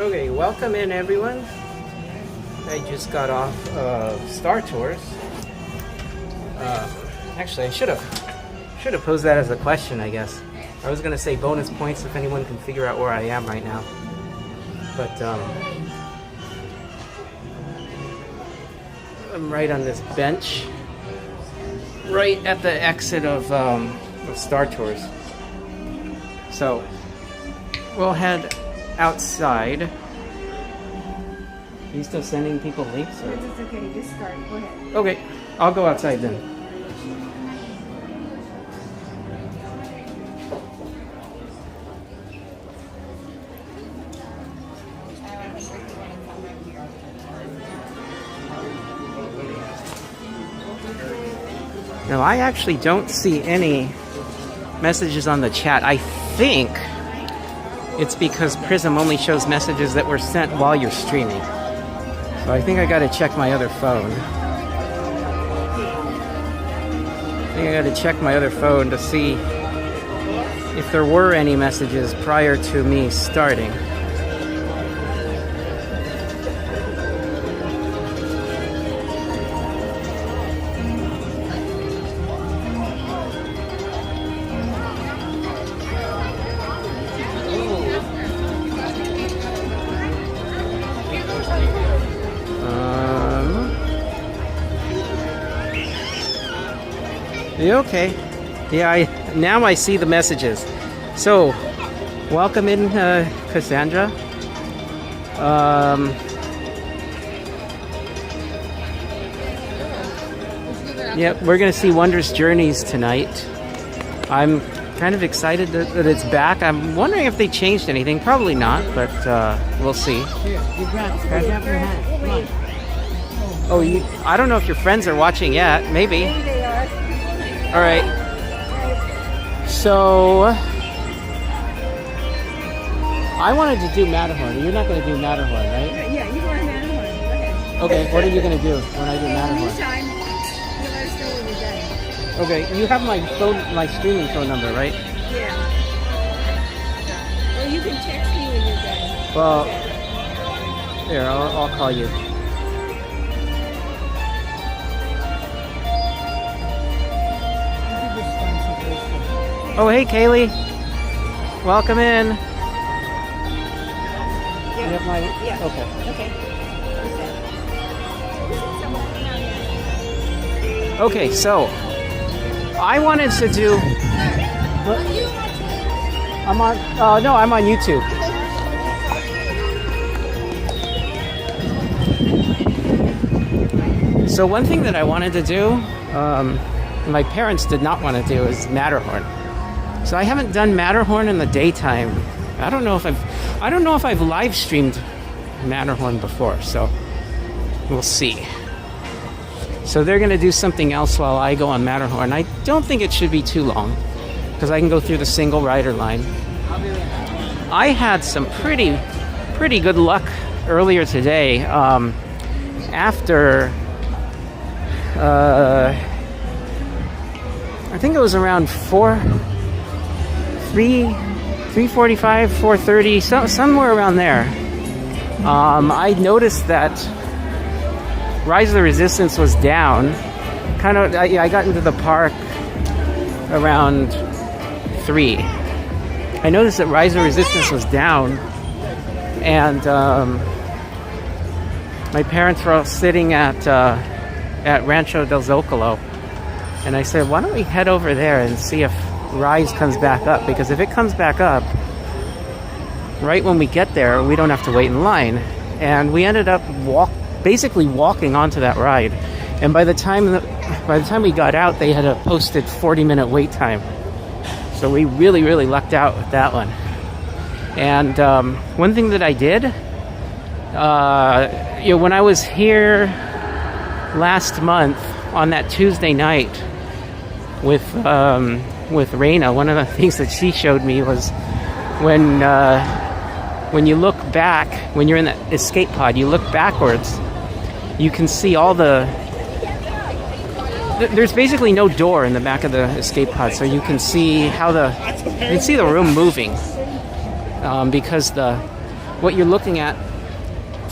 Okay, welcome in everyone. I just got off of Star Tours. Actually, I should have posed that as a question, I guess. I was gonna say bonus points if anyone can figure out where I am right now. But I'm right on this bench, right at the exit of Star Tours. So we'll head outside. Are you still sending people links? Or? It's okay, just start. Go ahead. Okay, I'll go outside then. No, I actually don't see any messages on the chat. I think it's because Prism only shows messages that were sent while you're streaming. So I think I gotta check my other phone. To see if there were any messages prior to me starting. Okay. Yeah, now I see the messages. So, welcome in, Cassandra. Yep, we're gonna see Wondrous Journeys tonight. I'm kind of excited that it's back. I'm wondering if they changed anything. Probably not, but we'll see. Here, you grab your hand. Come on. Oh, I don't know if your friends are watching yet. Maybe. All right. So I wanted to do Matterhorn. You're not going to do Matterhorn, right? Yeah, you want Matterhorn. Go ahead. Okay. What are you going to do when I do Matterhorn? Anytime. You let us know when you're done. Okay. You have my phone, my streaming phone number, right? Yeah. Or you can text me when you're done. Well, okay. Here, I'll call you. Oh, hey, Kaylee. Welcome in. Yeah. You have my... Yeah. Okay. Okay. Okay, so I wanted to do... I'm on... no, I'm on YouTube. So one thing that I wanted to do, my parents did not want to do, is Matterhorn. So I haven't done Matterhorn in the daytime. I don't know if I've live streamed Matterhorn before, so we'll see. So they're gonna do something else while I go on Matterhorn. I don't think it should be too long, because I can go through the single rider line. I had some pretty good luck earlier today. After I think it was around 3:45, 4:30, somewhere around there. I noticed that Rise of the Resistance was down. I got into the park around 3. I noticed that Rise of Resistance was down, and my parents were all sitting at Rancho del Zocalo, and I said, why don't we head over there and see if Rise comes back up, because if it comes back up right when we get there, we don't have to wait in line. And we ended up basically walking onto that ride, and by the time we got out, they had a posted 40-minute wait time. So we really lucked out with that one. And one thing that I did, when I was here last month on that Tuesday night with Raina, one of the things that she showed me was when you look back, when you're in the escape pod, you look backwards, you can see all there's basically no door in the back of the escape pod, so you can see the room moving, because the what you're looking at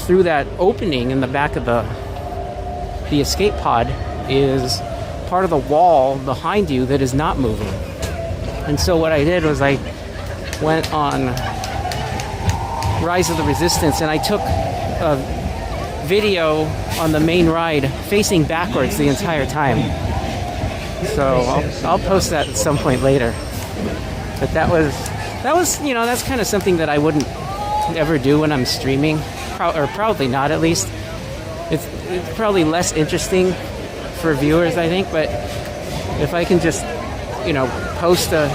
through that opening in the back of the escape pod is part of the wall behind you that is not moving. And so what I did was I went on Rise of the Resistance and I took a video on the main ride facing backwards the entire time. So I'll post that at some point later. But that was you know, that's kind of something that I wouldn't ever do when I'm streaming, or probably not, at least. It's probably less interesting for viewers, I think, but if I can just, you know, post a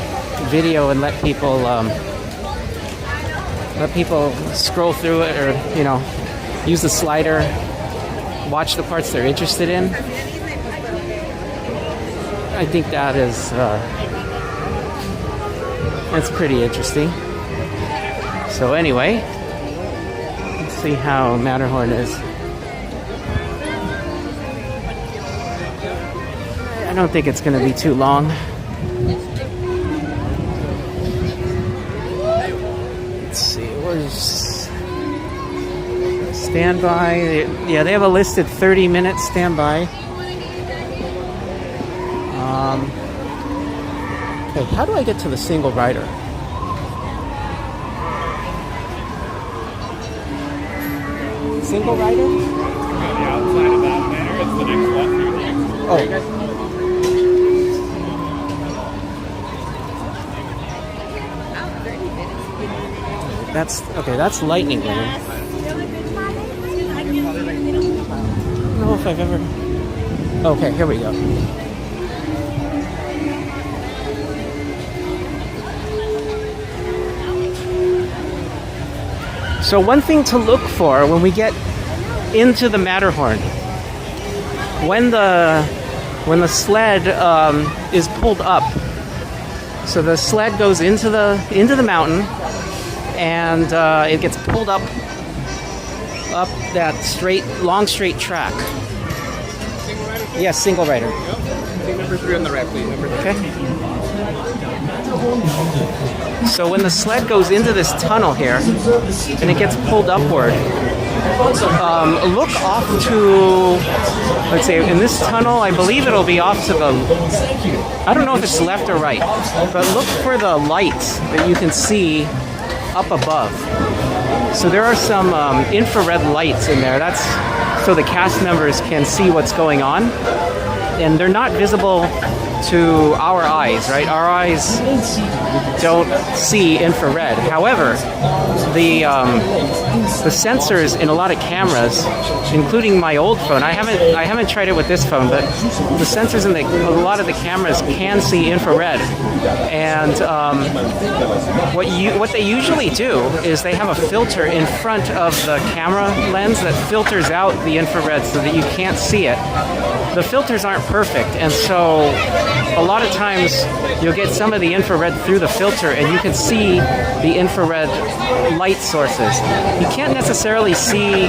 video and let people scroll through it, or, you know, use the slider, watch the parts they're interested in, I think that is that's pretty interesting. So anyway, let's see how Matterhorn is. I don't think it's going to be too long. Let's see, where's standby? Yeah, they have a listed 30-minute standby. Okay, how do I get to the single rider? Single rider? On the outside of that banner, it's the next left here. Oh. That's okay. That's Lightning Lane. I don't know if I've ever. Okay, here we go. So one thing to look for when we get into the Matterhorn, when the sled is pulled up, so the sled goes into the mountain, and it gets pulled up that long straight track. Yes, single rider. Take number 3 on the right, please. Number 3. Okay. So when the sled goes into this tunnel here, and it gets pulled upward, look off to, let's say, in this tunnel, I believe it'll be off to the, I don't know if it's left or right, but look for the lights that you can see up above. So there are some infrared lights in there. That's so the cast members can see what's going on, and they're not visible to our eyes, right? Our eyes don't see infrared. However, the sensors in a lot of cameras, including my old phone, I haven't tried it with this phone, but the sensors in a lot of the cameras can see infrared. And what they usually do is they have a filter in front of the camera lens that filters out the infrared so that you can't see it. The filters aren't perfect, and so a lot of times you'll get some of the infrared through the filter, and you can see the infrared light sources. You can't necessarily see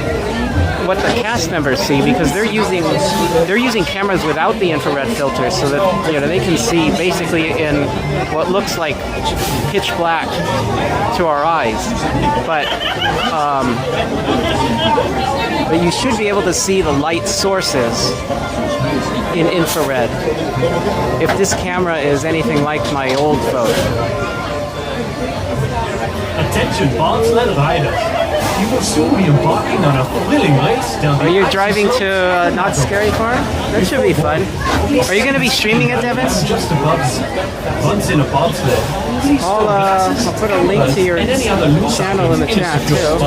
what the cast members see because they're using cameras without the infrared filters, so that they can see basically in what looks like pitch black to our eyes. But you should be able to see the light sources in infrared if this camera is anything like my old phone. Attention, bobsled riders. You will soon be embarking on a thrilling race down the Are you driving to Not Scary Farm? That should be fun. Are you going to be streaming it, Devin? Just above once in a bobsled. I'll put a link to your channel in the chat too.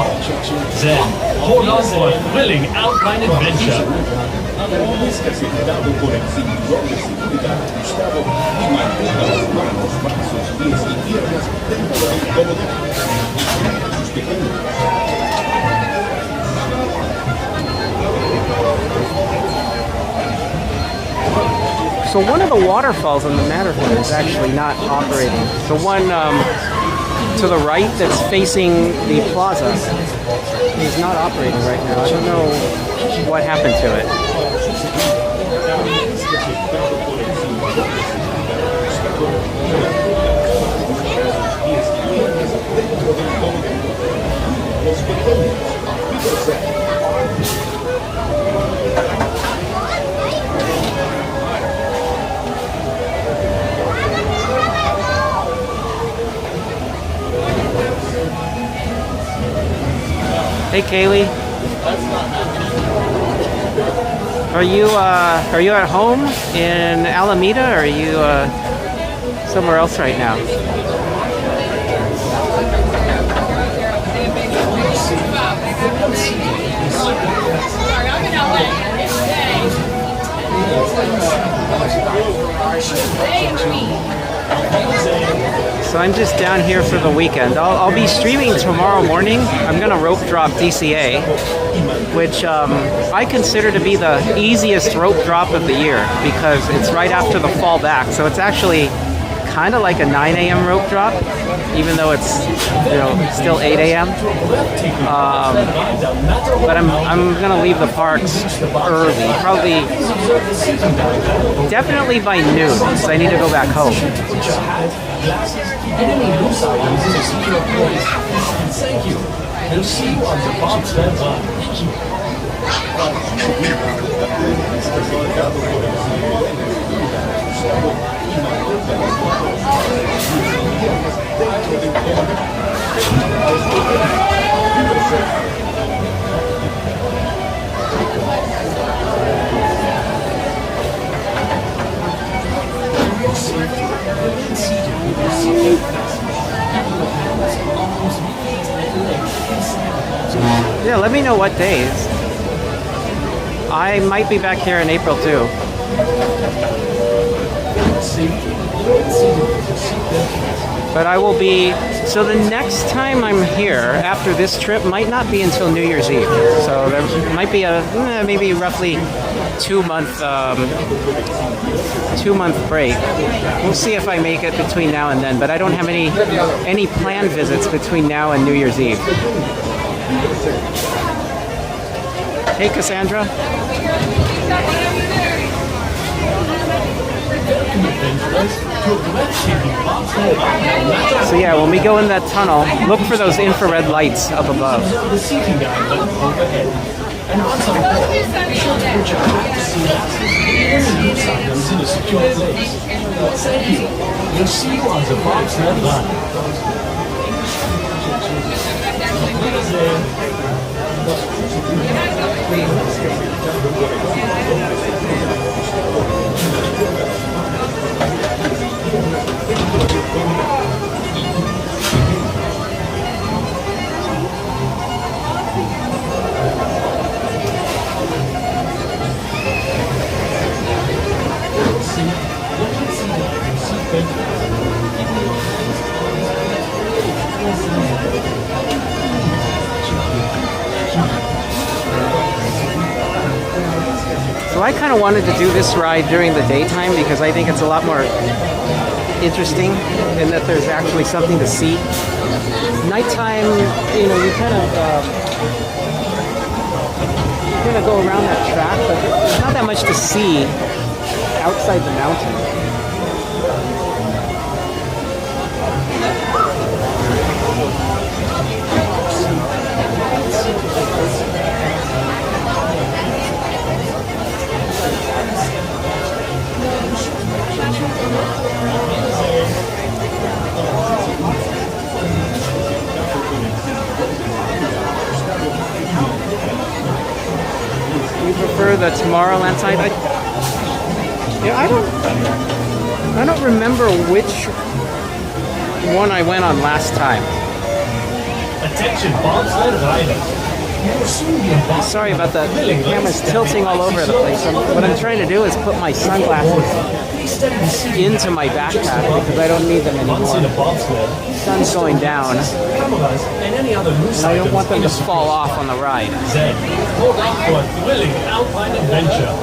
Then hold on for a thrilling alpine adventure. So one of the waterfalls on the Matterhorn is actually not operating. The one to the right that's facing the plaza is not operating right now. I don't know what happened to it. Hey, Kaylee. Are you at home in Alameda, or are you somewhere else right now? So I'm just down here for the weekend. I'll be streaming tomorrow morning. I'm gonna rope drop DCA, which I consider to be the easiest rope drop of the year because it's right after the fall back. So it's actually kind of like a 9 a.m. rope drop, even though it's still 8 a.m. But I'm gonna leave the parks early, probably definitely by noon, because I need to go back home. Thank you. We'll see you on the bobsled run. Yeah, let me know what days. I might be back here in April too. But I will be, so the next time I'm here after this trip might not be until New Year's Eve. So there might be a maybe roughly 2-month break. We'll see if I make it between now and then, but I don't have any planned visits between now and New Year's Eve. Hey, Cassandra. So yeah, when we go in that tunnel, look for those infrared lights up above. We'll see you on the bobsled run. So I kind of wanted to do this ride during the daytime because I think it's a lot more interesting in that there's actually something to see. Nighttime, you kind of you're gonna go around that track, but there's not that much to see outside the mountain. You prefer the Tomorrowland side? I don't remember which one I went on last time. Attention, bobsled riders. Sorry about that. The camera's tilting all over the place. What I'm trying to do is put my sunglasses into my backpack because I don't need them anymore. The sun's going down. I don't want them to fall off on the ride. Zen, hold up for a thrilling alpine adventure.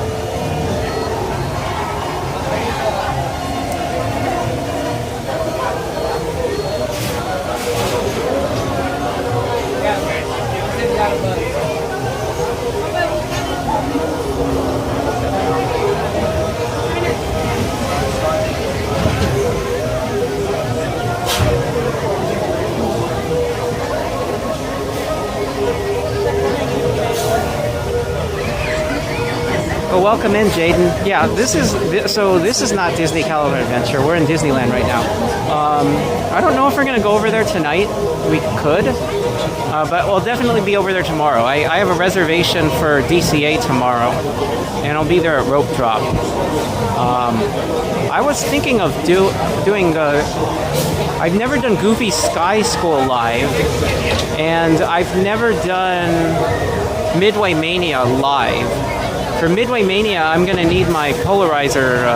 Well, welcome in, Jaden. Yeah, this is not Disney California Adventure. We're in Disneyland right now. I don't know if we're gonna go over there tonight. We could, but we'll definitely be over there tomorrow. I have a reservation for DCA tomorrow, and I'll be there at Rope Drop. I was thinking of doing the. I've never done Goofy Sky School live, and I've never done Midway Mania live. For Midway Mania, I'm going to need my polarizer,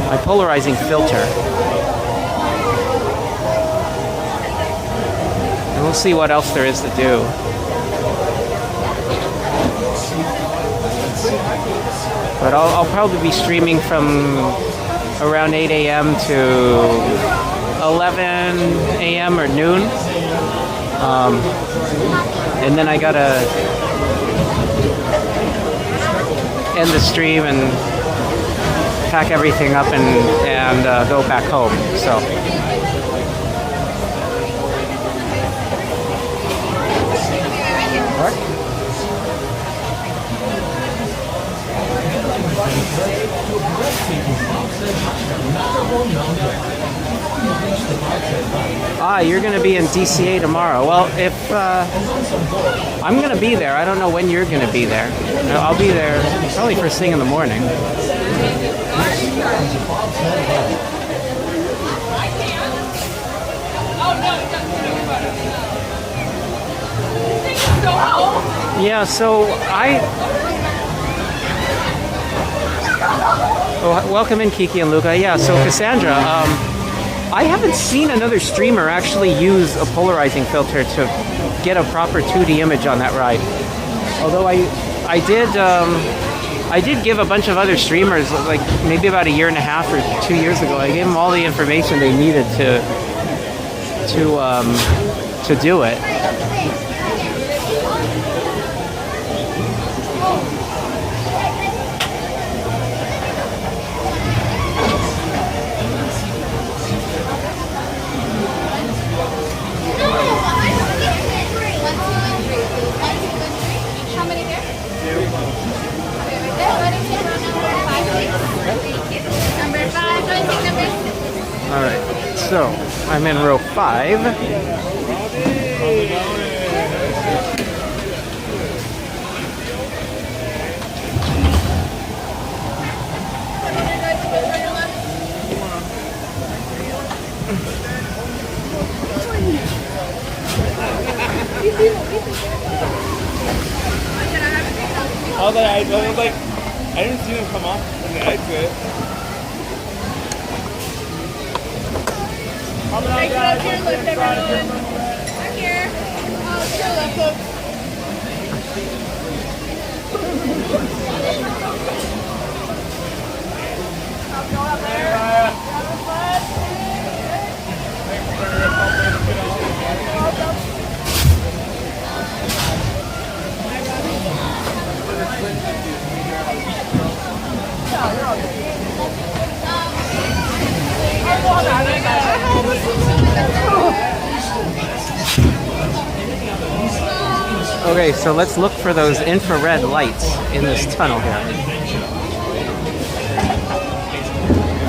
my polarizing filter. And we'll see what else there is to do. But I'll probably be streaming from around 8 a.m. to 11 a.m. or noon. And then I gotta end the stream and pack everything up and go back home. So. You're going to be in DCA tomorrow. Well, if I'm going to be there, I don't know when you're going to be there. I'll be there probably first thing in the morning. Yeah, so welcome in, Kiki and Luca. Yeah, so Cassandra, I haven't seen another streamer actually use a polarizing filter to get a proper 2D image on that ride. Although I did give a bunch of other streamers, like maybe about a year and a half or 2 years ago, I gave them all the information they needed to do it. Alright, so I'm in row 5. I was like, I didn't see them come off from the exit. Take it up here, lift everyone. Back here. Oh, sure, left hook. Go up there. Okay, so let's look for those infrared lights in this tunnel here.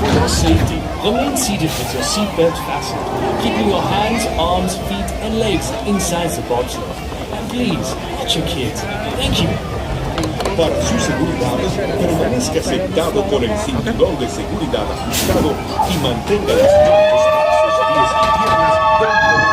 For your safety, remain seated with your seatbelt fastened, keeping your hands, arms, feet, and legs inside the bobsled. And please, watch your kids. Thank you. Para su seguridad, permanezca sentado con el cinturón de seguridad ajustado y mantenga las manos, sus pies y piernas dentro del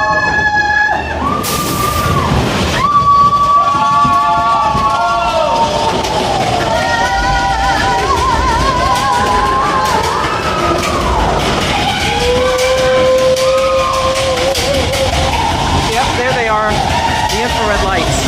Yep, there they are, the infrared lights.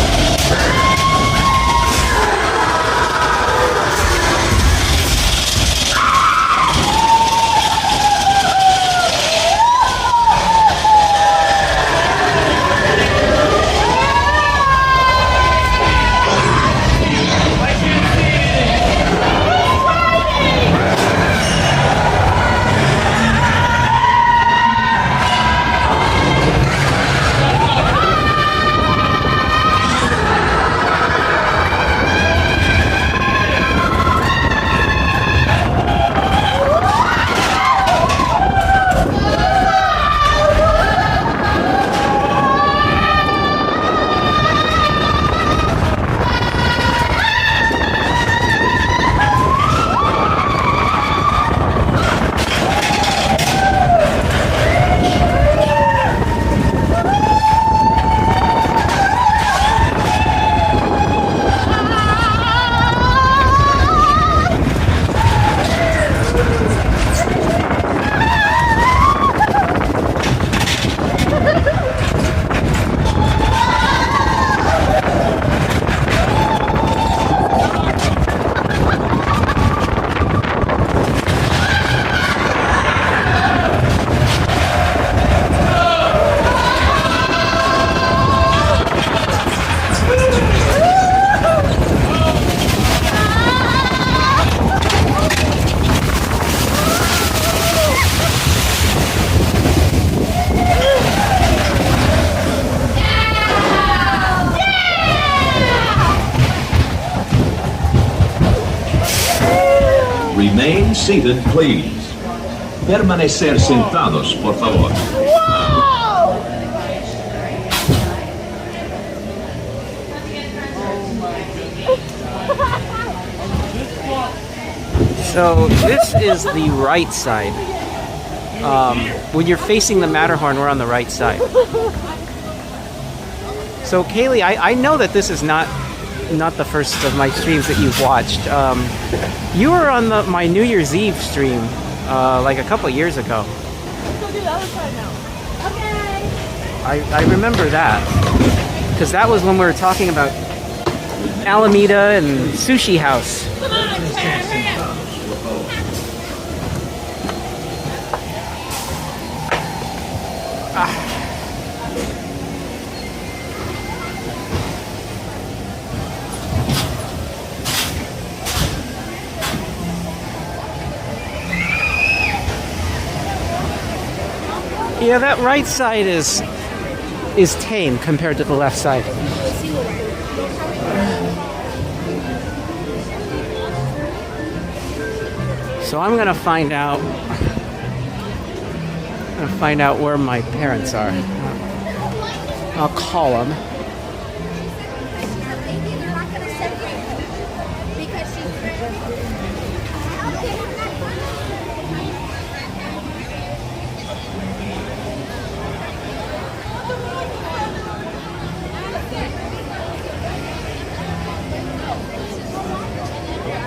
seated, please. Permanecer sentados, por favor. So this is the right side. When you're facing the Matterhorn, we're on the right side. So Kaylee, I know that this is not the first of my streams that you've watched. You were on my New Year's Eve stream like a couple years ago. Let's go do the other side now. Okay. I remember that. Because that was when we were talking about Alameda and Sushi House. Come on, Claire, hurry up. Yeah, that right side is tame compared to the left side. So I'm gonna find out. Where my parents are. I'll call them.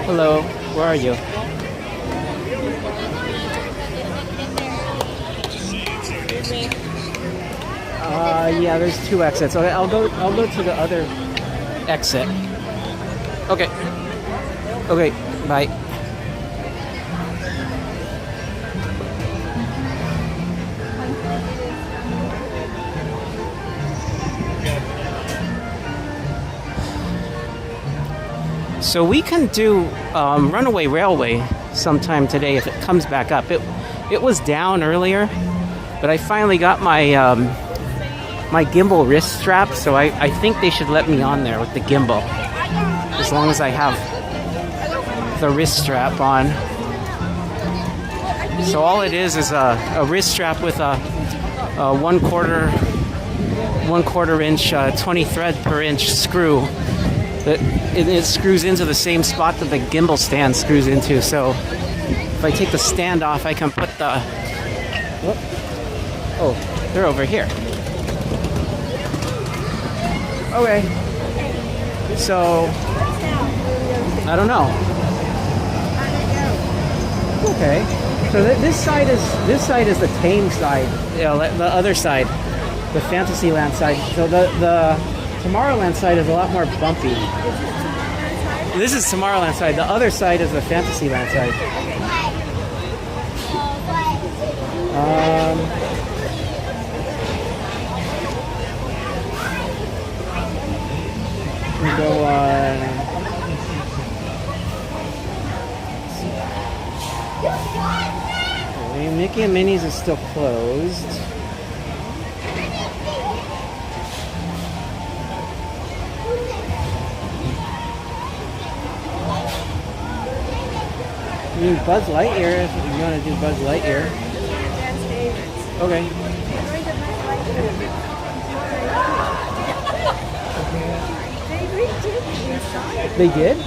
Hello, where are you? Yeah, there's two exits. Okay, I'll go to the other exit. Okay. Okay, bye. So we can do Runaway Railway sometime today if it comes back up. It was down earlier, but I finally got my my gimbal wrist strap, so I think they should let me on there with the gimbal, as long as I have the wrist strap on. So all it is a wrist strap with a 1/4 inch 20 thread per inch screw that it screws into the same spot that the gimbal stand screws into. So if I take the stand off, I can put the... Oh, they're over here. Okay. So, I don't know. Okay. So this side is the tame side. You know, the other side, the Fantasyland side. So the Tomorrowland side is a lot more bumpy. This is Tomorrowland side. The other side is the Fantasyland side. We go on. Okay, Mickey and Minnie's is still closed. You mean Buzz Lightyear if you want to do Buzz Lightyear. Okay. They did? I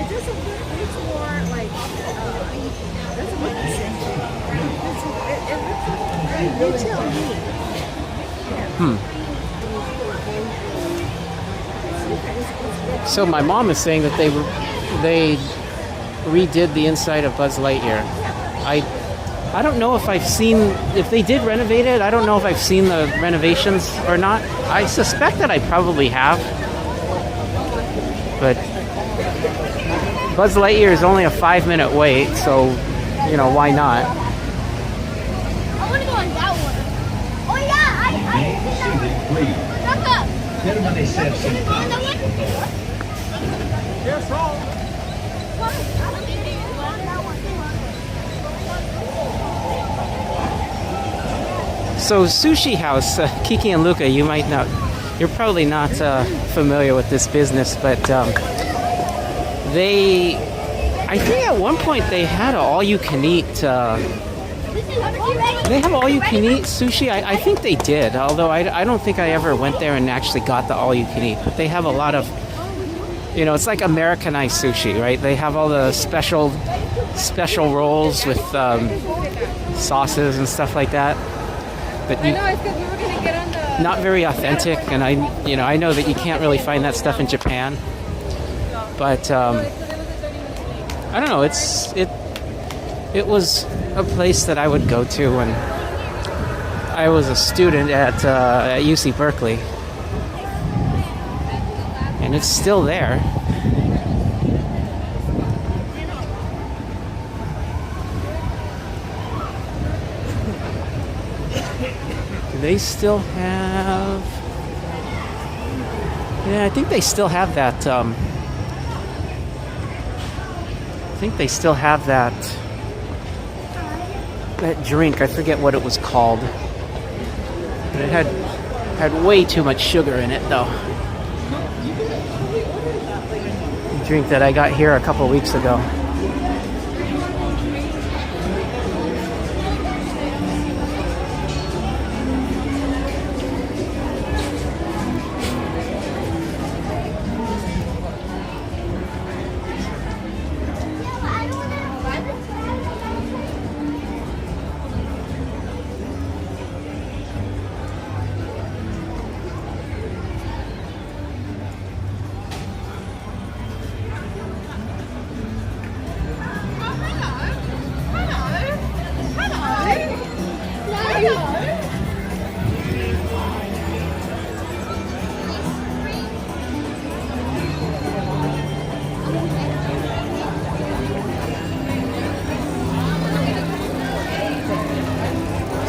just it's more like that's what it looks very So my mom is saying that they redid the inside of Buzz Lightyear. I don't know if if they did renovate it. I don't know if I've seen the renovations or not. I suspect that I probably have. But Buzz Lightyear is only a 5-minute wait, so, you know, why not? I want to go on that one. Oh yeah, Permanecer sentados. Yes, wrong. So Sushi House, Kiki and Luca, you might not, you're probably not familiar with this business, but I I think at one point they had all-you-can-eat. They have all-you-can-eat sushi. I think they did, although I don't think I ever went there and actually got the all-you-can-eat. But they have a lot of, you know, it's like Americanized sushi, right? They have all the special rolls with sauces and stuff like that. But I know, it's because we were going to get on the... not very authentic, and I know that you can't really find that stuff in Japan. But I don't know. It was a place that I would go to when I was a student at UC Berkeley, and it's still there. Do they still have? Yeah, I think they still have that. I think they still have that drink. I forget what it was called. But it had way too much sugar in it, though. The drink that I got here a couple weeks ago.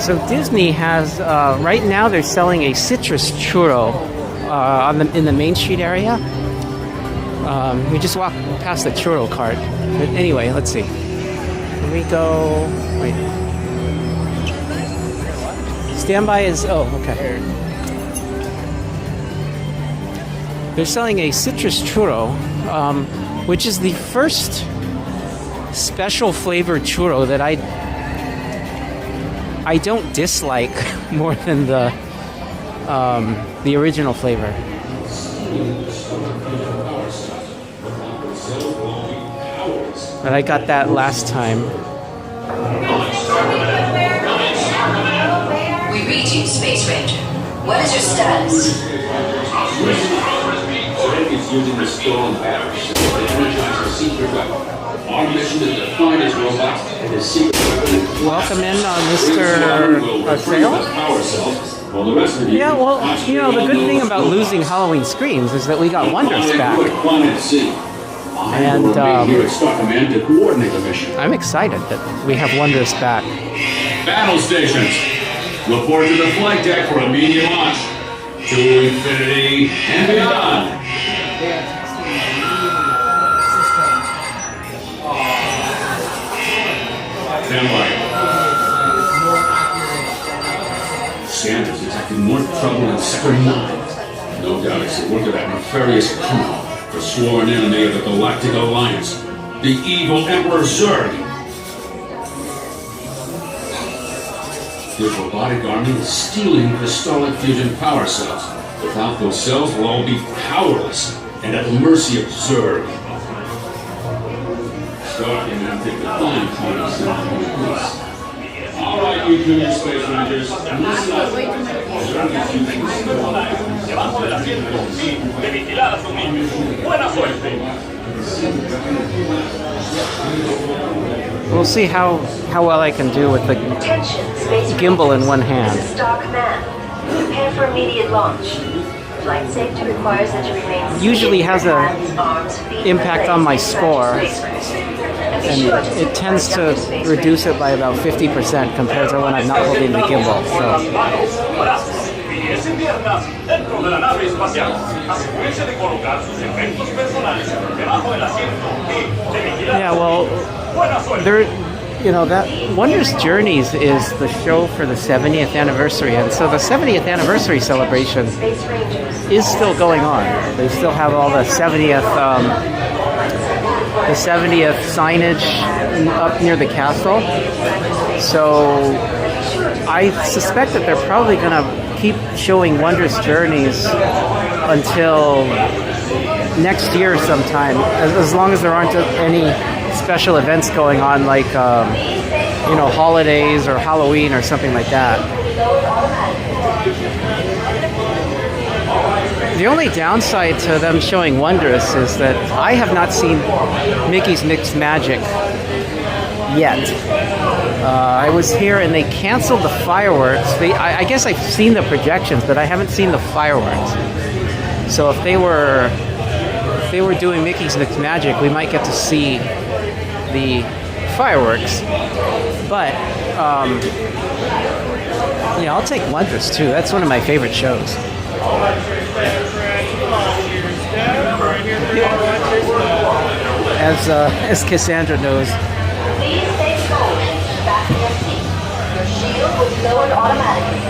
So Disney has, right now they're selling a citrus churro in the Main Street area. We just walked past the churro cart. But anyway, let's see. Can we go, wait. Standby is, oh, okay. They're selling a citrus churro, which is the first special flavored churro that I don't dislike more than the original flavor. But I got that last time. We read you, Space Ranger. What is your status? Is using the stolen batteries to energize our secret weapon. Our mission is to find his robot and his secret weapon. Welcome in, Mr. Sales. Yeah, well, you know, the good thing about losing Halloween Screams is that we got Wondrous back. And I'm excited that we have Wondrous back. Battle stations, report to the flight deck for immediate launch. To infinity and beyond. Stand by. Santa's detected more trouble than Sector 9. No doubt it's the work of that nefarious criminal, the sworn enemy of the Galactic Alliance, the evil Emperor Zurg. His robotic army is stealing crystallic fusion power cells. Without those cells, we'll all be powerless and at the mercy of Zurg. All right, you junior space rangers, listen up. We'll see how well I can do with the gimbal in one hand. Star Command. Prepare for immediate launch. Flight safety requires that you remain. Usually has an impact on my score, and it tends to reduce it by about 50% compared to when I'm not holding the gimbal. So. Yeah, well, there. You know, that Wondrous Journeys is the show for the 70th anniversary, and so the 70th anniversary celebration is still going on. They still have all the 70th the 70th signage up near the castle. So I suspect that they're probably going to keep showing Wondrous Journeys until next year sometime, as long as there aren't any special events going on, like you know, holidays or Halloween or something like that. The only downside to them showing Wondrous is that I have not seen Mickey's Mixed Magic yet. I was here and they canceled the fireworks. I guess I've seen the projections, but I haven't seen the fireworks. So if they were doing Mickey's Mixed Magic, we might get to see the fireworks. But yeah, I'll take Wondrous too. That's one of my favorite shows. As Cassandra knows. Please stay cool and fasten your seat. Your shield will be lowered automatically.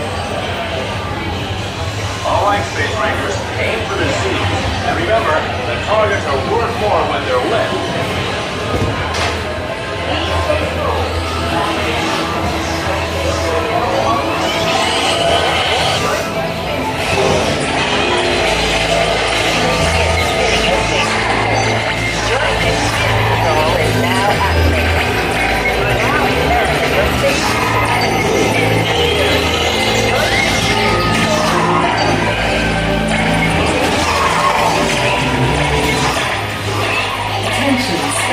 All right, Space Rangers, aim for the seats. And remember, the targets are worth more when they're lit. Please stay cool.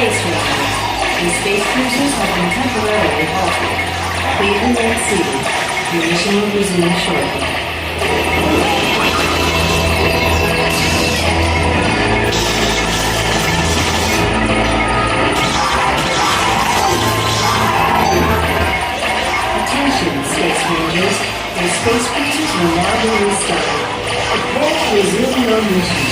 Space Rangers. These space cruisers have been temporarily halted. Please remain seated. Your mission will resume shortly. Attention, Space Rangers. Your space cruisers will now be restarted. Prepare to resume your mission.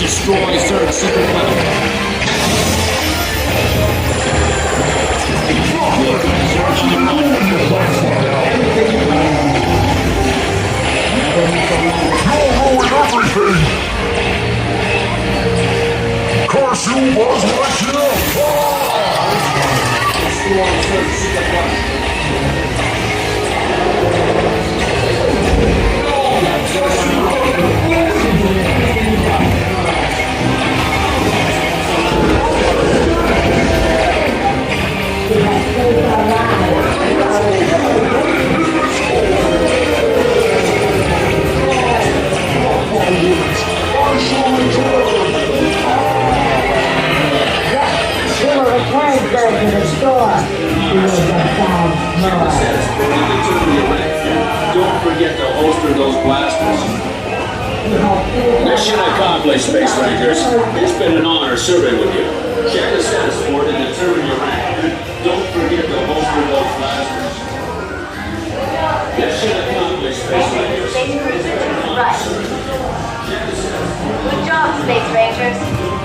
Destroy third secret weapon. Don't forget to holster those blasters. Mission accomplished, Space Rangers. It's been an honor serving with you. Check the status board and determine your rank. Don't forget to holster those blasters. Mission accomplished, Space Rangers. Space Cruiser to the right. Good job, Space Rangers.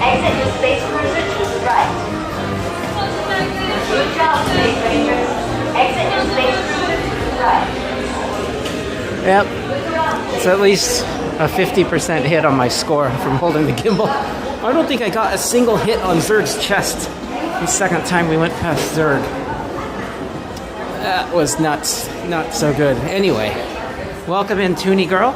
Exit your Space Cruiser to the right. Good job, Space Rangers. Exit your Space Cruiser to the right. Yep. It's at least a 50% hit on my score from holding the gimbal. I don't think I got a single hit on Zurg's chest the second time we went past Zurg. That was nuts. Not so good. Anyway, welcome in, Toonie girl.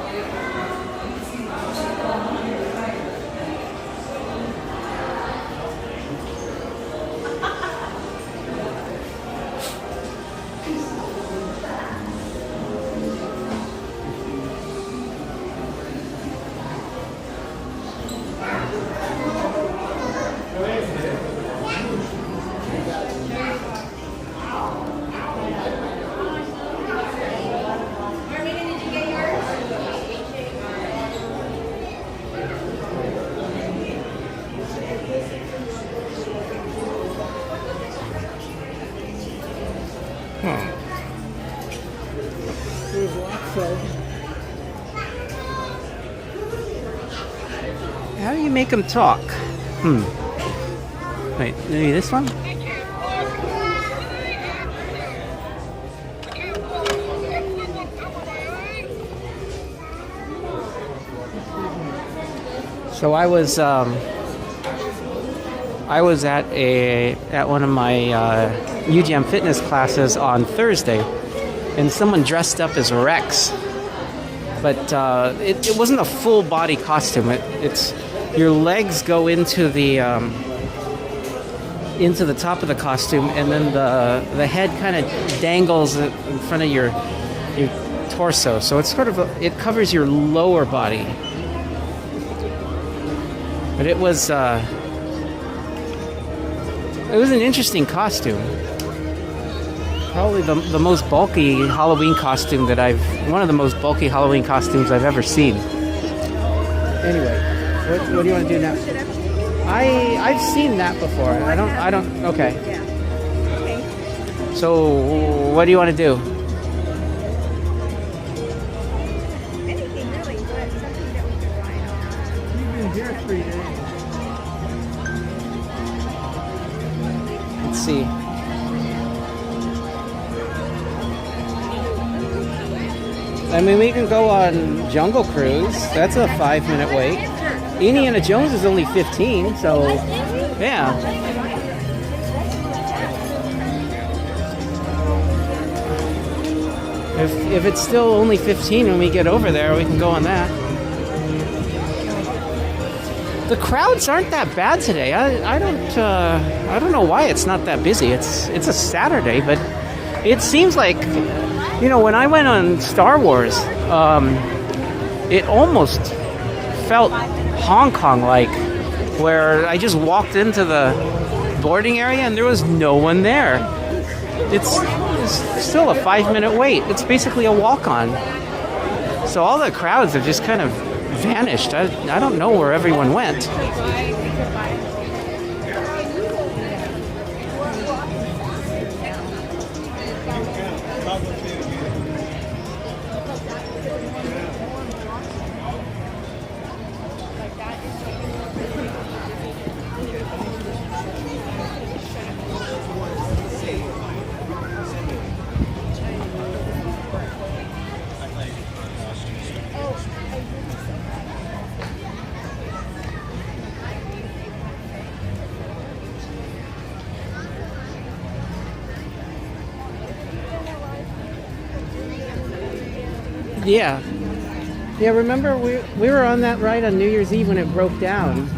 How do you make them talk? Wait, maybe this one? So I was at one of my UGM fitness classes on Thursday, and someone dressed up as Rex. But it wasn't a full body costume. It's your legs go into the top of the costume, and then the head kind of dangles in front of your torso. So it's sort of it covers your lower body. But it was an interesting costume. Probably the most bulky Halloween costume one of the most bulky Halloween costumes I've ever seen. Anyway, what do you want to do now? I've seen that before. I don't. Okay. So, what do you want to do? Anything really, but something that we can ride on. You've been here 3 days. Let's see. I mean, we can go on Jungle Cruise. That's a 5-minute wait. Indiana Jones is only 15, so yeah. If it's still only 15 when we get over there, we can go on that. The crowds aren't that bad today. I don't know why it's not that busy. It's a Saturday, but it seems like, when I went on Star Wars, it almost felt Hong Kong-like, where I just walked into the boarding area and there was no one there. It's still a 5-minute wait. It's basically a walk-on. So all the crowds have just kind of vanished. I don't know where everyone went. Yeah. Yeah, remember we were on that ride on New Year's Eve when it broke down,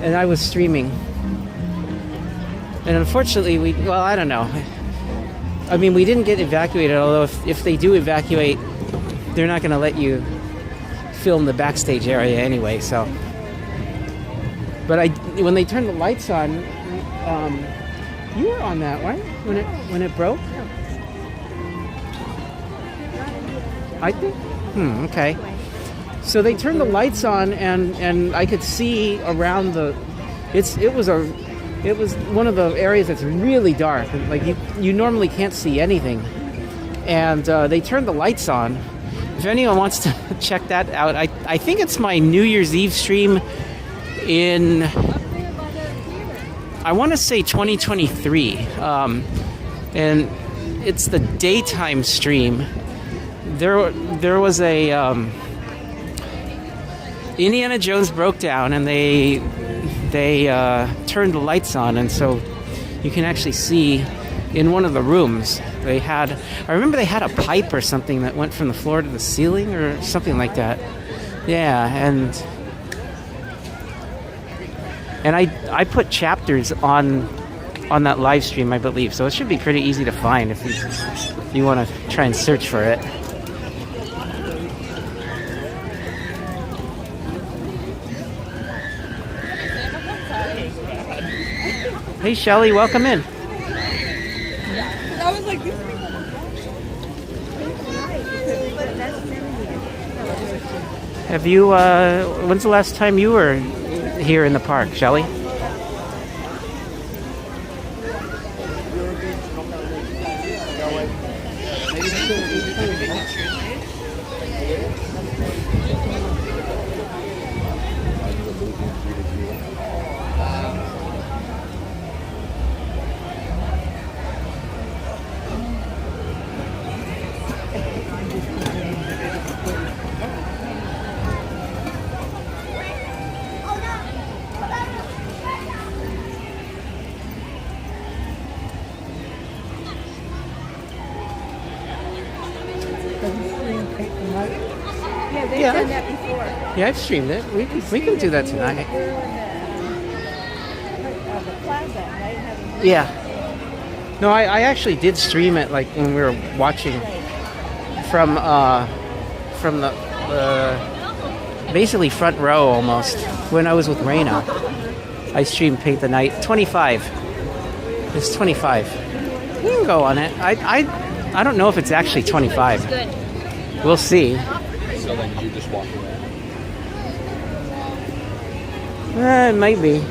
and I was streaming. And unfortunately, I don't know. I mean, we didn't get evacuated, although if they do evacuate, they're not going to let you film the backstage area anyway, so. But when they turned the lights on, you were on that, right? When it broke? I think. Okay. So they turned the lights on, and I could see around it was one of the areas that's really dark. Like you normally can't see anything. And they turned the lights on. If anyone wants to check that out, I think it's my New Year's Eve stream in, I want to say 2023. And it's the daytime stream. There was a Indiana Jones broke down, and they turned the lights on, and so you can actually see in one of the rooms I remember they had a pipe or something that went from the floor to the ceiling or something like that. Yeah, and I put chapters on that live stream, I believe, so it should be pretty easy to find if you want to try and search for it. Hey Shelly, welcome in. I was like, these people. Have you, when's the last time you were here in the park, Shelly? Yeah, they've done that before. Yeah, I've streamed it. We can do that tonight. The plaza, right? Yeah. No, I actually did stream it, like when we were watching from the basically front row almost, when I was with Raina. I streamed Paint the Night 25. It's 25. You can go on it. I don't know if it's actually 25. We'll see. So then you just walk away. It might be.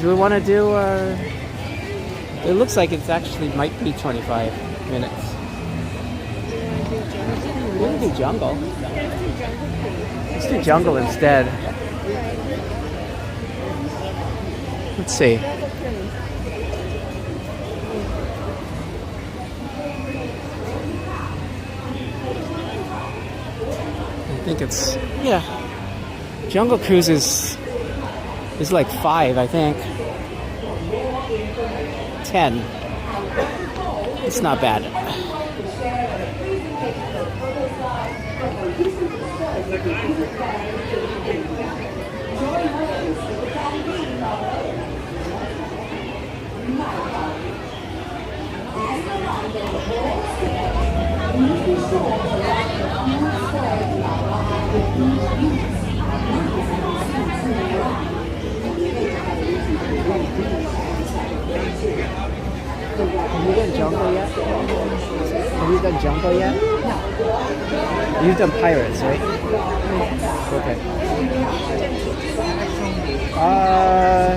Do we want to do? It looks like it's actually might be 25 minutes. We can do jungle. Let's do jungle instead. Let's see. I think it's, yeah. Jungle Cruise is like 5, I think. 10. It's not bad. Have you done jungle yet? Have you done jungle yet? No. You've done pirates, right? Okay.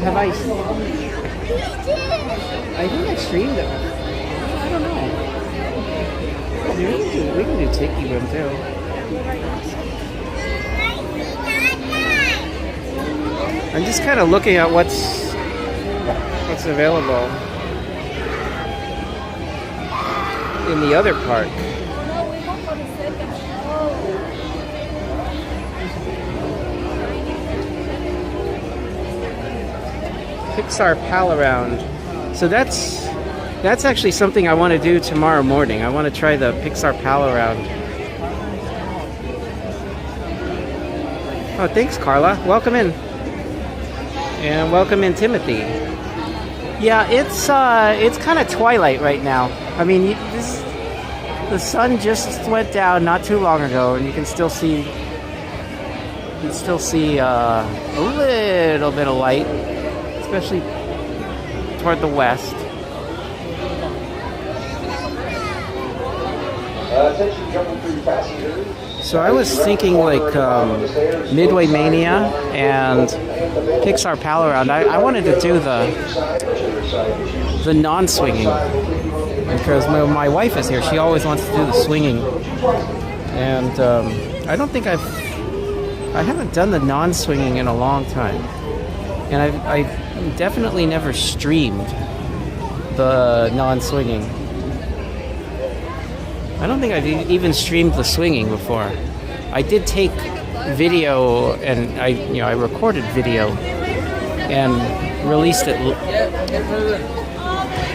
Have I think I streamed it. I don't know. We can do Tiki Room too. I'm just kind of looking at what's available in the other park. Pixar Pal Around. So that's That's actually something I want to do tomorrow morning. I want to try the Pixar Pal Around. Oh, thanks, Carla. Welcome in. And welcome in, Timothy. Yeah, it's kind of twilight right now. I mean, the sun just went down not too long ago, and you can still see a little bit of light, especially toward the west. So I was thinking like Midway Mania and Pixar Pal Around. I wanted to do the non-swinging because my wife is here. She always wants to do the swinging, and I don't think I haven't done the non-swinging in a long time, and I definitely never streamed the non-swinging. I don't think I've even streamed the swinging before. I did take video, and I recorded video and released it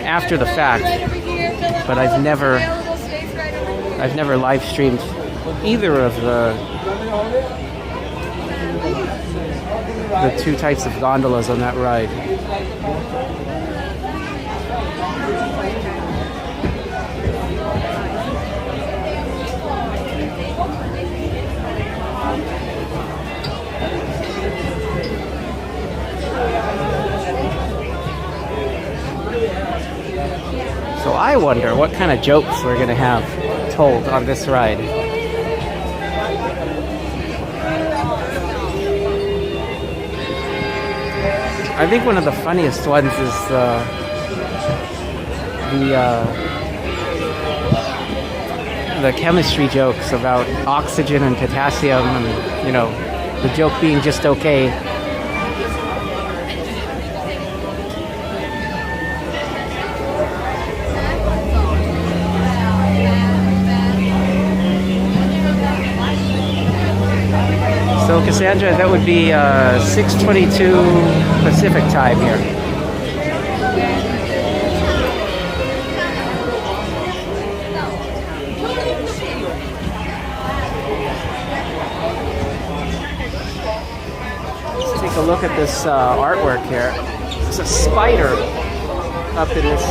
after the fact, but I've never live streamed either of the two types of gondolas on that ride. So I wonder what kind of jokes we're going to have told on this ride. I think one of the funniest ones is the chemistry jokes about oxygen and potassium, and the joke being just okay. So Cassandra, that would be 6:22 Pacific time here. Let's take a look at this artwork here. There's a spider up in this.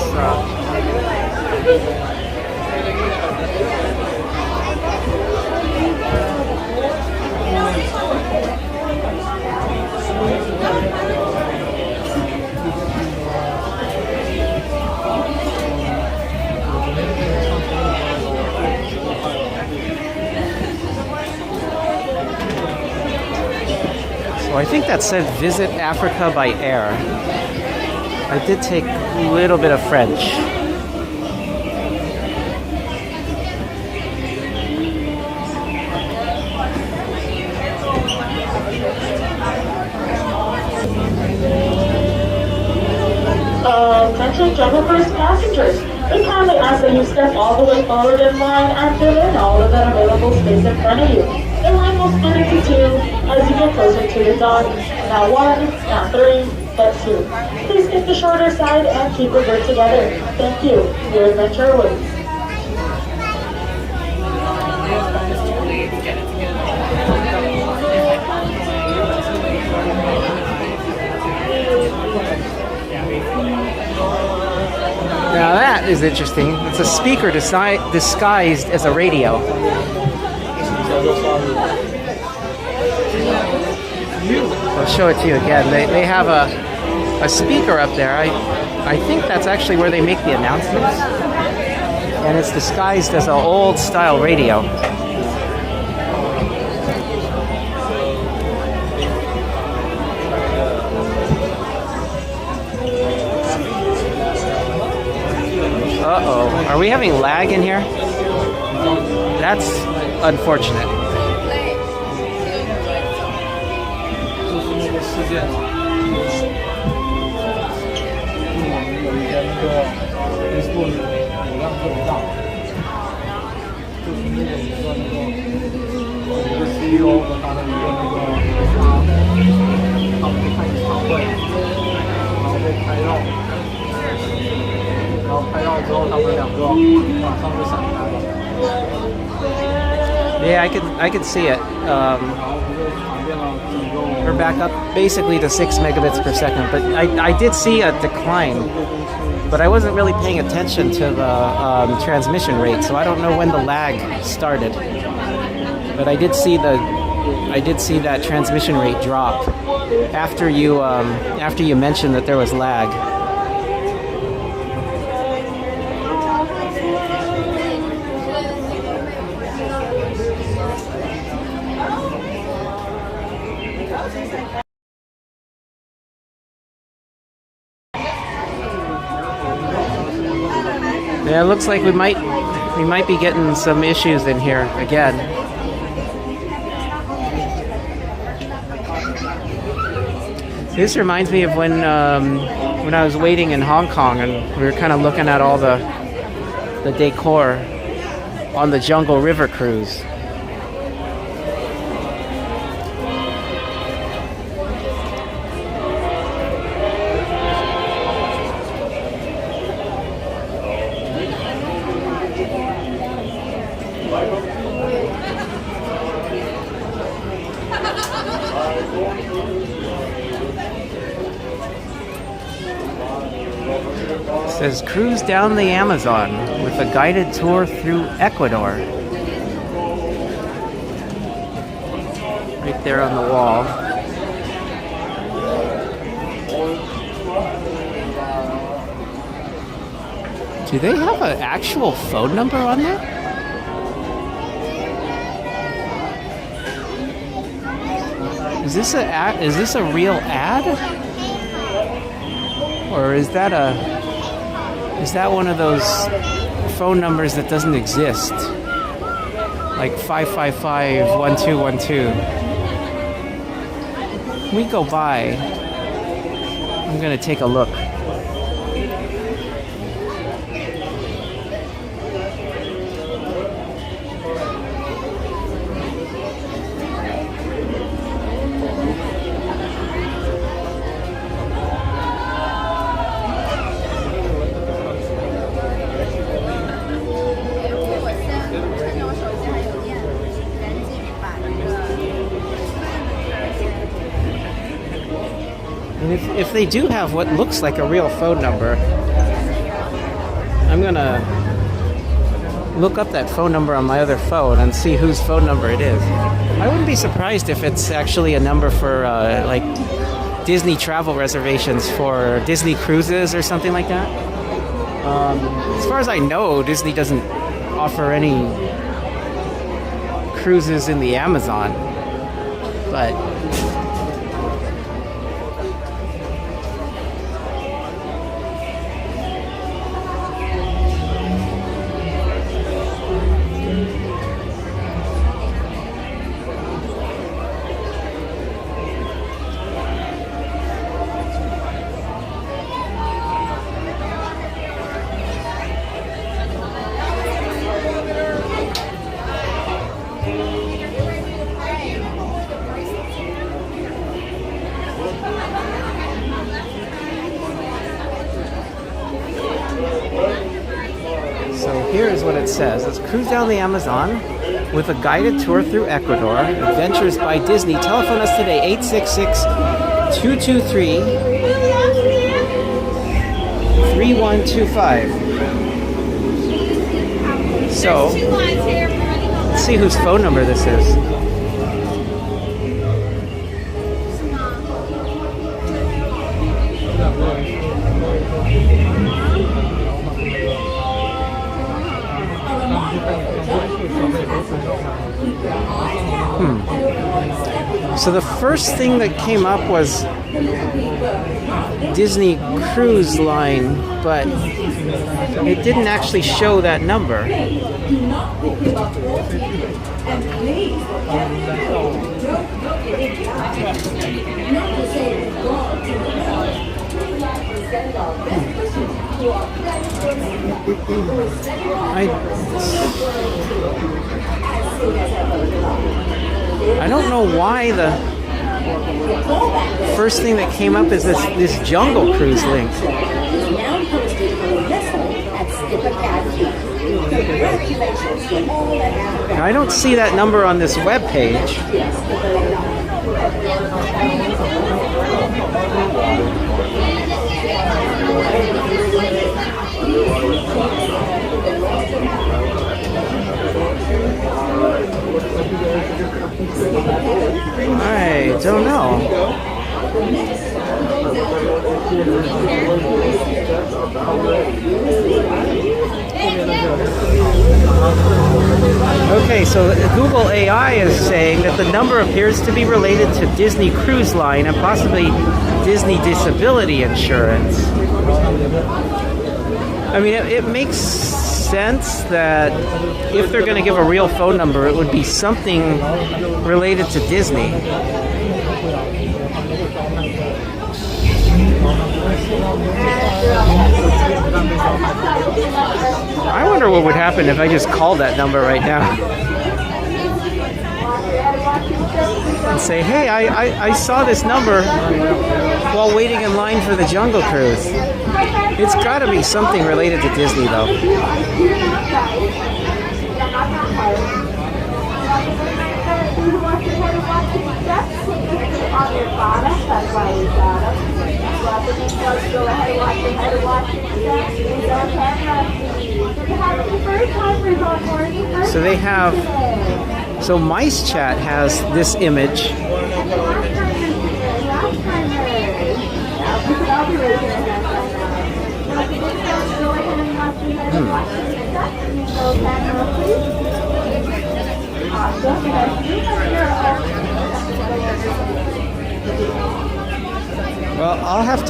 I think that said visit Africa by air. I did take a little bit of French. Attention General First passengers. We kindly ask that you step all the way forward in line and fill in all of that available space in front of you. The line will split into two as you get closer to the dot. Now 1, now 3, but 2. Please pick the shorter side and keep the group together. Thank you. Your adventure awaits. Now that is interesting. It's a speaker disguised as a radio. I'll show it to you again. They have a speaker up there. I think that's actually where they make the announcements. And it's disguised as an old style radio. Uh-oh. Are we having lag in here? That's unfortunate. Yeah, I could see it. We're back up basically to 6 megabits per second, but I did see a decline, but I wasn't really paying attention to the transmission rate, so I don't know when the lag started. But I did see that transmission rate drop after you mentioned that there was lag. Yeah, it looks like we might be getting some issues in here again. This reminds me of when I was waiting in Hong Kong and we were kind of looking at all the decor on the Jungle River cruise. It says cruise down the Amazon with a guided tour through Ecuador. Right there on the wall. Do they have an actual phone number on there? Is this a real ad? Or is that one of those phone numbers that doesn't exist? Like 555-1212. When we go by, I'm gonna take a look. If they do have what looks like a real phone number, I'm gonna look up that phone number on my other phone and see whose phone number it is. I wouldn't be surprised if it's actually a number for like Disney travel reservations for Disney cruises or something like that. As far as I know, Disney doesn't offer any cruises in the Amazon, but here's what it says. Let's cruise down the Amazon with a guided tour through Ecuador. Adventures by Disney. Telephone us today, 866-223-3125. So, let's see whose phone number this is. So the first thing that came up was Disney Cruise Line, but it didn't actually show that number. I don't know why the first thing that came up is this Jungle Cruise link. I don't see that number on this web page. I don't know. Okay, so Google AI is saying that the number appears to be related to Disney Cruise Line and possibly Disney Disability Insurance. I mean, it makes sense that if they're going to give a real phone number, it would be something related to Disney. I wonder what would happen if I just called that number right now and say, hey, I saw this number while waiting in line for the Jungle Cruise. It's got to be something related to Disney, though. So they have, so Mice Chat has this image. Well, I'll have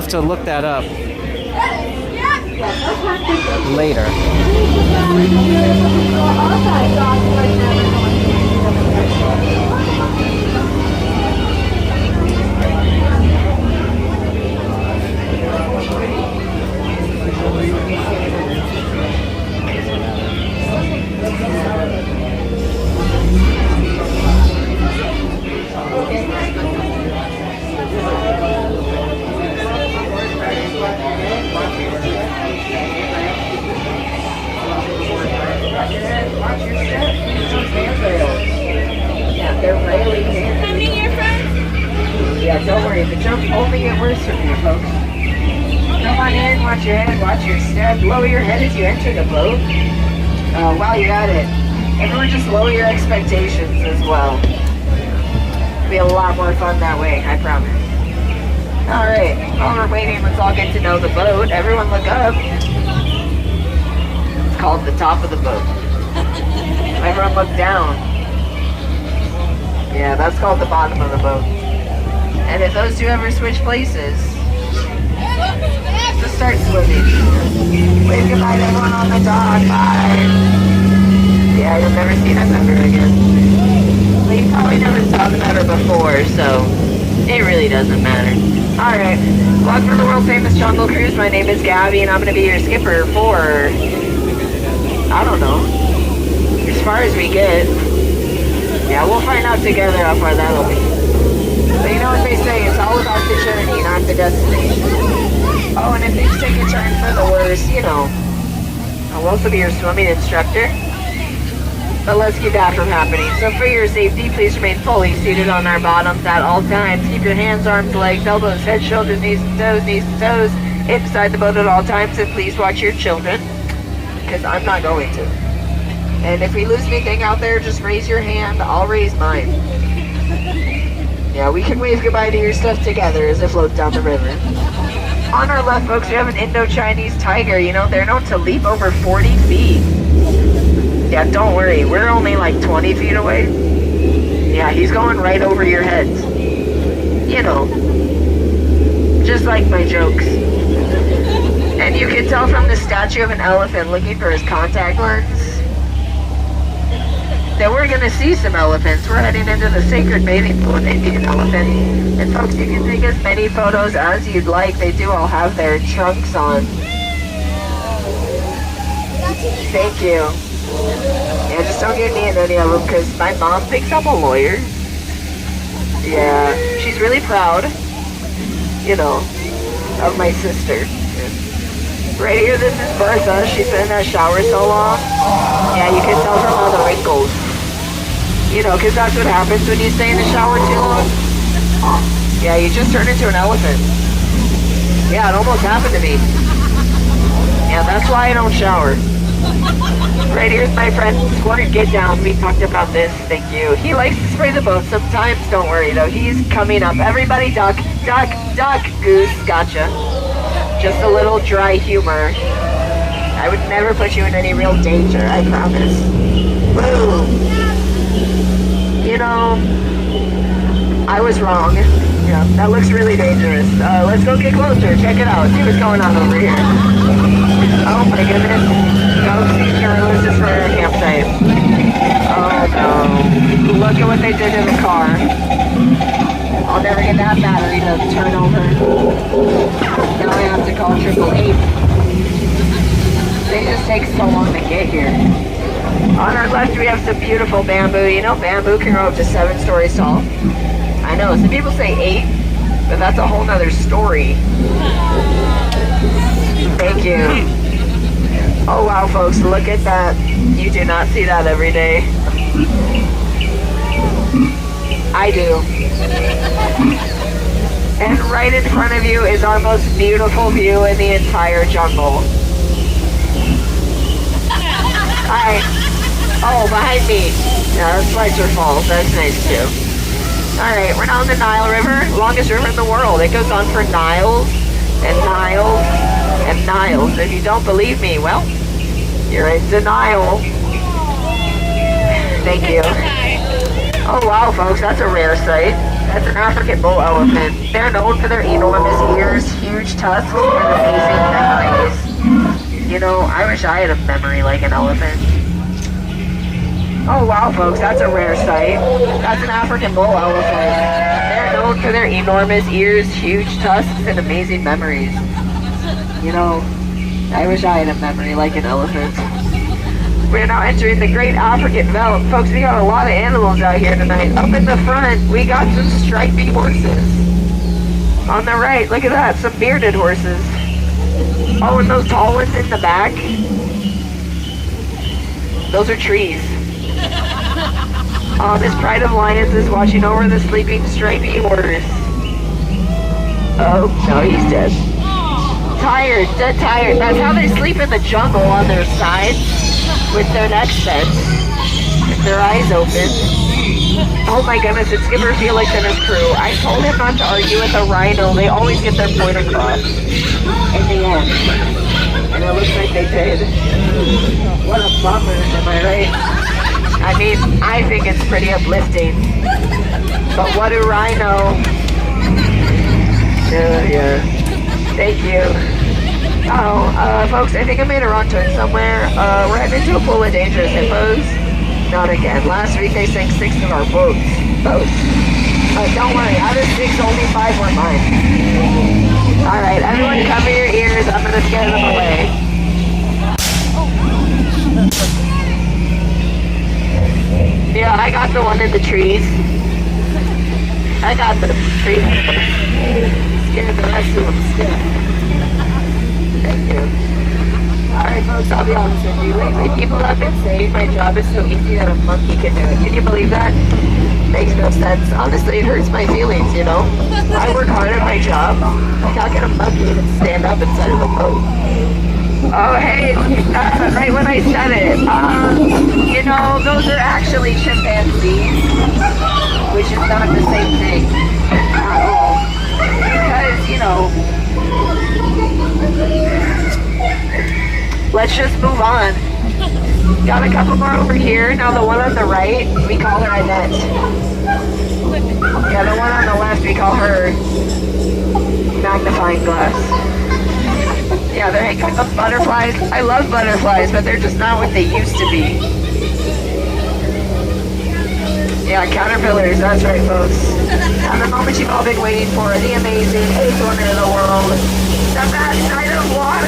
to look that up later. Don't worry, the jumps only get worse from here, folks. Come on in, watch your head, watch your step, lower your head as you enter the boat. While you're at it, everyone just lower your expectations as well. It'll be a lot more fun that way, I promise. Alright, while we're waiting, let's all get to know the boat. Everyone look up. It's called the top of the boat. Everyone look down. Yeah, that's called the bottom of the boat. And if those two ever switch places, just start swimming. Wave goodbye to everyone on the dock. Bye. Yeah, you'll never see that member again. Well, you probably never saw the member before, so it really doesn't matter. Alright, welcome to the world famous Jungle Cruise. My name is Gabby, and I'm going to be your skipper for, I don't know, as far as we get. Yeah, we'll find out together how far that'll be. But you know what they say, it's all about the journey, not the destination. Oh, and if things take a turn for the worse, you know, I'll also be your swimming instructor. But let's keep that from happening. So for your safety, please remain fully seated on our bottoms at all times. Keep your hands, arms, legs, elbows, head, shoulders, knees and toes inside the boat at all times. And please watch your children, because I'm not going to. And if we lose anything out there, just raise your hand. I'll raise mine. Yeah, we can wave goodbye to your stuff together as it floats down the river. On our left, folks, we have an Indo-Chinese tiger. You know, they're known to leap over 40 feet. Yeah, don't worry. We're only like 20 feet away. Yeah, he's going right over your heads. You know, just like my jokes. And you can tell from the statue of an elephant looking for his contact lens that we're going to see some elephants. We're heading into the sacred bathing pool with Indian elephant. And folks, you can take as many photos as you'd like. They do all have their trunks on. Thank you. Yeah, just don't get me in any of them because my mom thinks I'm a lawyer. Yeah, she's really proud, you know, of my sister. Right here, this is Bertha. She's been in that shower so long. Yeah, you can tell from all the wrinkles. You know, because that's what happens when you stay in the shower too long. Yeah, you just turn into an elephant. Yeah, it almost happened to me. Yeah, that's why I don't shower. Right here's my friend Squirt. Get down. We talked about this. Thank you. He likes to spray the boat sometimes. Don't worry though. He's coming up. Everybody duck, duck, duck. Goose. Gotcha. Just a little dry humor. I would never put you in any real danger. I promise. Woo. You know, I was wrong. Yeah, that looks really dangerous. Let's go get closer. Check it out. See what's going on over here. Oh my goodness. No, this is for our campsite. Oh no. Look at what they did in the car. I'll never get that battery to turn over. Now I have to call 888. They just take so long to get here. On our left we have some beautiful bamboo. You know, bamboo can grow up to 7 stories tall. I know, some people say 8, but that's a whole nother story. Thank you. Oh wow, folks, look at that. You do not see that every day. I do. And right in front of you is our most beautiful view in the entire jungle. Hi. Oh, behind me. Yeah, that's Lightyear Falls. That's nice too. Alright, we're down the Nile River, longest river in the world. It goes on for Niles and Niles and Niles. If you don't believe me, well, you're in denial. Thank you. Oh wow, folks, that's a rare sight. That's an African bull elephant. They're known for their enormous ears, huge tusks, and amazing memories. You know, I wish I had a memory like an elephant. Oh wow, folks, that's a rare sight. That's an African bull elephant. They're known for their enormous ears, huge tusks, and amazing memories. You know, I wish I had a memory like an elephant. We're now entering the Great African Veldt. Folks, we got a lot of animals out here tonight. Up in the front, we got some stripy horses. On the right, look at that, some bearded horses. Oh, and those tall ones in the back, those are trees. This pride of lions is watching over the sleeping stripy horse. Oh, no, he's dead. Tired, dead tired. That's how they sleep in the jungle, on their sides, with their necks bent, with their eyes open. Oh my goodness, it's Skipper Felix and his crew. I told him not to argue with a rhino. They always get their point across in the end. And it looks like they did. What a bummer, am I right? I mean, I think it's pretty uplifting. But what do rhino? Yeah. Thank you. Oh, folks, I think I made a wrong turn somewhere. We're heading into a pool of dangerous hippos. Not again. Last week they sank 6 of our boats. Don't worry, out of 6, only 5 were mine. Alright, everyone cover your ears. I'm gonna scare them away. Yeah, I got the one in the trees. I got the tree. Scared the rest of them stiff. Thank you. Alright folks, I'll be honest with you. Lately people have been saying my job is so easy that a monkey can do it. Can you believe that? Makes no sense. Honestly, it hurts my feelings, you know? I work hard at my job. How can a monkey even stand up inside of a boat? Oh, hey, right when I said it, you know, those are actually chimpanzees, which is not the same thing at all, because, you know, let's just move on. Got a couple more over here. Now the one on the right, we call her Annette. Yeah, the one on the left, we call her magnifying glass. Yeah, they're hanging with butterflies. I love butterflies, but they're just not what they used to be. Yeah, caterpillars, that's right, folks. Now the moment you've all been waiting for, the amazing 8th wonder of the world, the best night of water!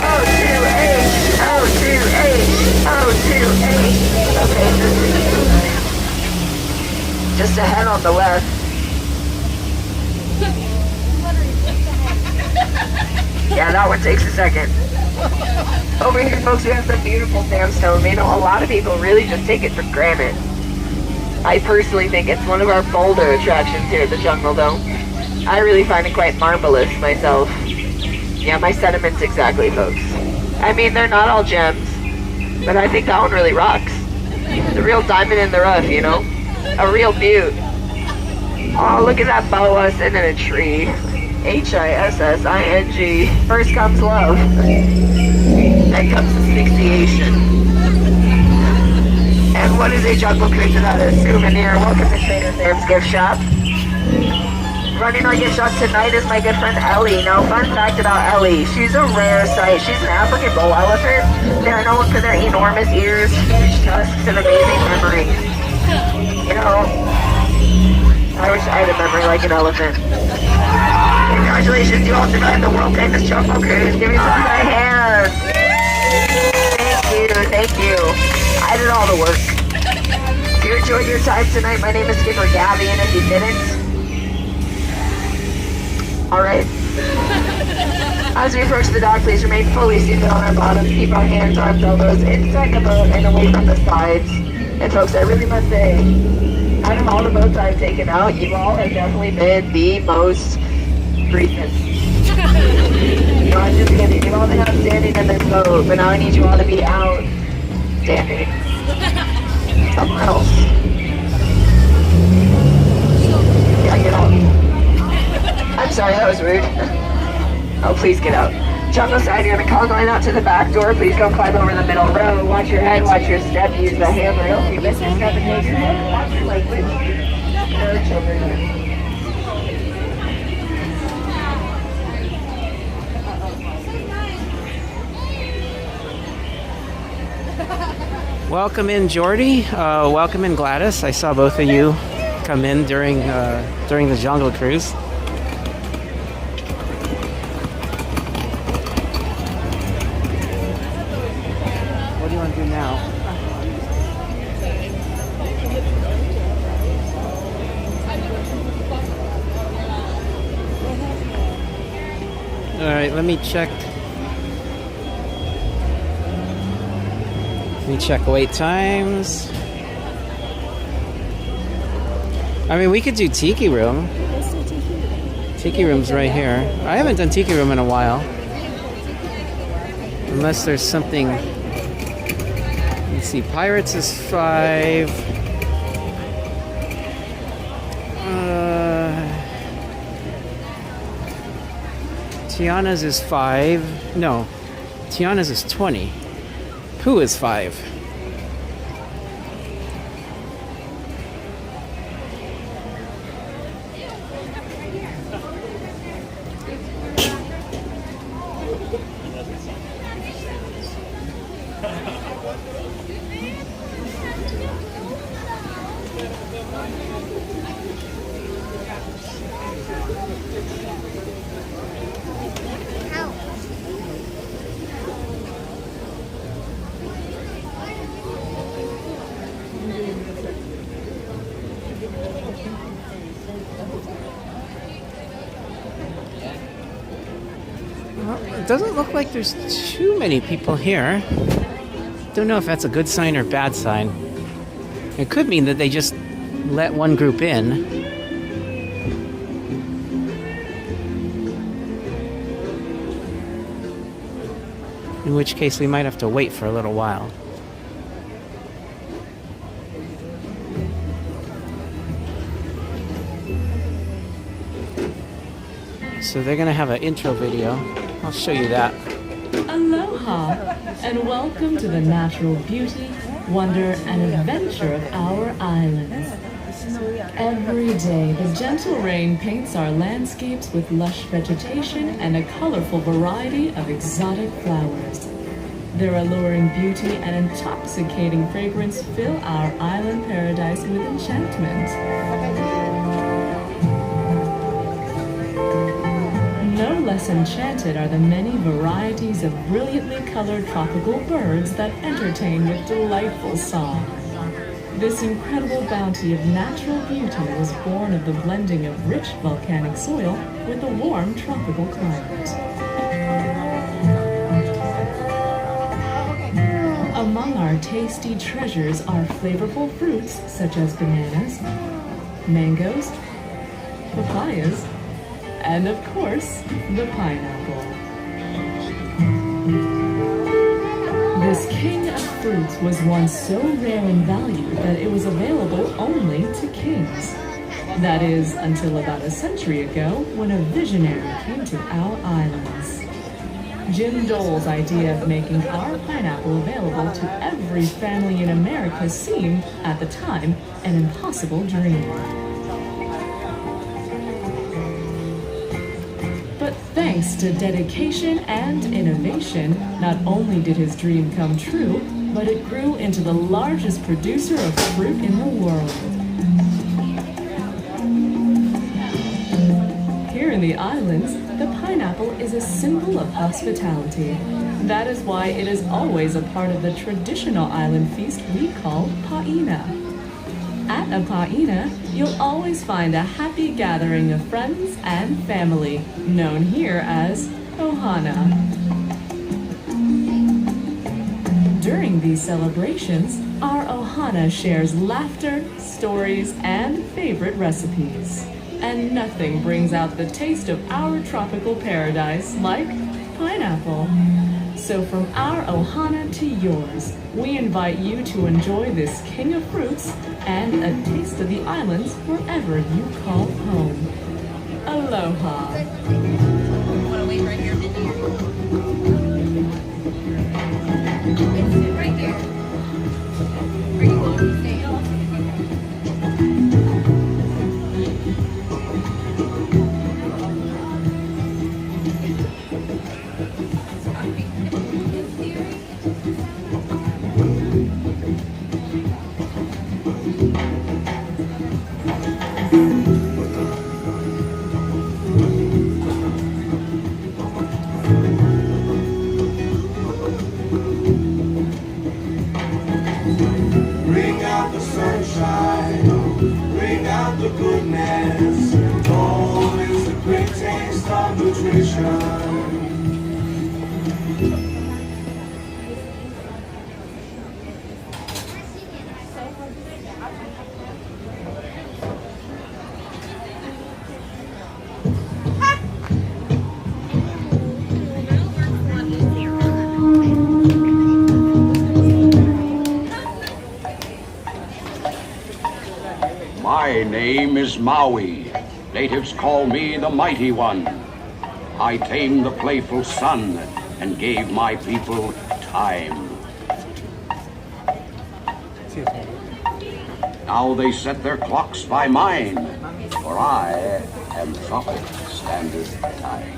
O2H, O2H, O2H. Okay, just ahead on the left. Yeah, that one takes a second. Over here, folks, we have the beautiful sandstone. You know, a lot of people really just take it for granted. I personally think it's one of our bolder attractions here at the Jungle Dome. I really find it quite marvelous myself. Yeah, my sentiments exactly, folks. I mean, they're not all gems, but I think that one really rocks. The real diamond in the rough, you know? A real beaut. Oh, look at that boa sitting in a tree. H-I-S-S-I-N-G. First comes love. Then comes asphyxiation. And what is a jungle cruise without a souvenir? Welcome to Trader Sam's gift shop. Running our gift shop tonight is my good friend Ellie. Now, fun fact about Ellie, she's a rare sight. She's an African bull elephant. They're known for their enormous ears, huge tusks, and amazing memory. You know, I wish I had a memory like an elephant. Congratulations, you all survived the world famous jungle cruise. Give me some of my hands. Thank you. I did all the work. If you enjoyed your time tonight, my name is Skipper Gabby, and if you didn't, alright. As we approach the dock, please remain fully seated on our bottoms. Keep our hands, arms, elbows inside the boat and away from the sides. And folks, I really must say, out of all the boats I've taken out, you all have definitely been the most recent. No, I'm just kidding. You've all been outstanding in this boat, but now I need you all to be outstanding. Something else. Yeah, get out. I'm sorry, that was rude. Oh, please get out. Jungle side, you're gonna call going out to the back door. Please don't climb over the middle row. Watch your head, watch your step, use the handrail. If you miss your step and take your head, watch your language. There are children here. Welcome in, Jordy. Welcome in, Gladys. I saw both of you come in during the Jungle Cruise. What do you want to do now? All right, let me check. Let me check wait times. I mean, we could do Tiki Room. Tiki Room's right here. I haven't done Tiki Room in a while. Unless there's something... Let's see, Pirates is 5. Tiana's is 5. No, Tiana's is 20. Who is 5? It doesn't look like there's too many people here. Don't know if that's a good sign or bad sign. It could mean that they just let one group in. In which case we might have to wait for a little while. So they're gonna have an intro video. I'll show you that. Aloha, and welcome to the natural beauty, wonder, and adventure of our islands. Every day, the gentle rain paints our landscapes with lush vegetation and a colorful variety of exotic flowers. Their alluring beauty and intoxicating fragrance fill our island paradise with enchantment. No less enchanted are the many varieties of brilliantly colored tropical birds that entertain with delightful song. This incredible bounty of natural beauty was born of the blending of rich volcanic soil with a warm tropical climate. our tasty treasures are flavorful fruits such as bananas, mangoes, papayas, and of course, the pineapple. This king of fruits was once so rare and valued that it was available only to kings. That is, until about a century ago, when a visionary came to our islands. Jim Dole's idea of making our pineapple available to every family in America seemed, at the time, an impossible dream. But thanks to dedication and innovation, not only did his dream come true, but it grew into the largest producer of fruit in the world. Here in the islands, the pineapple is a symbol of hospitality. That is why it is always a part of the traditional island feast we call paina. At a paina, you'll always find a happy gathering of friends and family, known here as ohana. During these celebrations, our ohana shares laughter, stories, and favorite recipes. And nothing brings out the taste of our tropical paradise like pineapple. So from our ohana to yours, we invite you to enjoy this king of fruits and a taste of the islands wherever you call home. Aloha. Want to wait right here, Minnie? It's right there. Are you going to stay off? Bring out the goodness. Gold is the great taste of nutrition. My name is Maui. Natives call me the Mighty One. I tamed the playful sun and gave my people time. Now they set their clocks by mine, for I am Tropic Standard Time.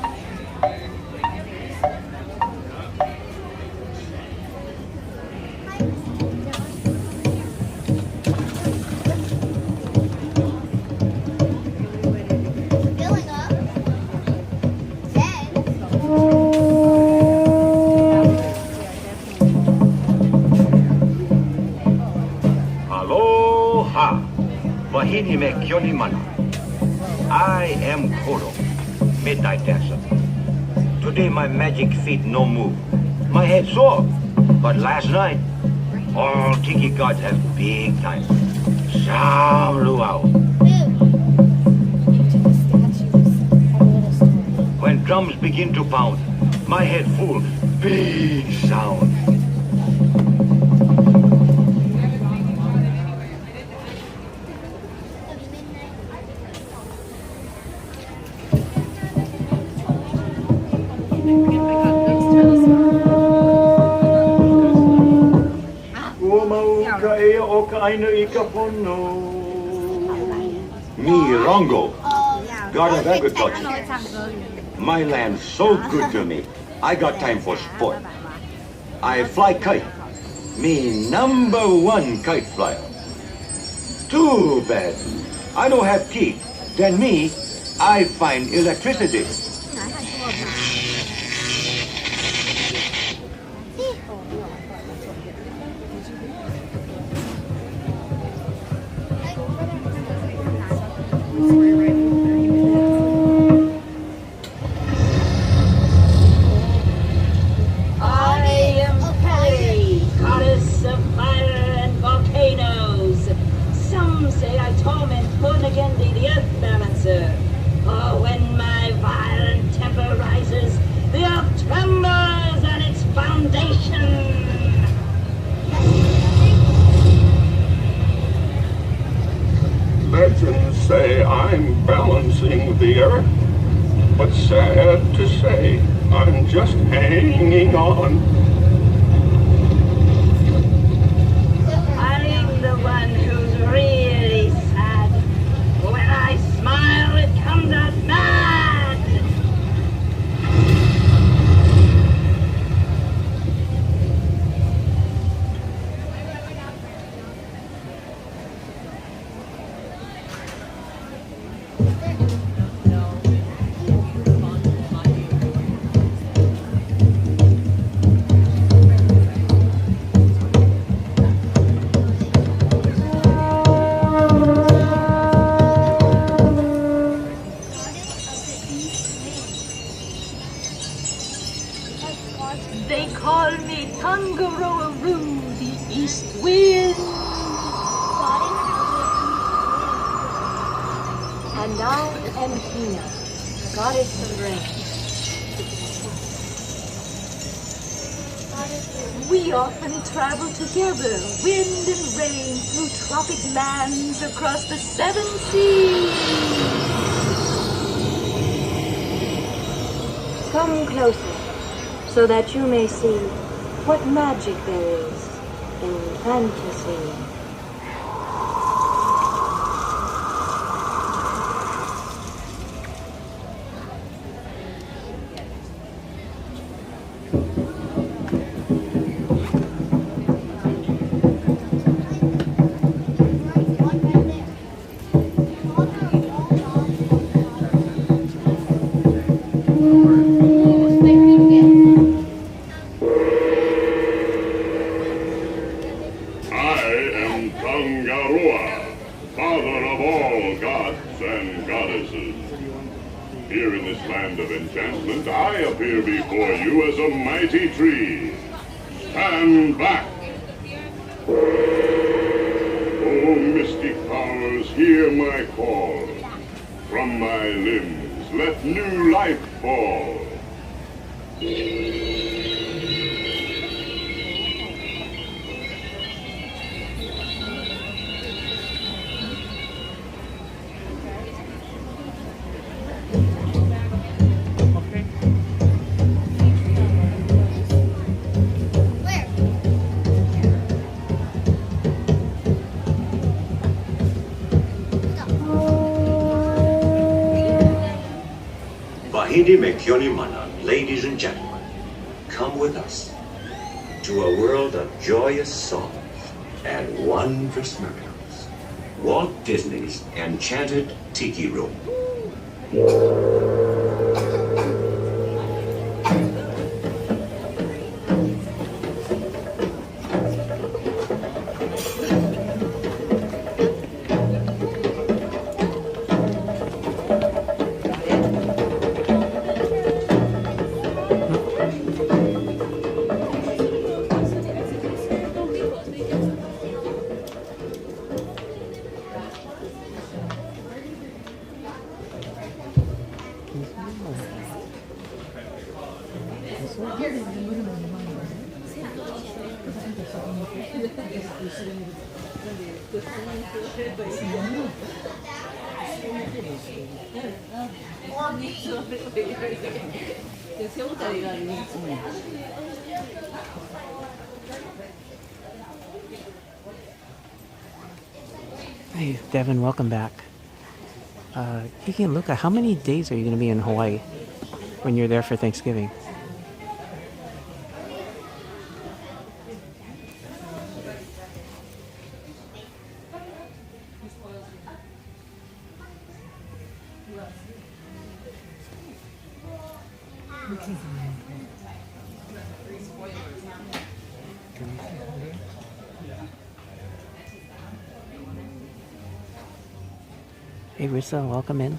I am Koro, midnight dancer. Today my magic feet no move. My head sore, but last night all Tiki gods have big time. Sam luau. When drums begin to pound, my head full, big sound. Me, Rongo, God of Agriculture. My land so good to me. I got time for sport. I fly kite. Me #1 kite flyer. Too bad. I don't have teeth. Then me, I find electricity. I am Polly, goddess of say I'm balancing the earth, but sad to say, I'm just hanging on. I'm the one who's really sad. When I smile, it comes out mad. They call me Tangaroa-Roo, the East Wind. And I am Hina, goddess of rain. We often travel together, wind and rain, through tropic lands across the 7 seas. Come closer, so that you may see what magic there is in fantasy. Mighty tree, stand back! Oh, mystic powers, hear my call. From my limbs, let new life fall. Ladies and gentlemen, come with us to a world of joyous songs and wondrous miracles. Walt Disney's Enchanted Tiki Room. Hey, Devin, welcome back. Kiki and Luca, how many days are you going to be in Hawaii when you're there for Thanksgiving? Hey Rissa, welcome in.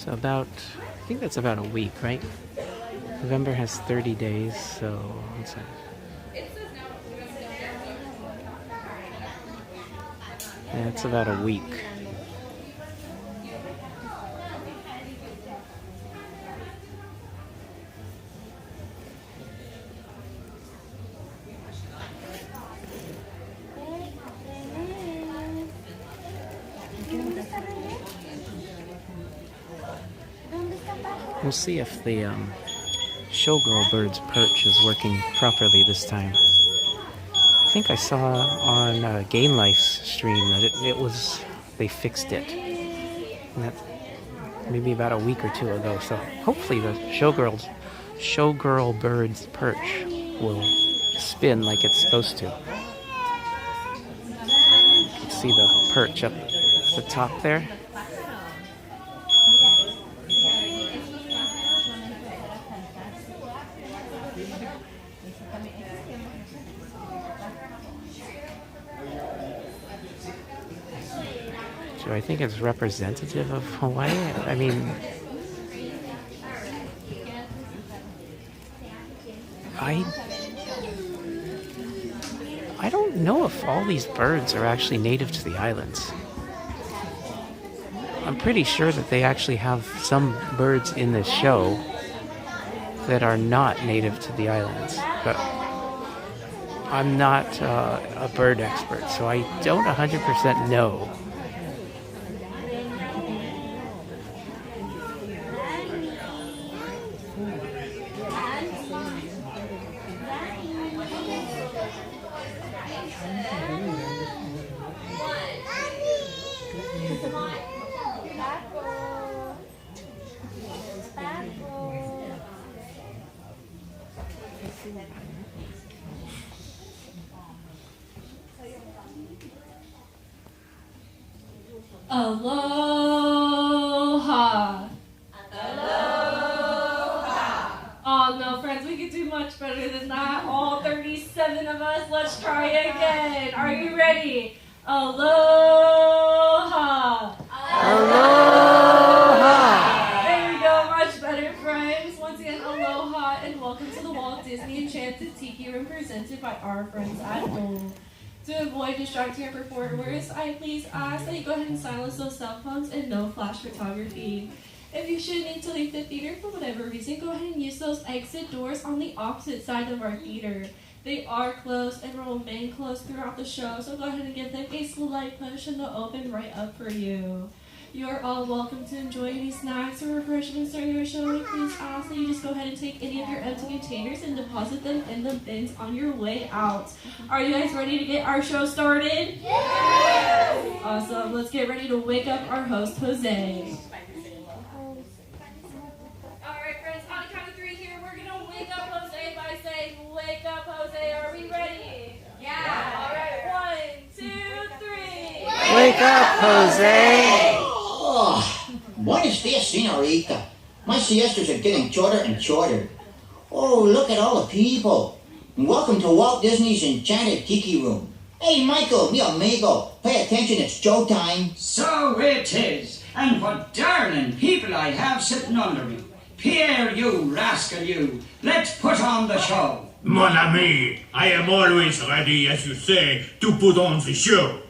about, I think that's about a week, right? November has 30 days, so what's that? Yeah, it's about a week. We'll see if the showgirl bird's perch is working properly this time. I think I saw on Game Life's stream that they fixed it. And that maybe about a week or two ago. So hopefully the showgirl bird's perch will spin like it's supposed to. You can see the perch up at the top there. Do I think it's representative of Hawaii? I mean, I don't know if all these birds are actually native to the islands. I'm pretty sure that they actually have some birds in this show that are not native to the islands, but I'm not a bird expert, so I don't 100% know. Aloha! Aloha! Oh no, friends, we could do much better than that. All 37 of us, let's try again. Are you ready? Aloha! Aloha! There we go, much better, friends. Once again, aloha and welcome to the Walt Disney Enchanted Tiki Room presented by our friends at home. To avoid distracting our performers, I please ask that you go ahead and silence those cell phones and no flash photography. If you should need to leave the theater for whatever reason, go ahead and use those exit doors on the opposite side of our theater. They are closed and will remain closed throughout the show, so go ahead and give them a slight push and they'll open right up for you. You are all welcome to enjoy any snacks or refreshments during your show. We please ask that you just go ahead and take any of your empty containers and deposit them in the bins on your way out. Are you guys ready to get our show started? Yes! Awesome. Let's get ready to wake up our host, Jose. Alright, friends, on the count of 3 here, we're going to wake up Jose by saying, "Wake up, Jose." Are we ready? Yeah. Alright, 1, 2, 3. Wake up, Jose! Oh, buenos dias, senorita. My siestas are getting shorter and shorter. Oh, look at all the people. And welcome to Walt Disney's Enchanted Tiki Room. Hey, Michael, mi amigo, pay attention, it's showtime. So it is. And what darling people I have sitting under me. Pierre, you rascal, you. Let's put on the show. Mon ami, I am always ready, as you say, to put on the show.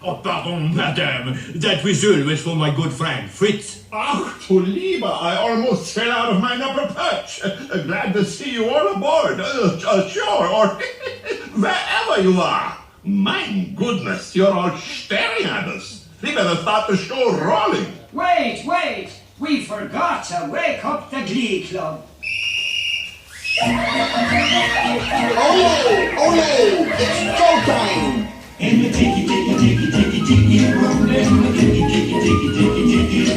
Oh, pardon, madame. That whistle was for my good friend, Fritz. Ach, du Lieber, I almost fell out of my upper perch. Glad to see you all aboard. Sure, or wherever you are. My goodness, you're all staring at us. We better start the show rolling. Wait. We forgot to wake up the Glee Club. Ole, it's showtime. In the tiki room, in the tiki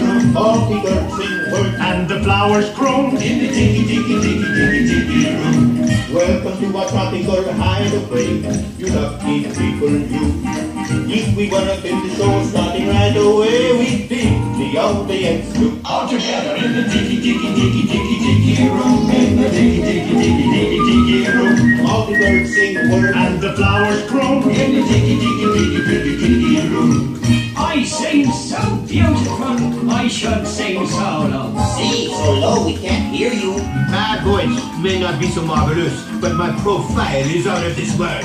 room. All the birds sing words and the flowers grow. In the tiki room. Welcome to our tropical hideaway. You lucky people, you. If we wanna get the show starting right away, we think the audience too. All together in the tiki room, in the tiki room. All the birds sing words and the flowers grow. In the tiki room. I sing so beautiful, I should may not be so marvelous, but my profile is out of this world.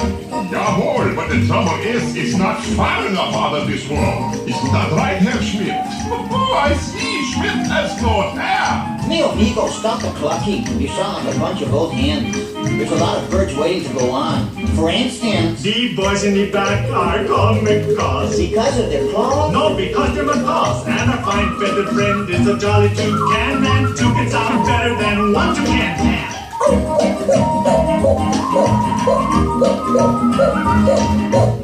Jawohl, but the trouble is, it's not far enough out of this world. Isn't that right, Herr Schmidt? Oh, I see, Schmidt has no hair. Mio amigo, stop the clucking. You sound like a bunch of old hens. There's a lot of birds waiting to go on. For instance... The boys in the back are called macaws. Because of their claws? No, because they're macaws. And a fine feathered friend is a jolly toucan, and two can sound better than one toucan can.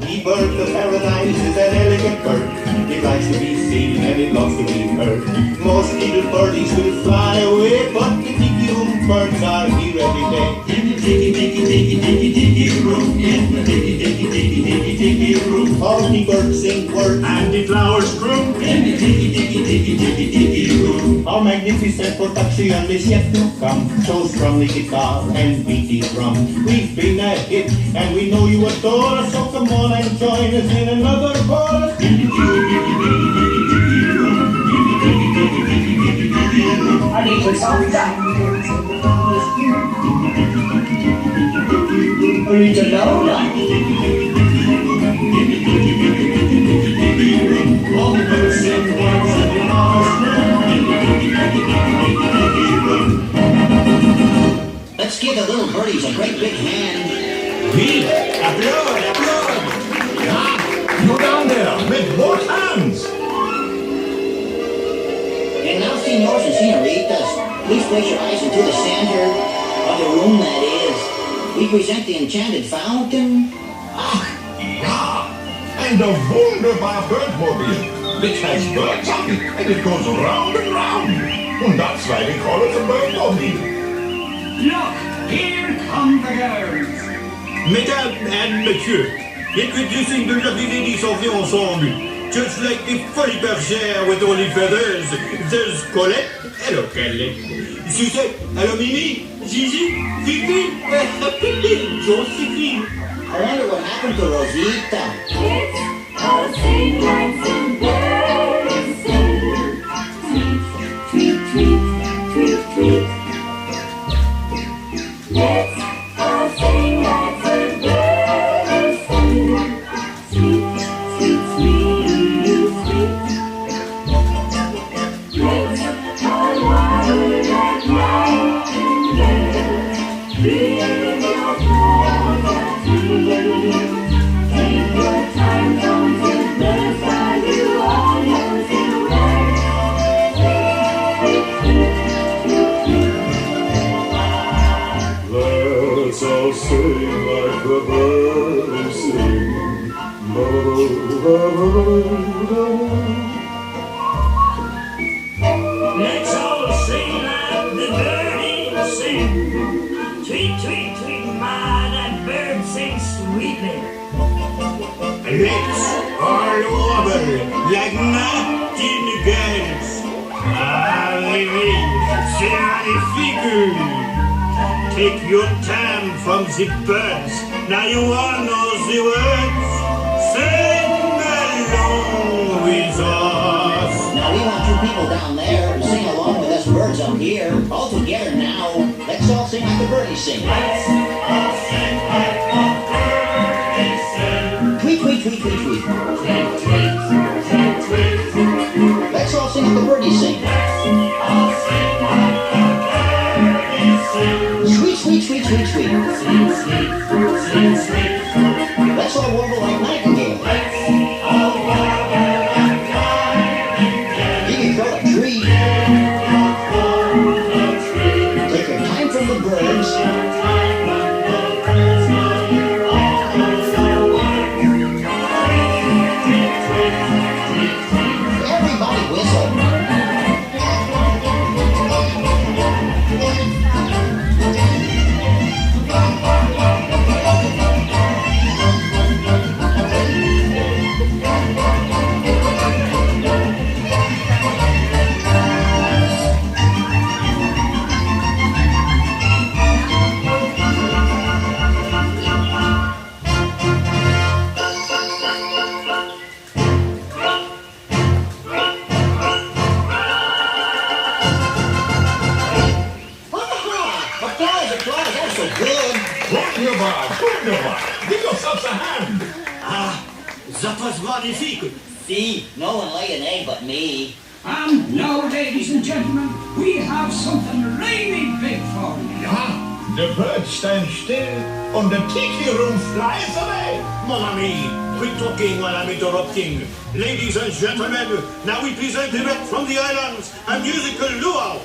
The bird of paradise is an elegant bird. It likes to be seen and it loves to be heard. Most little birdies will fly away, but the Tiki Room birds are here every day. In the Tiki Room, in the Tiki Room. All the birds sing words and the flowers groom. In the Tiki Room. Our magnificent production is yet to come. So strum the guitar and beat the drum. We've been a hit and we know you adore us, so come on and join us in another chorus. In the Tiki Room, I need to talk that. Read alone. All the birds sing words and the Let's give the little birdies a great big hand. Oui, applaud, applaud. Yeah, go down there with both hands. And now, senors and senoritas, please place your eyes into the center of the room, that is. We present the enchanted fountain. Ach, ja, and the wunderbar Birdmobile, which has birds on it, and it goes round and round. And that's why they call it a Birdmobile. Look, here come the girls. Mesdames and messieurs, introducing the lovely ladies of the ensemble. Just like the funny bergère with only feathers, there's Colette. Hello, Colette. Suzette. Hello, Minnie. Gigi. Fifi. Josephine. I wonder what happened to Rosita. It's all sing like some birds sing. Tweet, tweet, tweet, tweet, tweet. Let's all sing like some birds sing. Sweet, sweet, sweet, sweet. Let's all water like nightingale. Breathe your poverty. Take your time, don't take birds while you are losing words. Let's all sing like the birds sing. Let's all sing like the birdies sing. Tweet, tweet, tweet, my, that bird sings sweetly. Let's all wobble like nightingales. Arrivez, c'est magnifique. Take your time from the birds. Now you all know the words. Sing along with us. Now we want you people down there to sing along with us birds up here. All together now. Let's all sing like the birdies sing. Let's all sing like the birdies sing. Tweet, tweet, tweet, tweet, tweet. Tweet, tweet, tweet, tweet. Let's all sing like the birdies sing. Let's all sing like the birdies sing. Sweet, sweet, sweet, sweet, sweet. Sweet, sweet, sweet, sweet. Let's all warble like nightingale. Let's all warble like nightingale. You can throw a tree. Take your time from the birds. was magnifique. See, no one lay an egg but me. And now, ladies and gentlemen, we have something really big for you. Yeah. The bird stands still, and the Tiki Room flies away. Mon ami, quit talking while I'm interrupting. Ladies and gentlemen, now we present direct from the islands a musical luau.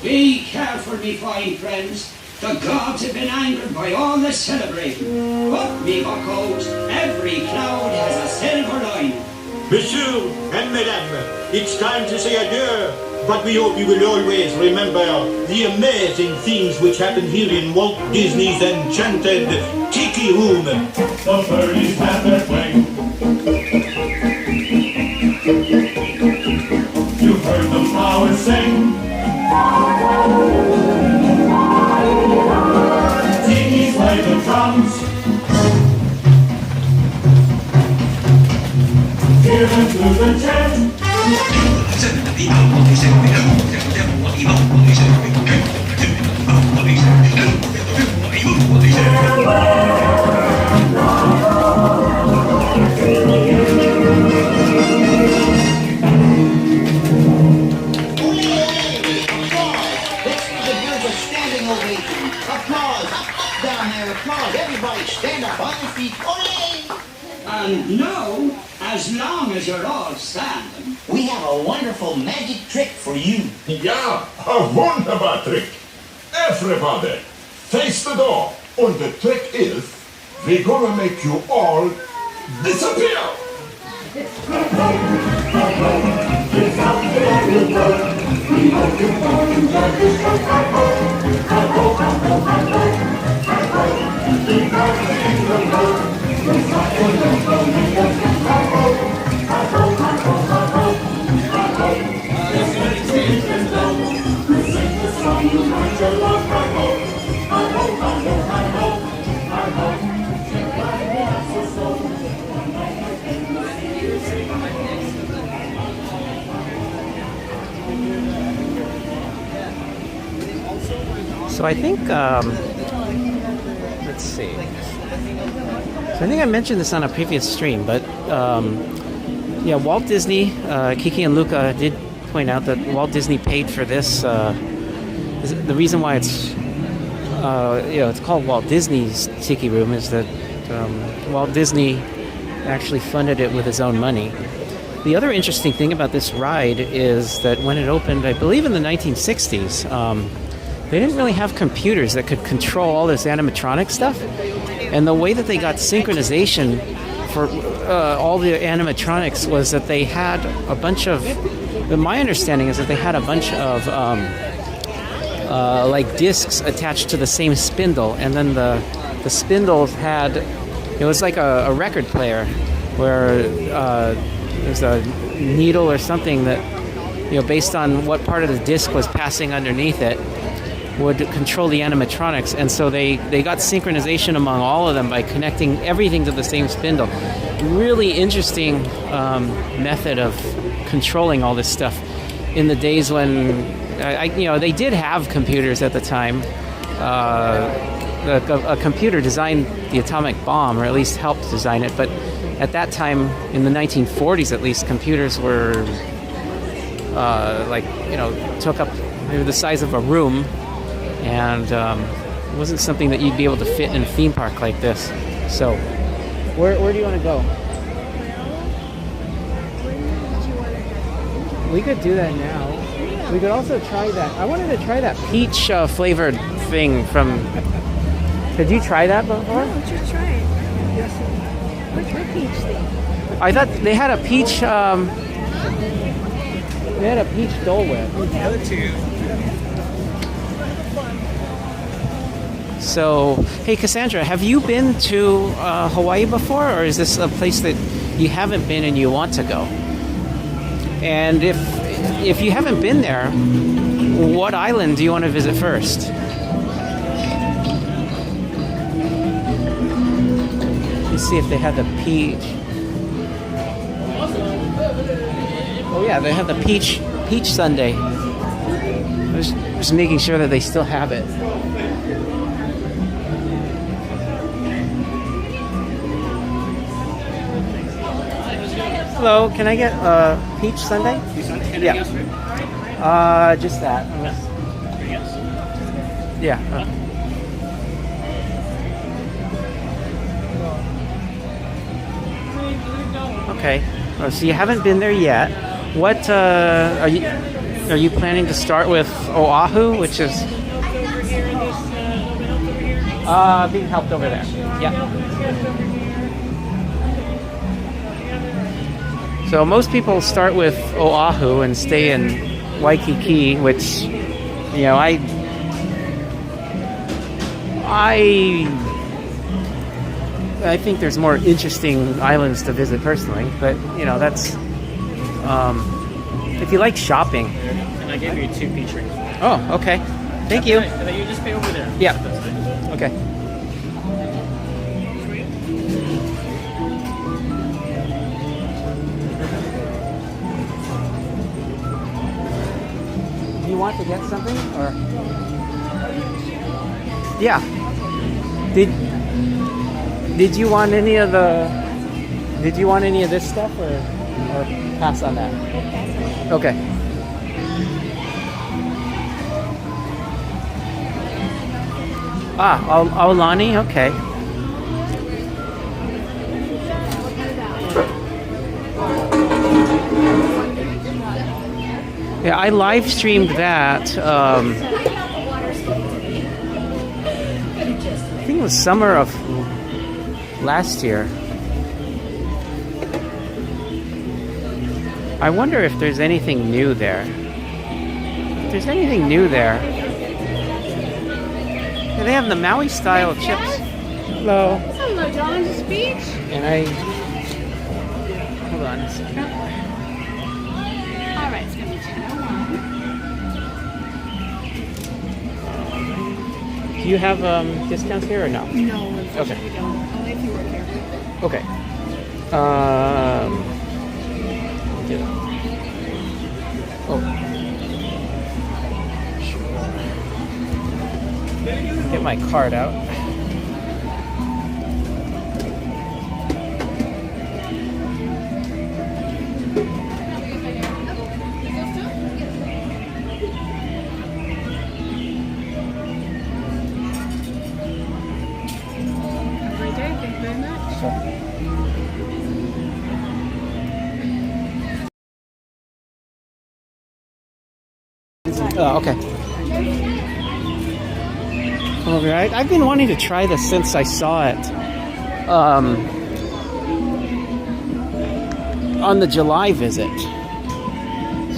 Be careful, me fine friends. The gods have been angered by all the celebrating. But, me buckos, every cloud has a silver lining. Monsieur and Madame, it's time to say adieu. But we hope you will always remember the amazing things which happened here in Walt Disney's enchanted Tiki Room. The birdies have their way. You've heard the flowers sing. Tiki's life given to the jet. Everybody stand up on your feet. Olé! And now, as long as you're all standing, we have a wonderful magic trick for you. Yeah, a wunderbar trick. Everybody, face the door. And the trick is, we're gonna make you all disappear. So I think, let's see. So I think I mentioned this on a previous stream, but yeah, Walt Disney, Kiki and Luca did point out that Walt Disney paid for this. The reason why it's, it's called Walt Disney's Tiki Room is that Walt Disney actually funded it with his own money. The other interesting thing about this ride is that when it opened, I believe in the 1960s, they didn't really have computers that could control all this animatronic stuff. And the way that they got synchronization for all the animatronics was that they had a bunch of... My understanding is that they had a bunch of like discs attached to the same spindle. And then the spindles had... It was like a record player where there's a needle or something that, based on what part of the disc was passing underneath it, would control the animatronics. And so they got synchronization among all of them by connecting everything to the same spindle. Really interesting method of controlling all this stuff in the days when they did have computers at the time. A computer designed the atomic bomb, or at least helped design it, but at that time, in the 1940s at least, computers were took up maybe the size of a room, and it wasn't something that you'd be able to fit in a theme park like this. So, where do you want to go? We could do that now. We could also try that. I wanted to try that peach flavored thing from... Did you try that before? No, why don't you try it? What's your peach thing? I thought they had a peach... they had a peach Dole Whip. The other two. So, hey Cassandra, have you been to Hawaii before, or is this a place that you haven't been and you want to go? And if you haven't been there, what island do you want to visit first? Let's see if they have the peach. Oh yeah, they have the peach sundae. I was just making sure that they still have it. Hello, can I get a peach sundae? Yeah. Just that. Yeah. Okay. Oh, so you haven't been there yet. What are you planning to start with Oahu, which is being helped over there? Yeah. So most people start with Oahu and stay in Waikiki, which, I think there's more interesting islands to visit personally, but that's if you like shopping. And I gave you 2 peach rings. Oh, okay. Thank you. And then you just pay over there. Yeah. That's fine. Okay. want to get something or? Yeah. Did you want any of the? Did you want any of this stuff or pass on that? Okay. Aulani, okay. Yeah, I live streamed that. I think it was summer of last year. I wonder if there's anything new there. If there's anything new there. Yeah, they have the Maui style chips. Hello. Hello, John. Speech. And I. Hold on a second. All right, it's gonna be 10:01. Do you have discounts here or no? No, okay. We don't. Only if you work here. Okay. Get my card out. Every day. Thank you very much. Okay. All right. I've been wanting to try this since I saw it on the July visit.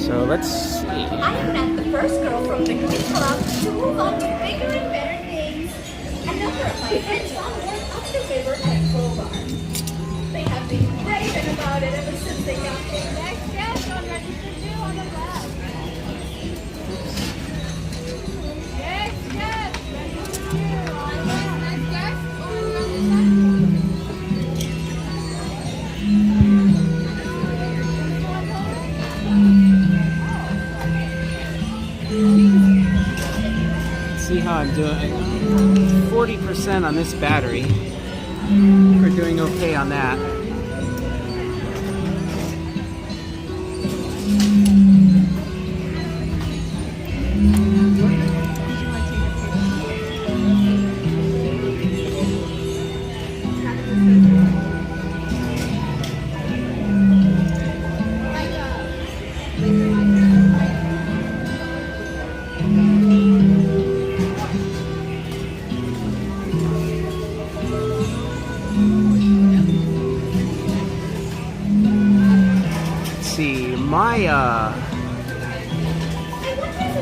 So let's see. I met the first girl from the Glee Club to move on to bigger and better things. A number of my friends found work up the river at Crowbar. They have been raving about it ever since they got there. Next guest on registered new on the left. See how I'm doing. 40% on this battery. We're doing okay on that.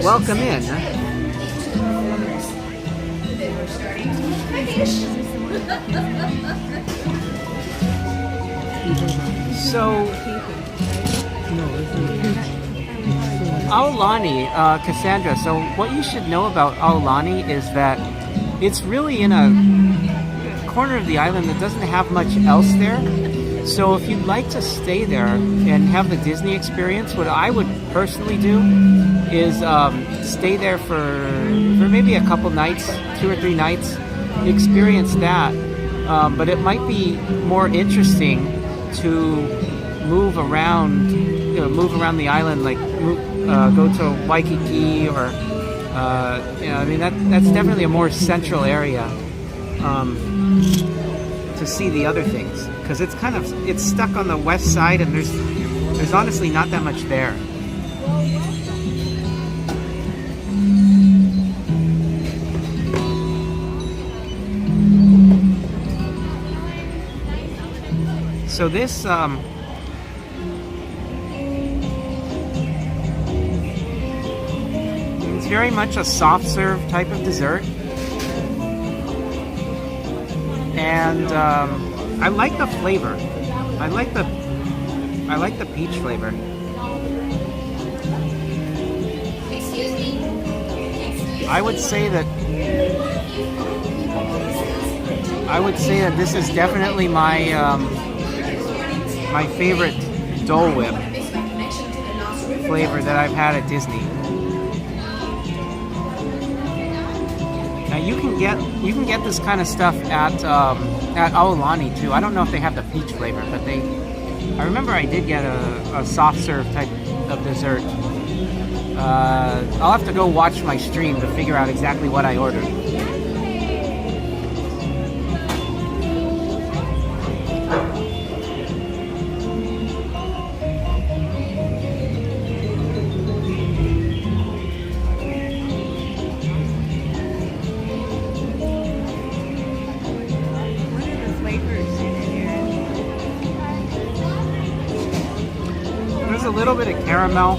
Welcome in. So, Aulani, Cassandra, so what you should know about Aulani is that it's really in a corner of the island that doesn't have much else there. So if you'd like to stay there and have the Disney experience, what I would personally do is stay there for maybe a couple nights, 2 or 3 nights, experience that. But it might be more interesting to move around the island, like go to Waikiki or I mean that's definitely a more central area to see the other things, because it's stuck on the west side and there's honestly not that much there. So this it's very much a soft serve type of dessert, and I like the flavor. I like the peach flavor. Excuse me? I would say that this is definitely my my favorite Dole Whip flavor that I've had at Disney. Now you can get this kind of stuff at Aulani too. I don't know if they have the peach flavor, but I remember I did get a soft serve type of dessert. I'll have to go watch my stream to figure out exactly what I ordered. A little bit of caramel. I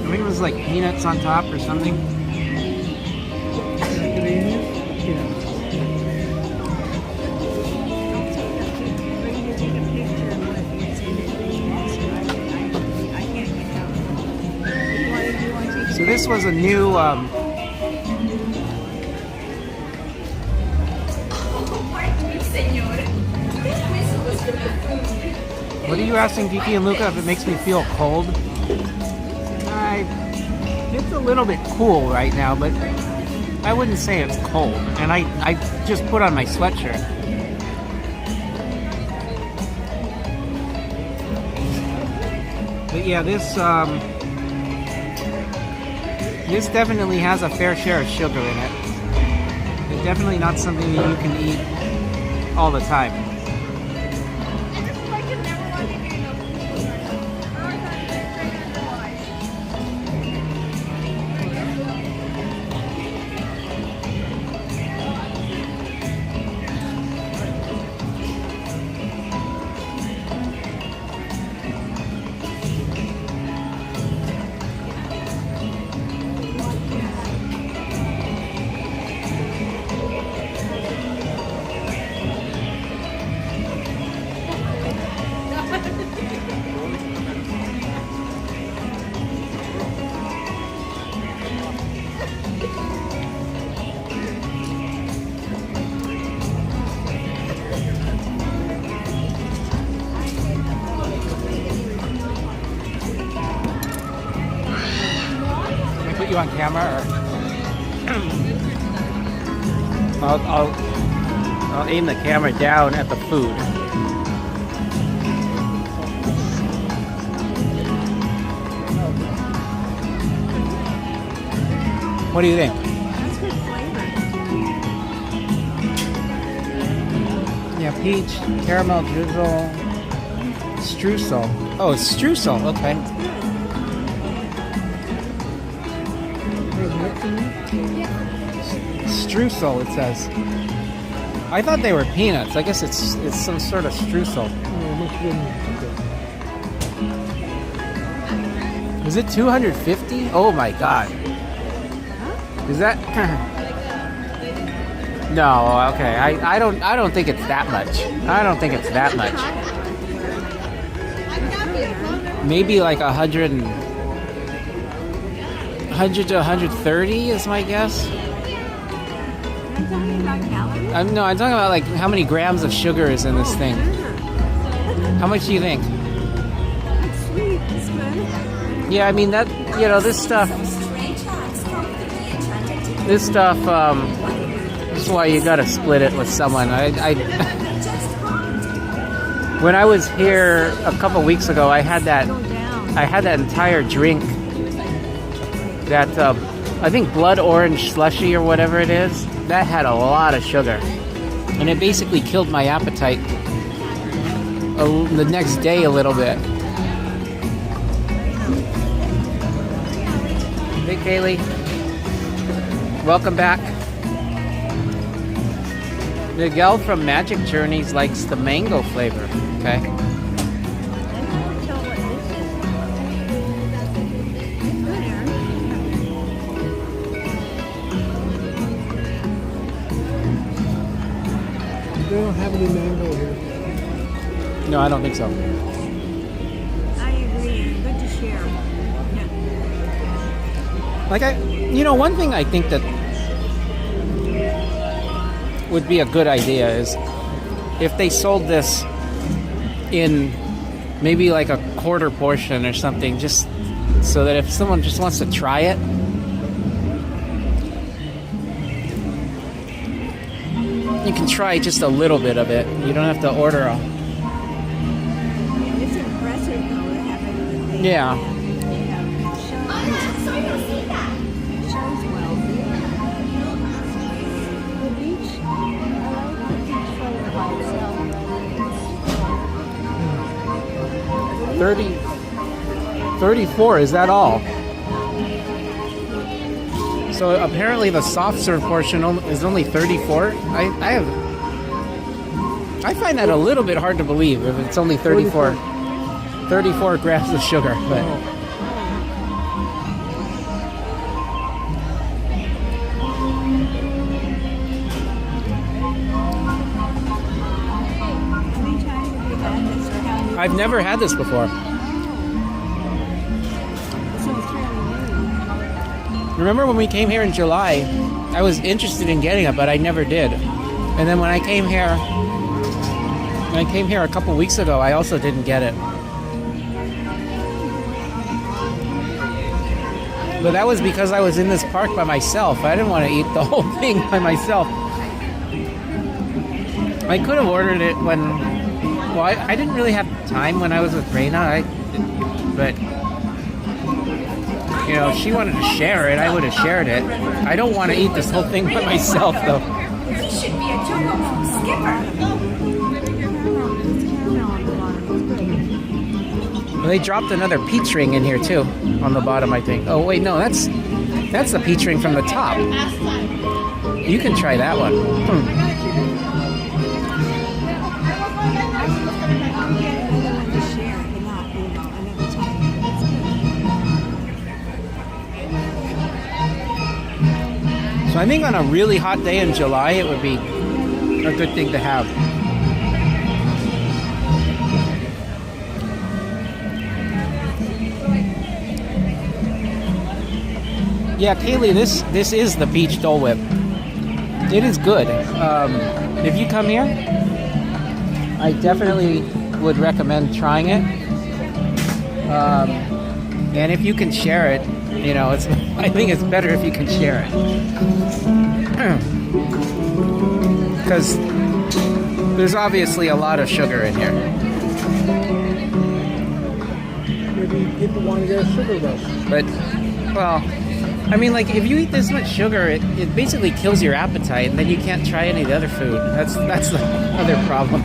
think it was like peanuts on top or something. So this was a new what are you asking Kiki and Luca if it makes me feel cold? It's a little bit cool right now, but I wouldn't say it's cold. And I just put on my sweatshirt. But yeah, this definitely has a fair share of sugar in it. It's definitely not something that you can eat all the time. You on camera, or I'll aim the camera down at the food. What do you think? That's good flavor. Yeah, peach, caramel drizzle, streusel. Oh, it's streusel. Okay. Streusel, it says. I thought they were peanuts. I guess it's some sort of streusel. Is it 250? Oh my god. Is that No, okay. I don't think it's that much. I don't think it's that much. Maybe like 100 to 130 is my guess. I'm talking about like how many grams of sugar is in this thing. How much do you think? It's sweet. It's good. Yeah, I mean that, this stuff. This is why you gotta split it with someone. When I was here a couple weeks ago, I had that entire drink. That I think blood orange slushy or whatever it is. That had a lot of sugar, and it basically killed my appetite the next day a little bit. Hey Kaylee, welcome back. Miguel from Magic Journeys likes the mango flavor. Okay. They don't have any mango here. No, I don't think so. I agree. Good to share. Yeah. Like one thing I think that would be a good idea is if they sold this in maybe like a quarter portion or something, just so that if someone just wants to try it, can try just a little bit of it. You don't have to order a... It's impressive though to have everything. Yeah. So I don't see that. Shows well. The beach, I like the beach flavor by itself. 34, is that all? So apparently the soft serve portion is only 34. I find that a little bit hard to believe if it's only 34 grams of sugar. But I've never had this before. Remember when we came here in July, I was interested in getting it, but I never did. And then when I came here a couple weeks ago, I also didn't get it. But that was because I was in this park by myself. I didn't want to eat the whole thing by myself. I could have ordered it when, well, I didn't really have time when I was with Reina, but you know, if she wanted to share it, I would have shared it. I don't want to eat this whole thing by myself, though. He should be a jungle from Skipper. Well, they dropped another peach ring in here too, on the bottom, I think. Oh wait, no, that's the peach ring from the top. You can try that one. So I think on a really hot day in July, it would be a good thing to have. Yeah, Kaylee, this is the peach Dole Whip. It is good. If you come here, I definitely would recommend trying it. And if you can share it, you know, I think it's better if you can share it. Because there's obviously a lot of sugar in here. Maybe people want to get a sugar rush. But, well, I mean, like, if you eat this much sugar, it basically kills your appetite, and then you can't try any of the other food. That's the other problem.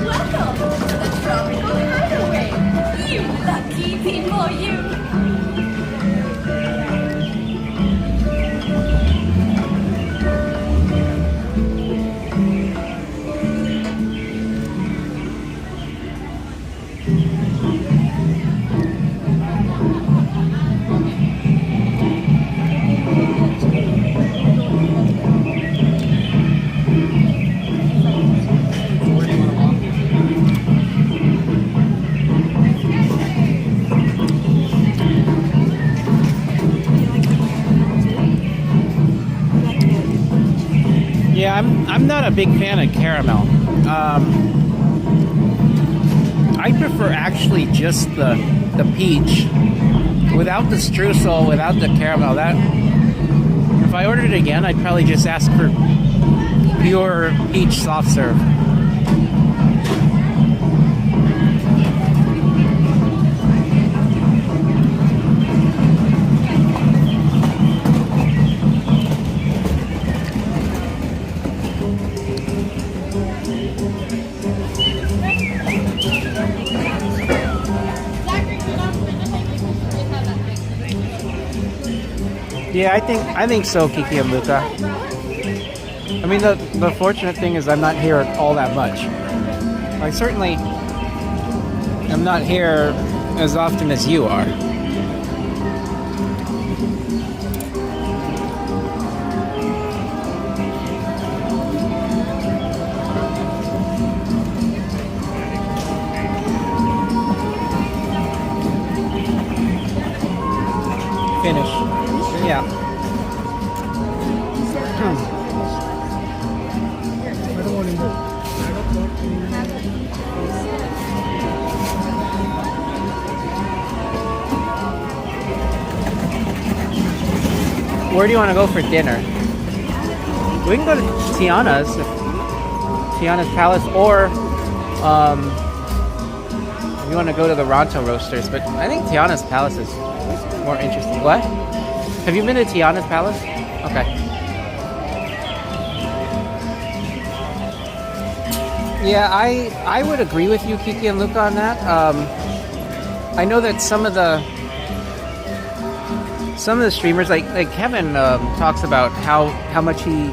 Welcome to the tropical hideaway. You lucky people, you. Yeah, I'm not a big fan of caramel. I prefer actually just the peach, without the streusel, without the caramel. That if I ordered it again, I'd probably just ask for pure peach soft serve. Yeah, I think so, Kiki and Luca. I mean, the fortunate thing is I'm not here all that much. I certainly am not here as often as you are. Finish. Yeah. I don't want to do. Where do you want to go for dinner? We can go to Tiana's Palace, or you want to go to the Ronto Roasters, but I think Tiana's Palace is more interesting. What? Have you been to Tiana's Palace? Okay. Yeah, I would agree with you, Kiki and Luca, on that. I know that some of the streamers, like Kevin, talks about how much he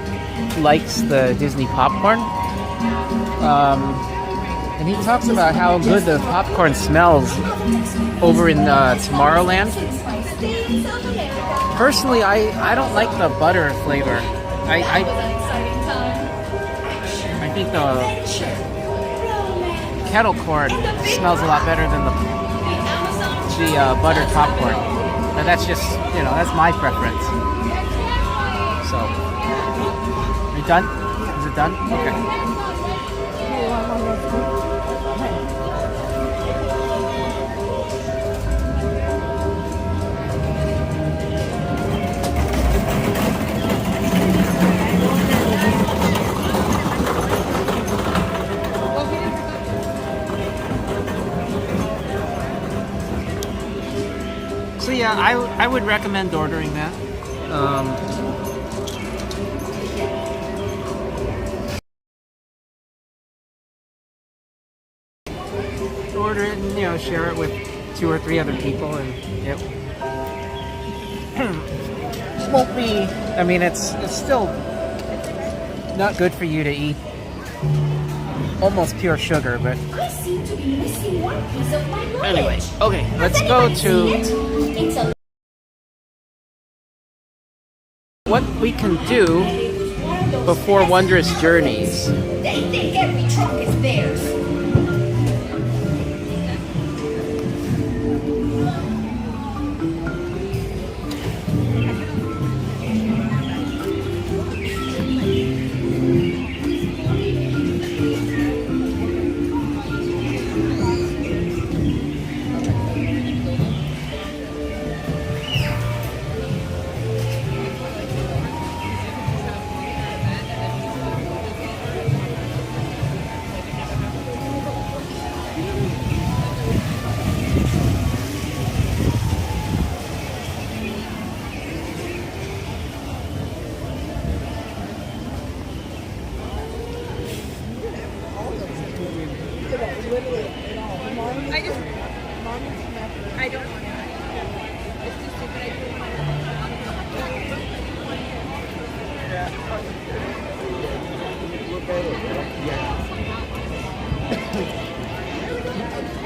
likes the Disney popcorn. And he talks about how good the popcorn smells over in Tomorrowland. Personally, I don't like the butter flavor. I think the kettle corn smells a lot better than the buttered popcorn. But that's just, that's my preference. So, are you done? Is it done? Okay. So yeah, I would recommend ordering that. Order it and share it with 2 or 3 other people, and it won't be. I mean, it's still not good for you to eat almost pure sugar, but I seem to be missing one piece of my knowledge. anyway. Okay, let's go to what we can do before Wondrous Journeys. They think every trunk is theirs. I don't want to. It's too stupid. I don't want to.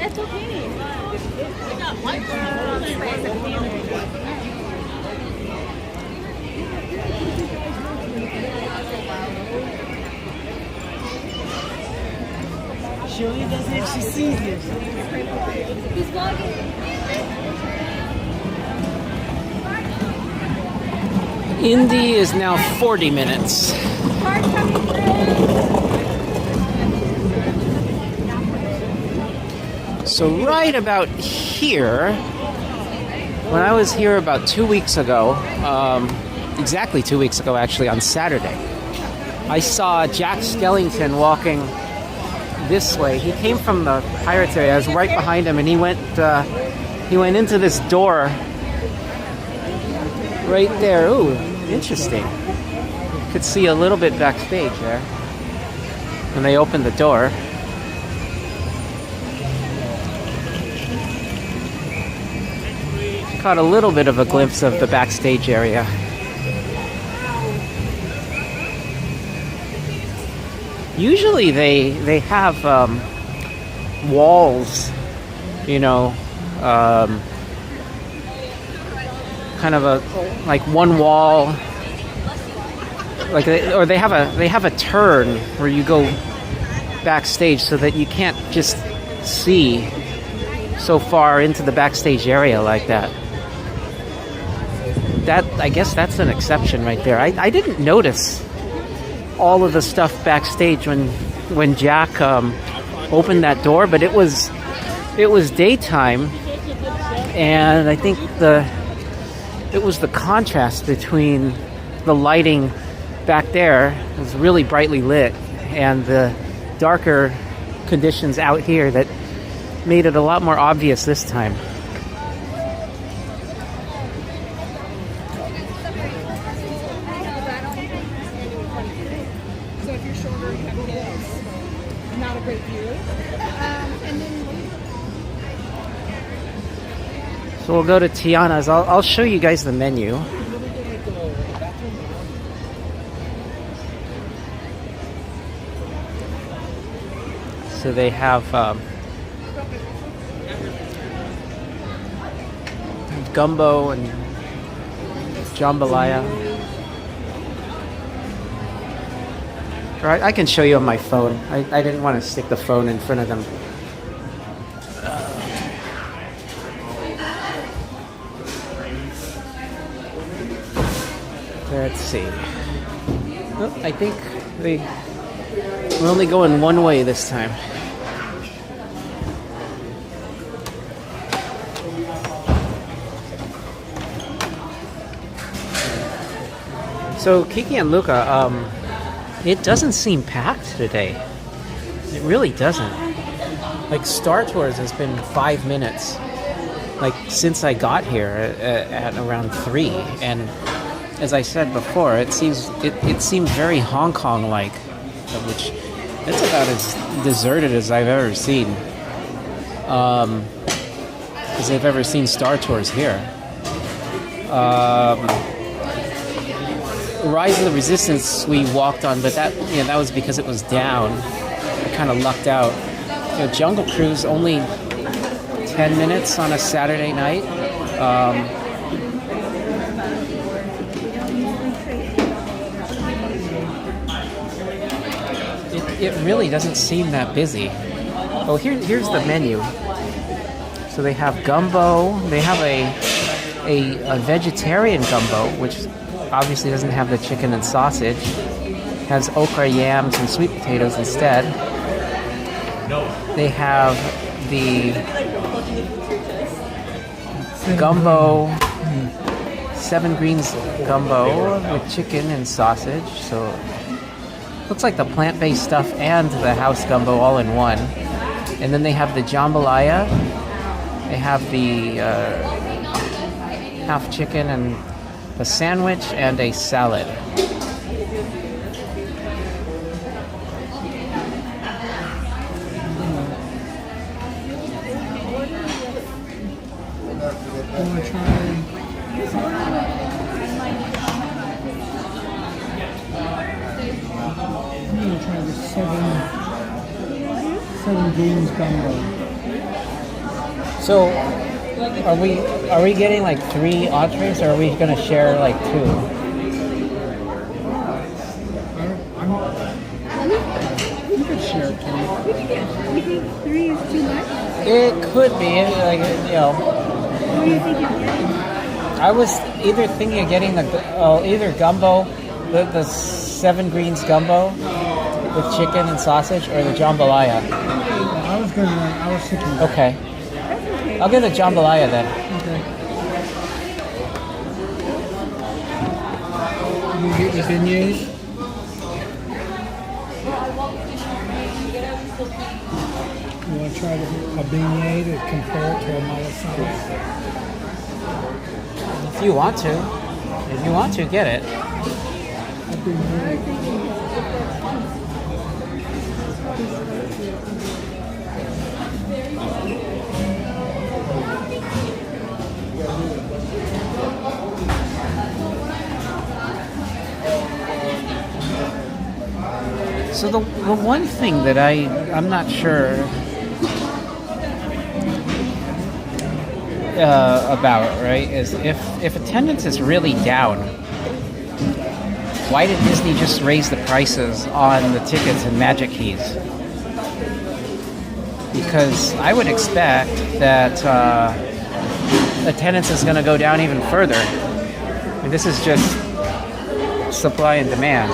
It's okay. I got one She only does it if she sees it. Who's vlogging? Indy is now 40 minutes. So right about here, when I was here about 2 weeks ago, exactly 2 weeks ago actually, on Saturday, I saw Jack Skellington walking this way. He came from the Pirates area. I was right behind him, and he went into this door right there. Ooh, interesting. Could see a little bit backstage there when they opened the door. Caught a little bit of a glimpse of the backstage area. Usually they have walls, kind of a like one wall, like they have a turn where you go backstage so that you can't just see so far into the backstage area like that. I guess that's an exception right there. I didn't notice all of the stuff backstage when Jack opened that door, but it was daytime, and I think it was the contrast between the lighting back there, it was really brightly lit, and the darker conditions out here that made it a lot more obvious this time. So if you're shorter, you have kids. Not a great view. And then So we'll go to Tiana's. I'll show you guys the menu. So they have gumbo and jambalaya. Right, I can show you on my phone. I didn't want to stick the phone in front of them. Let's see. Oh, I think we're only going one way this time. So Kiki and Luca, it doesn't seem packed today. It really doesn't. Like Star Tours has been 5 minutes, like since I got here at around 3, and as I said before, it seems very Hong Kong-like, which it's about as deserted as I've ever seen. As I've ever seen Star Tours here. Rise of the Resistance we walked on, but that was because it was down. I kind of lucked out. Jungle Cruise only 10 minutes on a Saturday night. It really doesn't seem that busy. Oh, here's the menu. So they have gumbo. They have a vegetarian gumbo, which obviously doesn't have the chicken and sausage. It has okra, yams, and sweet potatoes instead. They have the gumbo, 7 greens gumbo with chicken and sausage. So looks like the plant-based stuff and the house gumbo all in one. And then they have the jambalaya. They have the half chicken and a sandwich and a salad. Seven greens gumbo. So, are we getting like 3 entrees, or are we gonna share like 2? You could share 2. you think 3 is too much? It could be, like, What do you think you're getting? I was either thinking of getting either gumbo, the 7 greens gumbo with chicken and sausage, or the jambalaya. I was thinking. Okay. I'll get the jambalaya then. Okay. You get the beignets? You want to try a beignet to compare it to a malasada? If you want to, get it. So the one thing that I'm not sure about, right, is if attendance is really down, why did Disney just raise the prices on the tickets and Magic Keys? Because I would expect that attendance is going to go down even further. I mean, this is just supply and demand.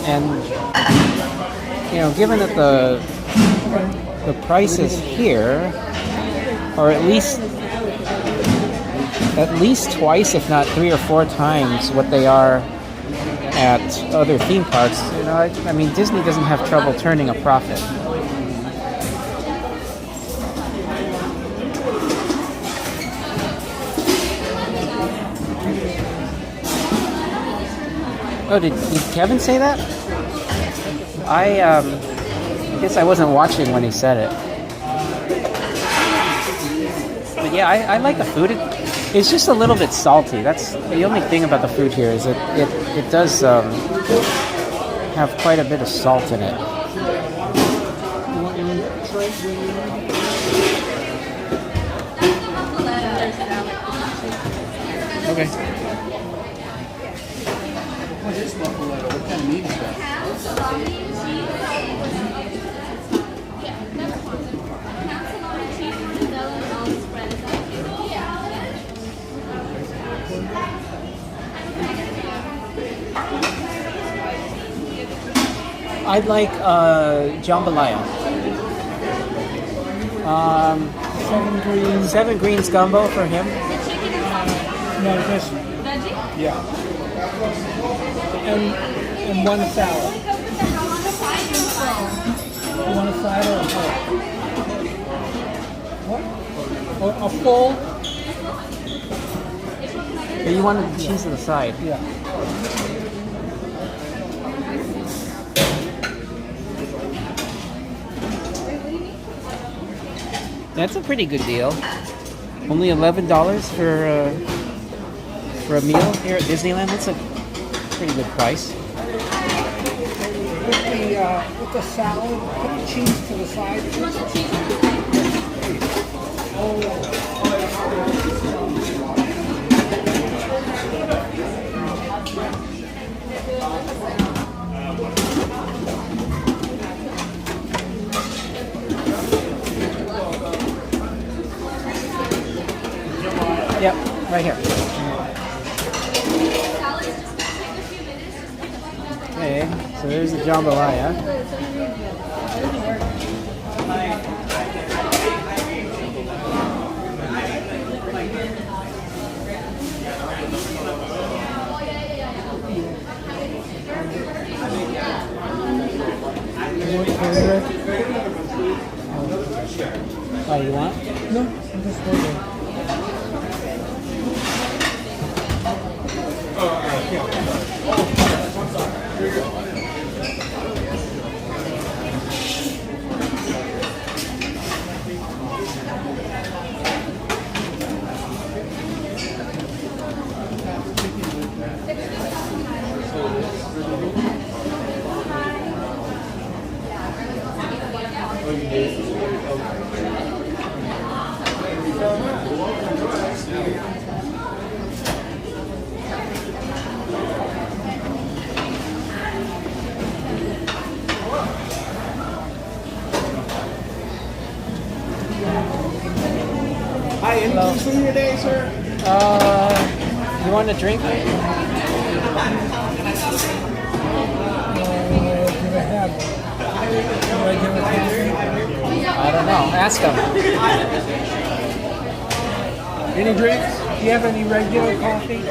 And you know, given that the prices here are at least twice, if not 3 or 4 times what they are at other theme parks, you know, I mean, Disney doesn't have trouble turning a profit. Oh, did Kevin say that? I guess I wasn't watching when he said it. But yeah, I like the food. It's just a little bit salty. That's the only thing about the food here, is it does have quite a bit of salt in it. Okay. What is muffaletta? What kind of meat is that? I'd like jambalaya. 7 greens gumbo for him. No, just yeah. And one salad. You want a side or a full? What? A full? But you wanted the cheese on the side. Yeah. That's a pretty good deal. Only $11 for a meal here at Disneyland. That's a pretty good price. With the salad, put the cheese to the side. You want the cheese? Yep, right here. Okay, so there's the jambalaya. Oh, you want? No, I'm just wondering. Hi, anything for you today, sir? You want a drink? Do they have regular coffee? I don't know. Ask them. Any drinks? Do you have any regular coffee?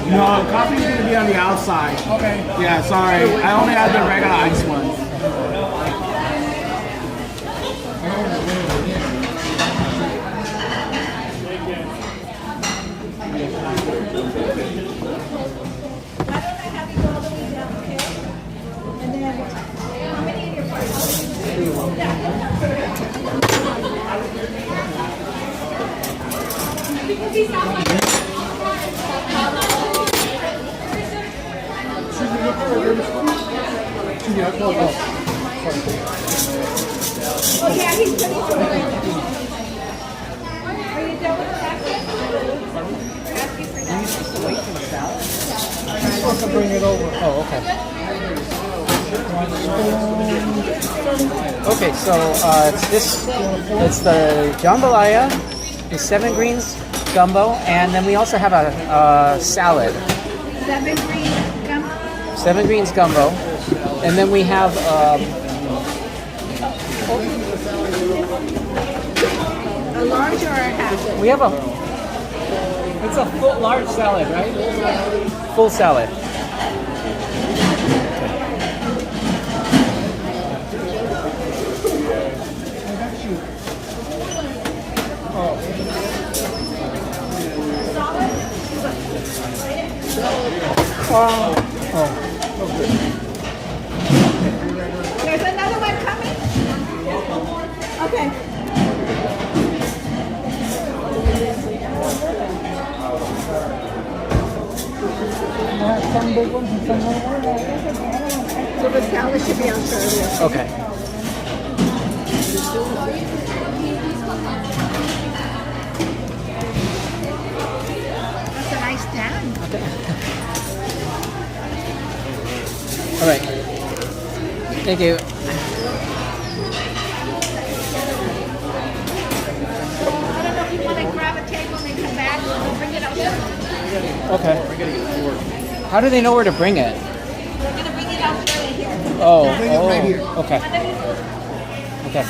No, coffee's going to be on the outside. Okay. Yeah, sorry. I only have the regular ice ones. Oh yeah, he's pretty sure. Are you done with the Are you supposed to wait for the salad? I'm supposed to bring it over. Oh, okay. Okay, so it's the jambalaya, the 7 greens gumbo, and then we also have a salad. 7 green gumbo? 7 greens gumbo. And then we have A large or a half? we have a it's a full large salad, right? Full salad. There's another one coming? Okay. Some big ones and some little ones. So the salad should be on Thursday. Okay. That's a nice stand. All right. Thank you. I don't know if you want to grab a table and then come back and bring it up. Okay. How do they know where to bring it? We're going to bring it out right here. Oh, Right here. okay. Okay.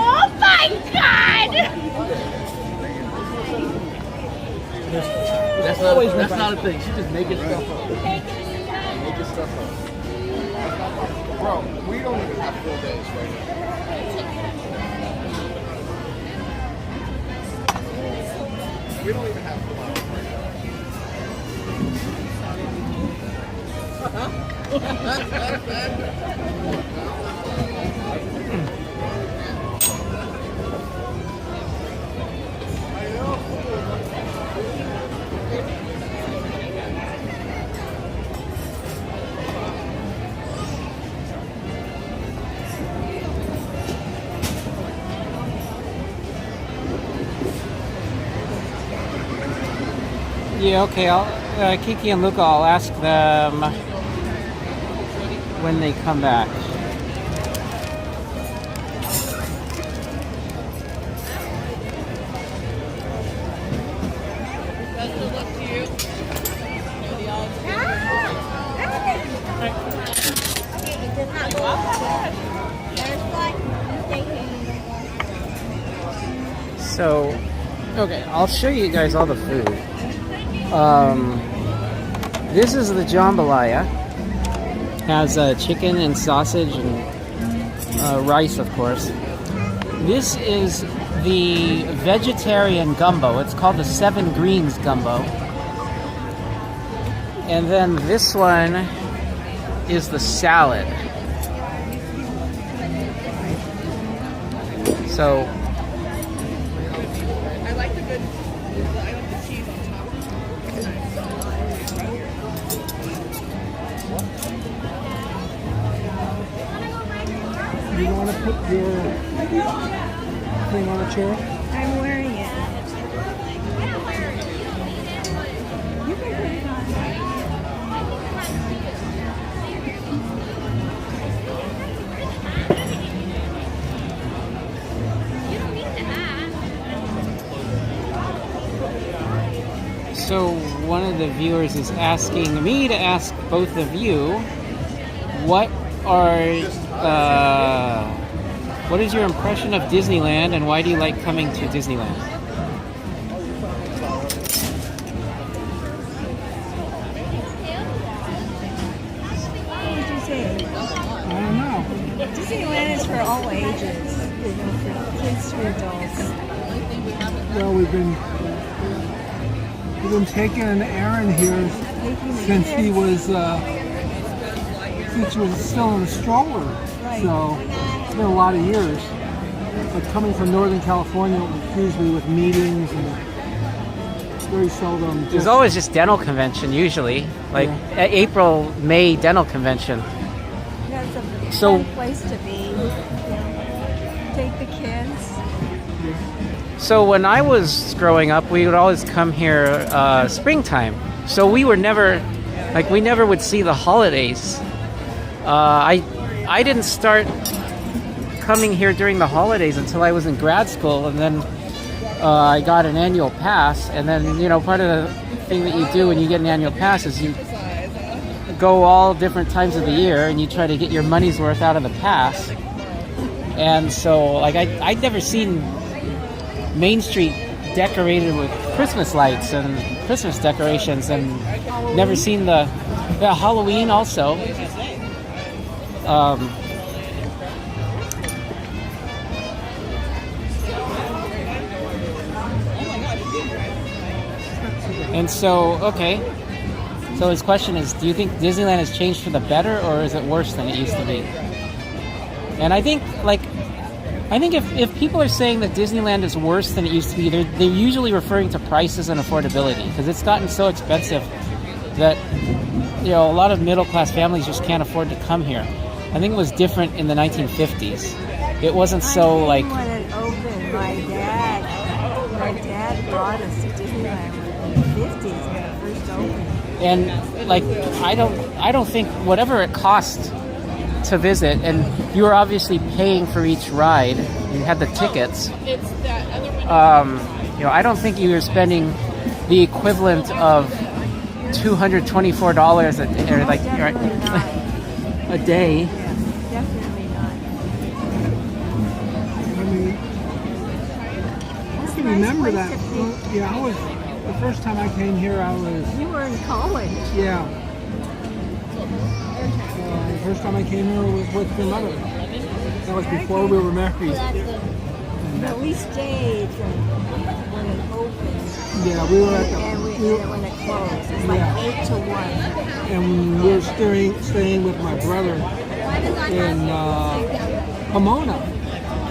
Oh my God! That's not a thing. She just making stuff up. Making stuff up. Bro, we don't even have full days right now. We don't even have full hours right Yeah, okay. I'll Kiki and Luca, I'll ask them when they come back. So, okay, I'll show you guys all the food. This is the jambalaya. Has chicken and sausage and rice, of course. This is the vegetarian gumbo. It's called the 7 greens gumbo. And then this one is the salad. So I like the good, I like the cheese on top. You want to put your thing on a chair? I'm wearing it. You can put it on. So one of the viewers is asking me to ask both of you, what is your impression of Disneyland, and why do you like coming to Disneyland? What would you say? I don't know. Disneyland is for all ages, you know, for kids to adults. Well, we've been taking an Aaron here since he was still in a stroller. Right. So it's been a lot of years. But coming from Northern California, usually with meetings and very seldom. There's always just dental convention usually, like April, May dental convention. Yeah, it's a So- fun place to be. You know, take the kids. So when I was growing up, we would always come here springtime. So we were never, like, we never would see the holidays. I didn't start coming here during the holidays until I was in grad school, and then I got an annual pass. And then, you know, part of the thing that you do when you get an annual pass is you go all different times of the year and you try to get your money's worth out of the pass. And so, like, I'd never seen Main Street decorated with Christmas lights and Christmas decorations, and never seen the Halloween also. And so, okay. So his question is, do you think Disneyland has changed for the better, or is it worse than it used to be? And I think, like, if people are saying that Disneyland is worse than it used to be, they're usually referring to prices and affordability, because it's gotten so expensive that, you know, a lot of middle-class families just can't afford to come here. I think it was different in the 1950s. It wasn't so, like... When it opened, my dad brought us to Disneyland in the 50s when it first opened. And, like, I don't think whatever it cost to visit, and you were obviously paying for each ride, you had the tickets, you know, I don't think you were spending the equivalent of $224 a day. Definitely not. I mean, I can remember that. Yeah, I was, the first time I came here, You were in college. Yeah. The first time I came here was with my mother. That was before we were married. But we stayed when it opened. Yeah, we were at the... And when it closed. It's like 8 to 1. And we were staying with my brother in Pomona.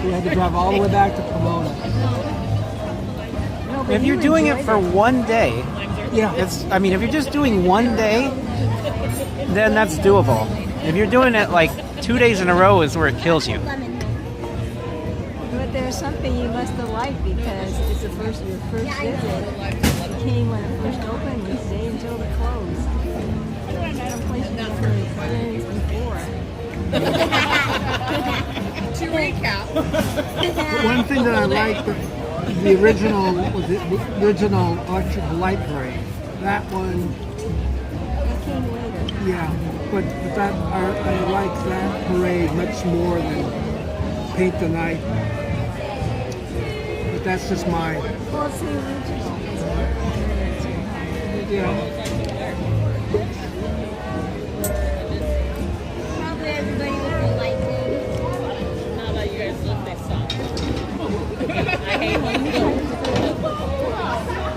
We had to drive all the way back to Pomona. If you're doing it for one day, yeah, I mean, if you're just doing one day, then that's doable. If you're doing it like 2 days in a row is where it kills you. But there's something you must have liked, because it's your first visit. You came when it first opened, you stayed until it closed. Some place you never experienced before. To recap. One thing that I liked, the original electric light parade. That one. That came later. Yeah, but that I like that parade much more than Paint the Night. But that's just my. Well, it's the original. Yeah. Probably everybody would be like this. How about you guys look this song? I hate when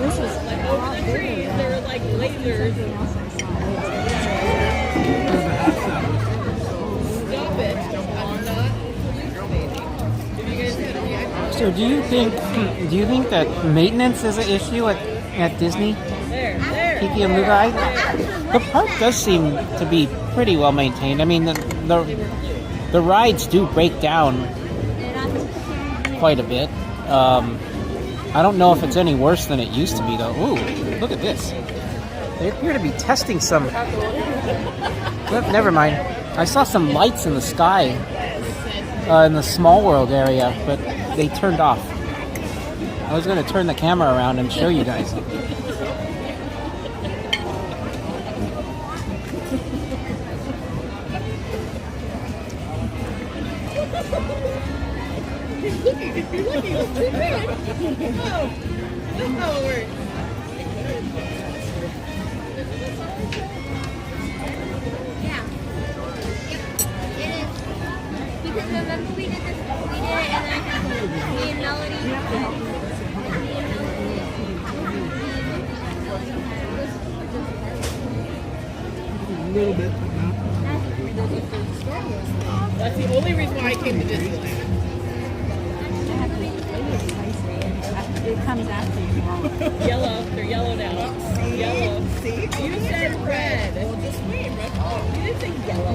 This is like over the trees, there were like lasers. Stop it. I'm not hallucinating. If you guys had a reaction. So do you think that maintenance is an issue at Disney? There. Tiki and Lugai? The park does seem to be pretty well maintained. I mean, the rides do break down quite a bit. I don't know if it's any worse than it used to be, though. Ooh, look at this. They appear to be testing some... Never mind. I saw some lights in the sky in the Small World area, but they turned off. I was going to turn the camera around and show you guys. If you're looking, it's too big. Oh, that's how it works. Yeah. Yep. It is. Because remember we did this, and then I had me and Melody. A little bit, but not. That's the only reason why I came to Disneyland. It comes after you. Yellow. They're yellow now. Yellow. See? You said red. Well, just wait, red. You didn't say yellow.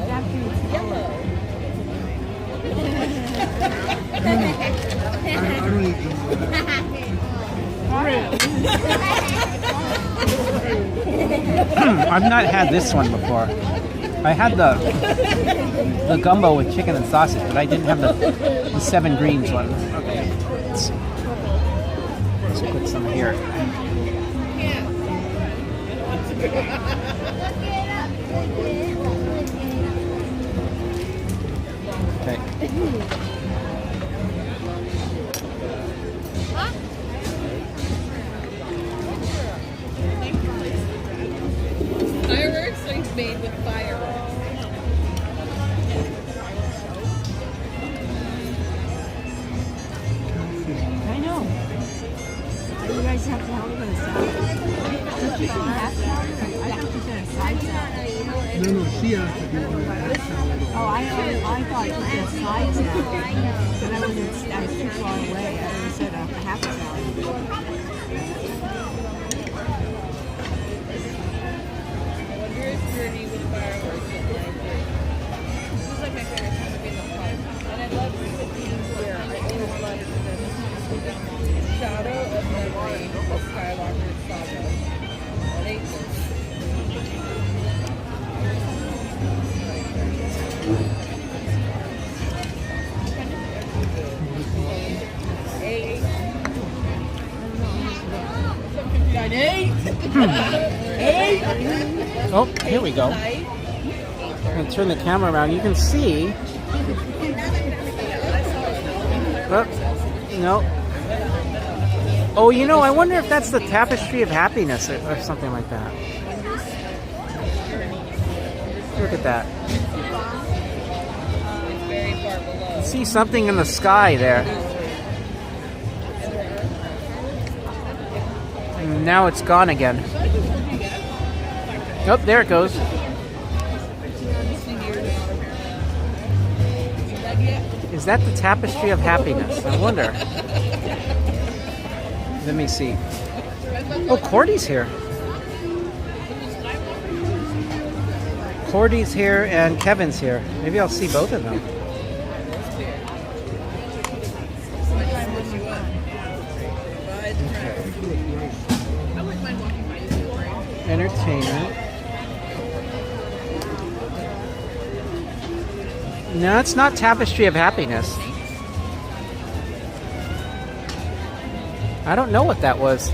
Yellow. I don't eat I've not had this one before. I had the gumbo with chicken and sausage, but I didn't have the 7 greens one. Okay, let's put some here. Okay. Fireworks are made with fireworks. I know. You guys have to help with a salad. Don't you say half salad? I thought you said a side salad. No, she asked if you wanted a half salad. Oh, I thought you said side salad. But I was too far away. I would have said a half salad. Wondrous Journey with fireworks at Lightyear. This is like my favorite time to be in the park. And I love the themes where I always wanted to Shadow of Memory, the Skywalker Saga. Oh, here we go. I'm going to turn the camera around. You can see. Oh, no. Oh, you know, I wonder if that's the Tapestry of Happiness or something like that. Look at that. You see something in the sky there. And now it's gone again. Oh, there it goes. Is that the Tapestry of Happiness? I wonder. Let me see. Oh, Cordy's here. Cordy's here and Kevin's here. Maybe I'll see both of them. Entertainment. No, it's not Tapestry of Happiness. I don't know what that was.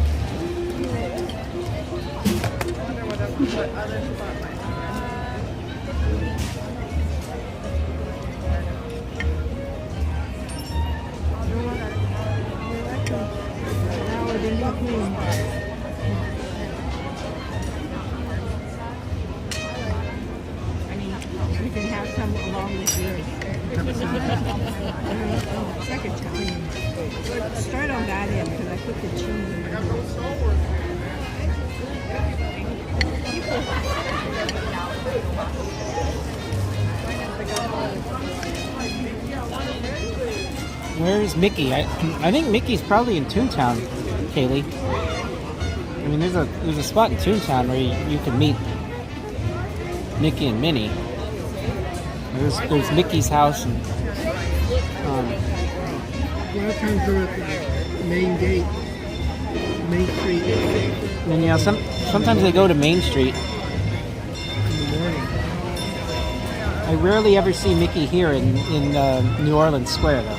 We can have some along with yours. It's like Italian. Start on that end because I put the cheese in there. Where's Mickey? I think Mickey's probably in Toontown, Kaylee. I mean, there's a spot in Toontown where you can meet Mickey and Minnie. There's Mickey's house. And, a lot of times they're at the main gate, Main Street. And yeah, sometimes they go to Main Street. In the morning. I rarely ever see Mickey here in New Orleans Square, though.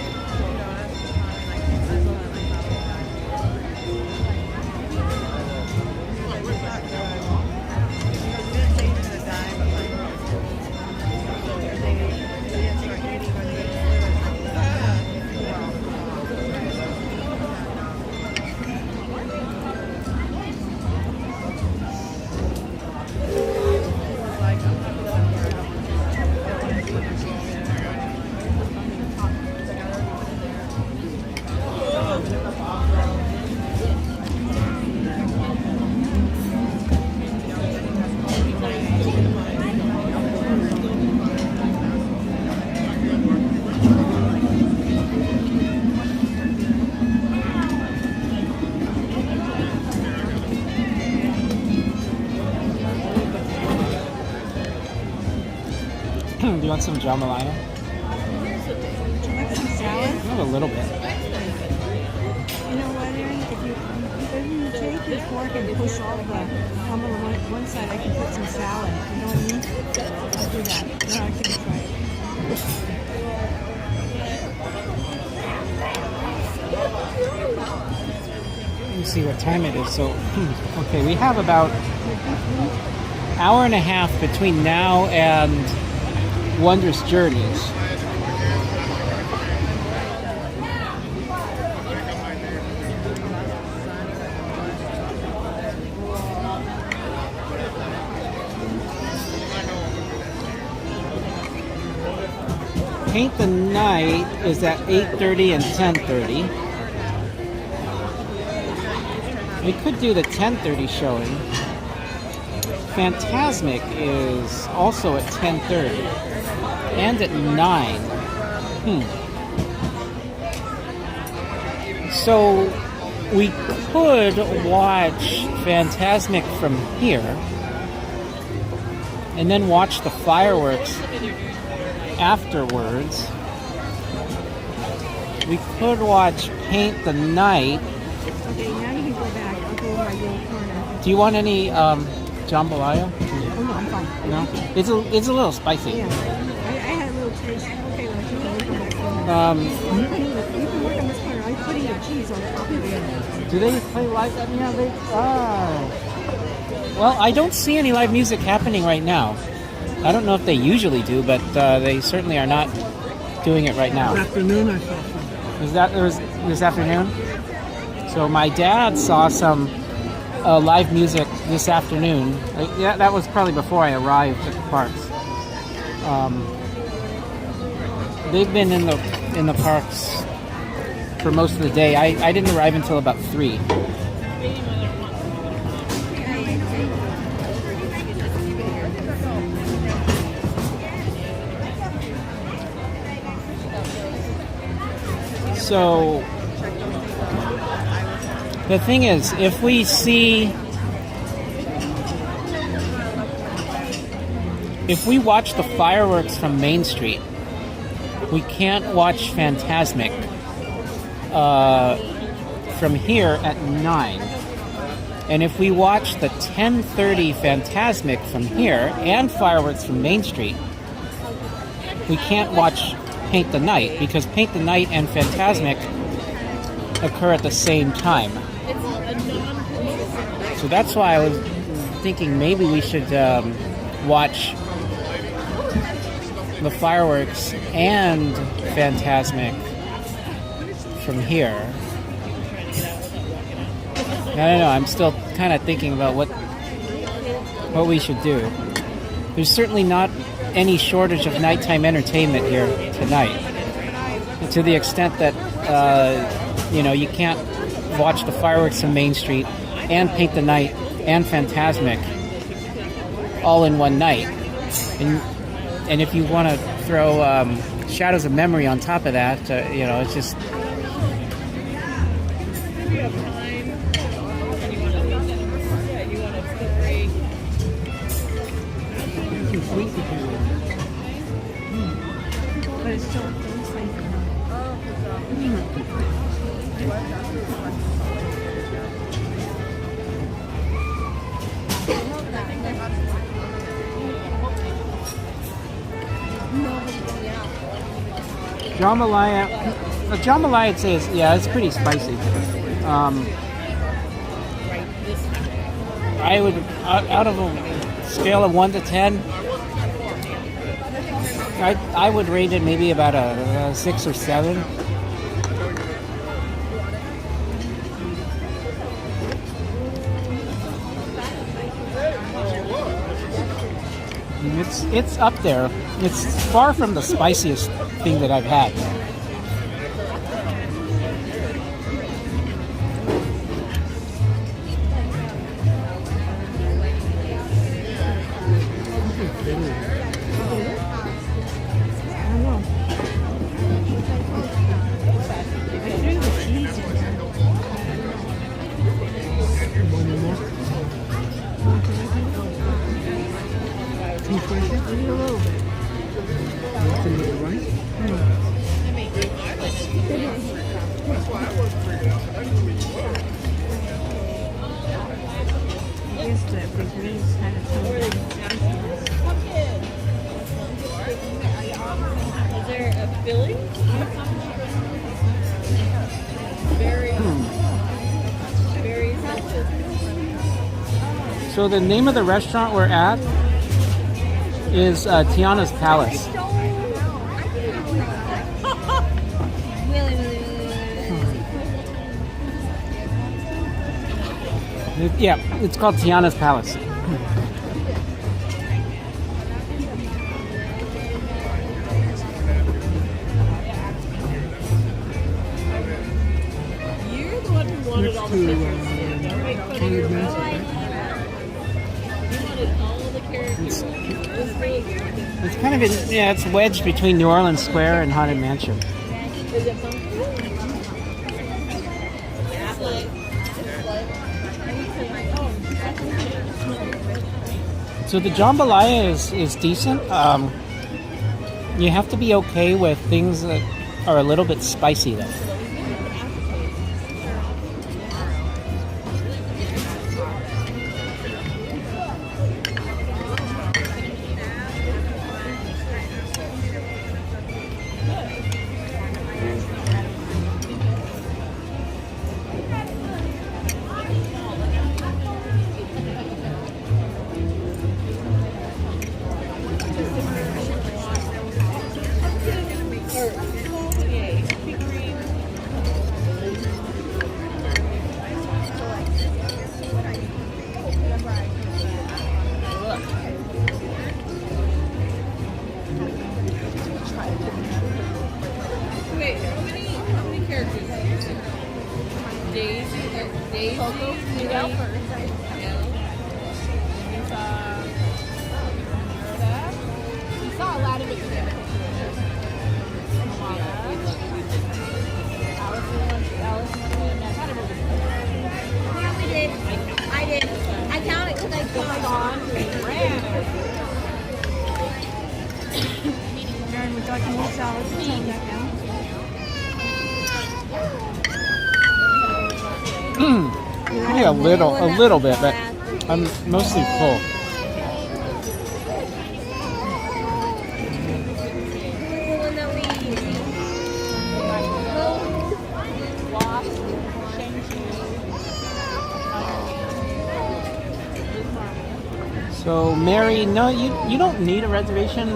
Do you want some jambalaya? have a little bit. You know what, Aaron? If you take your fork and push all the gum on one side, I can put some salad. You know what I mean? I'll do that. No, I can try it. Let me see what time it is. So, okay, we have about hour and a half between now and Wondrous Journeys. Paint the Night is at 8:30 and 10:30. We could do the 10:30 showing. Fantasmic is also at 10:30 and at 9. So we could watch Fantasmic from here and then watch the fireworks afterwards. We could watch Paint the Night. Okay, now you can go back. I'll go over my little corner. Do you want any jambalaya? Oh, no, I'm fine. No? It's a little spicy. Yeah, I had a little taste. Okay, well, you can work on this corner. You can work on this corner. I'm putting the cheese on top of it. Do they play live? Yeah, they. Well, I don't see any live music happening right now. I don't know if they usually do, but they certainly are not doing it right now. This afternoon I saw some. Was this afternoon? So my dad saw some live music this afternoon. Yeah, that was probably before I arrived at the parks. They've been in the parks for most of the day. I didn't arrive until about 3. So the thing is, if we watch the fireworks from Main Street, we can't watch Fantasmic from here at 9. And if we watch the 10:30 Fantasmic from here and fireworks from Main Street, we can't watch Paint the Night, because Paint the Night and Fantasmic occur at the same time. So that's why I was thinking maybe we should watch the fireworks and Fantasmic from here. I don't know, I'm still kind of thinking about what we should do. There's certainly not any shortage of nighttime entertainment here tonight. And to the extent that, you can't watch the fireworks from Main Street and Paint the Night and Fantasmic all in one night. And if you want to throw Shadows of Memory on top of that, it's just... But it's still like... Jambalaya, the jambalaya I'd say is, it's pretty spicy. I would, out of a scale of 1 to 10, I would rate it maybe about a 6 or 7. It's up there. It's far from the spiciest thing that I've had. Yes, the greens kind of tone. Is there a filling? Very So the name of the restaurant we're at is Tiana's Palace. Yeah, it's called Tiana's Palace. You're the one who wanted all the pictures. You wanted all the characters. It's kind of it's wedged between New Orleans Square and Haunted Mansion. Is it pumpkin? So the jambalaya is decent. You have to be okay with things that are a little bit spicy though. Wait, how many characters? Daisy, Coco, you go first. You saw Aladdin with the dinner. I did. I counted because I saw Aaron, would you like more salad to tone that down? Yeah, a little bit, but I'm mostly full. So Mary, no, you don't need a reservation.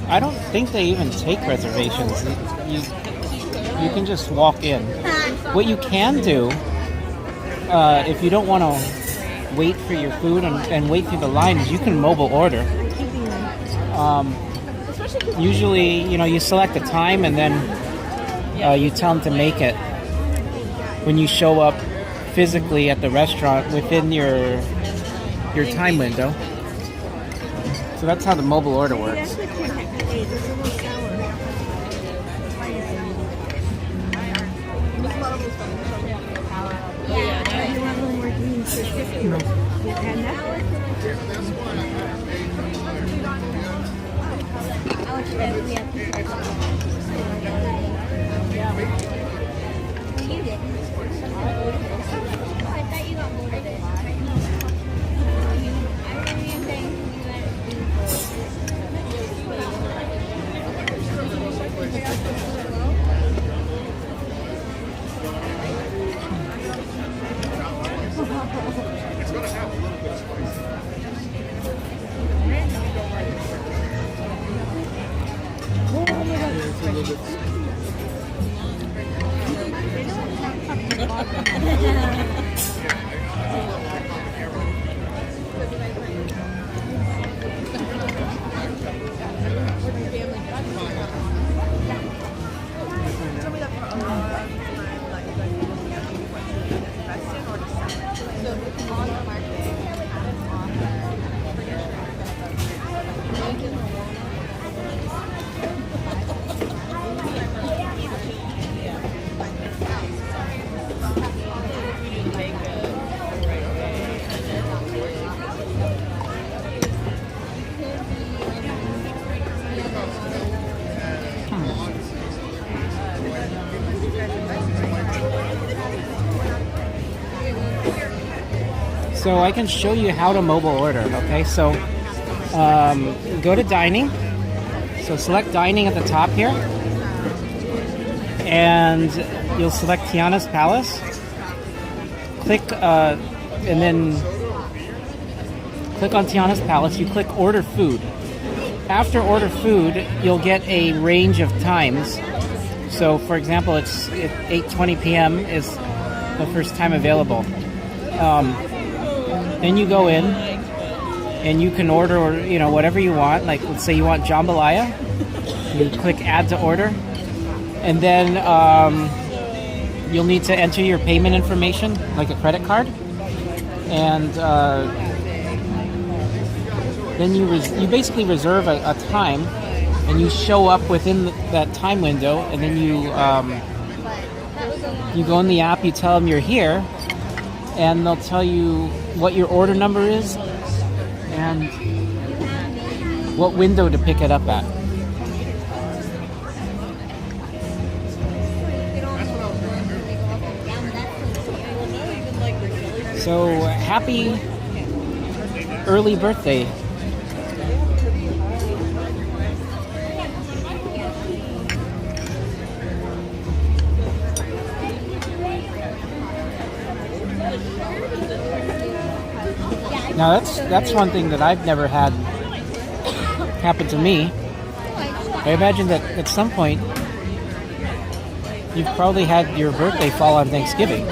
I don't think they even take reservations. You can just walk in. What you can do, if you don't want to wait for your food and wait through the line, is you can mobile order. Usually, you select a time and then you tell them to make it when you show up physically at the restaurant within your time window. So that's how the mobile order works. So I can show you how to mobile order, okay? So go to dining. So select dining at the top here. And you'll select Tiana's Palace. Click, and then click on Tiana's Palace. You click order food. After order food, you'll get a range of times. So for example, it's 8:20 p.m. is the first time available. Then you go in and you can order, whatever you want. Like, let's say you want jambalaya. You click add to order. And then you'll need to enter your payment information, like a credit card. And then you basically reserve a time, and you show up within that time window. And then you go in the app, you tell them you're here, and they'll tell you what your order number is and what window to pick it up at. So happy early birthday. Now that's one thing that I've never had happen to me. I imagine that at some point you've probably had your birthday fall on Thanksgiving.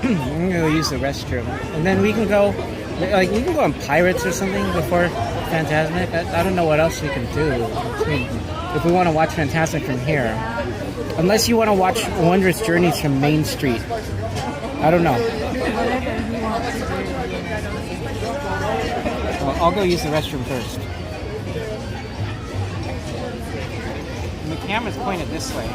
I'm gonna go use the restroom, and then we can go, like, we can go on Pirates or something before Fantasmic. I don't know what else we can do. If we want to watch Fantasmic from here, unless you want to watch Wondrous Journeys from Main Street. I don't know. Well, I'll go use the restroom first. And the camera's pointed this way.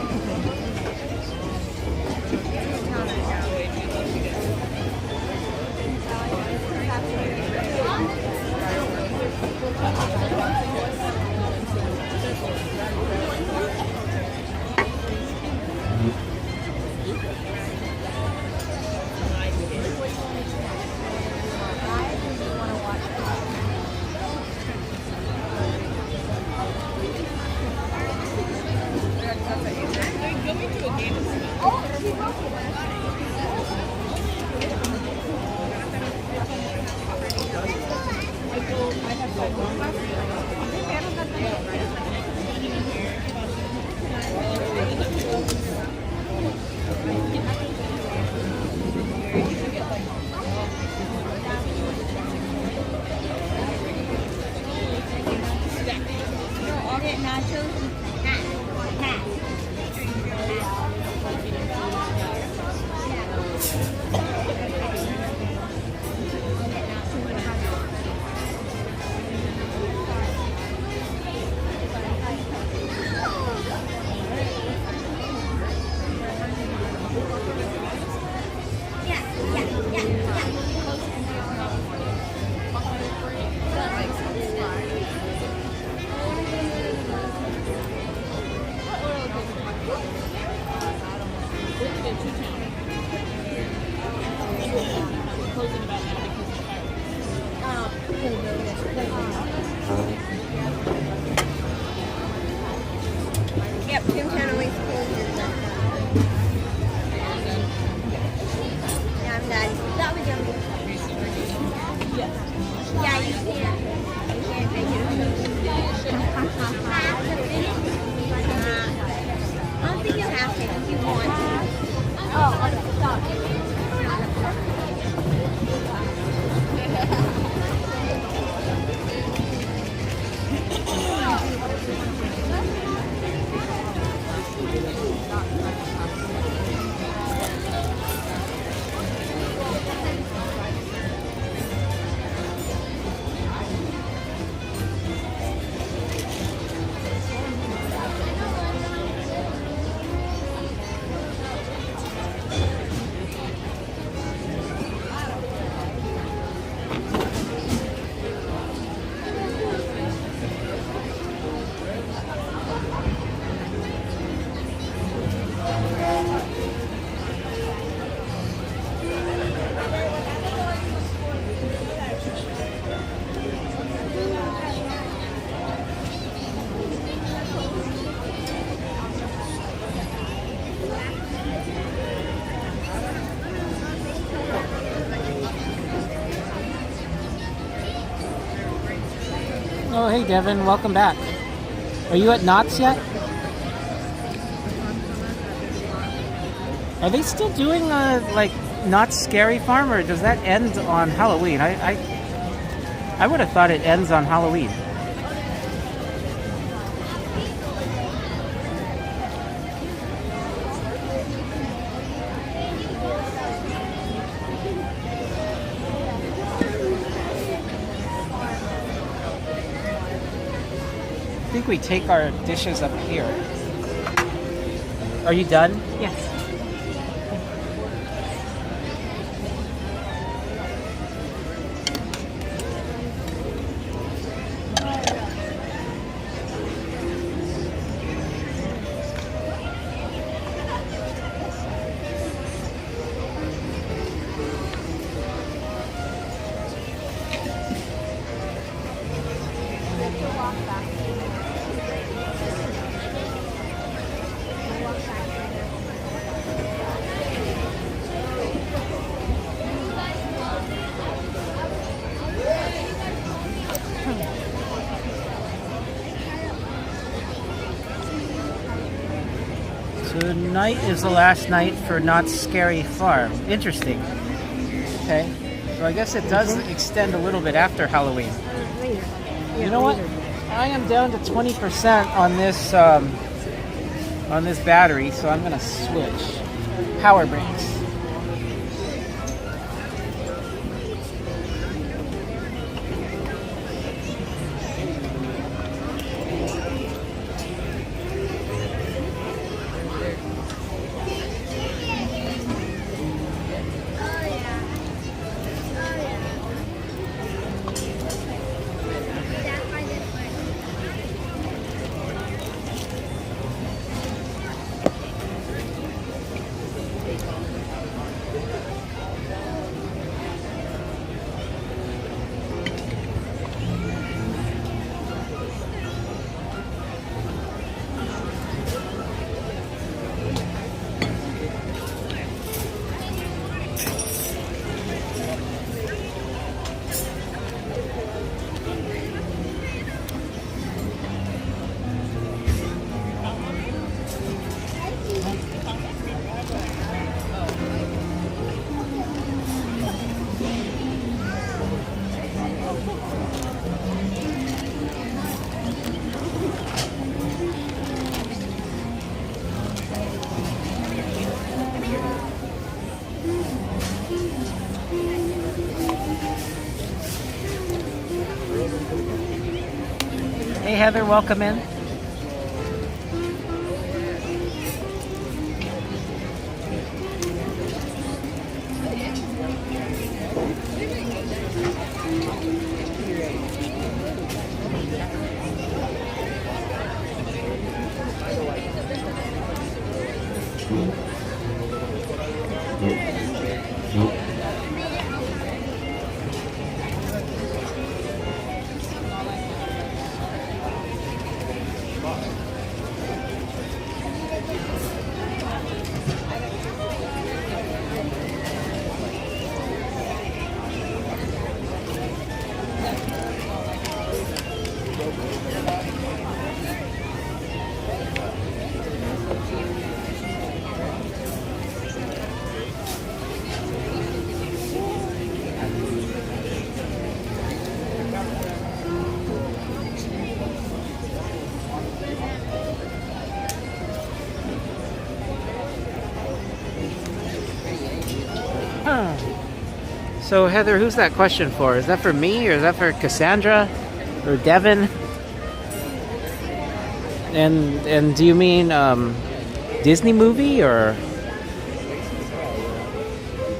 Yeah, Toontown. Closing about now because of fireworks. Yep, Toontown always closes. Yeah, I'm done. That was yummy. Yes. Yeah, you can't. You can't make it. I have to finish. I don't think you have to if you want to. Oh, okay. Stop. Oh, hey Devin, welcome back. Are you at Knott's yet? Are they still doing like Knott's Scary Farm, or does that end on Halloween? I would have thought it ends on Halloween. I think we take our dishes up here. Are you done? Yes. Tonight is the last night for Knott's Scary Farm. Interesting. Okay, so I guess it does extend a little bit after Halloween. You know what? I am down to 20% on this battery, so I'm gonna switch. Power brakes. Hey Heather, welcome in. Nope. So Heather, who's that question for? Is that for me or is that for Cassandra or Devin? And do you mean Disney movie or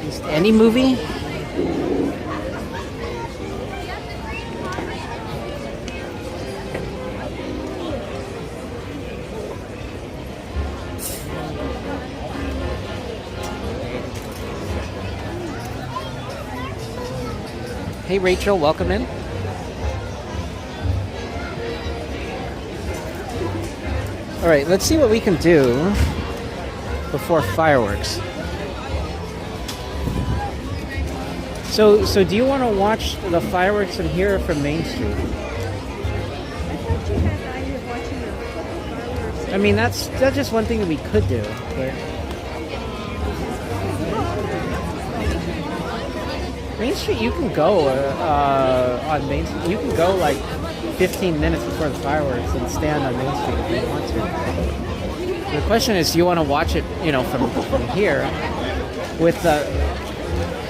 just any movie? Hey Rachel, welcome in. All right, let's see what we can do before fireworks. So do you want to watch the fireworks from here or from Main Street? I mean, that's just one thing that we could do. But Main Street, you can go on Main Street. You can go like 15 minutes before the fireworks and stand on Main Street if you want to. The question is, do you want to watch it, from here? With the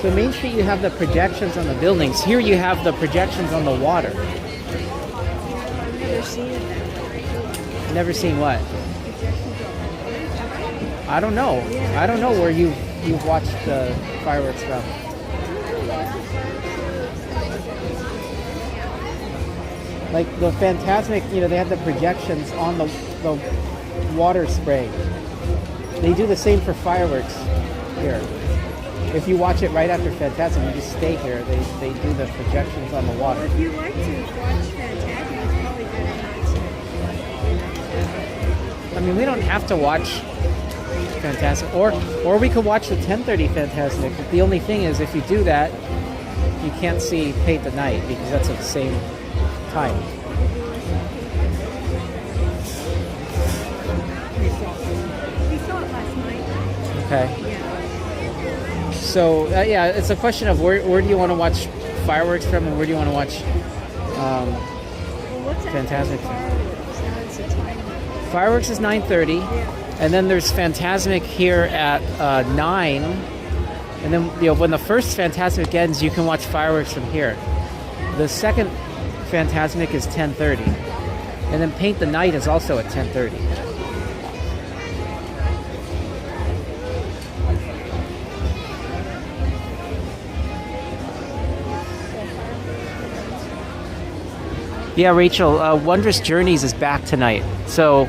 so Main Street, you have the projections on the buildings. Here, you have the projections on the water. I've never seen it. Never seen what? I don't know. I don't know where you've watched the fireworks from. Like the Fantasmic, they have the projections on the water spray. They do the same for fireworks here. If you watch it right after Fantasmic, you just stay here. They do the projections on the water. If you like to watch Fantasmic, it's probably better not to. I mean, we don't have to watch Fantasmic, or we could watch the 10:30 Fantasmic. The only thing is, if you do that, you can't see Paint the Night because that's at the same time. We saw it last night. Okay. So yeah, it's a question of where do you want to watch fireworks from, and where do you want to watch Fantasmic from? Fireworks is 9:30, and then there's Fantasmic here at 9, and then when the first Fantasmic ends, you can watch fireworks from here. The second Fantasmic is 10:30, and then Paint the Night is also at 10:30. Yeah, Rachel, Wondrous Journeys is back tonight, so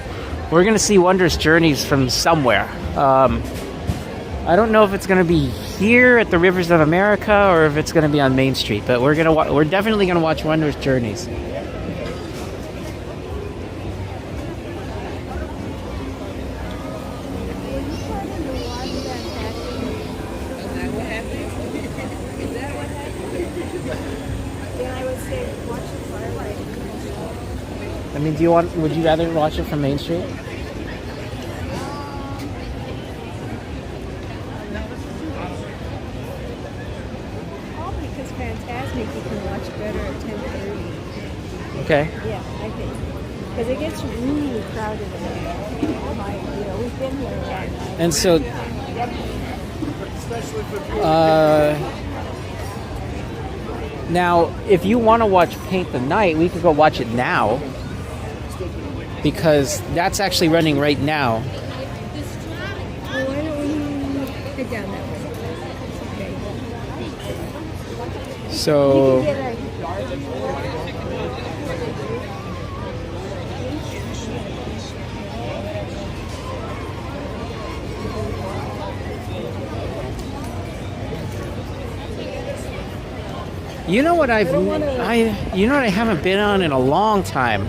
we're gonna see Wondrous Journeys from somewhere. I don't know if it's gonna be here at the Rivers of America or if it's gonna be on Main Street, but we're definitely gonna watch Wondrous Journeys. I mean, would you rather watch it from Main Street? Probably because Fantasmic you can watch better at 10:30. Okay. Yeah, I think. Because it gets really crowded in there. We've been here a lot. And so, now, if you want to watch Paint the Night, we could go watch it now. Because that's actually running right now. Well, why don't we head down that way? Okay. So, You know what you know what I haven't been on in a long time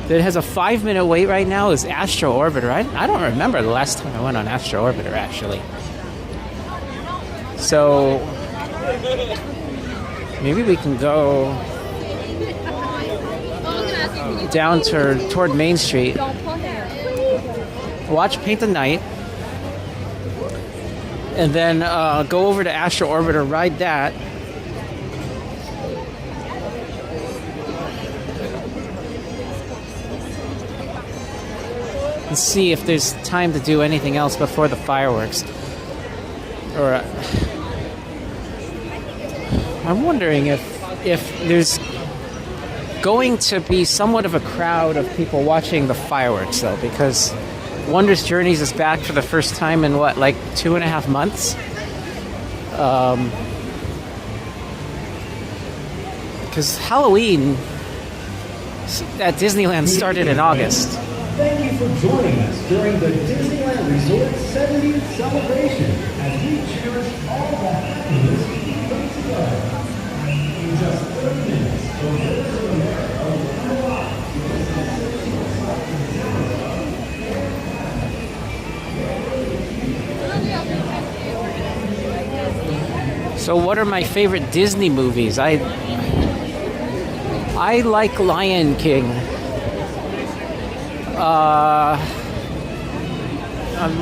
that has a 5-minute wait right now is Astro Orbiter. I don't remember the last time I went on Astro Orbiter, actually. So maybe we can go down toward Main Street, watch Paint the Night, and then go over to Astro Orbiter, ride that. And see if there's time to do anything else before the fireworks. Or I'm wondering if there's going to be somewhat of a crowd of people watching the fireworks, though, because Wondrous Journeys is back for the first time in what, like 2.5 months? Because Halloween at Disneyland started in August. Thank you for joining us during the Disneyland Resort 70th celebration as we cherish all the happiness we bring together. In just 30 minutes, the Rivers of America will unlock So what are my favorite Disney movies? I like Lion King.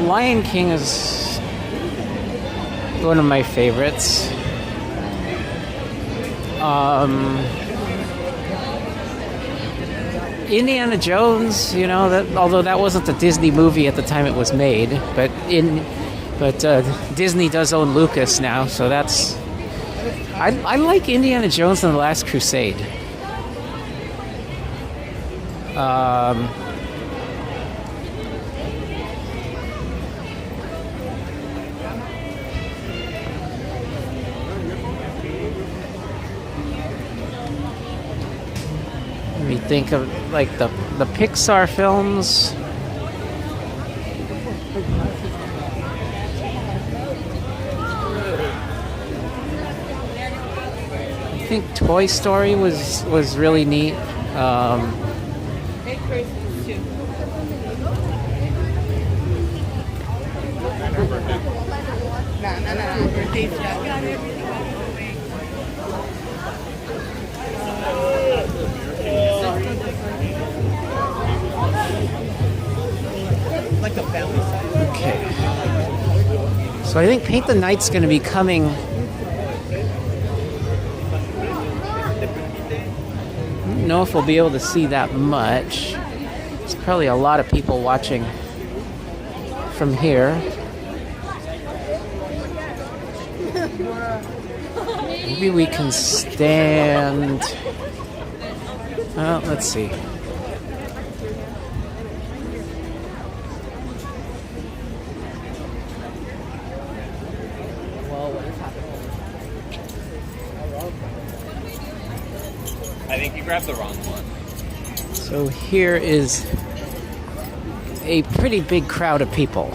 Lion King is one of my favorites. Indiana Jones, you know, that although that wasn't a Disney movie at the time it was made, but Disney does own Lucas now, so that's. I like Indiana Jones and the Last Crusade. Let me think of like the Pixar films. I think Toy Story was really neat. Okay. So I think Paint the Night's going to be coming. I don't know if we'll be able to see that much. There's probably a lot of people watching from here. Maybe we can stand. Let's see. I think you grabbed the wrong one. So here is a pretty big crowd of people.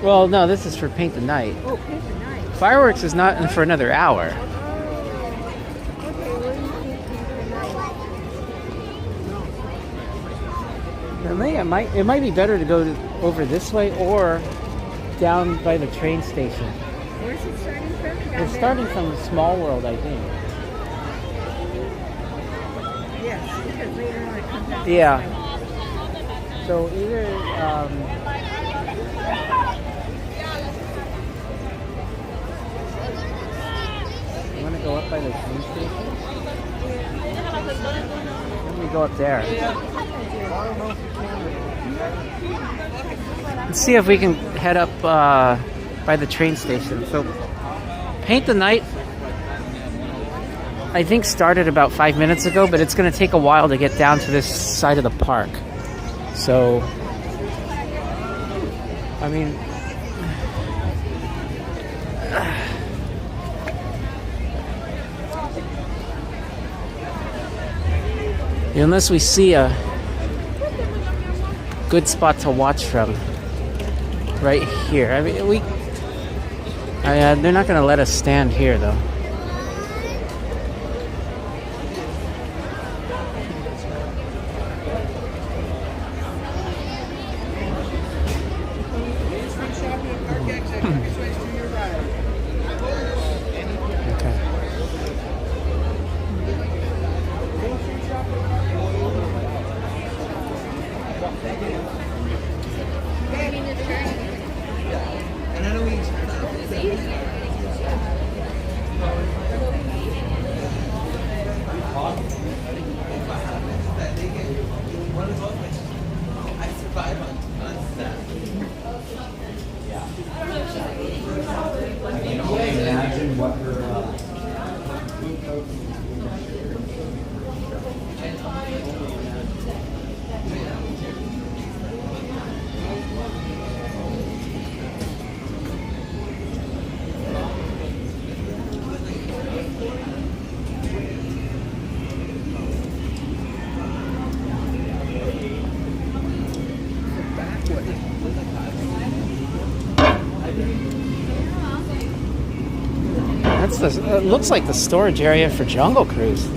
Well, no, this is for Paint the Night. Oh, Paint the Night. Fireworks is not in for another hour. It might be better to go over this way or down by the train station. Where's it starting from? It's starting from Small World, I think. Yes, because later on it comes out. Yeah. So either you want to go up by the train station? Let me go up there. Let's see if we can head up by the train station. So Paint the Night, I think, started about 5 minutes ago, but it's going to take a while to get down to this side of the park. So I mean, unless we see a good spot to watch from right here. I mean, they're not going to let us stand here, though. It looks like the storage area for Jungle Cruise.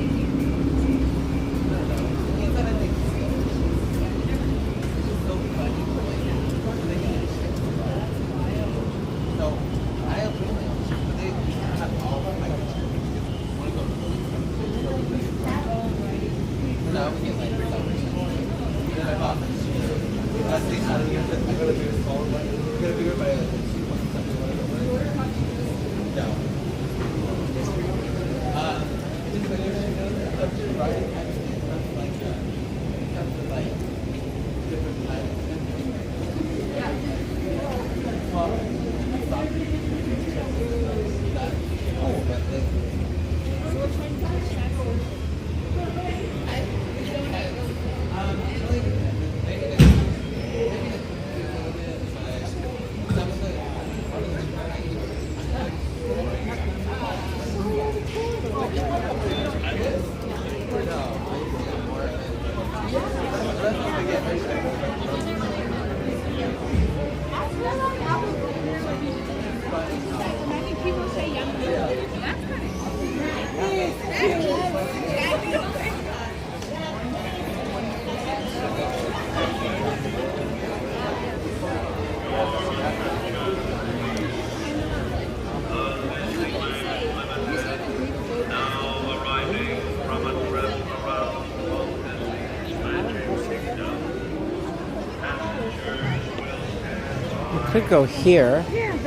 Could go here,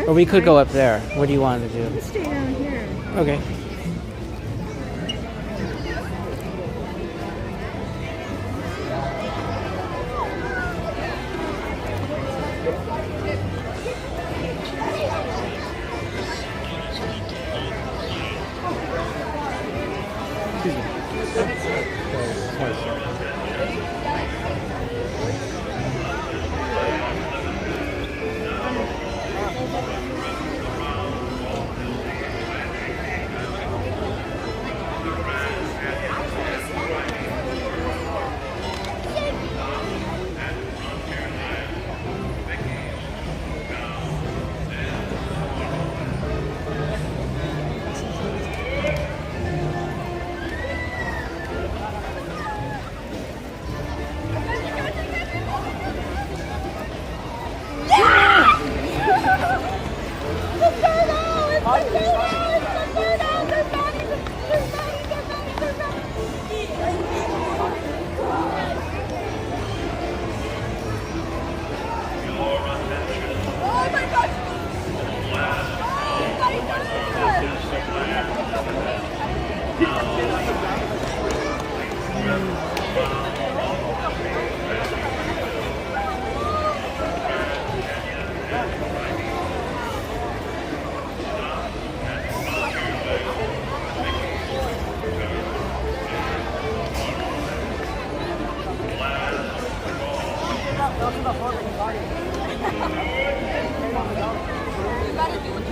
or we could go up there. What do you want to do? Let's stay down here. Okay.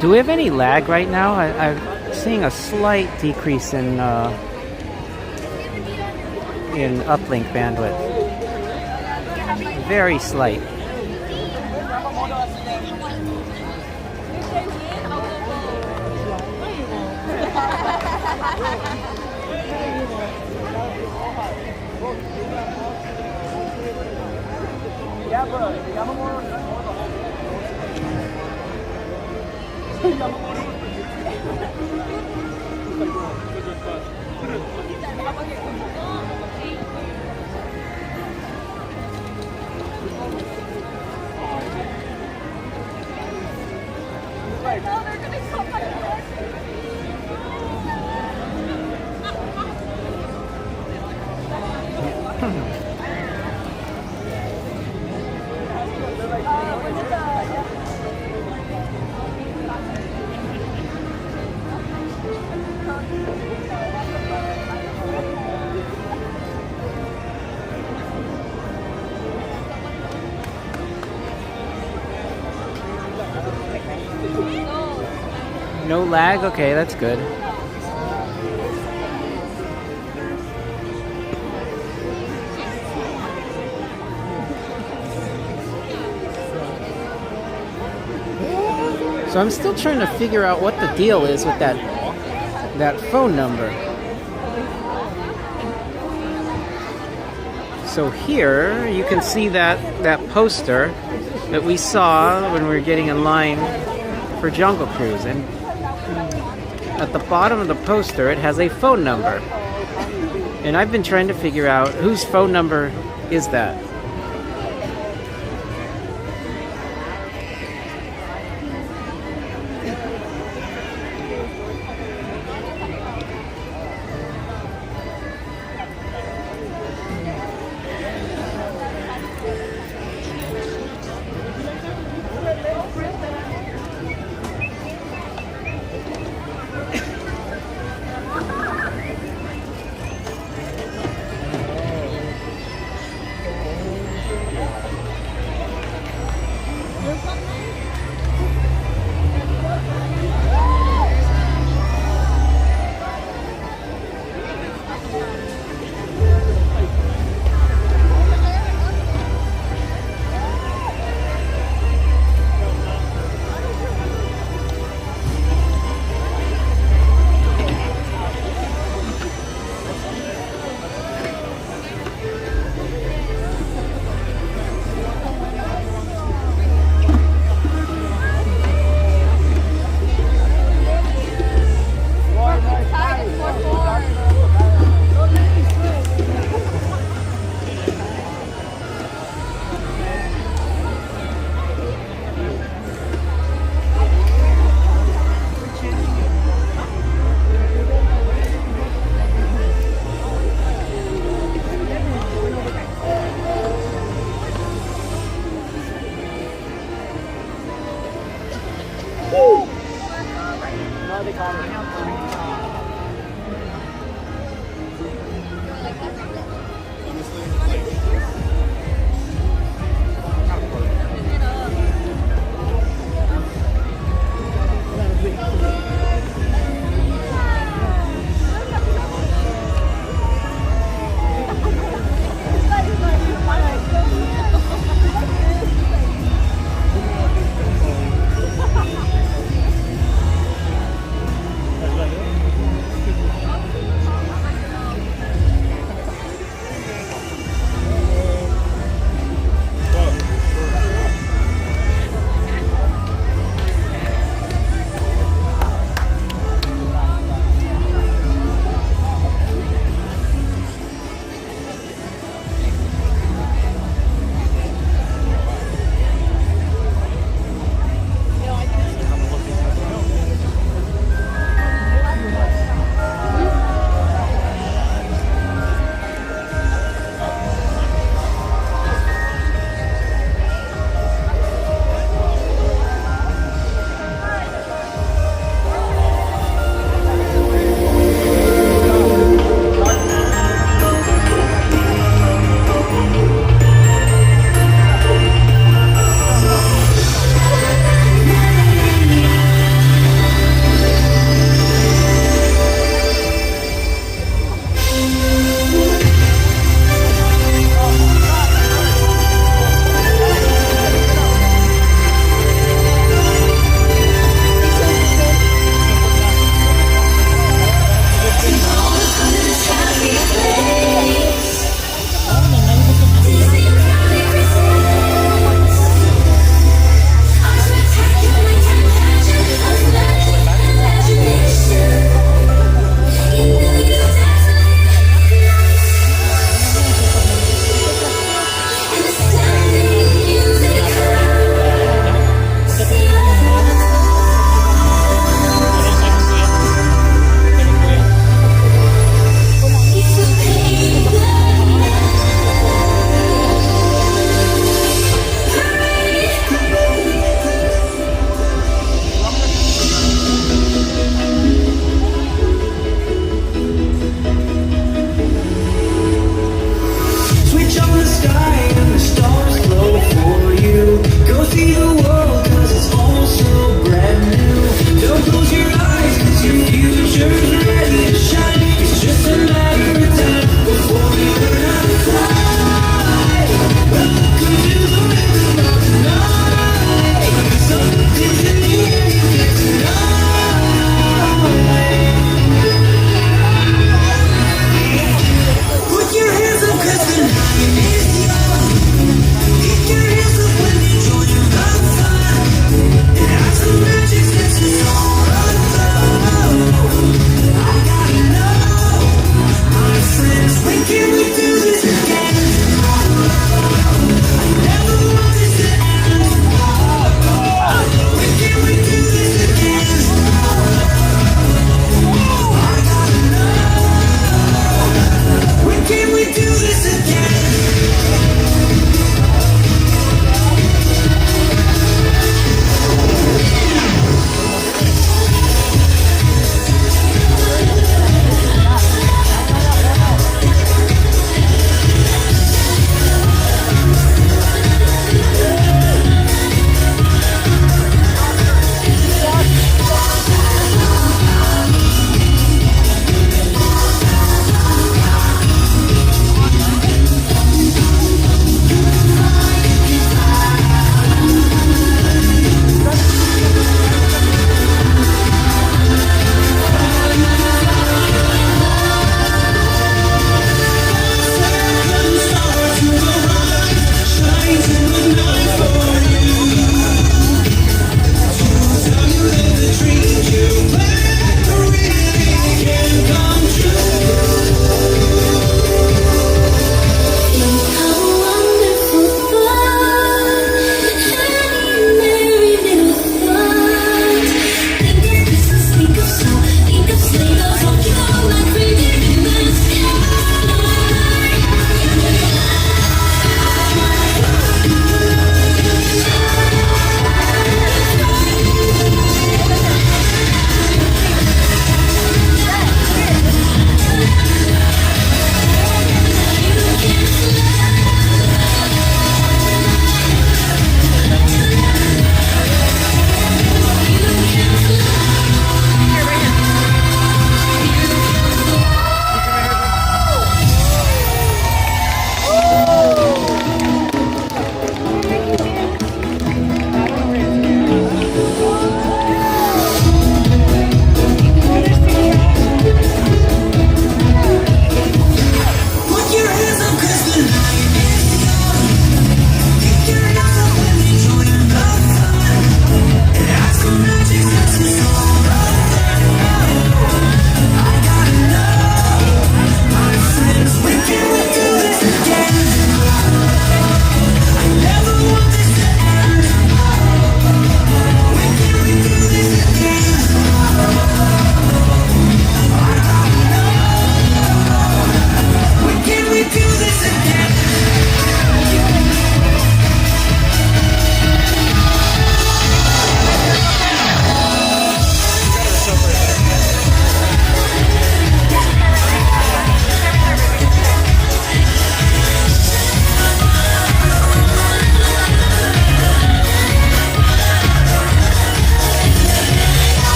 Do we have any lag right now? I'm seeing a slight decrease in uplink bandwidth. Very slight. No lag? Okay, that's good. So I'm still trying to figure out what the deal is with that phone number. So here you can see that poster that we saw when we were getting in line for Jungle Cruise, and at the bottom of the poster it has a phone number, and I've been trying to figure out whose phone number is that.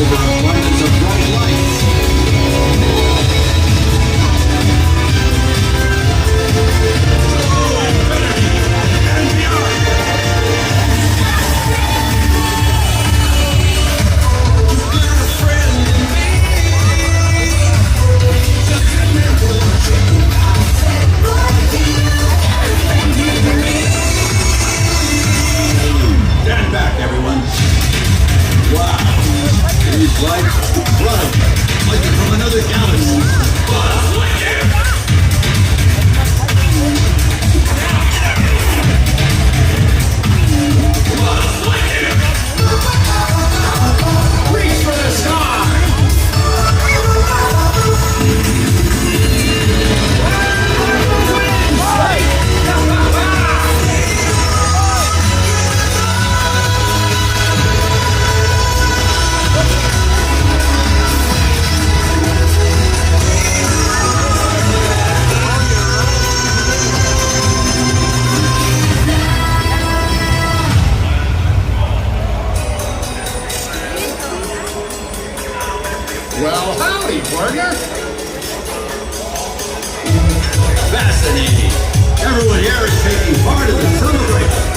over abundance of bright lights. Stand back, everyone. Wow. These lights are bright, like they're from another galaxy. Reach for the sky! Well, howdy, partner. Fascinating. Everyone here is taking part in the celebration.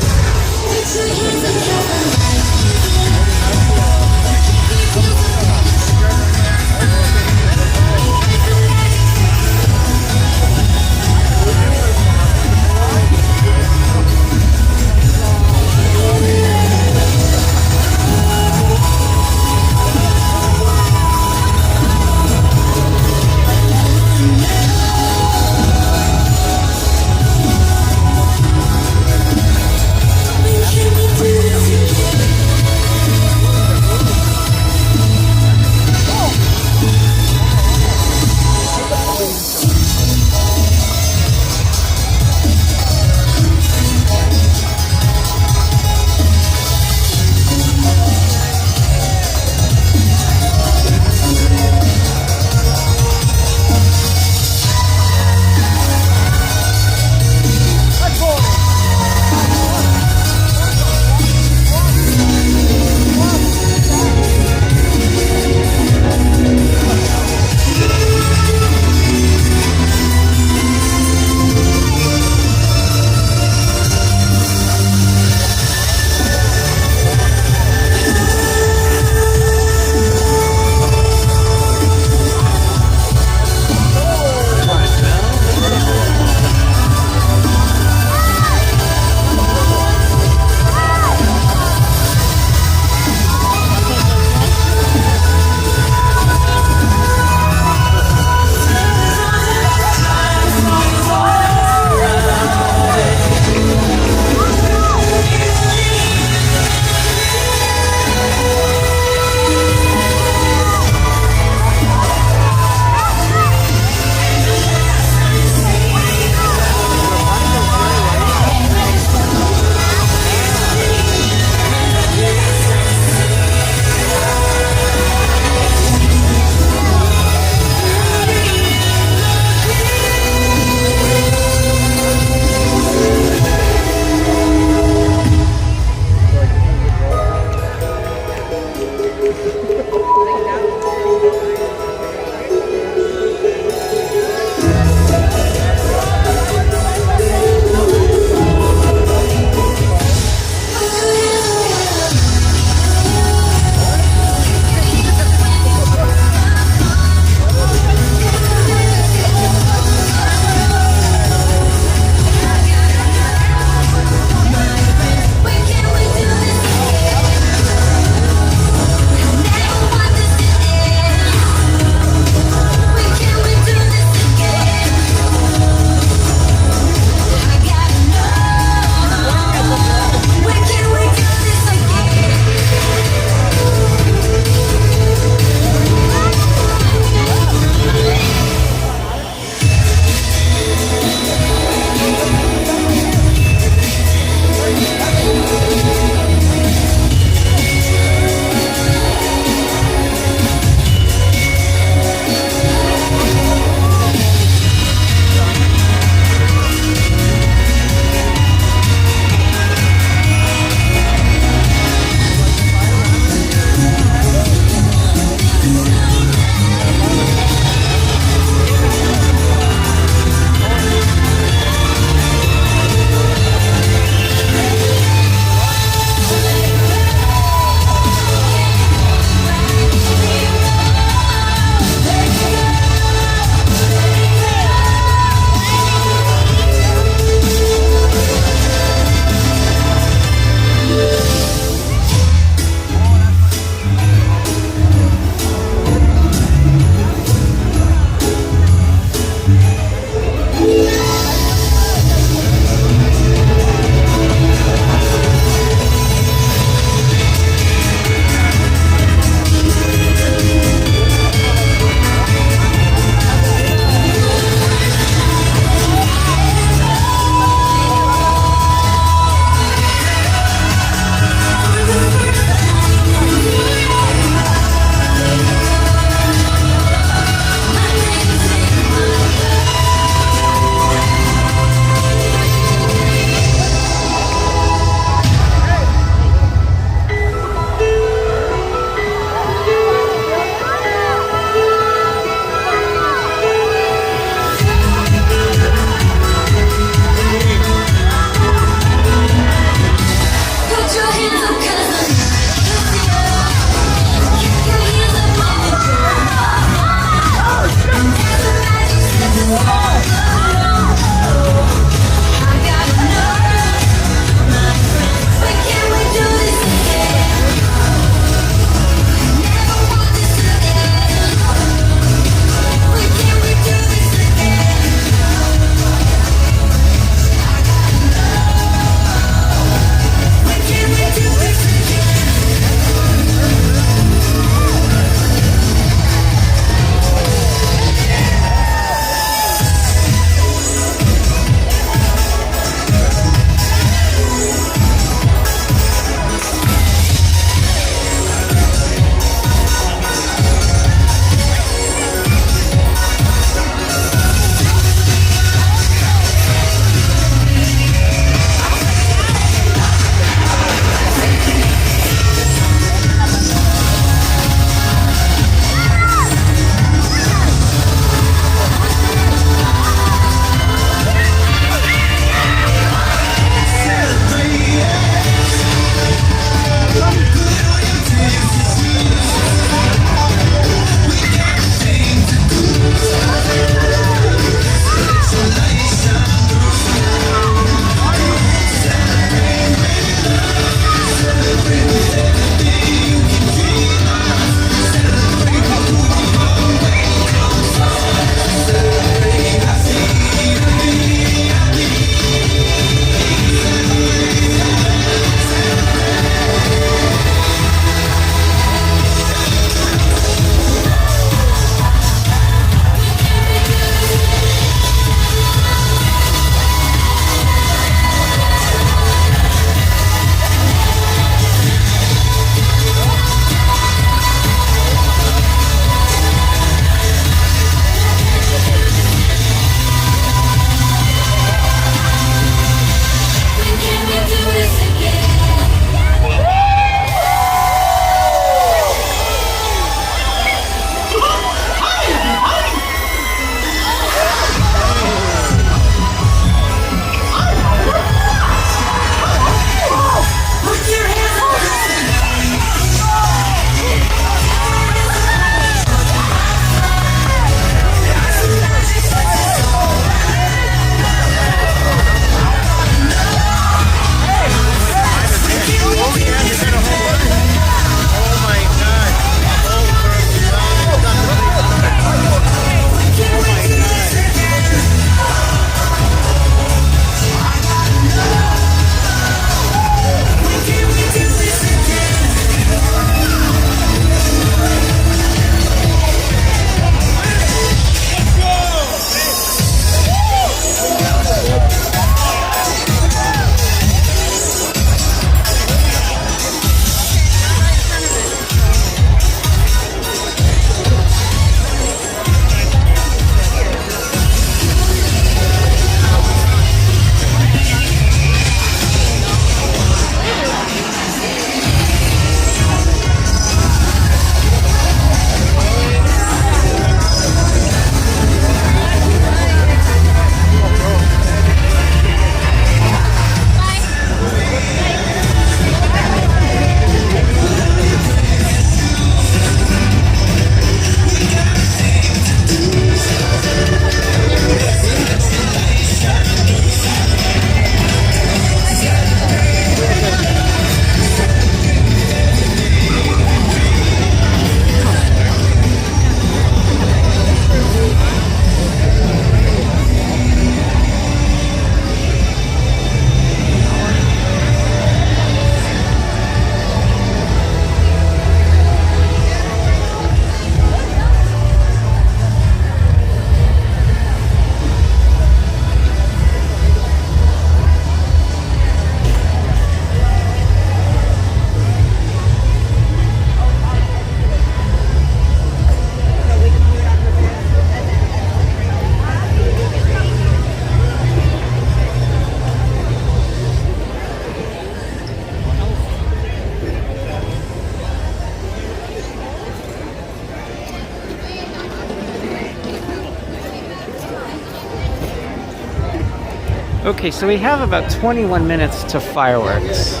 Okay, so we have about 21 minutes to fireworks.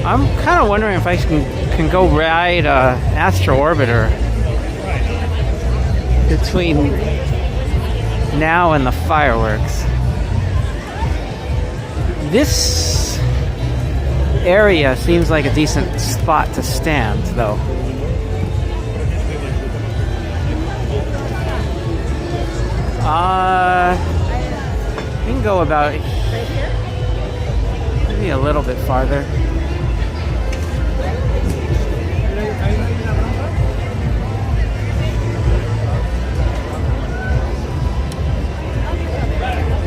I'm kind of wondering if I can go ride Astro Orbiter between now and the fireworks. This area seems like a decent spot to stand, though. We can go about maybe a little bit farther.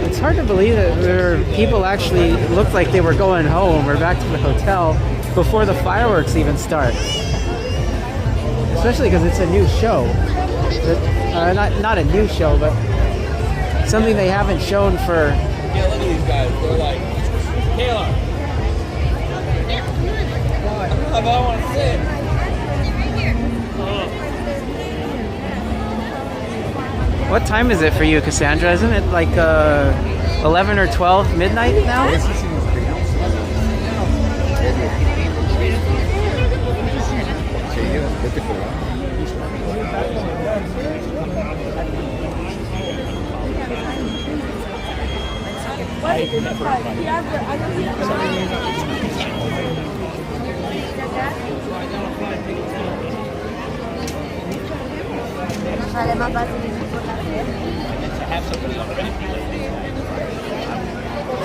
It's hard to believe that there are people actually looked like they were going home or back to the hotel before the fireworks even start. Especially because it's a new show. Not a new show, but something they haven't shown for... Yeah, look at these guys. They're like, Kayla. I want to sit. What time is it for you, Cassandra? Isn't it like 11 or 12 midnight now?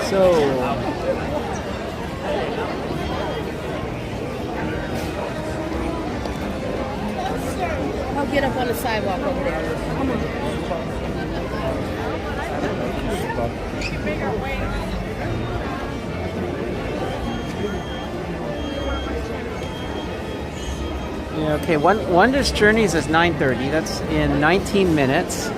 So I'll get up on the sidewalk over there. Come on. yeah, okay. Wondrous Journeys is 9:30. That's in 19 minutes.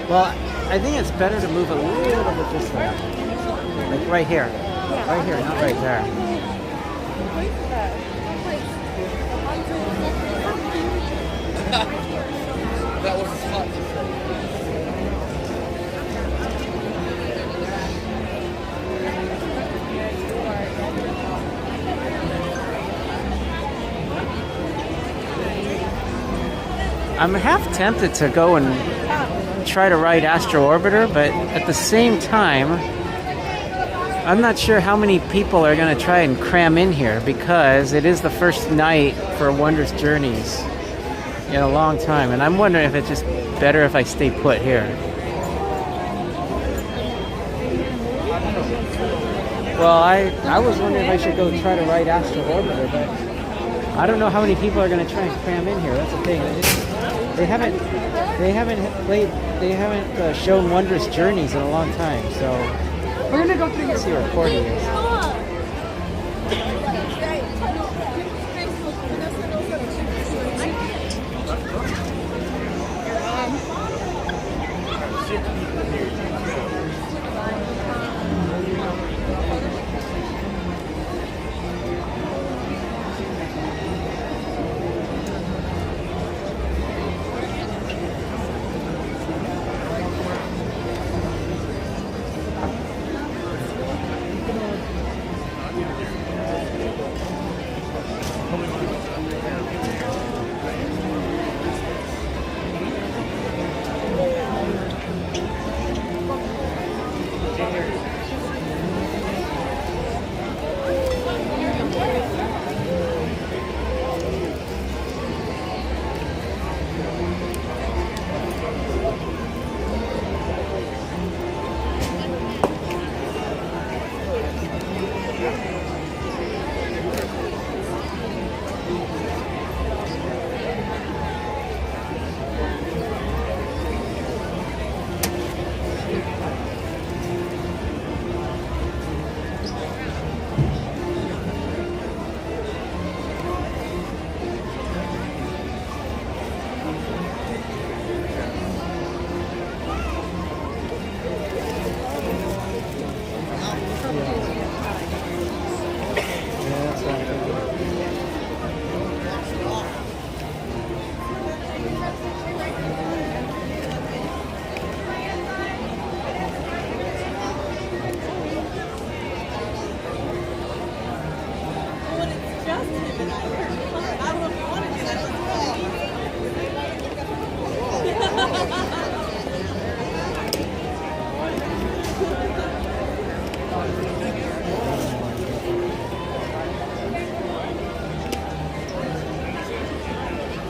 Well, I think it's better to move a little bit this way. Like right here. Right here, not right there. That was hot to say. I'm half tempted to go and try to ride Astro Orbiter, but at the same time, I'm not sure how many people are going to try and cram in here because it is the first night for Wondrous Journeys in a long time, and I'm wondering if it's just better if I stay put here. Well, I was wondering if I should go try to ride Astro Orbiter, but I don't know how many people are going to try and cram in here. That's the thing. They haven't shown Wondrous Journeys in a long time, so we're gonna go through here. See where Cordy is.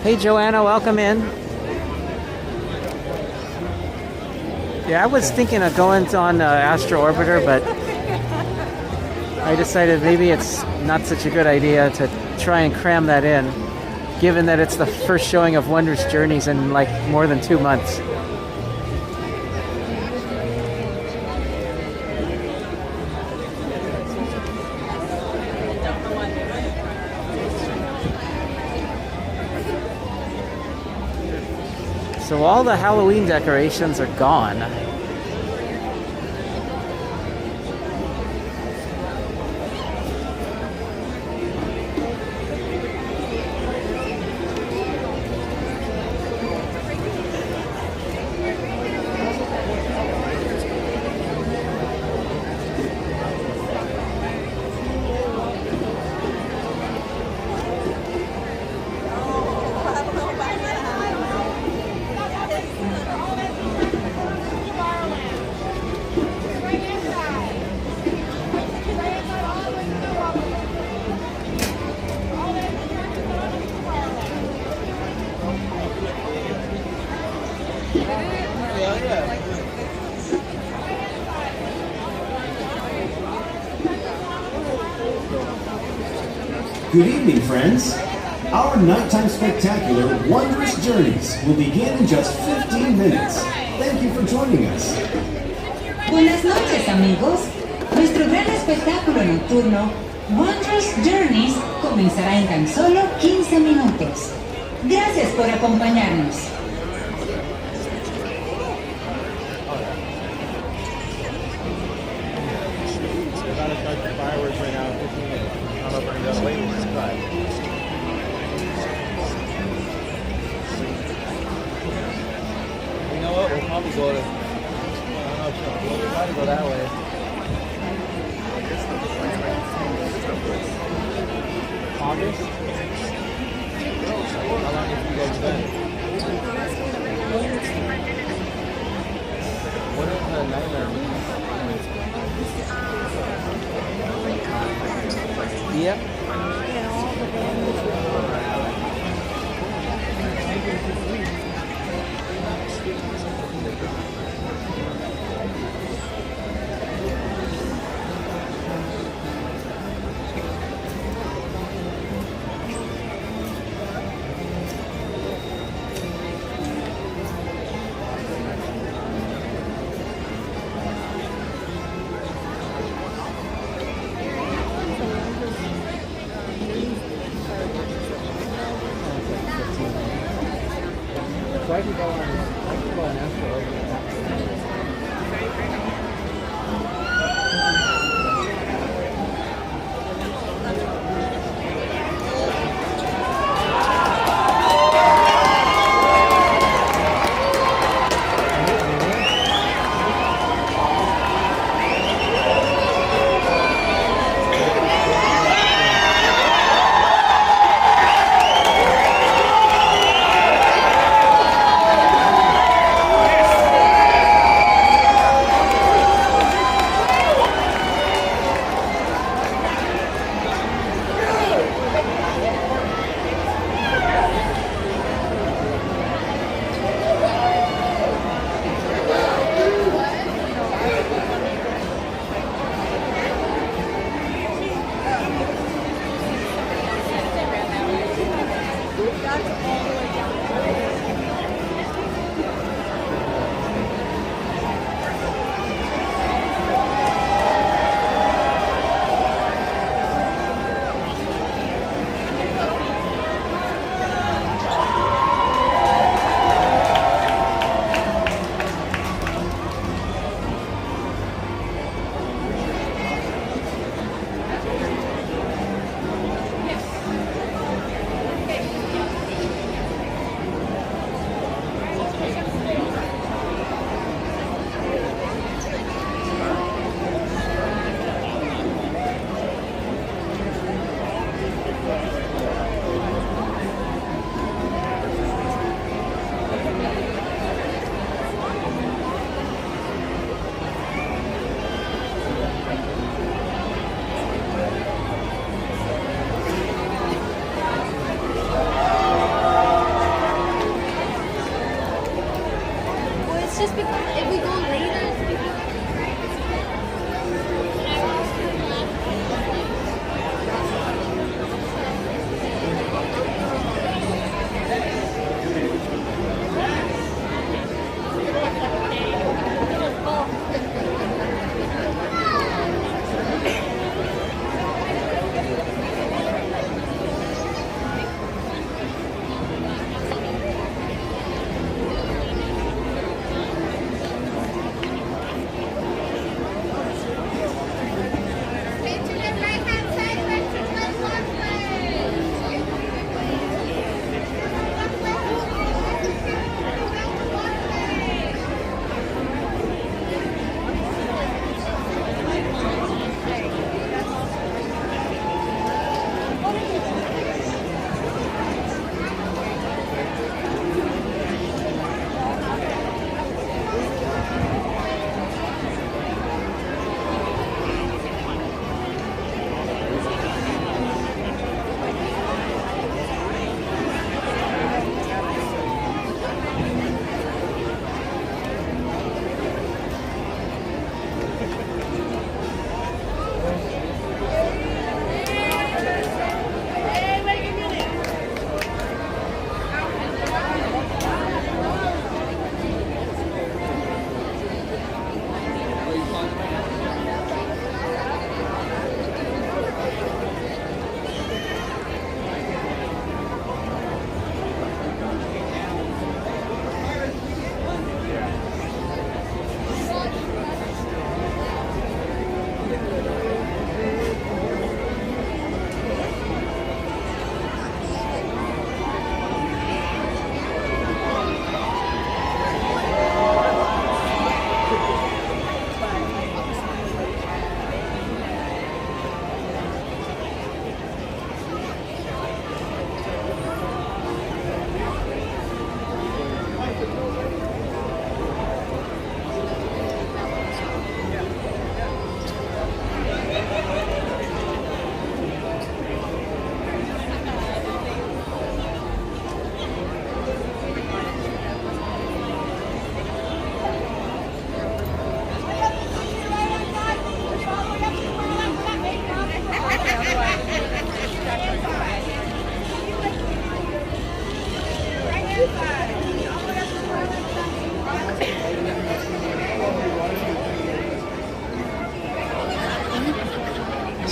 Hey Joanna, welcome in. Yeah, I was thinking of going on Astro Orbiter, but I decided maybe it's not such a good idea to try and cram that in, given that it's the first showing of Wondrous Journeys in like more than 2 months. So all the Halloween decorations are gone. Good evening, friends. Our nighttime spectacular, Wondrous Journeys, will begin in just 15 minutes. Thank you for joining us. Buenas noches, amigos. Nuestro gran espectáculo nocturno, Wondrous Journeys, comenzará en tan solo 15 minutos. Gracias por acompañarnos. You know what? We'll probably go to. I don't know. We'll try to go that way. August? How long have you guys been? What is the nightmare? Yep.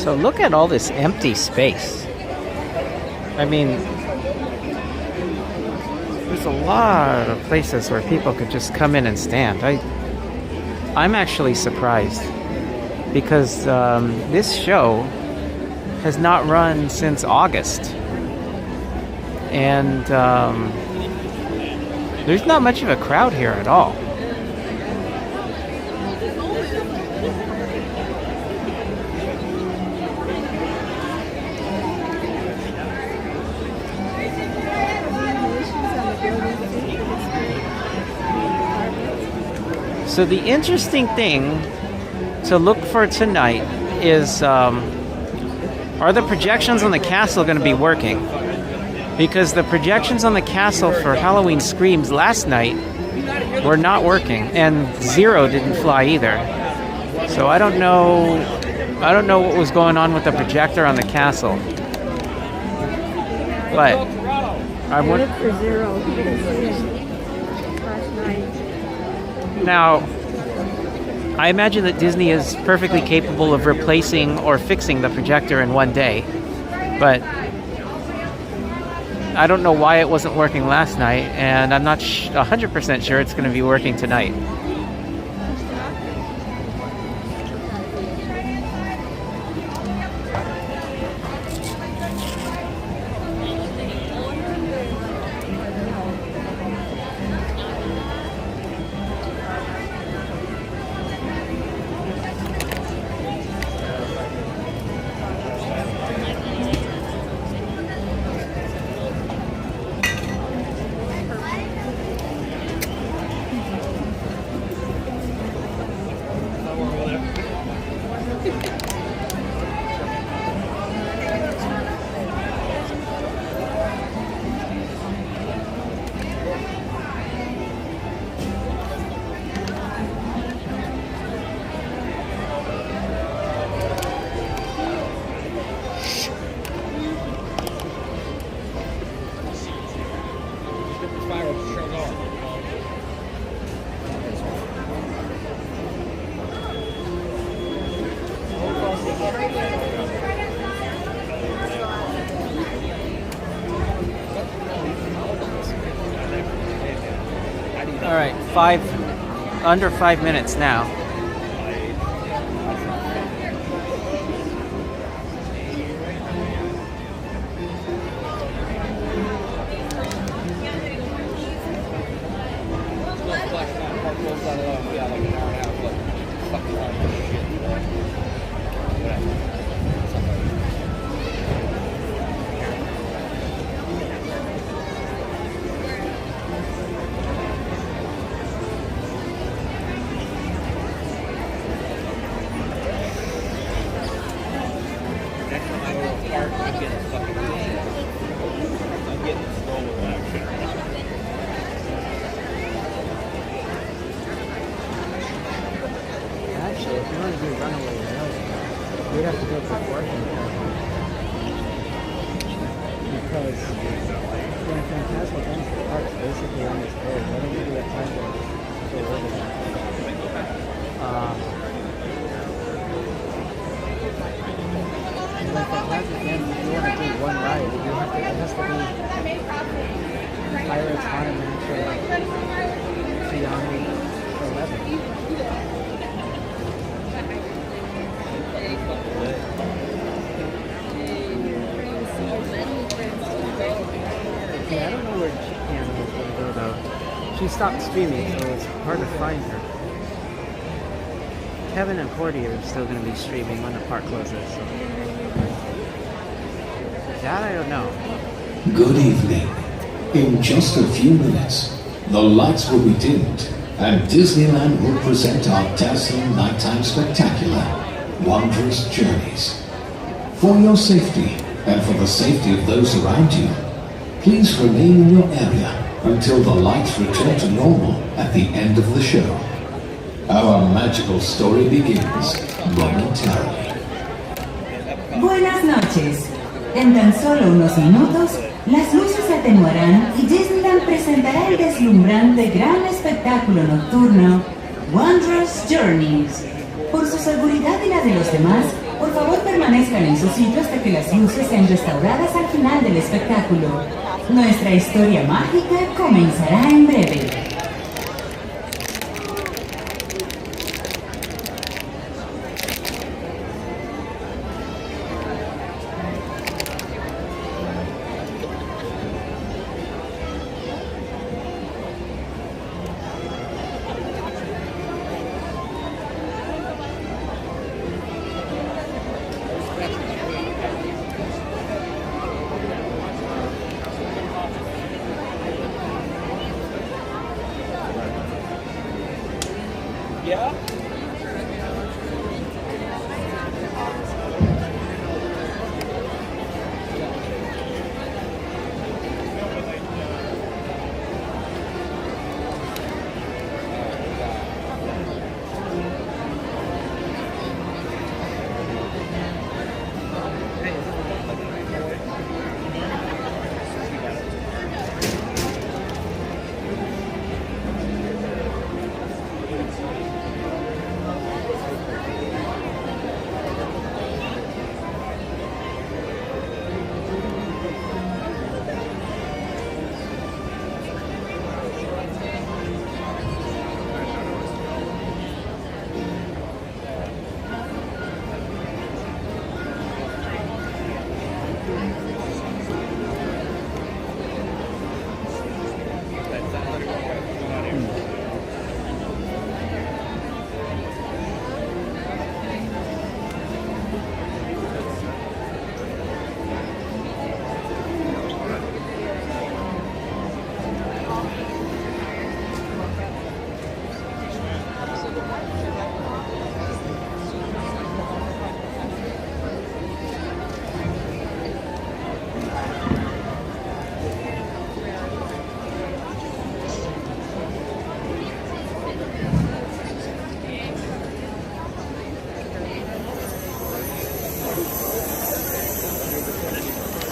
So look at all this empty space. I mean, there's a lot of places where people could just come in and stand. I'm actually surprised because this show has not run since August. And there's not much of a crowd here at all. So the interesting thing to look for tonight is, are the projections on the castle going to be working? Because the projections on the castle for Halloween Screams last night were not working, and Zero didn't fly either. So I don't know what was going on with the projector on the castle. But I looked for Zero. He didn't see him last night. Now, I imagine that Disney is perfectly capable of replacing or fixing the projector in one day, but I don't know why it wasn't working last night, and I'm not 100% sure it's going to be working tonight. All right, under 5 minutes now. Actually, if you want to do Runaway, we'd have to do it beforehand. Because when Fantasyland ends, the park's basically on this road. I don't think we have time to go over that. When Fantasyland ends, if you want to do one ride, it has to be Pirates, Haunted Mansion, Tiana, 11. Yeah, I don't know where Tiana was going to go though. She stopped streaming, so it's hard to find her. Kevin and Cordy are still going to be streaming when the park closes, so that I don't know. Good evening. In just a few minutes, the lights will be dimmed and Disneyland will present our dazzling nighttime spectacular, Wondrous Journeys. For your safety and for the safety of those around you, please remain in your area until the lights return to normal at the end of the show. Our magical story begins momentarily. Buenas noches. En tan solo unos minutos, las luces se atenuarán y Disneyland presentará el deslumbrante gran espectáculo nocturno Wondrous Journeys. Por su seguridad y la de los demás, por favor permanezcan en su sitio hasta que las luces sean restauradas al final del espectáculo. Nuestra historia mágica comenzará en breve.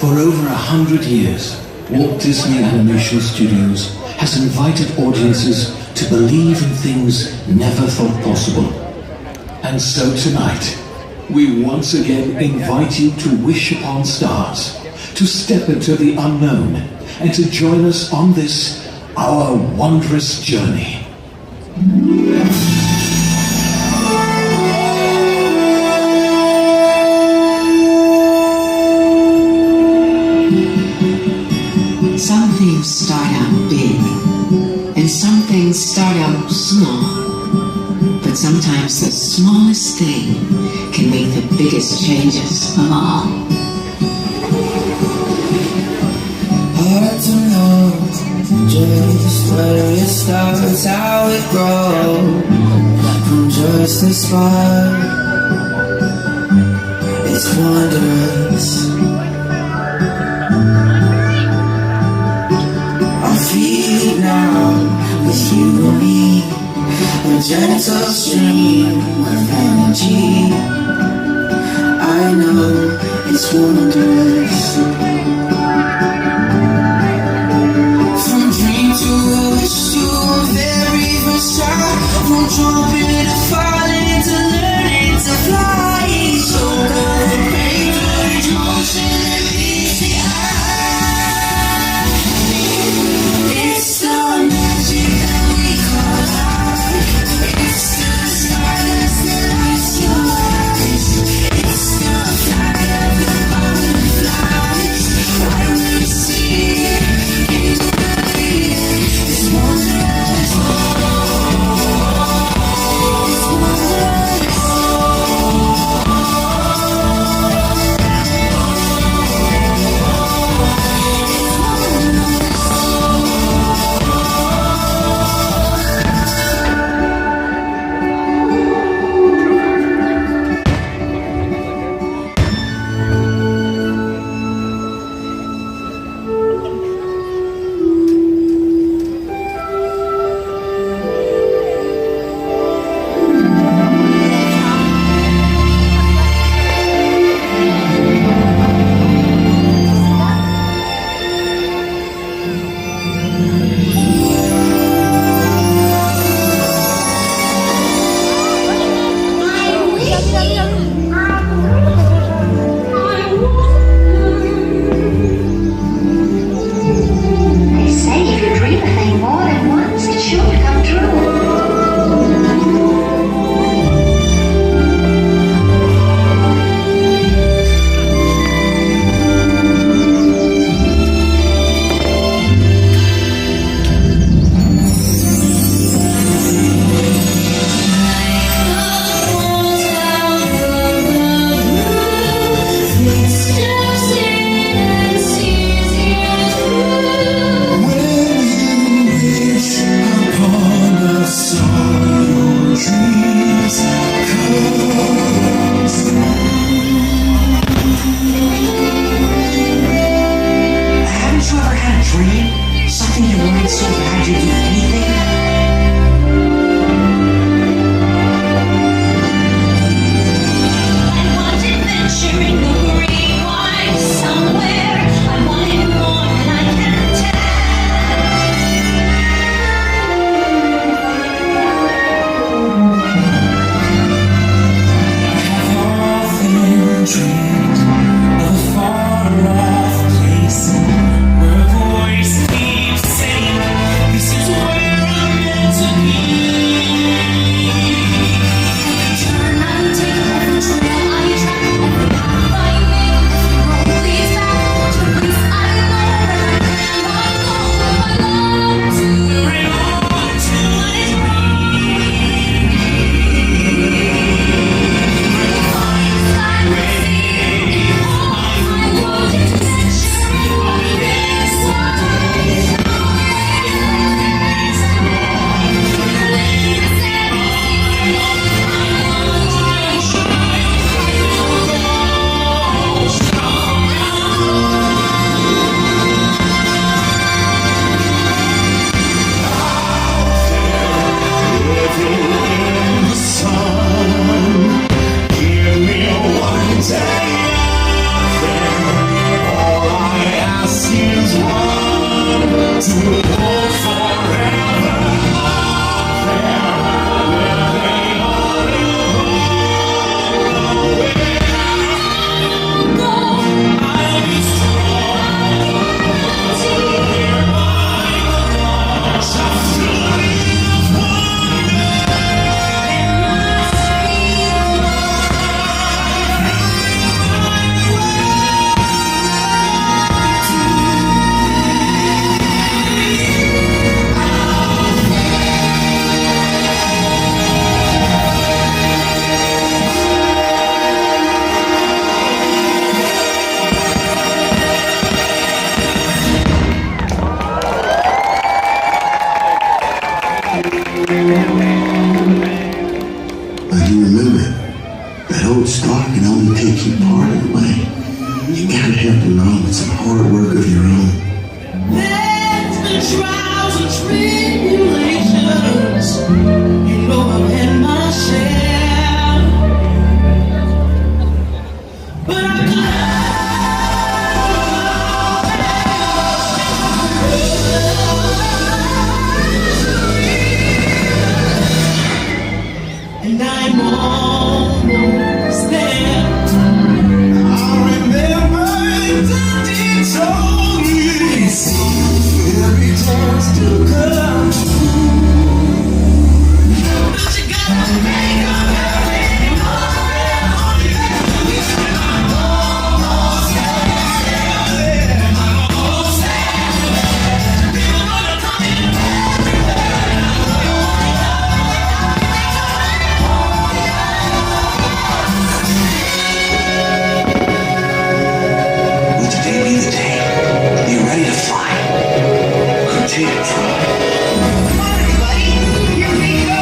For over 100 years, Walt Disney Animation Studios has invited audiences to believe in things never thought possible. And so tonight, we once again invite you to wish upon stars, to step into the unknown, and to join us on this, our wondrous journey. Some things start out big, and some things start out small. But sometimes the smallest thing can make the biggest changes of all. Hard to know just where it starts, how it grows from just a spark. It's wondrous. I feel it now with you and me, a gentle stream of energy. I know it's wondrous. From dream to wish to a very first try, from jumping to falling to learning to fly. So good, pain, courage, motion, and peace behind. It's the magic that we call life. It's the stardust. know it's dark and only take you part of the way. You gotta help along with some hard work of your own. There's the trials and tribulations. You know I've had my share. But I'm and I'm almost there. I remember Daddy told me every tale's to come true. But you gotta make up everything I'm almost there. I'm almost there. People know you're coming Will today be the day? Are you ready to fly? Crochet to try. Come on, everybody. Here we go.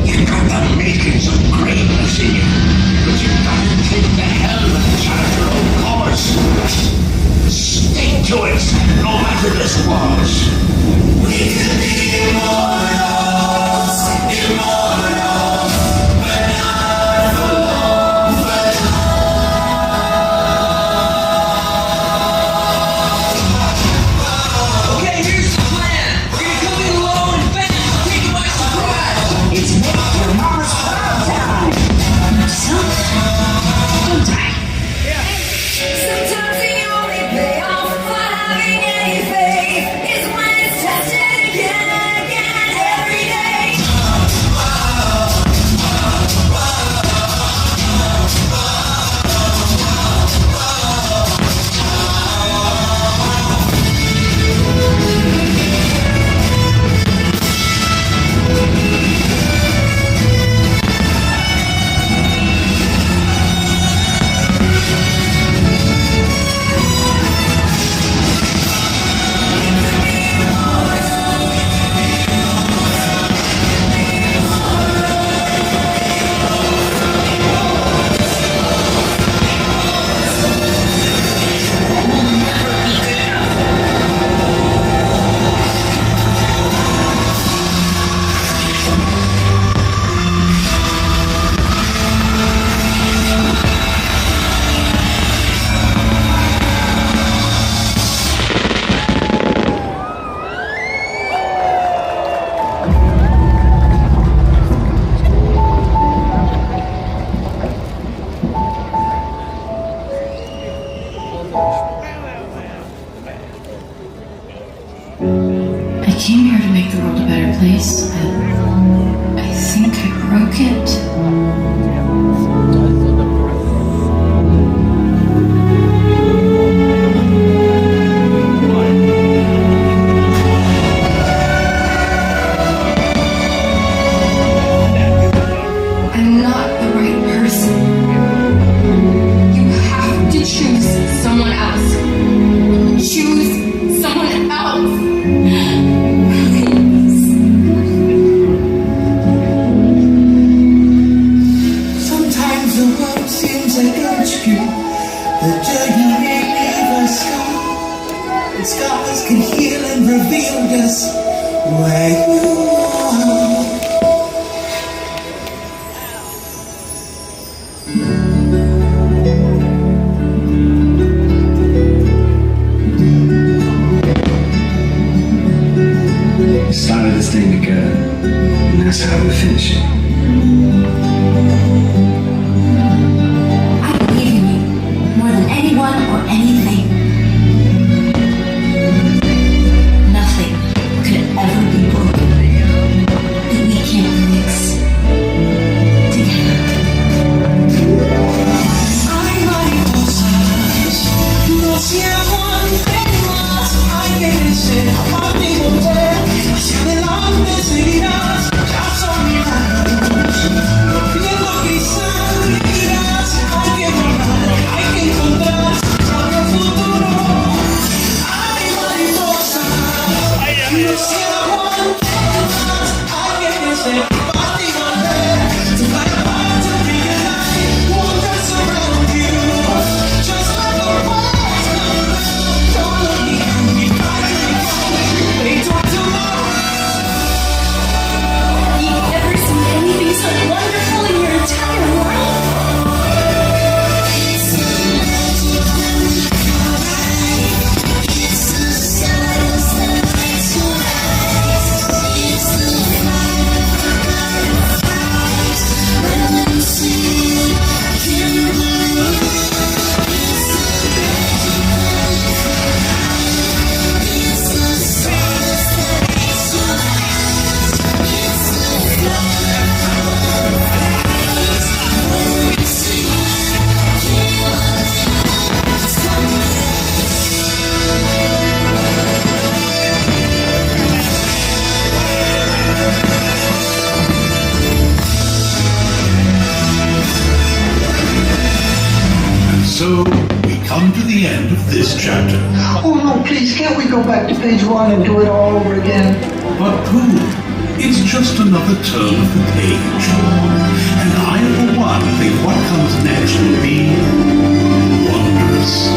You've got the makings of greatness in you, but you've got to take the helm and chart your own course. Stick to it, no matter the squalls. We can be immortals, immortal, but not for long, but Okay, here's the plan. We're gonna come in low and fast, take it by surprise. it's make your mama's proud time. Don't die. Sometimes the only payoff for having any faith is when it's tested again and again every day. I came here to make the world a better place, but I think I broke it. I'm not the right person. You have to choose someone else. Choose someone else. Please. that's how we finish it. I believe in you more than anyone or anything. Nothing could ever be broken that we can't fix together. Hay mariposas, no se aguanten más. Hay que crecer, amarte y volver. Hacia adelante seguirás, ya son milagros. Viendo quizás vivirás. Hay que guardar, hay que encontrar propio futuro. Hay mariposas, no se aguanten más. Hay que crecer, amarte y volver. To fight hard to be alive, wonders around you. Just like the world's gone round. Don't look behind me, fight to be gone. Wait till tomorrow. You've never seen anything so wonderful in your entire life? And so we come to the end of this chapter. Oh no, please, can't we go back to page 1 and do it all over again? But Toon, it's just another turn of the page. And I, for one, think what comes next will be wondrous.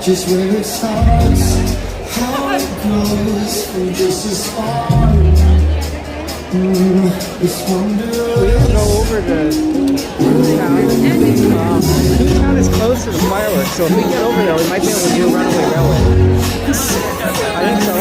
Just where it starts, how it grows from just a spark. It's wondrous. We didn't go over to Toontown. Toontown is close to the fireworks, so if we get over there, we might be able to do Runaway Railway. I think so.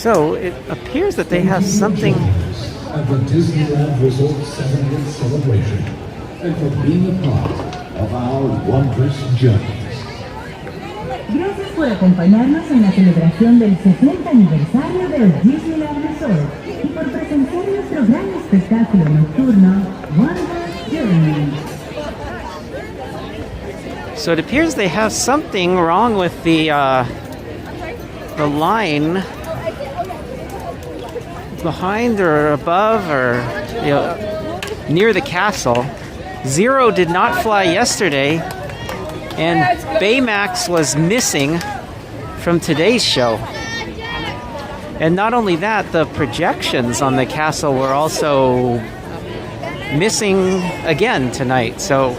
So it appears that they have something. At the Disneyland Resort 70th celebration, and for being a part of our Wondrous Journeys. Gracias por acompañarnos en la celebración del 70 aniversario del Disneyland Resort y por presenciar nuestro gran espectáculo nocturno, Wondrous Journeys. So it appears they have something wrong with the line behind or above or near the castle. Zero did not fly yesterday, and Baymax was missing from today's show. And not only that, the projections on the castle were also missing again tonight. So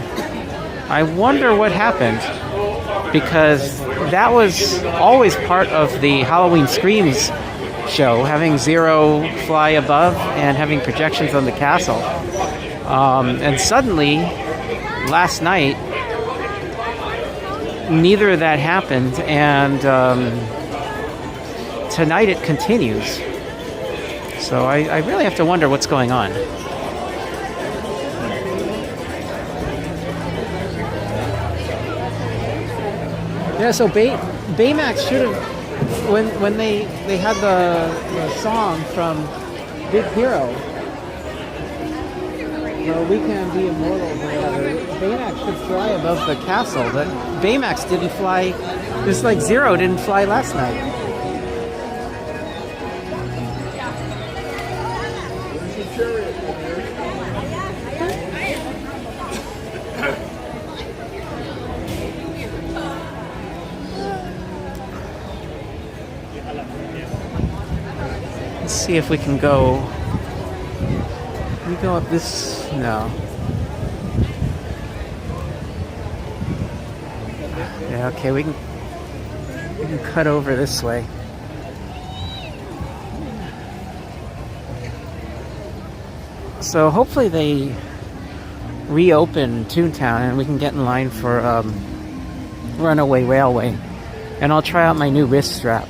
I wonder what happened, because that was always part of the Halloween Screams show, having Zero fly above and having projections on the castle. And suddenly, last night, neither of that happened, and tonight it continues. So I really have to wonder what's going on. Yeah, so Baymax should have, when they had the song from Big Hero, We Can Be Immortals or whatever, Baymax should fly above the castle, but Baymax didn't fly, just like Zero didn't fly last night. Let's see if we can go. Can we go up this? No. Yeah, okay, we can cut over this way. So hopefully they reopen Toontown and we can get in line for Runaway Railway. And I'll try out my new wrist strap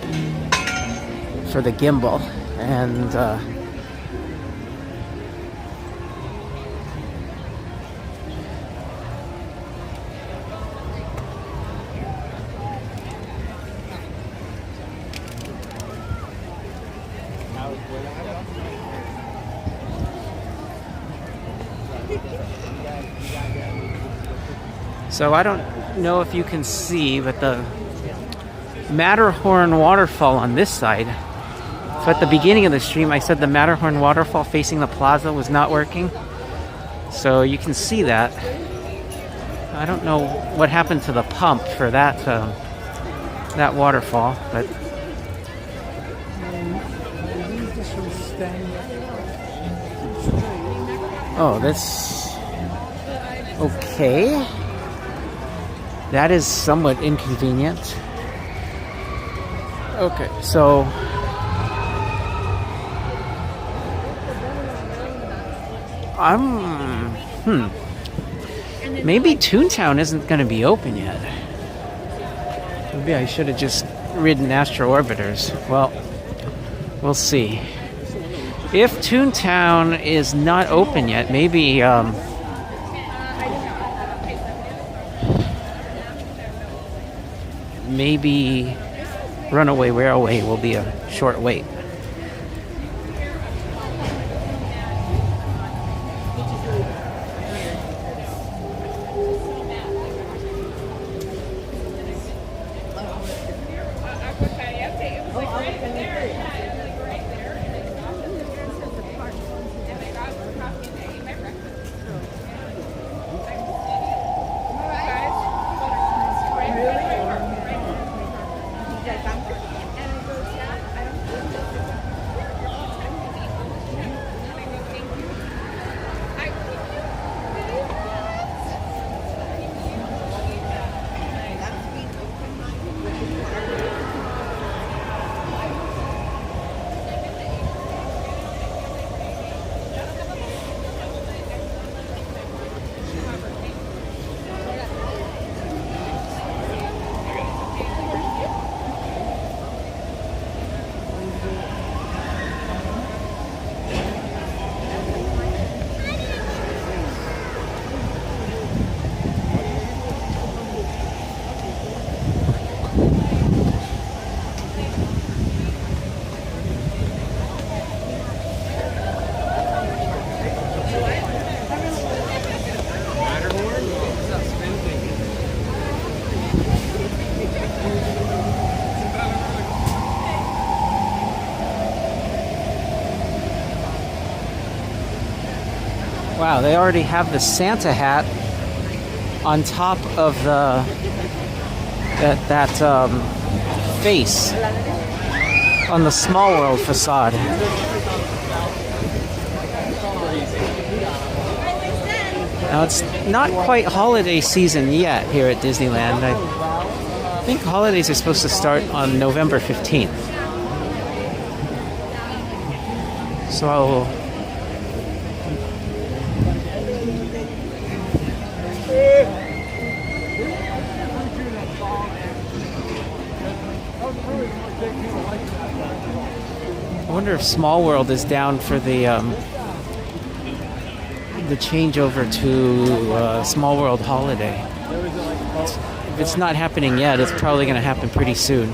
for the gimbal. And so I don't know if you can see, but the Matterhorn waterfall on this side. So at the beginning of the stream, I said the Matterhorn waterfall facing the plaza was not working. So you can see that. I don't know what happened to the pump for that that waterfall, but oh, that's okay. That is somewhat inconvenient. Okay, so maybe Toontown isn't going to be open yet. Maybe I should have just ridden Astro Orbiters. Well, we'll see. If Toontown is not open yet, maybe maybe Runaway Railway will be a short wait. Wow, they already have the Santa hat on top of the that face on the Small World facade. Now it's not quite holiday season yet here at Disneyland. I think holidays are supposed to start on November 15th. So I wonder if Small World is down for the changeover to Small World Holiday. If it's not happening yet, it's probably going to happen pretty soon.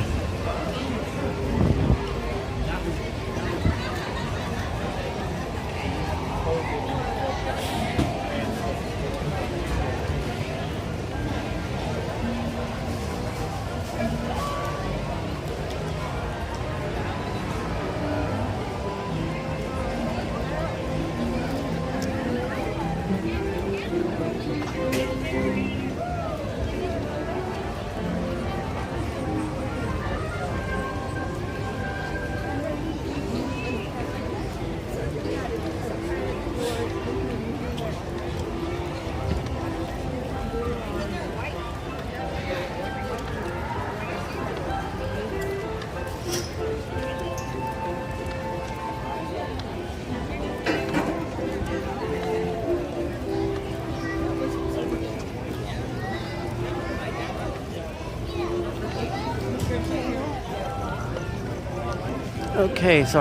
Okay, so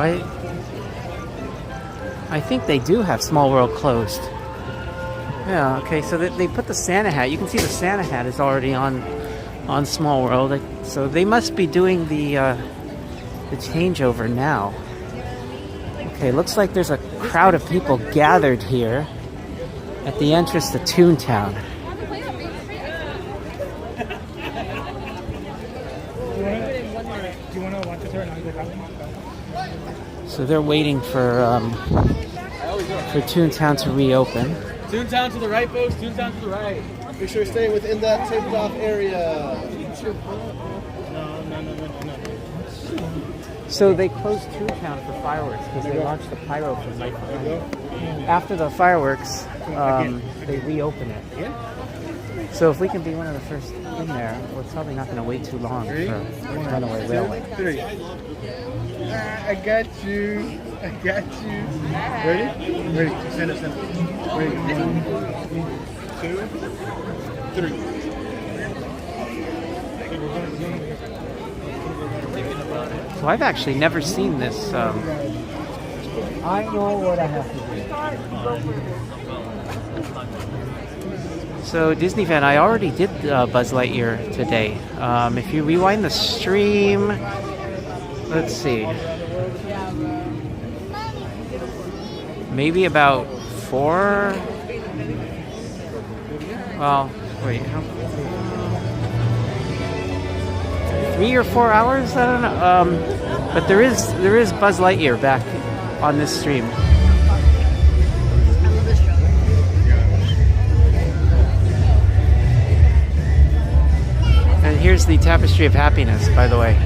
I think they do have Small World closed. Yeah, okay, so they put the Santa hat. You can see the Santa hat is already on Small World. So they must be doing the changeover now. Okay, looks like there's a crowd of people gathered here at the entrance to Toontown. So they're waiting for Toontown to reopen. Toontown to the right, folks. Toontown to the right. Make sure you stay within that taped off area. No. So they closed Toontown for fireworks because they launched the pyro from right behind. After the fireworks, they reopen it. So if we can be one of the first in there, we're probably not going to wait too long for Runaway Railway. I got you. Ready? Ready. Send it. Ready. 1, 2, 3. So I've actually never seen this. I know what I have to do. So Disney fan, I already did Buzz Lightyear today. If you rewind the stream, let's see, maybe about 4. Well, wait, 3 or 4 hours. I don't know. But there is Buzz Lightyear back on this stream. And here's the Tapestry of Happiness, by the way.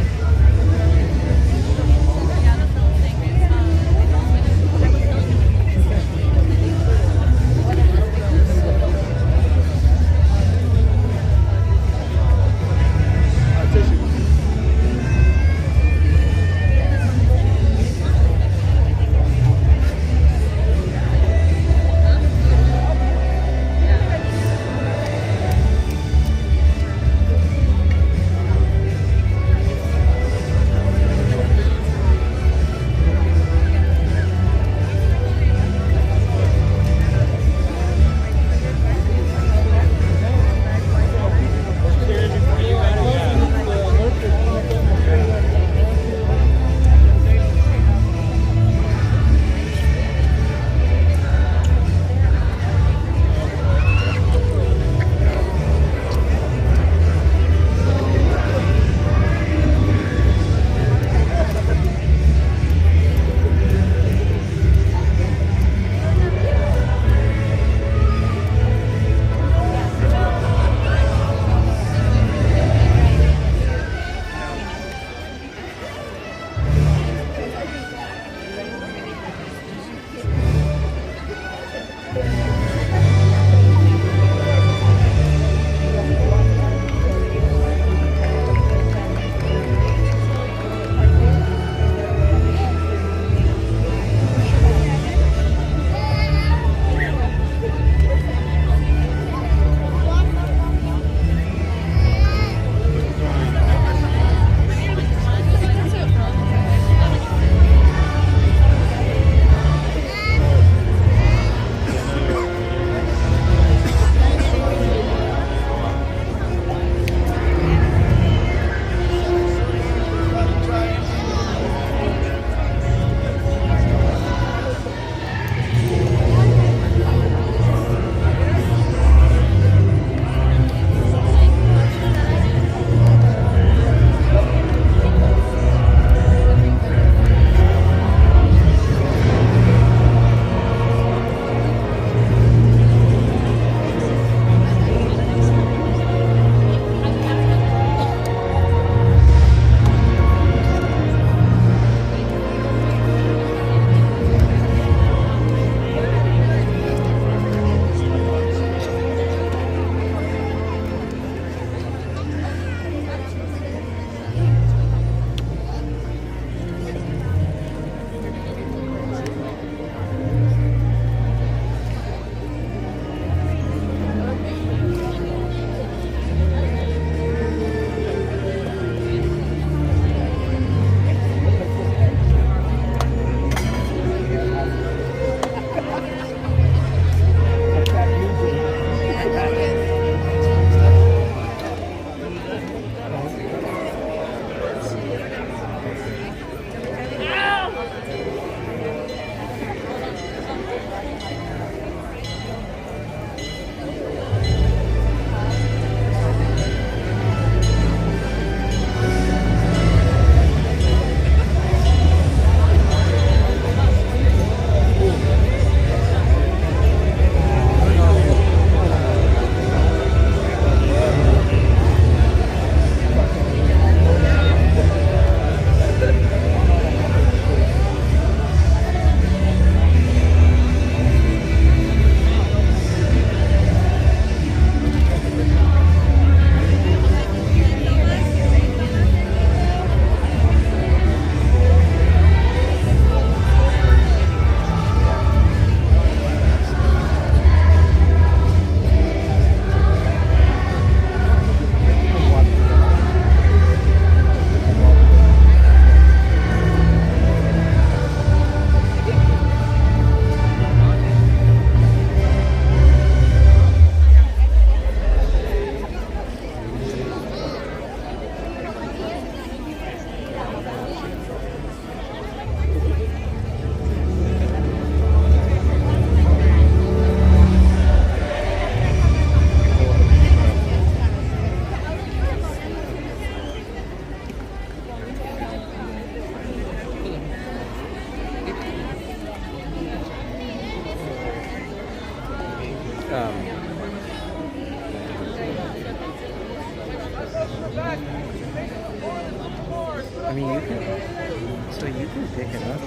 I mean, you can. So you can pick it up.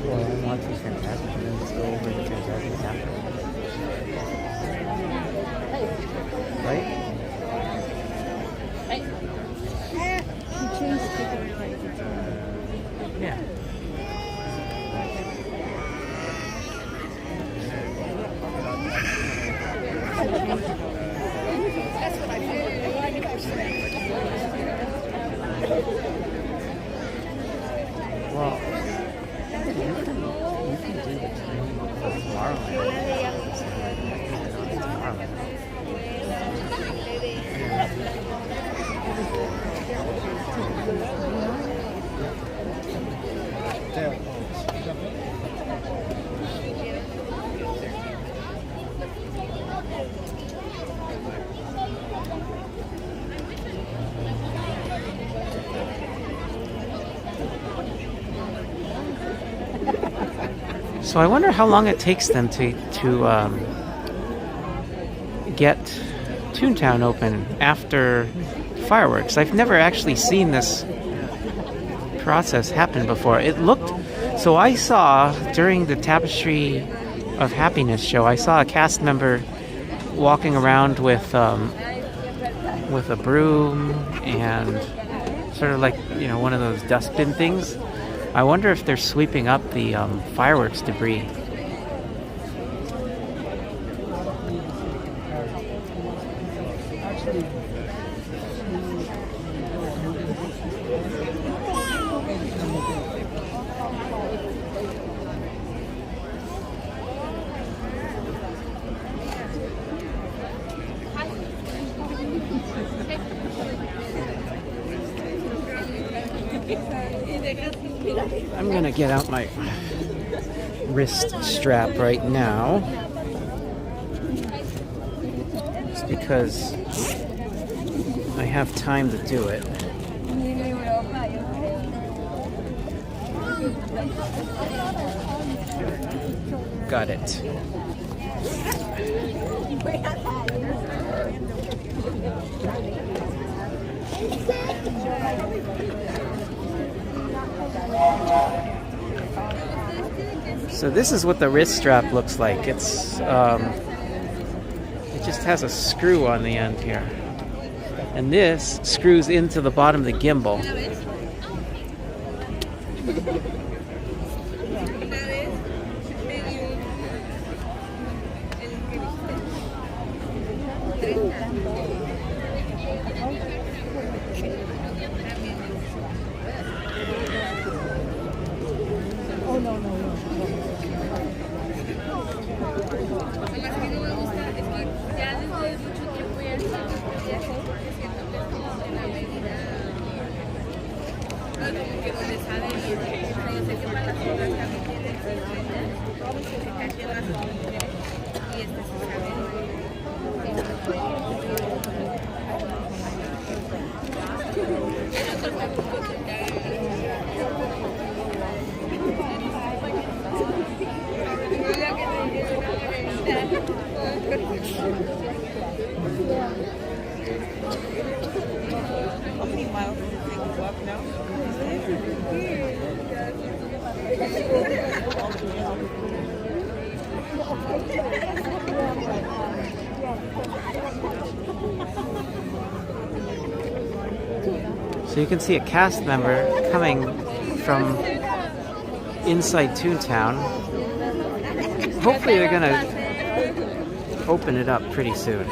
Well, I want to Fantastic and then just go over to Fantastic after. Right? Yeah. That's what I feel. Well, you can do the train for Tomorrowland. So I wonder how long it takes them to get Toontown open after fireworks. I've never actually seen this process happen before. It looked so. I saw during the Tapestry of Happiness show, I saw a cast member walking around with a broom and sort of like, you know, one of those dustbin things. I wonder if they're sweeping up the fireworks debris. I'm gonna get out my wrist strap right now, just because I have time to do it. Got it. So this is what the wrist strap looks like. It's it just has a screw on the end here, and this screws into the bottom of the gimbal. So you can see a cast member coming from inside Toontown. Hopefully they're gonna open it up pretty soon.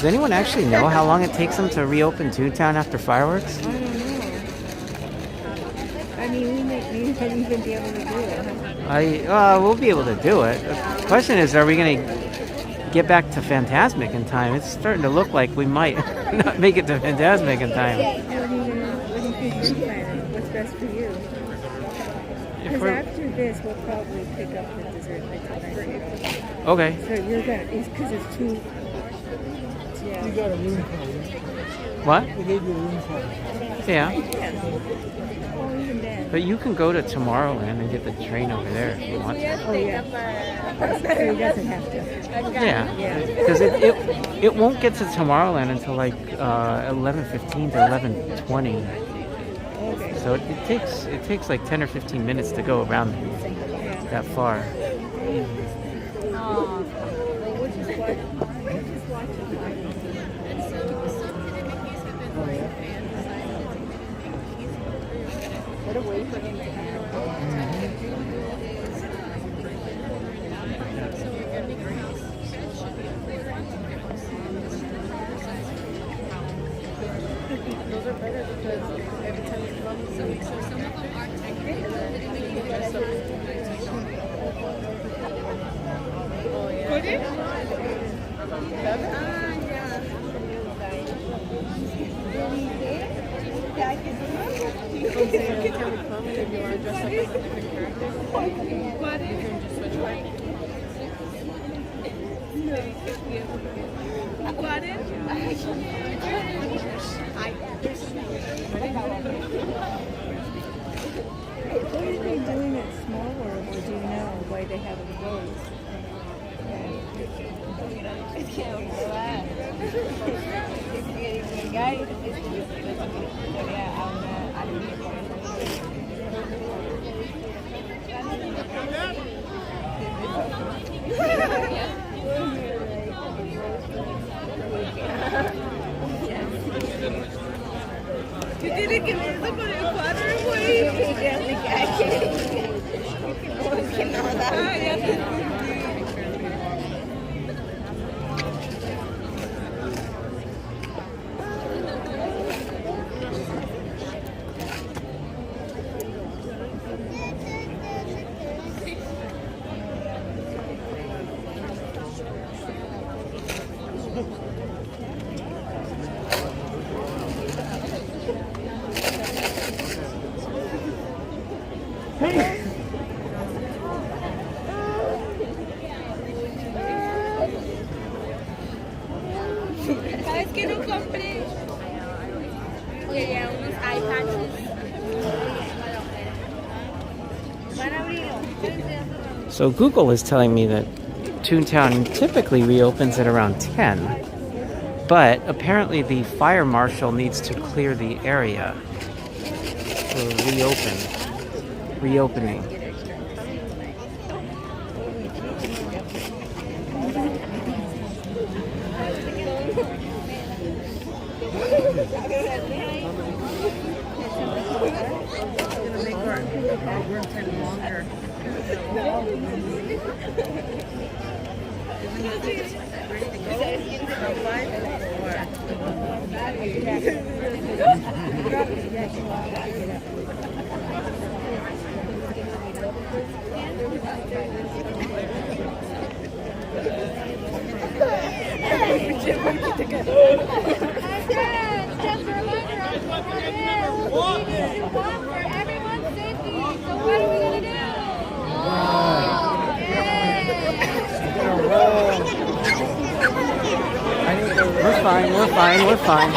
Does anyone actually know how long it takes them to reopen Toontown after fireworks? I don't know. I mean, we may even be able to do it. We'll be able to do it. The question is, are we going to get back to Fantasmic in time? It's starting to look like we might not make it to Fantasmic in time. What do you think you're planning? What's best for you? Because after this, we'll probably pick up the dessert by tonight. Okay. So you're gonna, because it's too. Yeah. You got a room card. What? They gave you a room card. Yeah. Oh, even then. But you can go to Tomorrowland and get the train over there if you want to. Oh, yeah. So he doesn't have to. Yeah. Because it won't get to Tomorrowland until like 11:15 to 11:20. Okay. So it takes like 10 or 15 minutes to go around that far. What a way for him to Those are better because every time you come, so some of them are technically Cordy? Every time we come, if you want to dress up as a different character, you can just switch back. Got it? What are they doing at Small World, or do you know why they haven't closed? You didn't give me the water away. ¿Sabes qué no compré? Quería unos eye patches. Van a abrirlo. So Google is telling me that Toontown typically reopens at around 10, but apparently the fire marshal needs to clear the area for reopening. We're fine.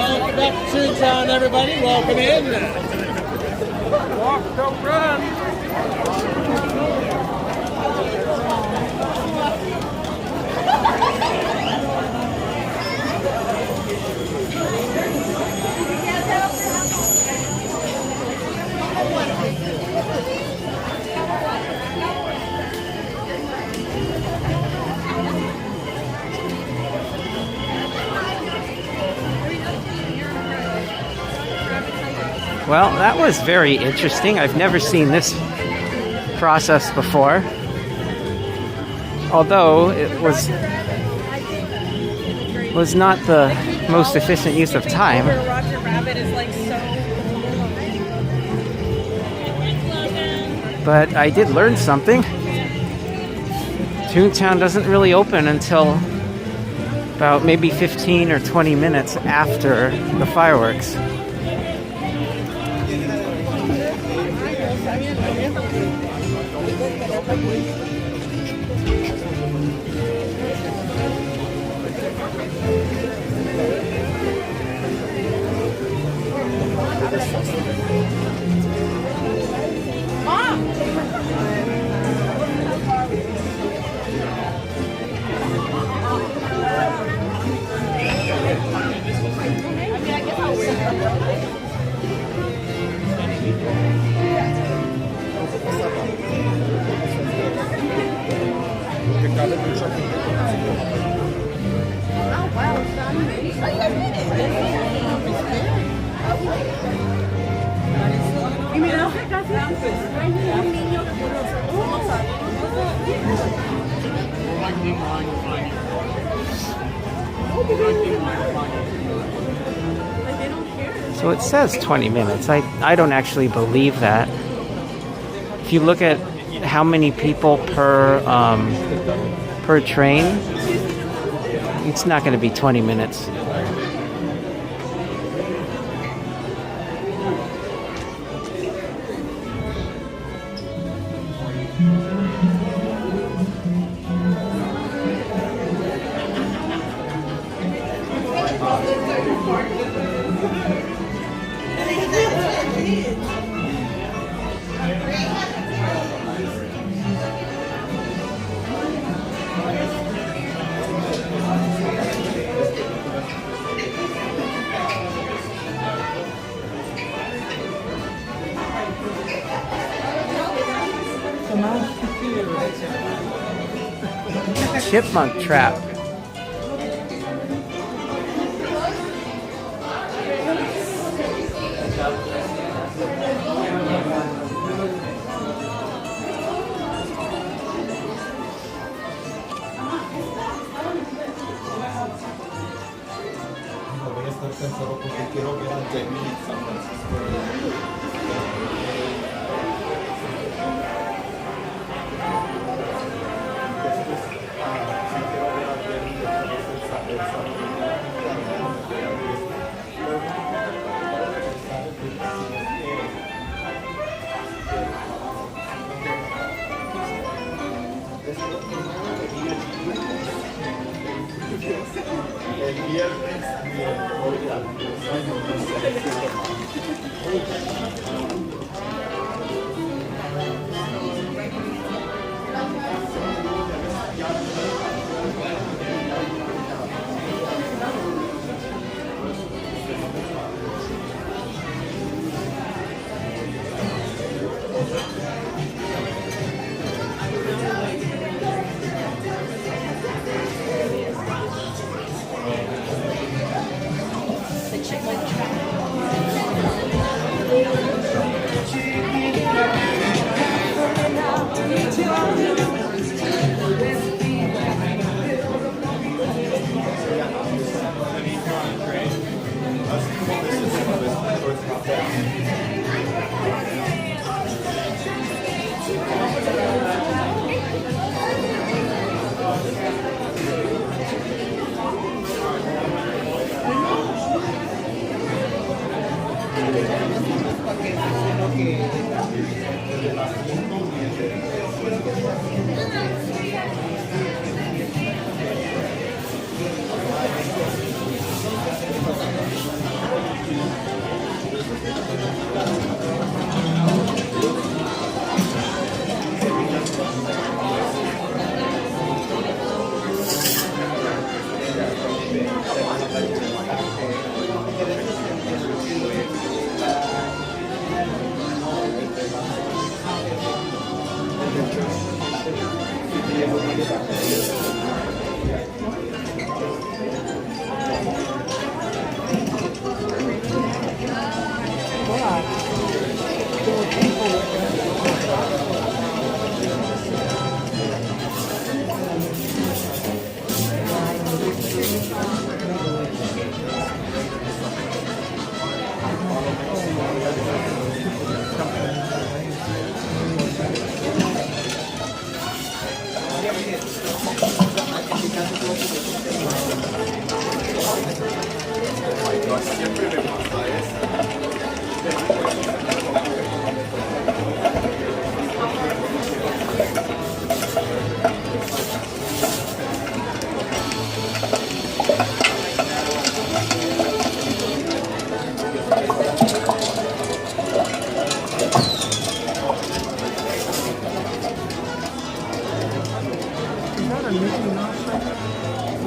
Welcome back to Toontown, everybody. Welcome in. Walk, don't run. Well, that was very interesting. I've never seen this process before. although it was not the most efficient use of time. Roger Rabbit is like so. But I did learn something. Toontown doesn't really open until about maybe 15 or 20 minutes after the fireworks. So it says 20 minutes. I don't actually believe that. If you look at how many people per train, it's not going to be 20 minutes. Chipmunk trap.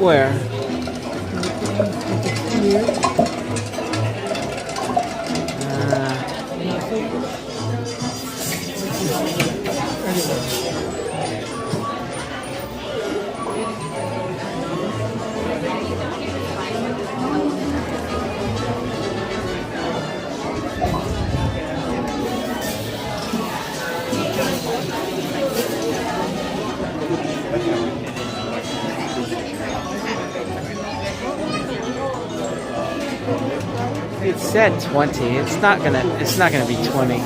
Where? It said 20. It's not gonna be 20.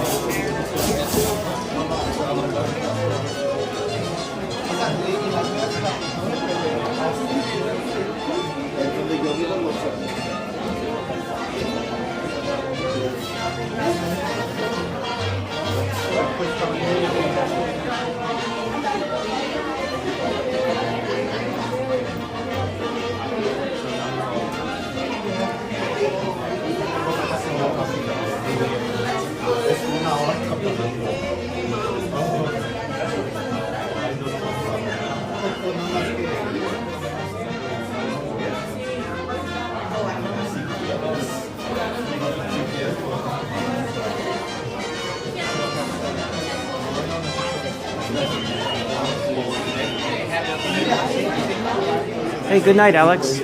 Hey, good night, Alex.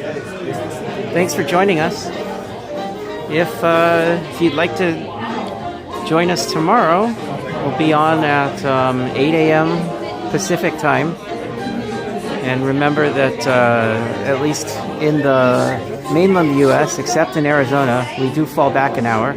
Thanks for joining us. If you'd like to join us tomorrow, we'll be on at 8 a.m. Pacific time. And remember that at least in the mainland U.S., except in Arizona, we do fall back an hour.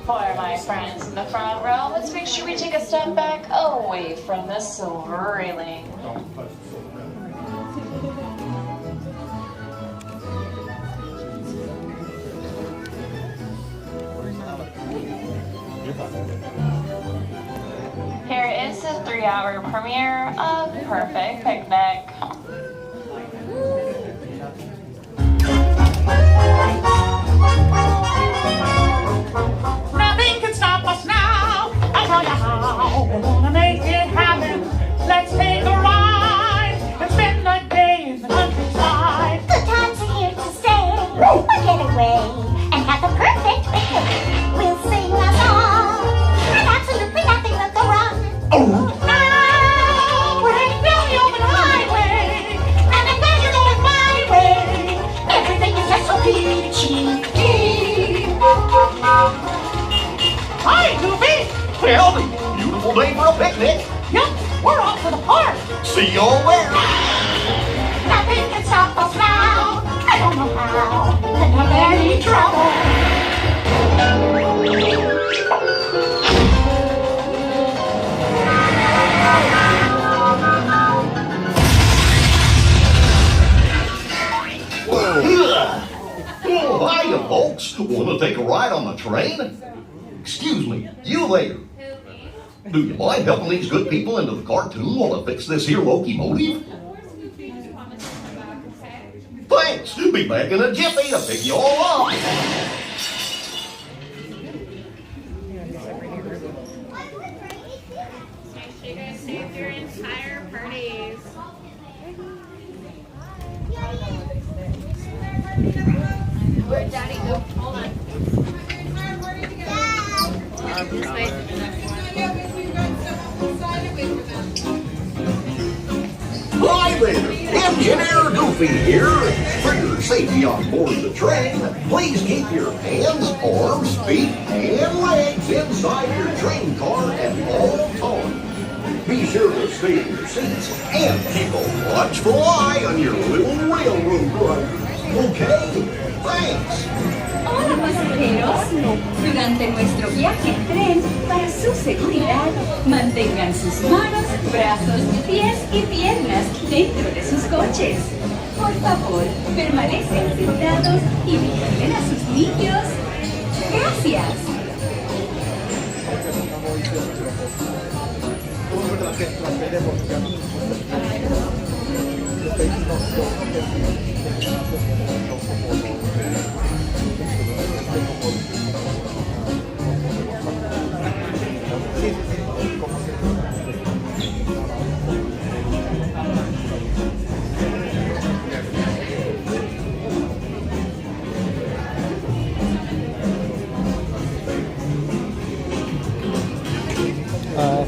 For my friends in the front row, let's make sure we take a step back away from the silver railing. Here is the 3-hour premiere of Perfect Picnic. Nothing can stop us now. I'll tell you how. We're gonna make it happen. Let's take a ride and spend the day in the countryside. Good times are here to stay. We'll get away and have a perfect picnic. We'll sing a song, and absolutely nothing will go wrong. Now we're heading down the open highway, and I know you're going my way. Everything is just so peachy. Hi, Goofy! Well, beautiful day for a picnic. Yep, we're off to the park. See y'all there. Nothing can stop us now. I don't know how. Couldn't have any trouble. Oh, hiya, folks. Want to take a ride on the train? Excuse me, you there. Do you mind helping these good people into the cartoon while I fix this here locomotive? Thanks! Be back in a jiffy to pick you all up! Make sure you guys save your entire parties. Where'd Daddy go? Hold on. This way. Hi there! Engineer Goofy here. For your safety on board the train, please keep your hands, arms, feet, and legs inside your train car at all times. Be sure to stay in your seats and keep a watchful eye on your little railroad riders. Okay? Thanks! Hola pasajeros, durante nuestro viaje en tren, para su seguridad, mantengan sus manos, brazos, pies y piernas dentro de sus coches. Por favor, permanezcan sentados y vigilen a sus niños. Gracias.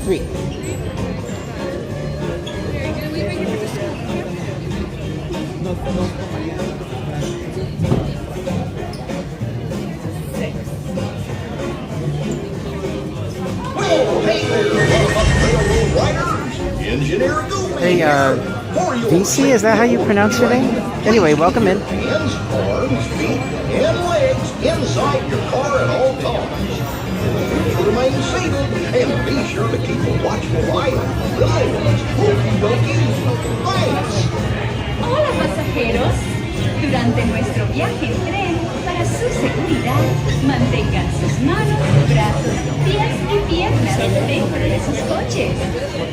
Three. Engineer Goofy Hey, VC, is that how you pronounce your name? Anyway, welcome in. Hands, arms, feet, and legs inside your car at all times. Remain seated and be sure to keep a watchful eye on the islands. Thanks! Hola pasajeros, durante nuestro viaje en tren, para su seguridad, mantengan sus manos, brazos, pies y piernas dentro de sus coches.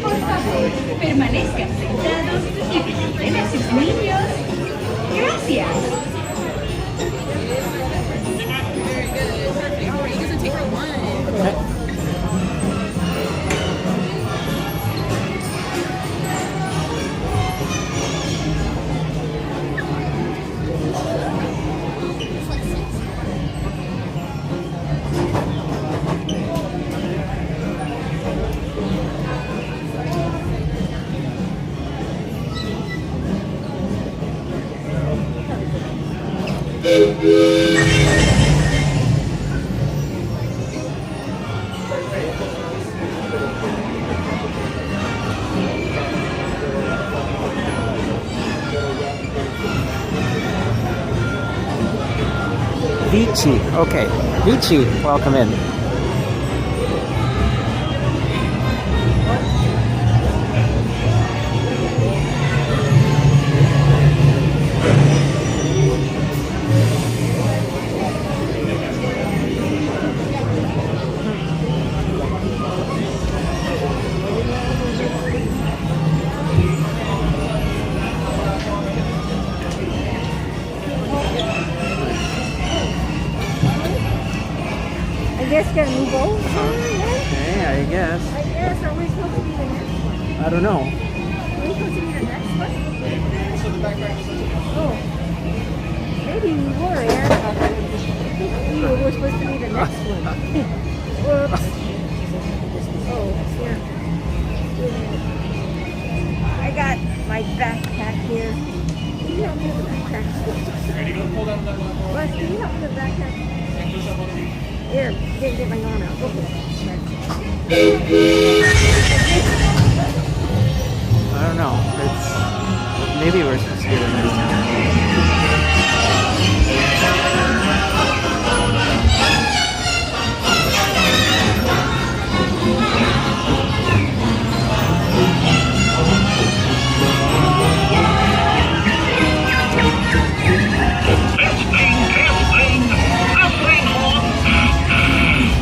Por favor, permanezcan sentados y vigilen a sus niños. Gracias. Vici. Okay. Vici, welcome in. Guess can we go? Yeah, I guess. I guess. Are we supposed to be the next one? I don't know. Are we supposed to be the next one? Oh. Maybe we were, Aaron. I think we were supposed to be the next one. Whoops. Oh, here. I got my backpack here. Can you help me with the backpack? Ready to pull down that one? Russ, can you help me with the backpack? Here, get my arm out. Go for it. I don't know. Maybe we're supposed to do it next time.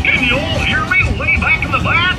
Can you all hear me way back in the back?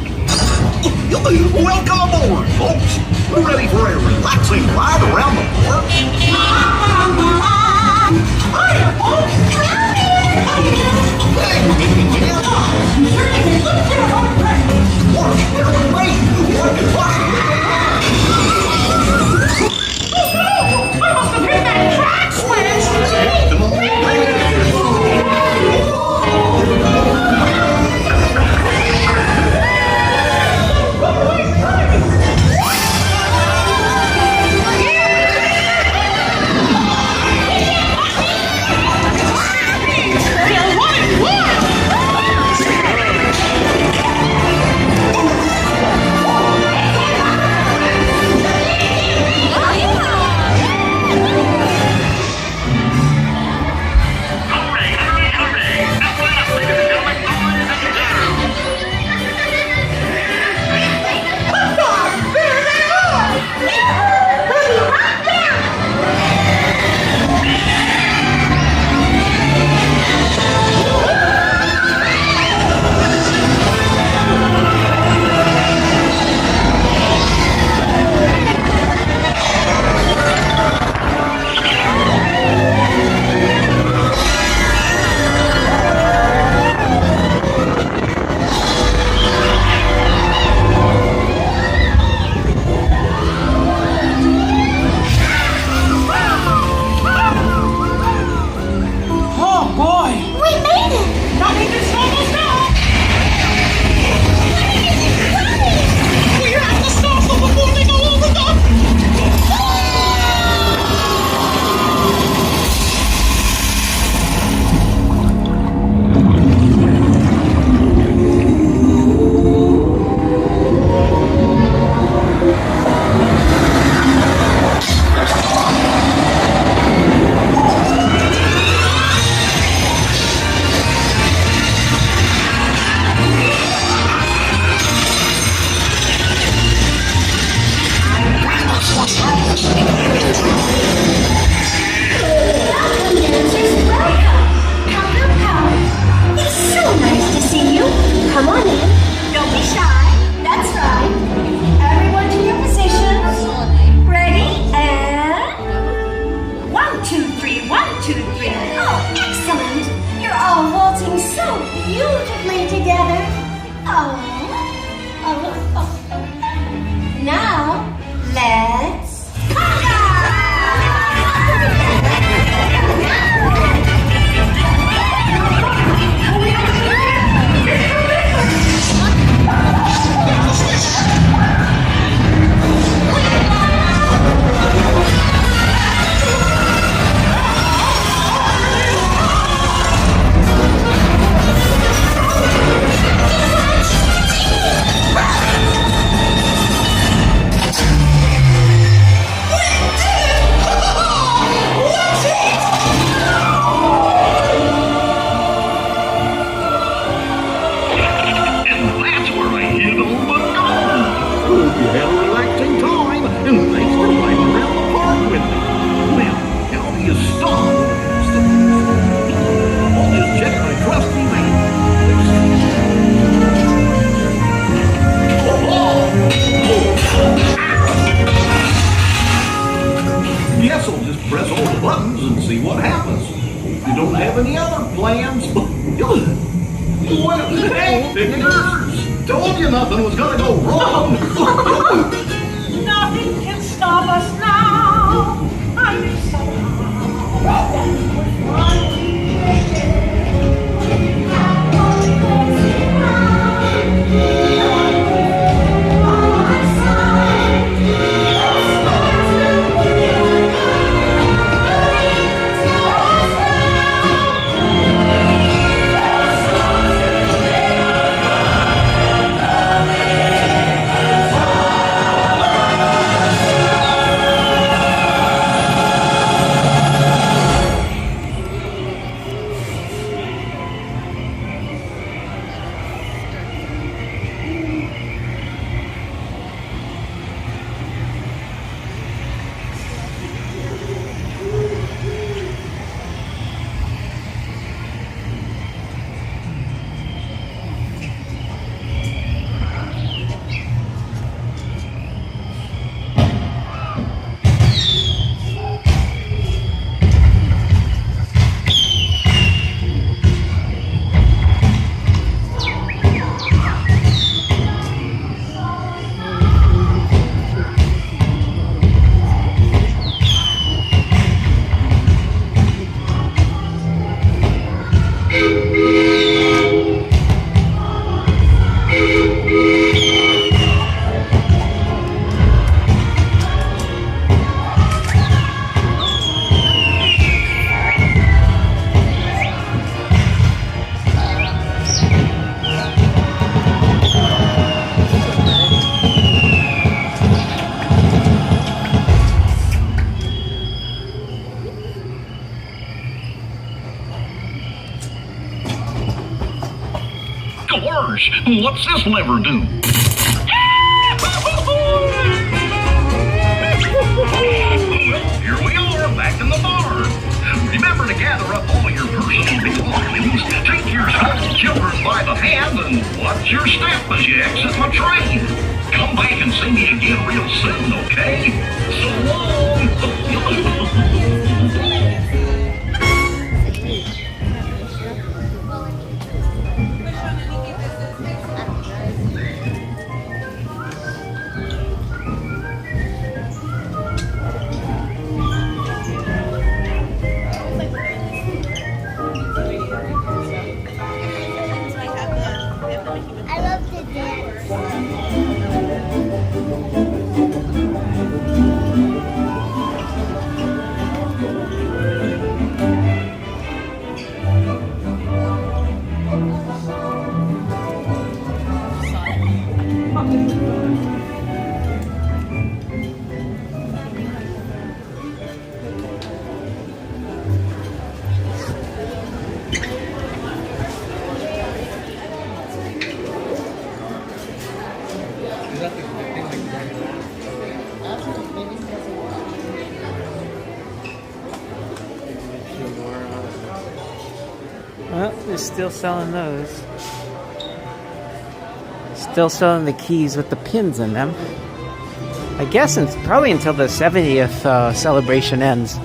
beautifully together. Oh. Now, let's nothing was gonna go wrong. Nothing can stop us now. I knew somehow that was one What's this lever do? Here we are, back in the barn. Remember to gather up all your personal belongings, take your small children by the hand, and watch your step as you exit my train. Come back and see me again real soon, okay? So long. I love to dance. Well, they're still selling those. Still selling the keys with the pins in them. I guess it's probably until the 70th celebration ends,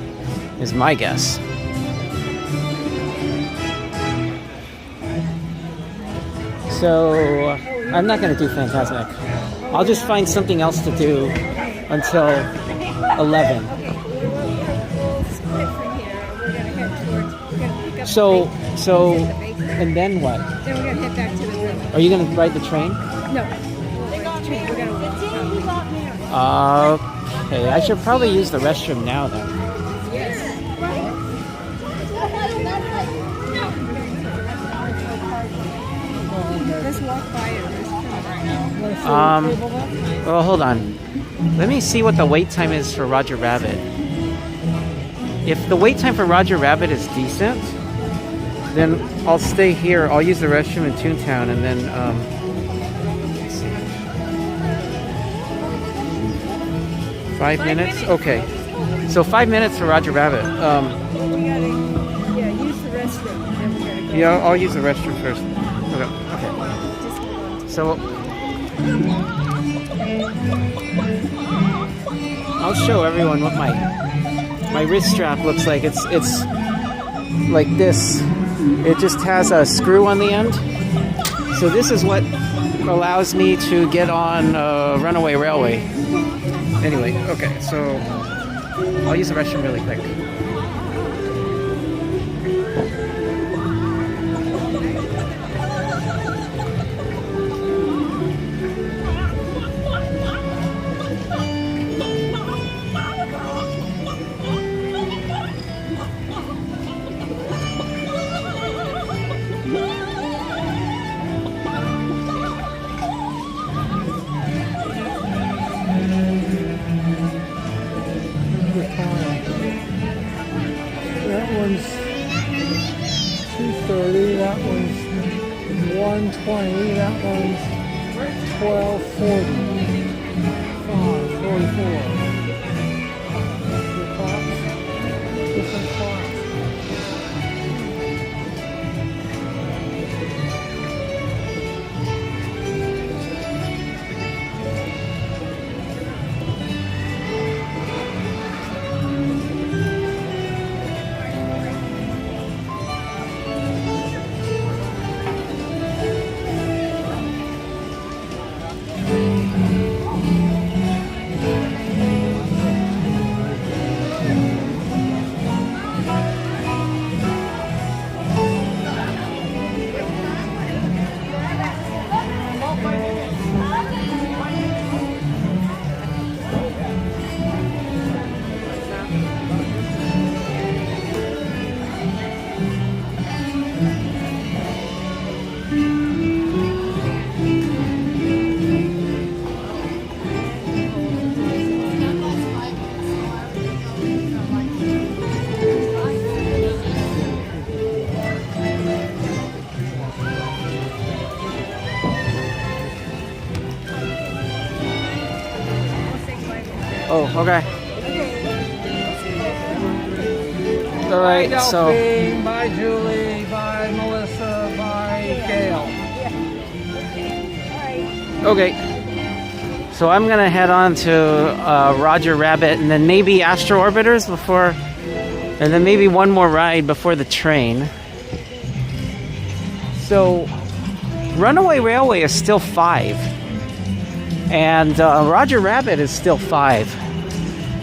is my guess. So I'm not going to do Fantasmic. I'll just find something else to do until 11. So, and then what? Then we're going to head back to the room. Are you going to ride the train? No. We're going to Okay, I should probably use the restroom now then. Let's walk by it. Well, hold on. Let me see what the wait time is for Roger Rabbit. If the wait time for Roger Rabbit is decent, then I'll stay here. I'll use the restroom in Toontown, and then let's see. 5 minutes? Okay. So 5 minutes for Roger Rabbit. We gotta, use the restroom. Then we gotta go. Yeah, I'll use the restroom first. Okay. So I'll show everyone what my wrist strap looks like. It's like this. It just has a screw on the end. So this is what allows me to get on Runaway Railway. Anyway, okay, so I'll use the restroom really quick. That one's 2:30. That one's 1:20. That one's 12:40. 5:44. The clocks, different clocks. Oh, okay. All right, Bye, so. Delphine. Bye, Julie. Bye, Melissa. Bye, Gail. Okay. So I'm gonna head on to Roger Rabbit, and then maybe Astro Orbiters before, and then maybe one more ride before the train. So Runaway Railway is still 5, and Roger Rabbit is still 5.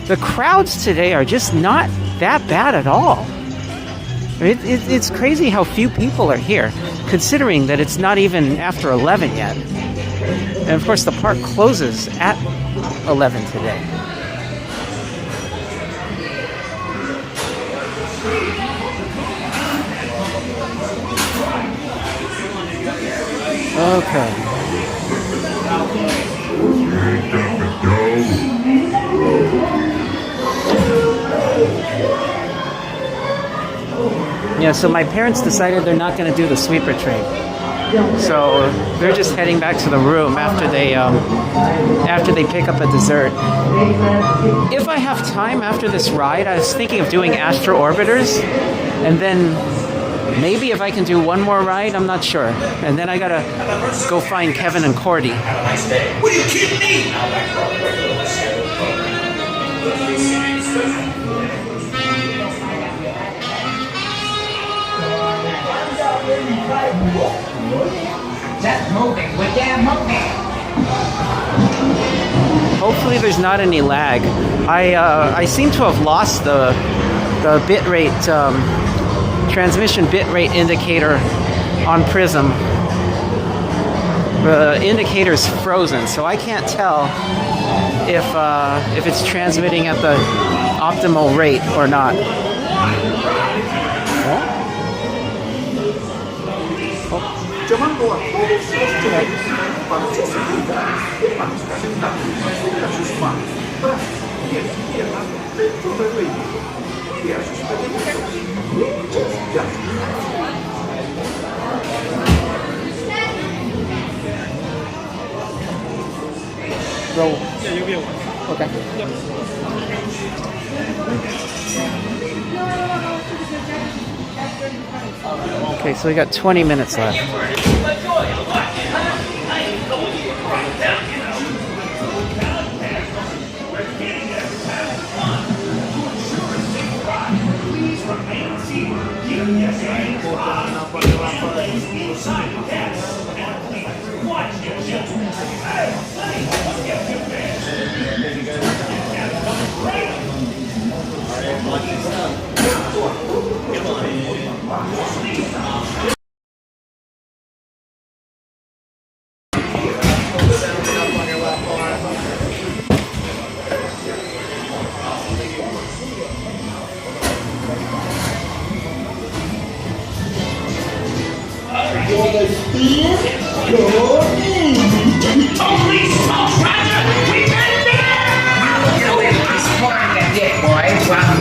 The crowds today are just not that bad at all. It's crazy how few people are here, considering that it's not even after 11 yet. And of course, the park closes at 11 today. Okay. Yeah, so my parents decided they're not going to do the sweeper train. So they're just heading back to the room after they pick up a dessert. If I have time after this ride, I was thinking of doing Astro Orbiters, and then maybe if I can do one more ride, I'm not sure. And then I gotta go find Kevin and Cordy. What are you kidding me? Just moving, would you? Moving. Hopefully there's not any lag. I seem to have lost the bitrate transmission bitrate indicator on Prism. The indicator's frozen, so I can't tell if it's transmitting at the optimal rate or not. Llamando a todos los clientes para sus seguridad y para a sus manos, brazos, pies y piernas dentro del vehículo y a sus pequeñitos. Muchas gracias. Roll. Yeah, you'll be able. Okay. Yep. Okay, so we got 20 minutes left. Holy smokes, Roger! We've been there! I'll do it. I'm scoring that dick, boy. Well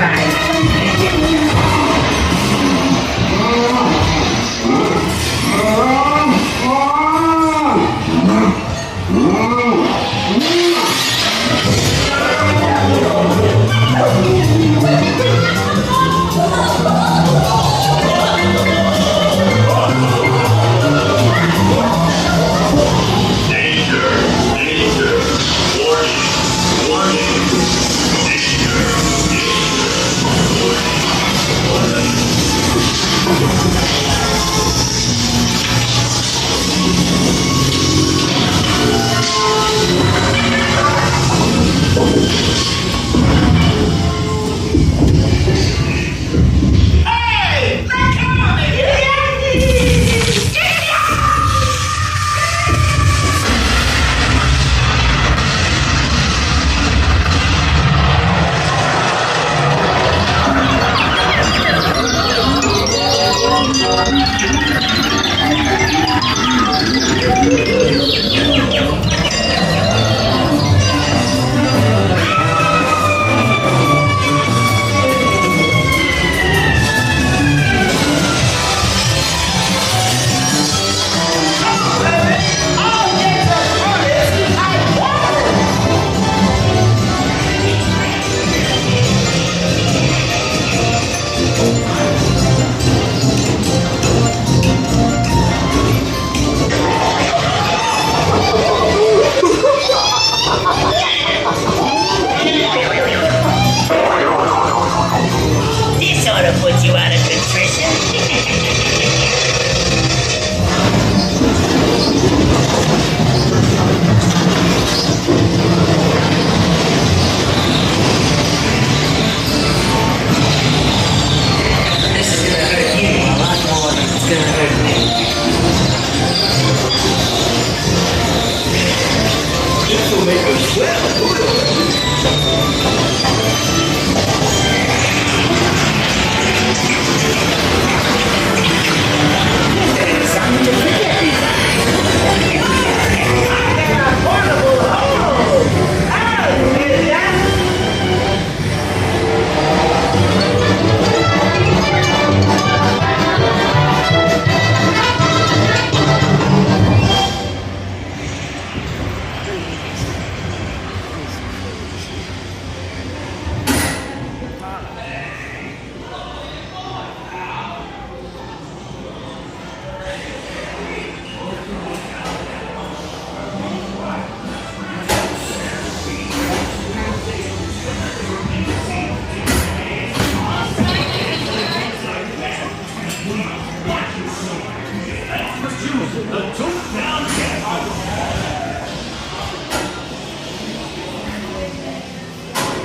Let's choose the Toontown Reopens.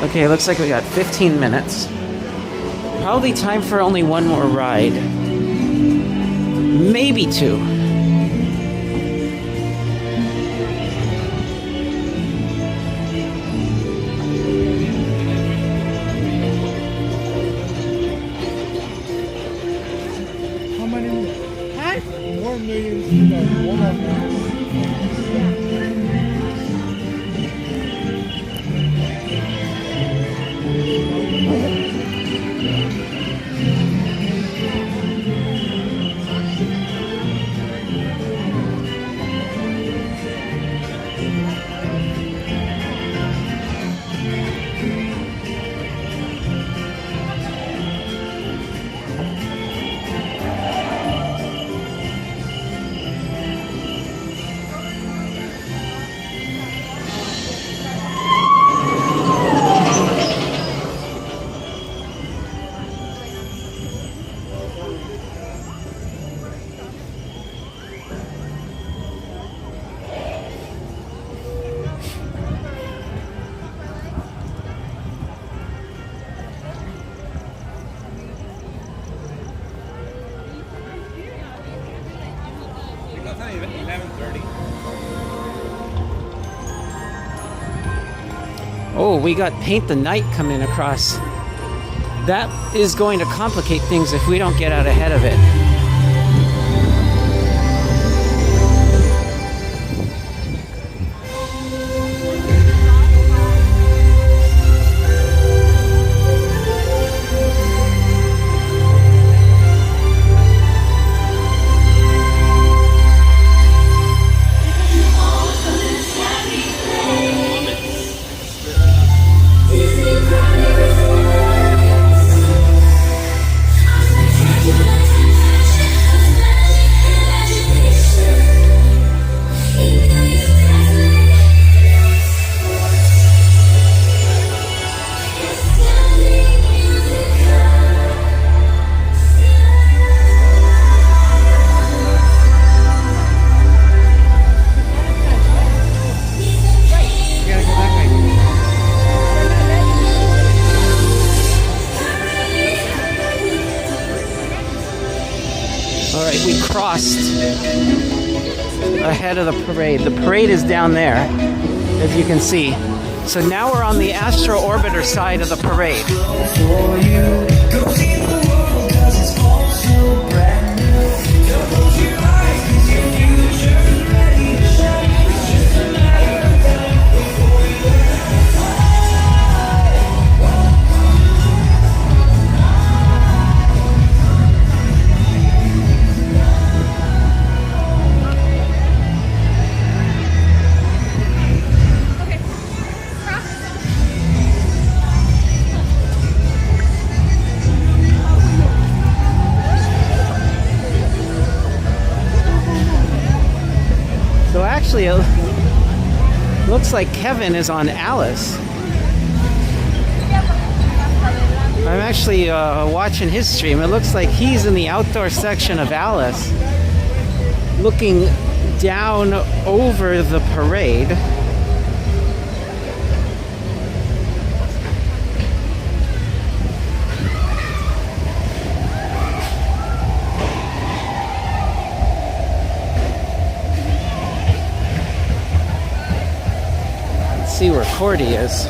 Okay, looks like we got 15 minutes. Probably time for only one more ride. Maybe two. How many? Huh? More millions to go. One of them. Oh, we got Paint the Night coming across. That is going to complicate things if we don't get out ahead of it. Ahead of the parade. The parade is down there, as you can see. So now we're on the Astro Orbiter side of the parade. Actually, it looks like Kevin is on Alice. I'm actually watching his stream. It looks like he's in the outdoor section of Alice, looking down over the parade. See where Cordy is.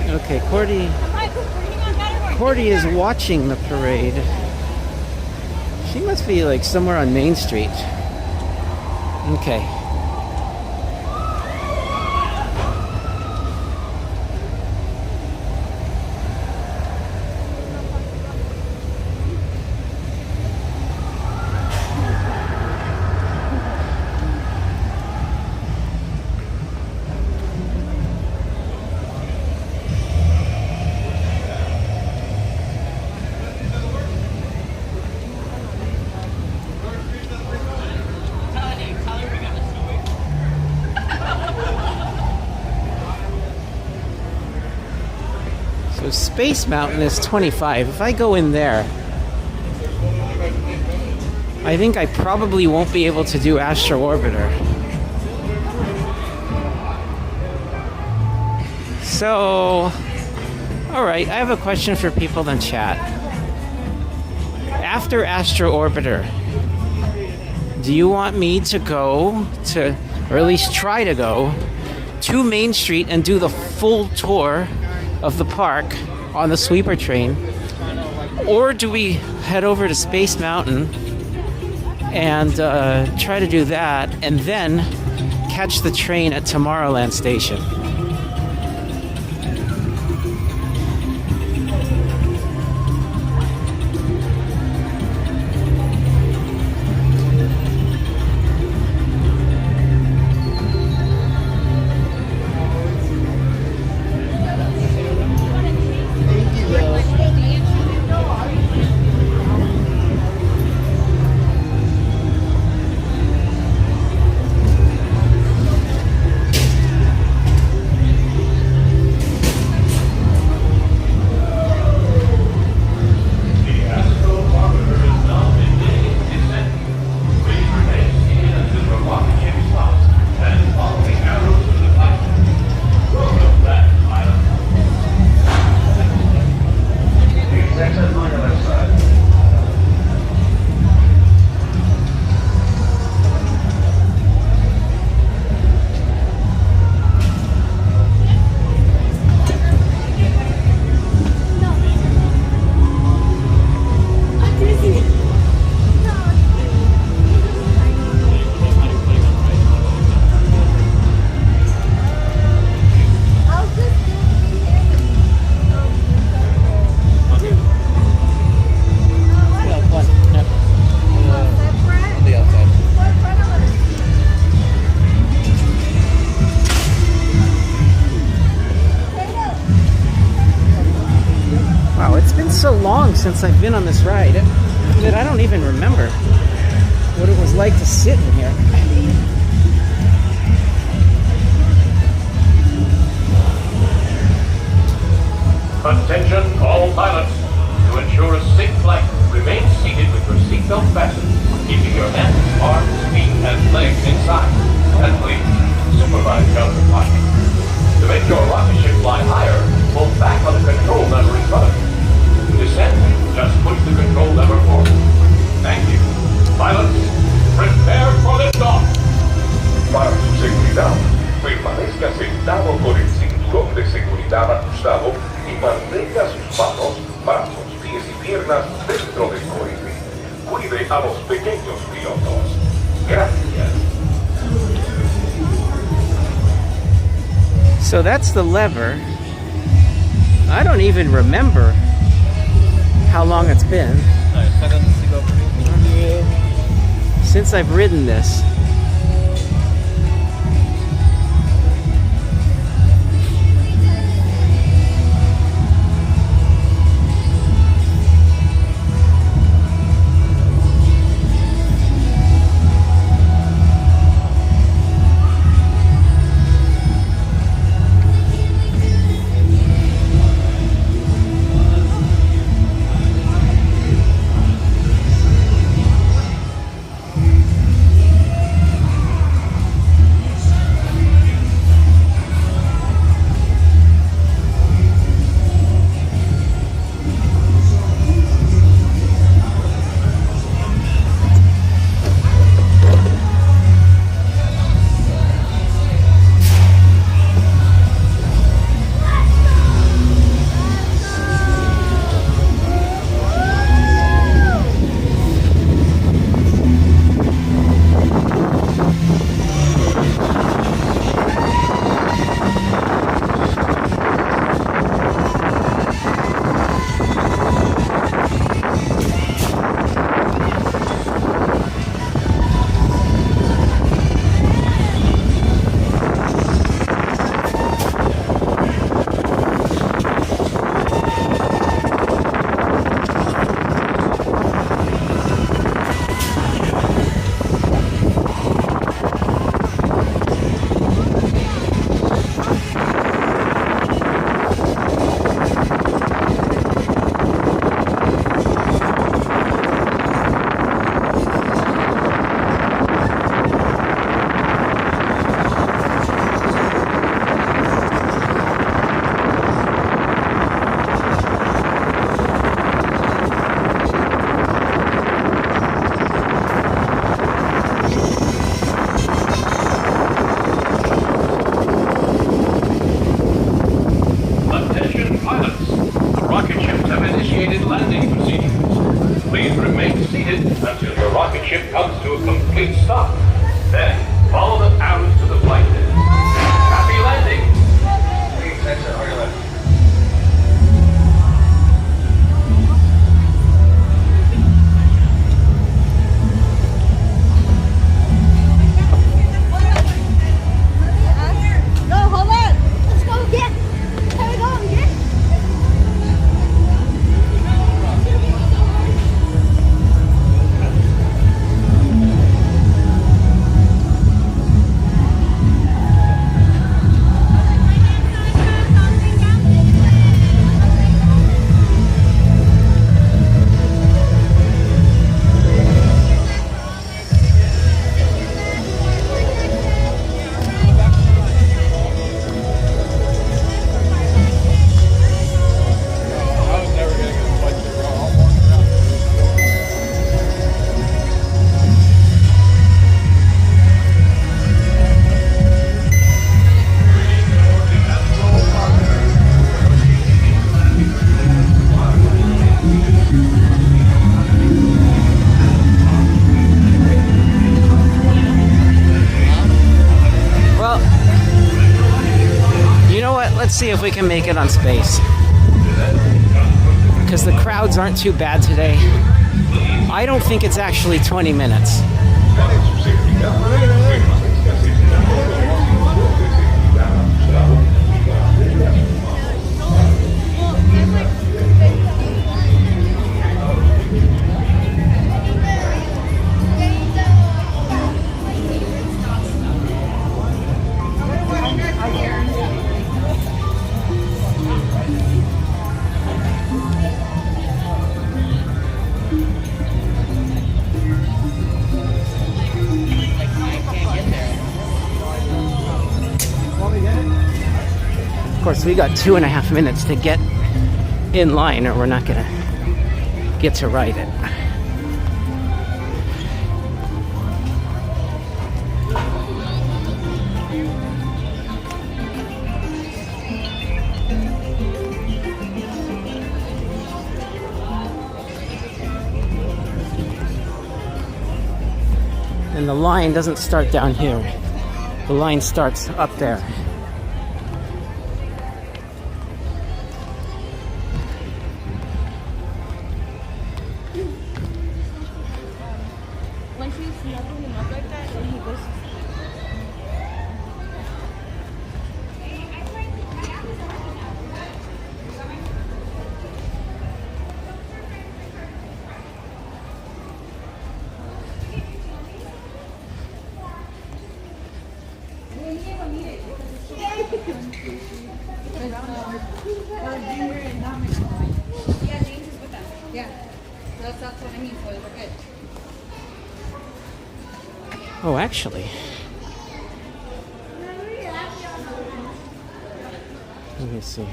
Okay, Cordy is watching the parade. She must be like somewhere on Main Street. Okay. Space Mountain is 25. If I go in there, I think I probably won't be able to do Astro Orbiter. So, alright, I have a question for people in chat. After Astro Orbiter, do you want me to go to, or at least try to go, to Main Street and do the full tour of the park on the sweeper train? Or do we head over to Space Mountain and try to do that and then catch the train at Tomorrowland Station? Since I've been on this ride that I don't even remember what it was like to sit in here. Attention all pilots. To ensure a safe flight, remain seated with your seatbelt fastened, keeping your hands, arms, feet, and legs inside. And please, supervise counterpilot. To make your rocket ship fly higher, pull back on the control lever in front of you. To descend, just push the control lever forward. Thank you. Pilots, prepare for liftoff. Para su seguridad, permanezca sentado con el cinturón de seguridad ajustado y mantenga sus manos, brazos, pies y piernas dentro del cohete. Cuide a los pequeños pilotos. Gracias. So that's the lever. I don't even remember how long it's been since I've ridden this. ship comes to a complete stop. Then, follow the arrows to the flight deck. Happy landing! Please enter on your left. No, hold on. Let's go get. Can we go and get? Let's see if we can make it on space. Because the crowds aren't too bad today. I don't think it's actually 20 minutes. Of course, we got 2.5 minutes to get in line, or we're not gonna get to ride it. And the line doesn't start down here. The line starts up there. Once you snuggle him up like that, then he goes. Yeah, James is with them. Yeah. That's what I mean, so we're good. Oh, actually. Let me see.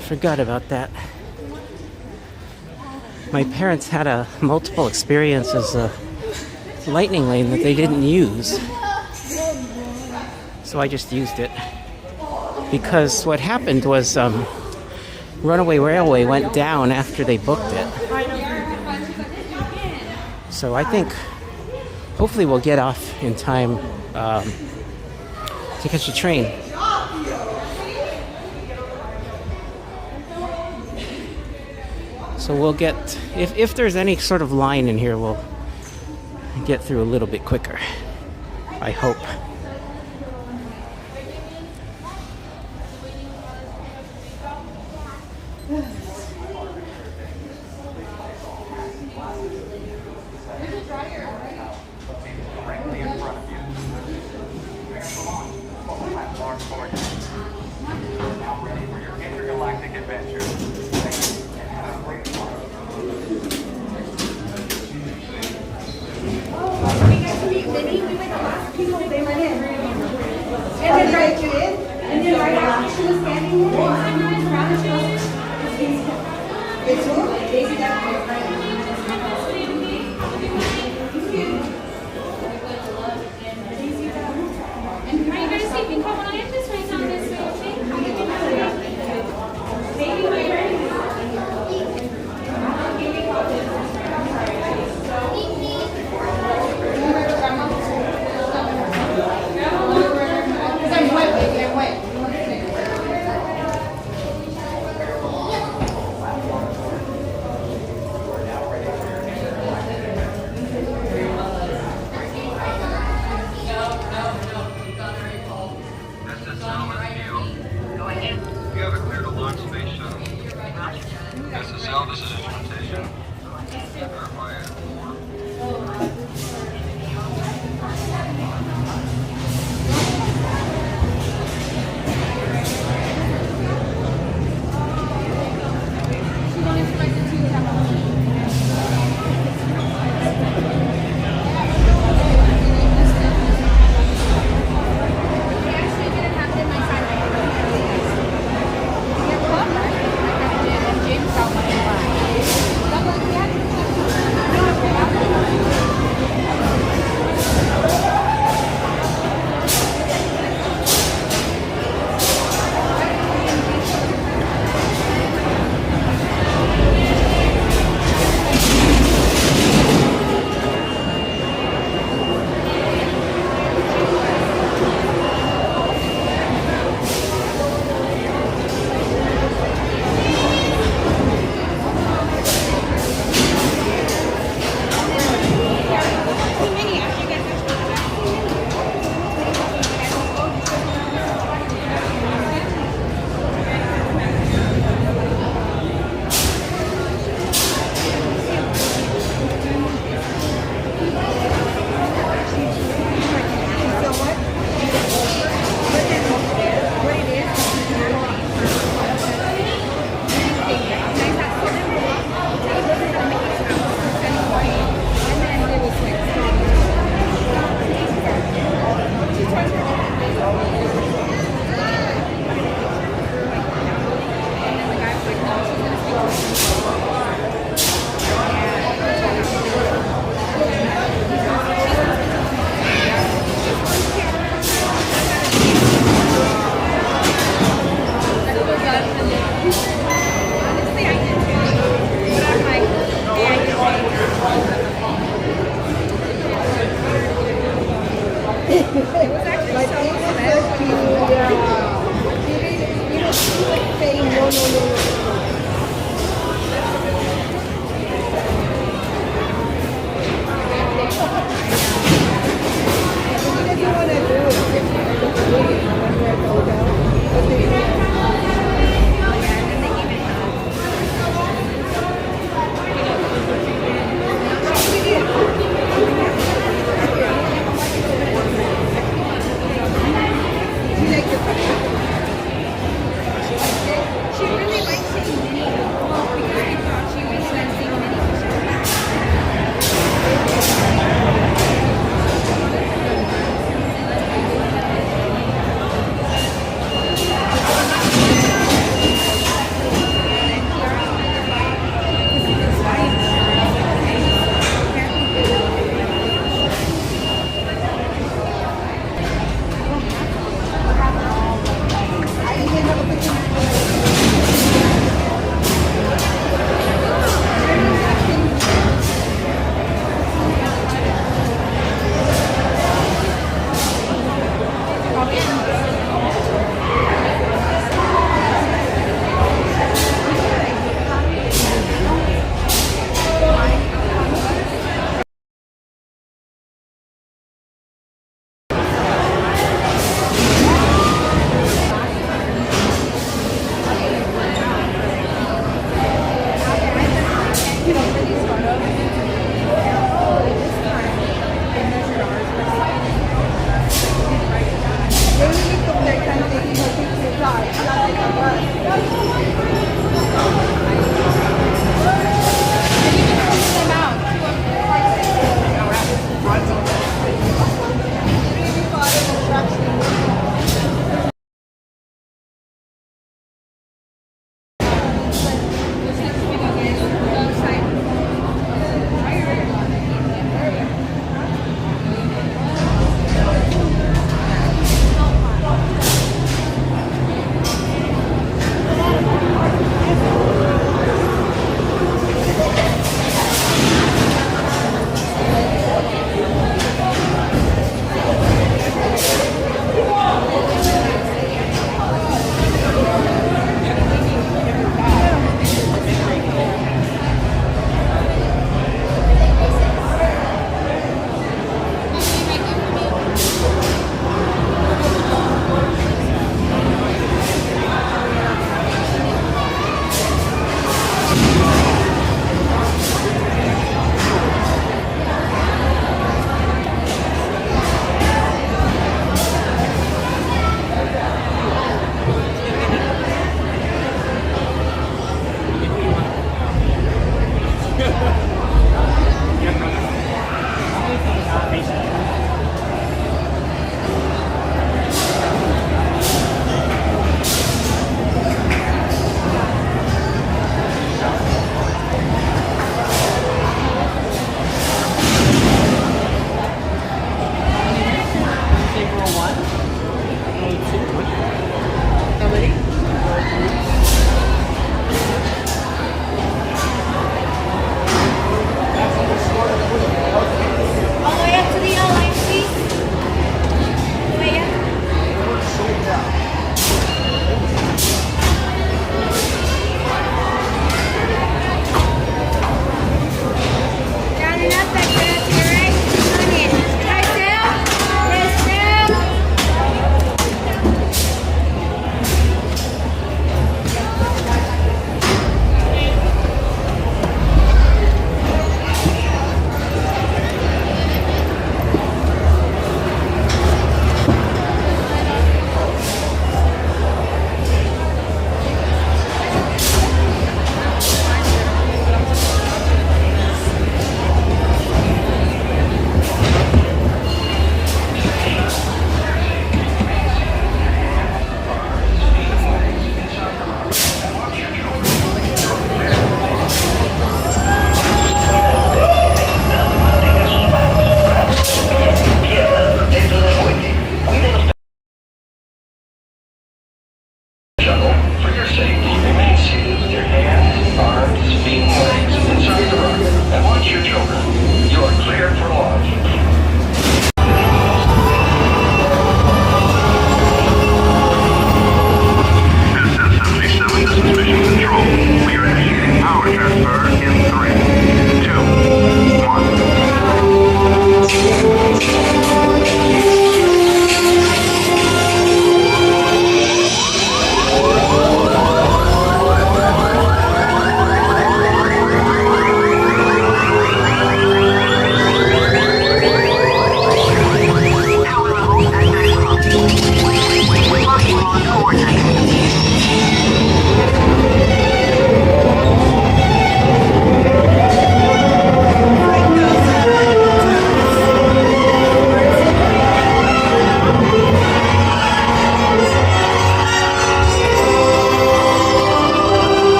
Forgot about that. My parents had a multiple experiences lightning lane that they didn't use, so I just used it. Because what happened was Runaway Railway went down after they booked it. So I think hopefully we'll get off in time to catch a train. So we'll get, if there's any sort of line in here, we'll get through a little bit quicker. I hope. And then right you in. And then right after she was standing there, and sometimes around and she goes, it's who? Daisy got my friend. And are you guys sleeping? Come on in this way, it's on this way, okay? Maybe we're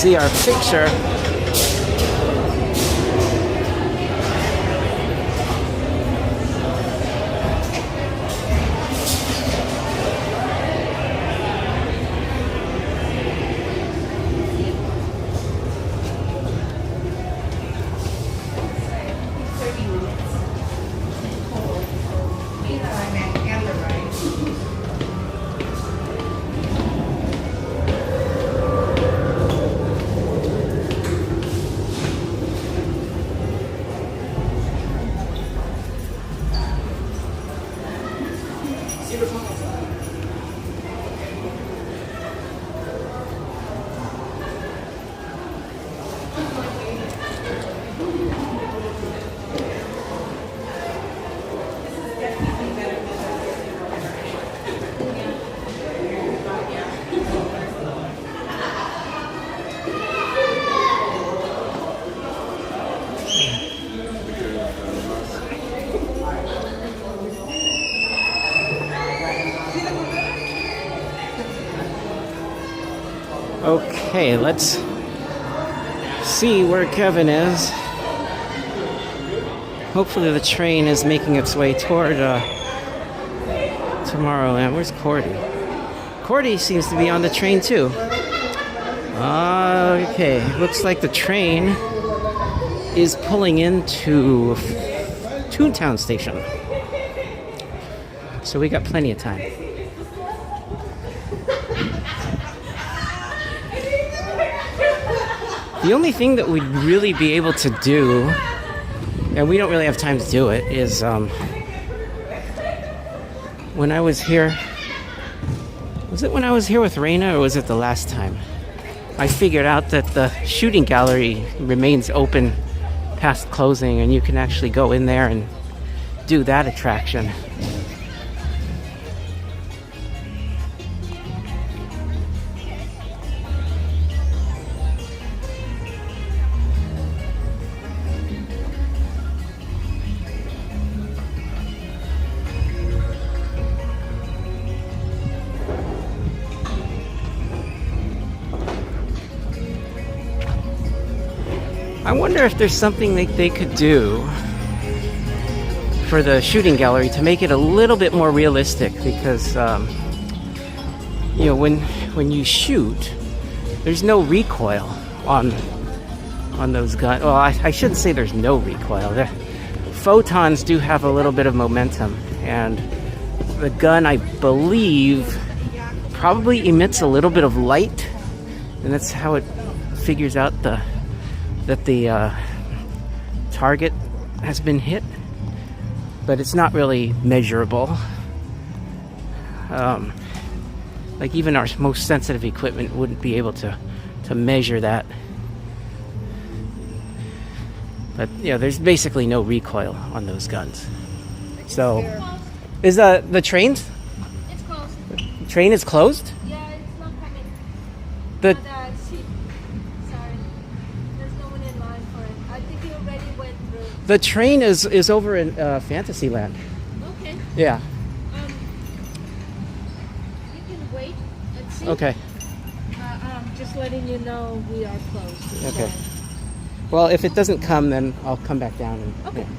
see our picture. Okay, let's see where Kevin is. Hopefully the train is making its way toward Tomorrowland. Where's Cordy? Cordy seems to be on the train too. Okay, looks like the train is pulling into Toontown Station. So we got plenty of time. The only thing that we'd really be able to do, and we don't really have time to do it, is when I was here, was it when I was here with Raina or was it the last time? I figured out that the shooting gallery remains open past closing and you can actually go in there and do that attraction. I wonder if there's something that they could do for the shooting gallery to make it a little bit more realistic, because you know, when you shoot, there's no recoil on those guns. Well, I shouldn't say there's no recoil. The photons do have a little bit of momentum, and the gun, I believe, probably emits a little bit of light, and that's how it figures out that the target has been hit, but it's not really measurable. Like even our most sensitive equipment wouldn't be able to measure that. But yeah, there's basically no recoil on those guns. So, is the train? It's closed. The train is closed? Yeah, it's not coming. The Sorry, there's no one in line for it. I think you already went through. The train is over in Fantasyland. Okay. Yeah. You can wait and see. Okay. Just letting you know we are closed. Okay. Well, if it doesn't come, then I'll come back down and. Okay. Yeah.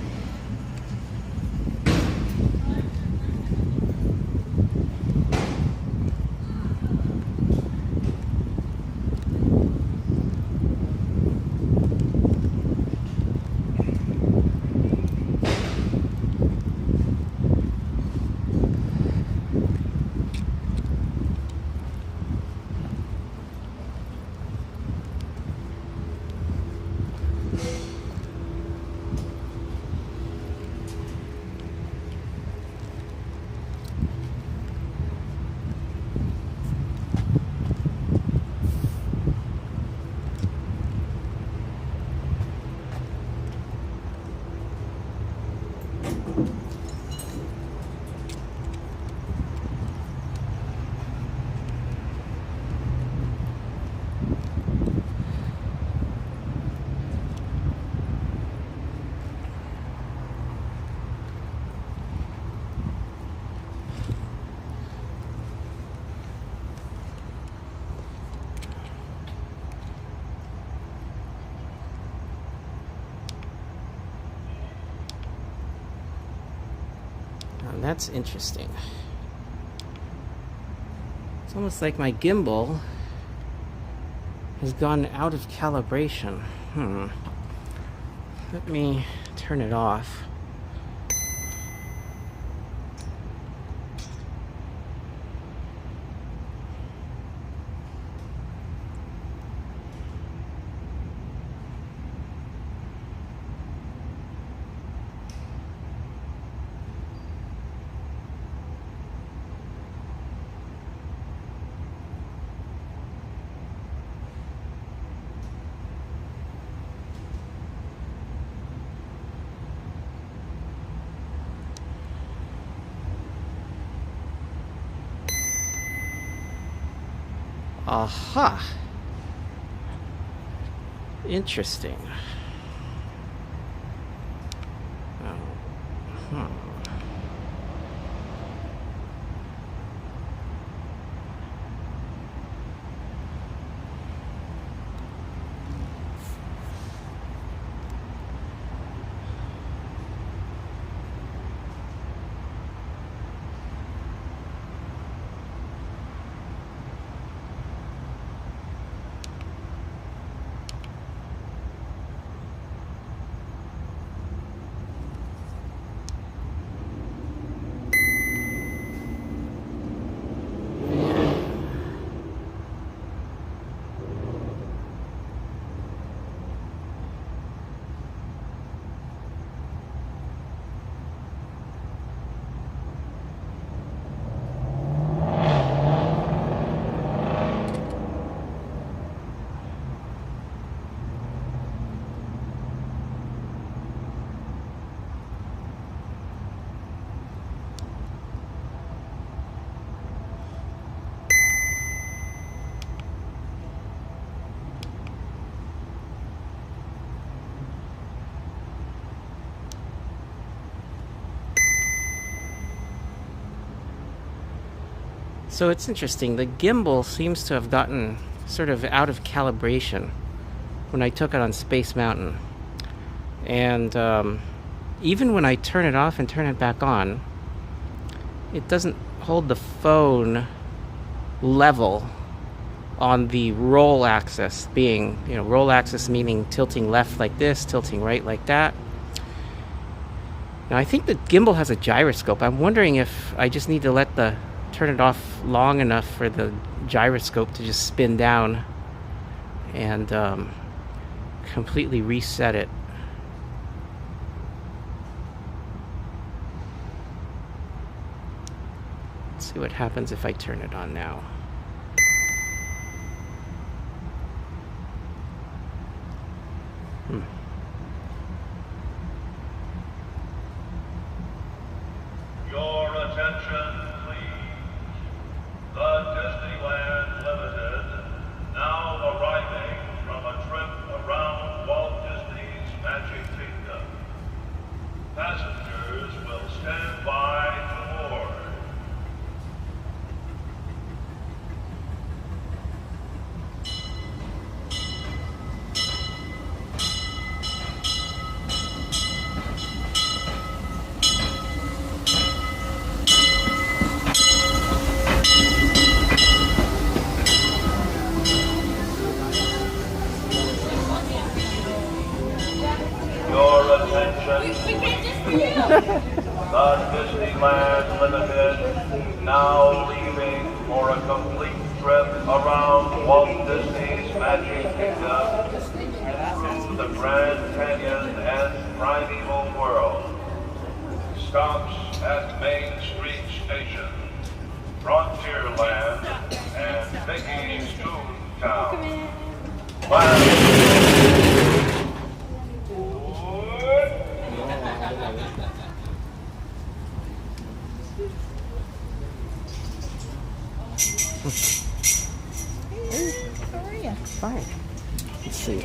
that's interesting. It's almost like my gimbal has gone out of calibration. Let me turn it off. Aha! Interesting. So it's interesting, the gimbal seems to have gotten sort of out of calibration when I took it on Space Mountain. And even when I turn it off and turn it back on, it doesn't hold the phone level on the roll axis, being, roll axis meaning tilting left like this, tilting right like that. Now I think the gimbal has a gyroscope. I'm wondering if I just need to turn it off long enough for the gyroscope to just spin down and completely reset it. Let's see what happens if I turn it on now. Your attention, please. The Disneyland Limited, now arriving from a trip around Walt Disney's Magic Kingdom. Passengers will stand by to board. Your attention, the Disneyland Limited, now leaving for a complete trip around Walt Disney's Magic Kingdom through the Grand Canyon and Primeval World. Stops at Main Street Station, Frontierland, and Mickey's Toontown. How are you? Fine. Let's see.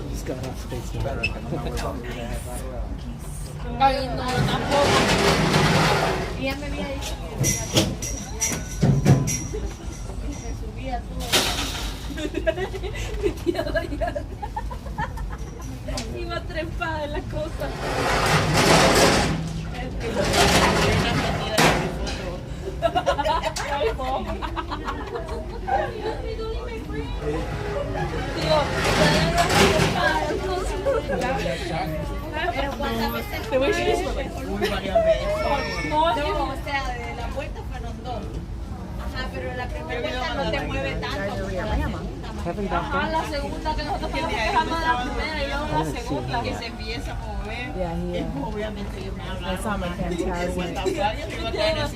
He's got off Space Mountain. Ay, no, tampoco. Ella me había dicho que se subía todo. Mi tía Diana. Iba trepada en la cosa. The way she just went like, No, o sea, de la vuelta fueron dos. Ajá, pero la primera vuelta no te mueve tanto. Kevin back there? la segunda que nosotros estamos dejando de la primera y luego la segunda. Que se empieza a mover. Yeah, he. Obviamente yo me I saw him at Fantasyland.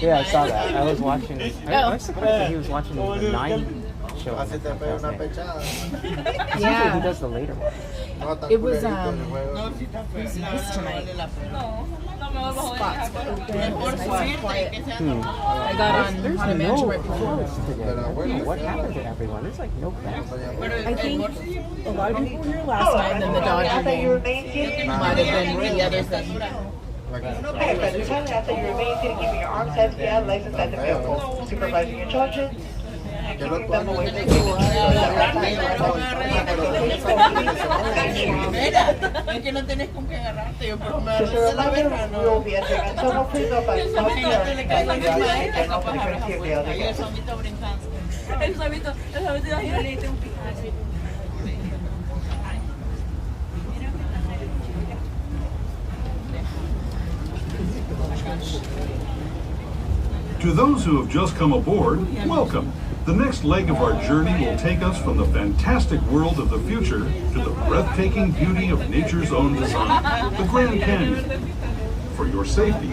Yeah, I saw that. I was watching. I was surprised that he was watching the 9 show. Yeah. He does the later one. It was this tonight. Spots open. It was nice and quiet. I got on There's Haunted no Mansion right before. crowds today. What happened to everyone? There's like no crowds. I think a lot of people were here last night, and then the Dodger game might have been the other thing. Okay, but the time after you remain seated, keeping your arms tied together, legs inside the vehicle, supervising your children, and keeping them away from the door. Es que no tenés con qué agarrarte, yo pero me Just a reminder, we will be entering a tunnel freeze-off by South le caigo encima de esta, capaz abre la puerta. Y el zombito brincando. El zombito imagínate un pijazo. To those who have just come aboard, welcome. The next leg of our journey will take us from the fantastic world of the future to the breathtaking beauty of nature's own design, the Grand Canyon. For your safety,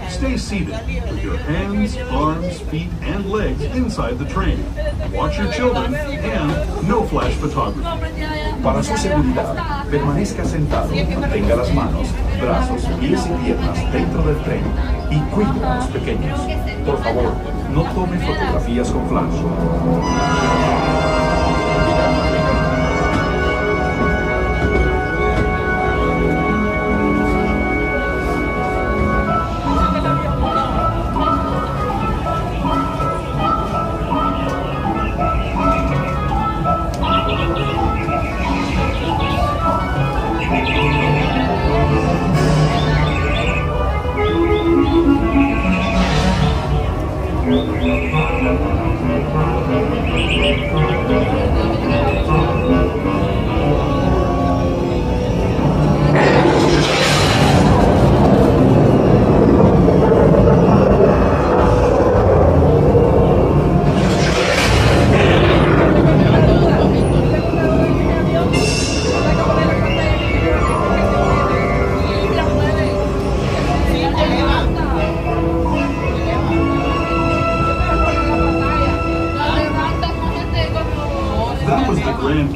stay seated with your hands, arms, feet, and legs inside the train. Watch your children and no flash photography. Para su seguridad, permanezca sentado, mantenga las manos, brazos, pies y piernas dentro del tren y cuide a los pequeños. Por favor, no tome fotografías con flash.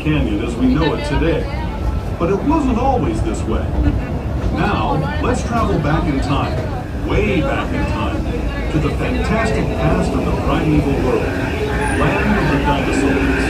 Canyon as we know it today. But it wasn't always this way. Now, let's travel back in time, way back in time, to the fantastic past of the primeval world, land of the dinosaurs.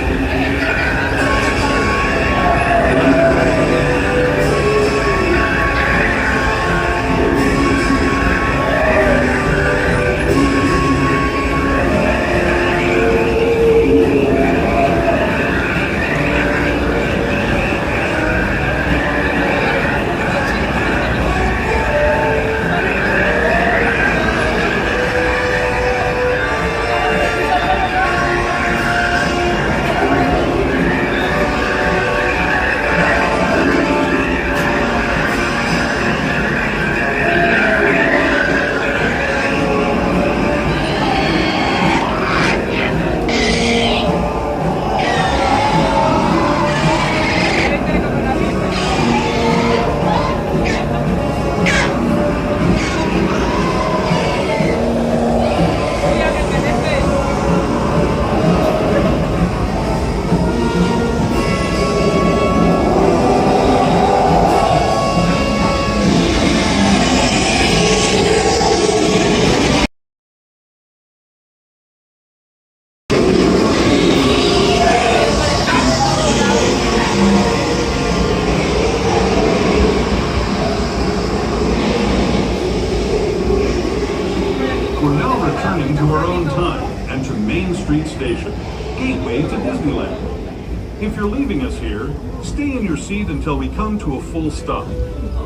Gateway to Disneyland. If you're leaving us here, stay in your seat until we come to a full stop.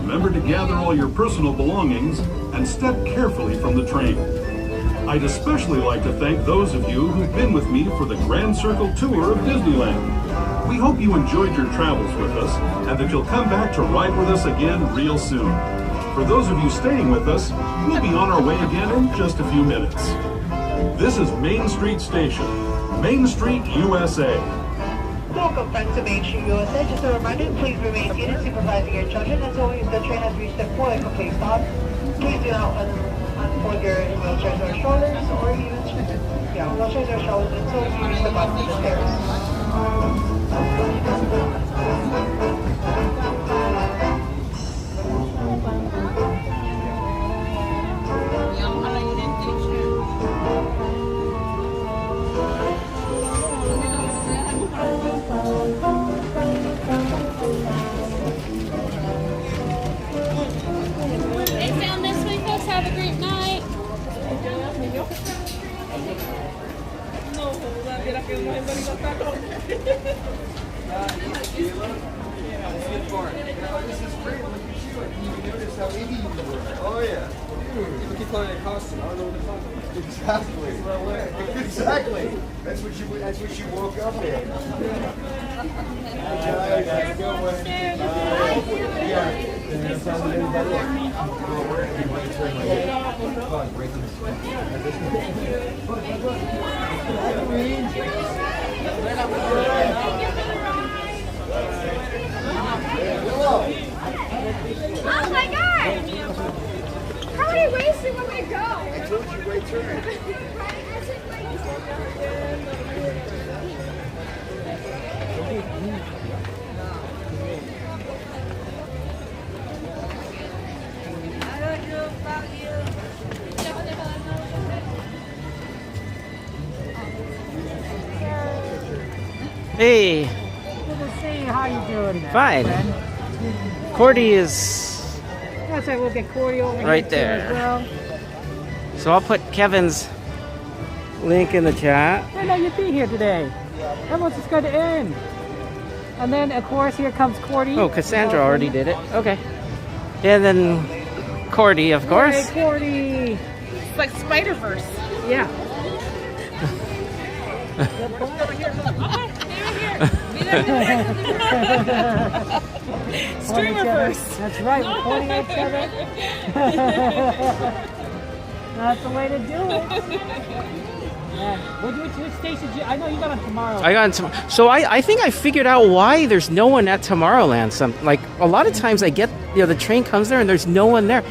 Remember to gather all your personal belongings and step carefully from the train. I'd especially like to thank those of you who've been with me for the Grand Circle Tour of Disneyland. We hope you enjoyed your travels with us and that you'll come back to ride with us again real soon. For those of you staying with us, we'll be on our way again in just a few minutes. This is Main Street Station, Main Street, USA. Welcome, friends, to Main Street, USA. Just a reminder, please remain seated, supervising your children until the train has reached a full and complete stop. Please do not unplug your wheelchairs or strollers, or use wheelchairs or strollers until you reach the bottom of the stairs. Have a great night. Oh yeah. People keep calling it a costume. I don't know what they're talking about. Exactly. That's what you woke up in. Oh my God! How many ways do you want me to go? I told you, right turn. Hey, Good to see you. How you doing there, fine. friend? Cordy is That's right, we'll get Cordy over here right too as there. well. So I'll put Kevin's link in the chat. I know you'd be here today. Everyone's just going to end. And then, of course, here comes Cordy. Oh, Cassandra already did it. Okay. And then Cordy, of course. Hey, Cordy. It's like Spider-Verse. Yeah. Streamer-verse. That's right, we're pointing at each other. That's the way to do it. Yeah. Which station did you? I know you got on tomorrow. I got some. So I think I figured out why there's no one at Tomorrowland. Like a lot of times I get, the train comes there and there's no one there.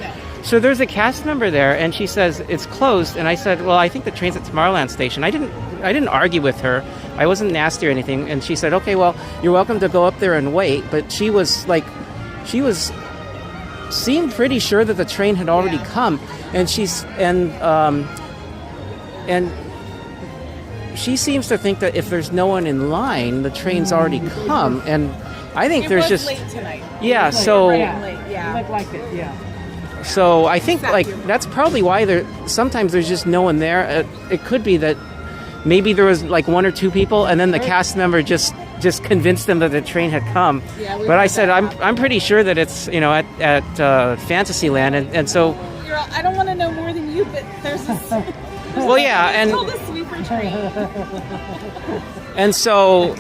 So there's a cast member there and she says it's closed, and I said, well, I think the train's at Tomorrowland Station. I didn't argue with her. I wasn't nasty or anything, and she said, okay, well, you're welcome to go up there and wait. But she seemed pretty sure that the train had already come, and she seems to think that if there's no one in line, the train's already come. And I think there's just late tonight. yeah. So Yeah. Like it, yeah. so I think that's probably why sometimes there's just no one there. It could be that maybe there was like one or two people, and then the cast member just convinced them that the train had come. Yeah, but I said I'm pretty sure that it's at Fantasyland, and so. Girl, I don't want to know more than you, but there's this. Well, yeah, and told us sweeper train. And so,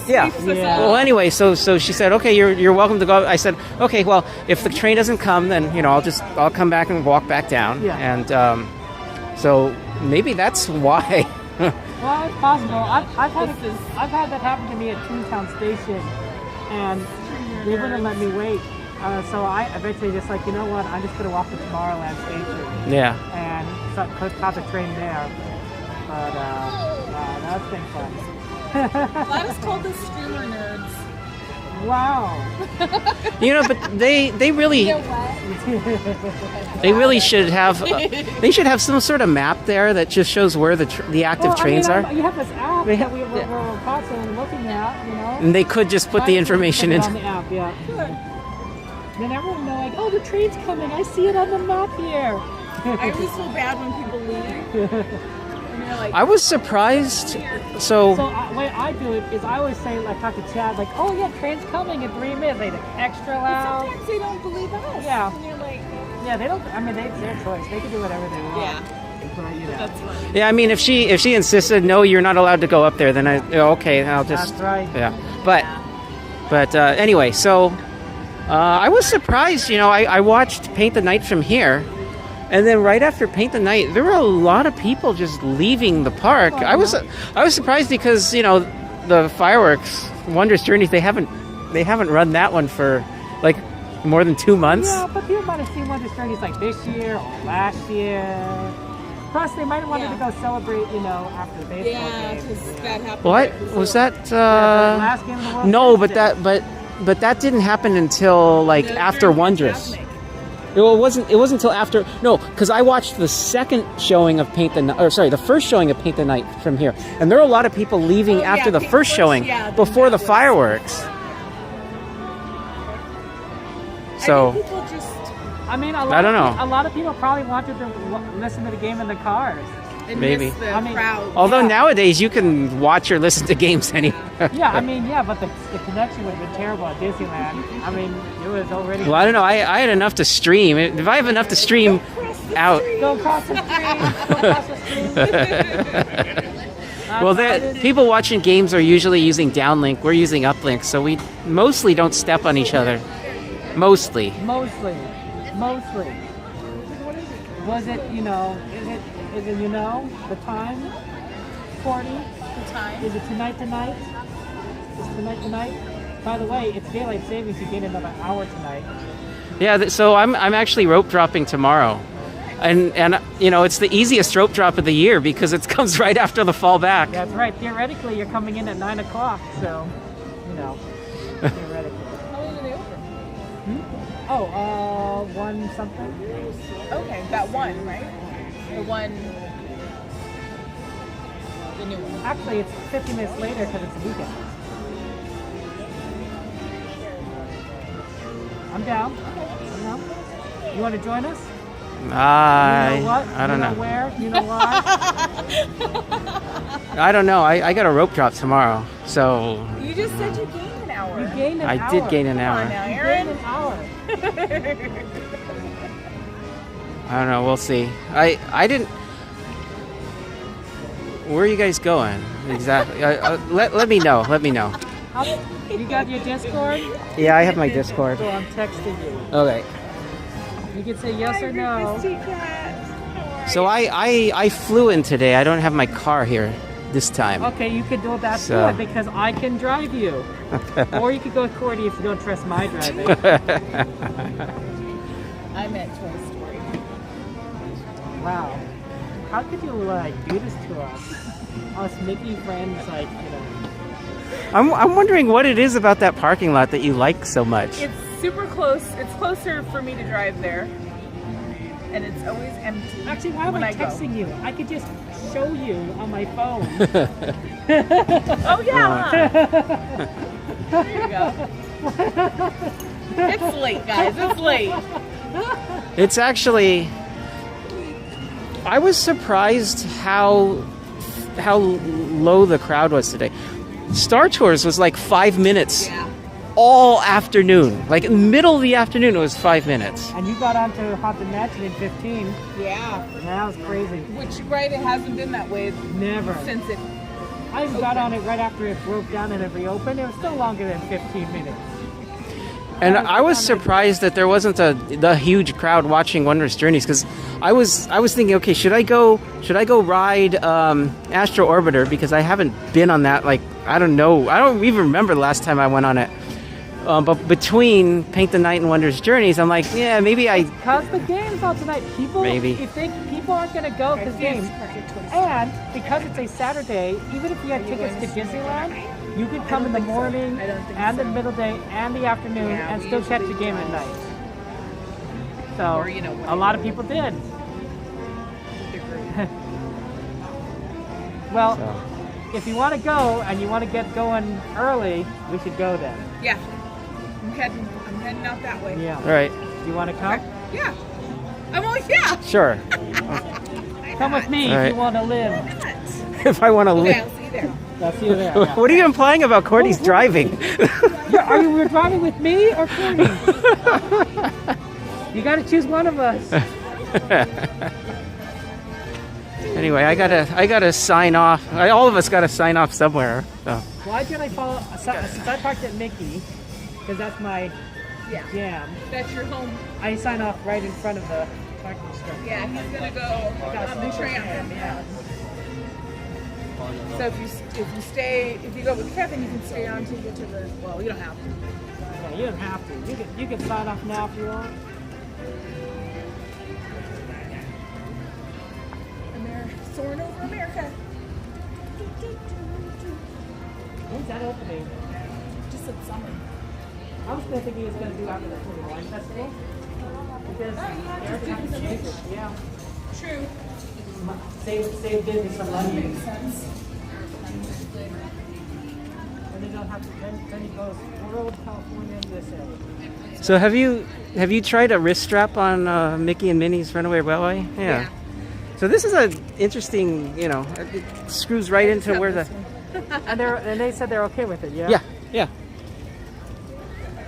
yeah. Well, anyway, so she said, okay, you're welcome to go. I said, okay, well, if the train doesn't come, then I'll come back and walk back down. Yeah. And so maybe that's why. Well, it's possible. I've had that happen to me at Toontown Station, and they wouldn't let me wait. So I eventually just you know what? I'm just going to walk to Tomorrowland Station. Yeah. And caught the train there. But that's been fun. Gladys called us streamer nerds. Wow. But they really should have they should have some sort of map there that just shows where the active trains are. You have this app that we're constantly looking at, And they could just put the information in. On the app, yeah. Sure. Then everyone know, oh, the train's coming. I see it on the map here. I always feel bad when people leave. I was surprised. So the way I do it is I always say, talk to Chad, oh yeah, train's coming in 3 minutes. They extra loud. Sometimes they don't believe us. Yeah. And you're like, yeah, they don't. I mean, it's their choice. They can do whatever they want. Yeah. But, that's funny. yeah, I mean, if she insisted, no, you're not allowed to go up there, then I'll just. That's right. Yeah, but anyway, so I was surprised, you know, I watched Paint the Night from here, and then right after Paint the Night, there were a lot of people just leaving the park. I was surprised because, you know, the fireworks, Wondrous Journeys, they haven't run that one for like more than 2 months. Yeah, but people might have seen Wondrous Journeys like this year or last year. Plus, they might have wanted to go celebrate, you know, after the baseball game. because that happened. What was that? the last game of the World No, Series but that didn't happen until like after Wondrous. It wasn't until after. No, because I watched the second showing of Paint the Night, or sorry, the first showing of Paint the Night from here, and there were a lot of people leaving after the first showing before the fireworks. So People just I mean, I don't know. A lot of people probably wanted to listen to the game in the cars. Maybe. miss the crowd. Although nowadays you can watch or listen to games anywhere. Yeah, I mean, but the connection would have been terrible at Disneyland. I mean, it was already... Well, I don't know. I had enough to stream. If I have enough to stream out... Go across the street. Go across the street. Well, people watching games are usually using downlink. We're using uplink, so we mostly don't step on each other. Mostly. Was it, you know, is it, you know, the time, Cordy? The time? Is it tonight? Is tonight? By the way, it's daylight savings. You gain another hour tonight. Yeah, so I'm actually rope dropping tomorrow. And you know, it's the easiest rope drop of the year because it comes right after the fall back. That's right. Theoretically, you're coming in at 9 o'clock, so, you know, theoretically. How long are they open? Oh, 1 something. Okay, that one, right? The one. The new one. Actually, it's 50 minutes later because it's a weekend. I'm down. You want to join us? You know what? I don't know. Where? You know why? I don't know. I got a rope drop tomorrow, so You just said you gained an hour. You gained an hour. I did gain an Come hour. on now, You Aaron. gained an hour. I don't know. We'll see. I didn't. Where are you guys going exactly? Let me know. Let me know. You got your Discord? Yeah, I have my Discord. So I'm texting you. Okay. You can say yes or no. So I flew in today. I don't have my car here this time. Okay, you could do that So- too because I can drive you. Or you could go with Cordy if you don't trust my driving. I meant Toy Story. Wow. How could you do this to us? Us Mickey friends, you know. I'm wondering what it is about that parking lot that you like so much. It's super close. It's closer for me to drive there. And it's always empty. Actually, why am when I go. texting you? I could just show you on my phone. Oh yeah. There you go. It's late, guys. It's late. It's actually. I was surprised how low the crowd was today. Star Tours was like 5 minutes all afternoon. Like in the middle of the afternoon, it was 5 minutes. And you got onto Haunted Mansion in 15. Yeah. That was crazy. Which, right, it hasn't been that way Never. since it I got on it right after it broke down and it reopened. It was still longer than 15 minutes. And I was surprised that there wasn't the huge crowd watching Wondrous Journeys because I was thinking, okay, should I go ride Astro Orbiter because I haven't been on that. Like I don't know, I don't even remember the last time I went on it. But between Paint the Night and Wondrous Journeys, I'm like, yeah, maybe Because the game's on tonight, people aren't gonna go because games, and because it's a Saturday, even if you had tickets to Disneyland, you could come in the morning and the middle day and the afternoon and still catch the game at night. So a lot of people did. Well, if you want to go and you want to get going early, we should go then. Yeah. I'm heading out that way. Yeah. All right. Do you want to come? Yeah. I'm always, yeah. Sure. Come with me All if right. you want to live. If I want to Okay, live. I'll see you there. I'll see you there. Yeah. What are you implying about Cordy's driving? Are you driving with me or Cordy? You got to choose one of us. Anyway, I gotta sign off. All of us gotta sign off somewhere. So. Why did I follow? Since I parked at Mickey, because that's my jam. That's your home. I sign off right in front of the parking structure. Yeah, he's gonna go on the tram. Yeah. So if you go with Kevin, you can stay on to get to the. Well, you don't have to. Yeah, you don't have to. You can sign off now if you want. And they're soaring over America. When's that opening? Just in summer. I was thinking he was going to do after the Toon Wine Festival. Because yeah. True. Save Disney some money. Makes sense. And they don't have to. Then he goes World California USA. So have you tried a wrist strap on Mickey and Minnie's Runaway Railway? Yeah. So this is an interesting, it screws right into where the. And they said they're okay with it. Yeah. Yeah.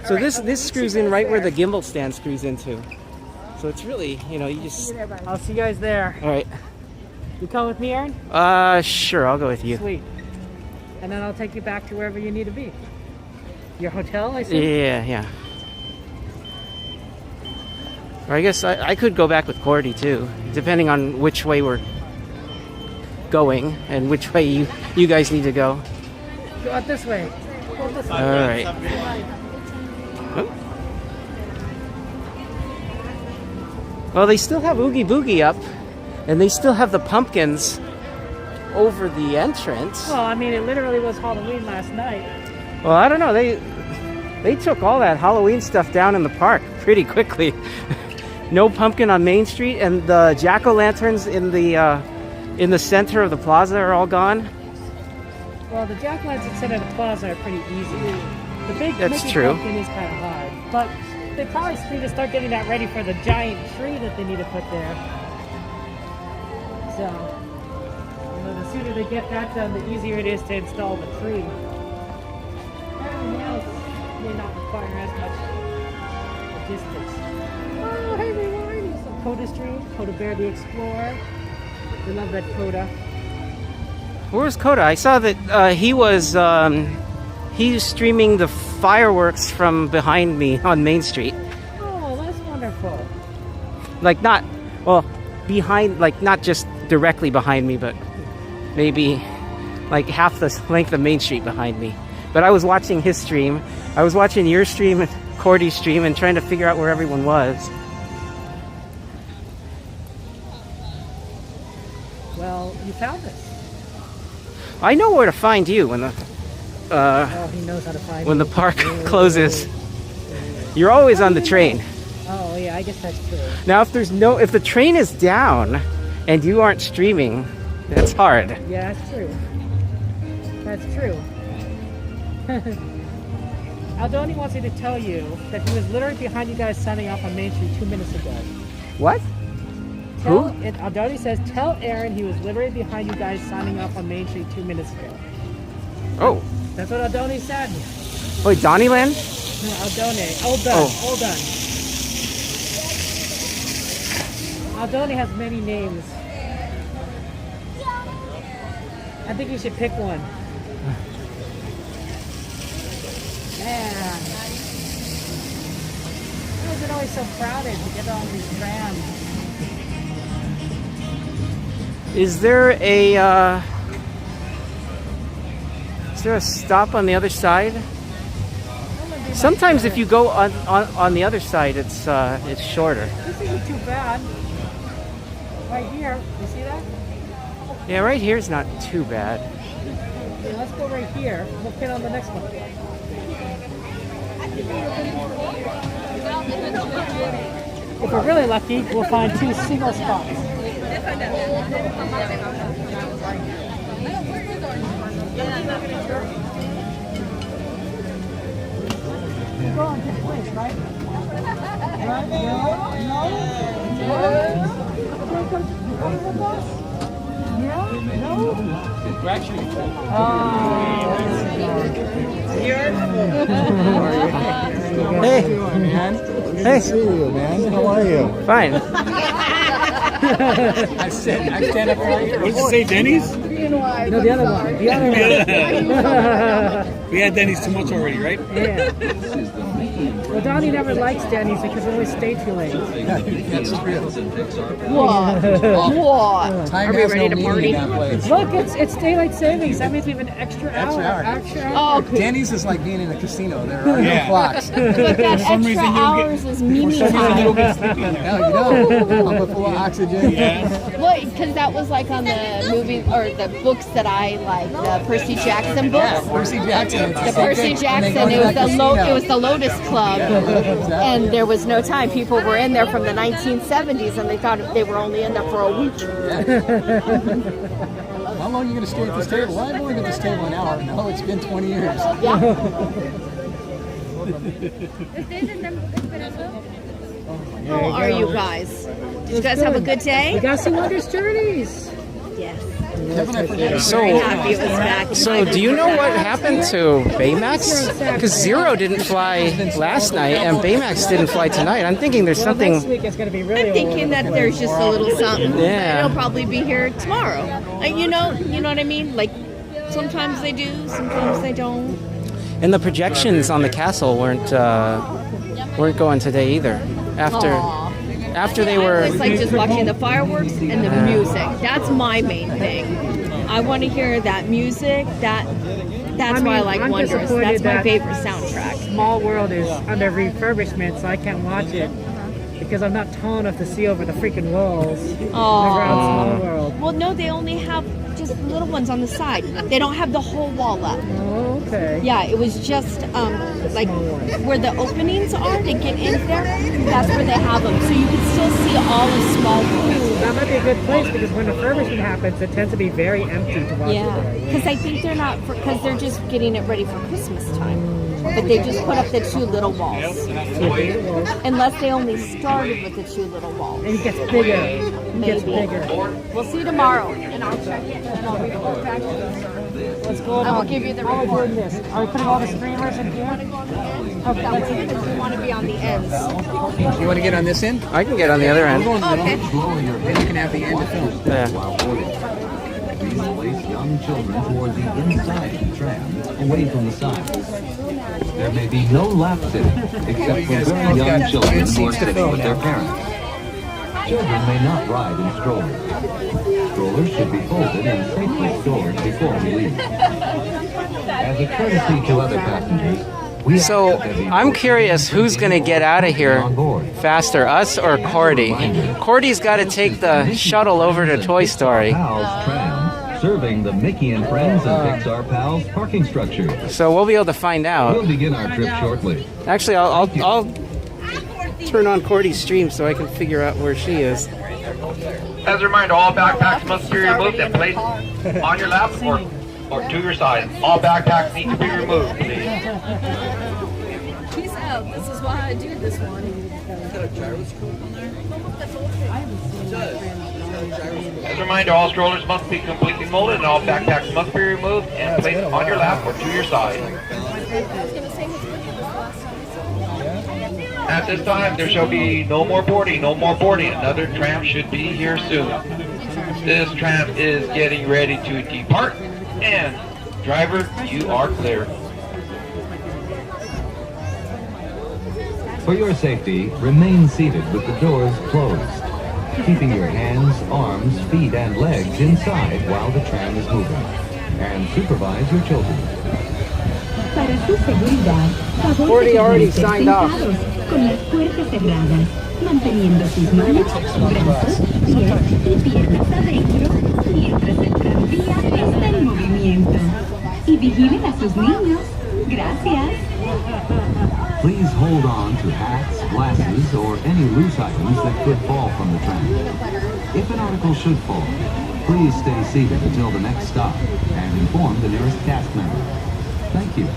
So this screws in right where the gimbal stand screws into. So it's really, you just. I'll see you guys there. All right. You come with me, Aaron? Sure. I'll go with you. Sweet. And then I'll take you back to wherever you need to be. Your hotel, I see? Yeah. Or I guess I could go back with Cordy too, depending on which way we're going and which way you guys need to go. Go out this way. Go this way. All right. Oh. Well, they still have Oogie Boogie up, and they still have the pumpkins over the entrance. Well, I mean, it literally was Halloween last night. Well, I don't know. They took all that Halloween stuff down in the park pretty quickly. No pumpkin on Main Street, and the jack-o'-lanterns in the center of the plaza are all gone. Well, the jack-o'-lanterns in the plaza are pretty easy. The big That's Mickey true. pumpkin is kind of hard, but they probably need to start getting that ready for the giant tree that they need to put there. So, the sooner they get that done, the easier it is to install the tree. Everything else may not require as much logistics. Oh, hey, everyone! There's some Coda Street, Coda Bear the Explorer. We love that Coda. Where's Coda? I saw that he was streaming the fireworks from behind me on Main Street. Oh, that's wonderful. Behind, not just directly behind me, but maybe like half the length of Main Street behind me. But I was watching his stream. I was watching your stream and Cordy's stream and trying to figure out where everyone was. Well, you found us. I know where to find you when the he knows how to find when you. the park closes. You're always on the train. Oh yeah, I guess that's true. Now, if the train is down and you aren't streaming, that's hard. Yeah, that's true. That's true. Aldoni wants me to tell you that he was literally behind you guys signing off on Main Street 2 minutes ago. What? Aldoni says, tell Aaron he was literally behind you guys signing off on Main Street 2 minutes ago. Oh. That's what Aldoni said. Wait, DonnieLand? No, Aldoni. Hold on. Aldoni has many names. I think you should pick one. Man. Why is it always so crowded to get on these trams? Is there a stop on the other side? Sometimes if you go on the other side, it's shorter. This isn't too bad. Right here, you see that? Yeah, right here is not too bad. Yeah, let's go right here. We'll get on the next one. If we're really lucky, we'll find 2 single spots. We're going to this place, right? Right? No? Yeah? No? We're actually Hey. man. Hey. See you, man. How are you? Fine. I stand up right here. What did you say, Denny's? No, the other one. The other one. We had Denny's too much already, right? Yeah. Well, Donnie never likes Denny's because it always stays too late. That's true. What? What? Time Are we has ready no to meaning party? in that place. Look, it's daylight savings. That means we have an extra hour. Oh, Denny's is like being in a casino. There are no clocks. but that extra hours is meaning time. Hell, you know, I'm full of oxygen. Well, because that was like on the movie or the books that I like, the Percy Jackson books. Yeah, Percy Jackson. The Percy Jackson. It was the Lotus Club, and there was no time. People were in there from the 1970s, and they thought they were only in there for a week. How long are you going to stay at this table? Well, I've only been at this table an hour. No, it's been 20 years. Yeah. How are you guys? Did you guys have a good day? We got some Wondrous Journeys. Yes. So do you know what happened to Baymax? Because Zero didn't fly last night and Baymax didn't fly tonight. I'm thinking there's something. Next week it's going to be really. I'm thinking that there's just a little something. Yeah. It'll probably be here tomorrow. You know what I mean? Like sometimes they do, sometimes they don't. And the projections on the castle weren't going today either. After they were. It's like just watching the fireworks and the music. That's my main thing. I want to hear that music. That's why I like I'm Wondrous. disappointed That's my that favorite soundtrack. Small World is under refurbishment, so I can't watch it because I'm not tall enough to see over the freaking walls. Small World. Well, no, they only have just little ones on the side. They don't have the whole wall up. Oh, okay. Yeah, it was just like where the openings are to get in there. That's where they have them, so you can still see all of Small World. That might be a good place because when refurbishment happens, it tends to be very empty to watch. Yeah, because I think they're not because they're just getting it ready for Christmas time. But they just put up the two little walls. Unless they only started with the two little walls. And it gets bigger. Maybe. It gets bigger. We'll see tomorrow, and I'll check it, and I'll report back to you. What's going on? I will give you the How are we report. doing this? Are we putting all the streamers in here? Okay, let's see if we want to be on the ends. You want to get on this end? I can get on the other end. Okay. Then you can have the end to film. Yeah. Please place young children toward the inside of the tram, away from the sides. There may be no lap sitting, except for very young children who are sitting with their parents. Children may not ride in strollers. Strollers should be folded and safely stored before we leave. As a courtesy to other passengers, So I'm curious who's going to get out of here faster, us or Cordy? Cordy's got to take the shuttle over to Toy Story. Serving the Mickey and Friends and Pixar Pals parking structure. So we'll be able to find out. We'll begin our trip shortly. Actually, I'll turn on Cordy's stream so I can figure out where she is. As a reminder, all backpacks must be removed and placed on your lap or to your side. All backpacks need to be removed, please. Peace out. This is why I do this one. Is that a gyroscope on there? As a reminder, all strollers must be completely molded and all backpacks must be removed and placed on your lap or to your side. At this time, there shall be no more boarding, no more boarding. Another tram should be here soon. This tram is getting ready to depart, and driver, you are clear. For your safety, remain seated with the doors closed, keeping your hands, arms, feet, and legs inside while the tram is moving. And supervise your children. Para su seguridad, favor Cordy already signed off. con las puertas cerradas, manteniendo sus manos, brazos, pies y piernas adentro mientras el tranvía está en movimiento. Y vigilen a sus niños. Gracias. Please hold on to hats, glasses, or any loose items that could fall from the tram. If an article should fall, please stay seated until the next stop and inform the nearest cast member. Thank you.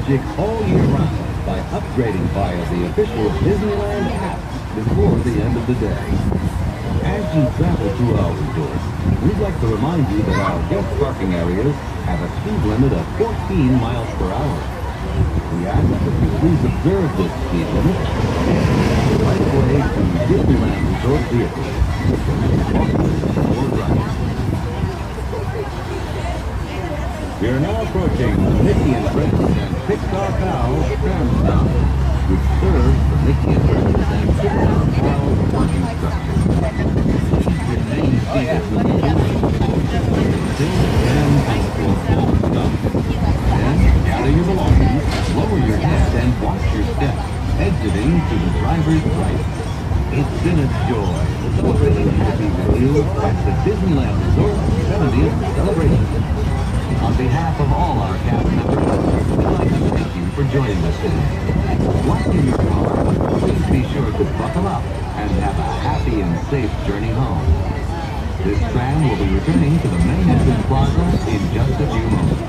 magic all year round by upgrading via the official Disneyland app before the end of the day. As you travel through our resort, we'd like to remind you that our guest parking areas have a speed limit of 14 miles per hour. We ask that you please observe this speed limit and the right way to Disneyland Resort vehicles. We are now approaching the Mickey and Friends and Pixar Pals tram stop, which serves the Mickey and Friends and Pixar Pals parking structure. Please remain seated when you sit and for full stop. Then gather your belongings, lower your head, and watch your step, exiting to the driver's right. It's been a joy celebrating to be with you at the Disneyland Resort 70th celebration. On behalf of all our cast members, we'd like to thank you for joining us today. Once in your car, please be sure to buckle up and have a happy and safe journey home. This tram will be returning to the main entrance plaza in just a few moments.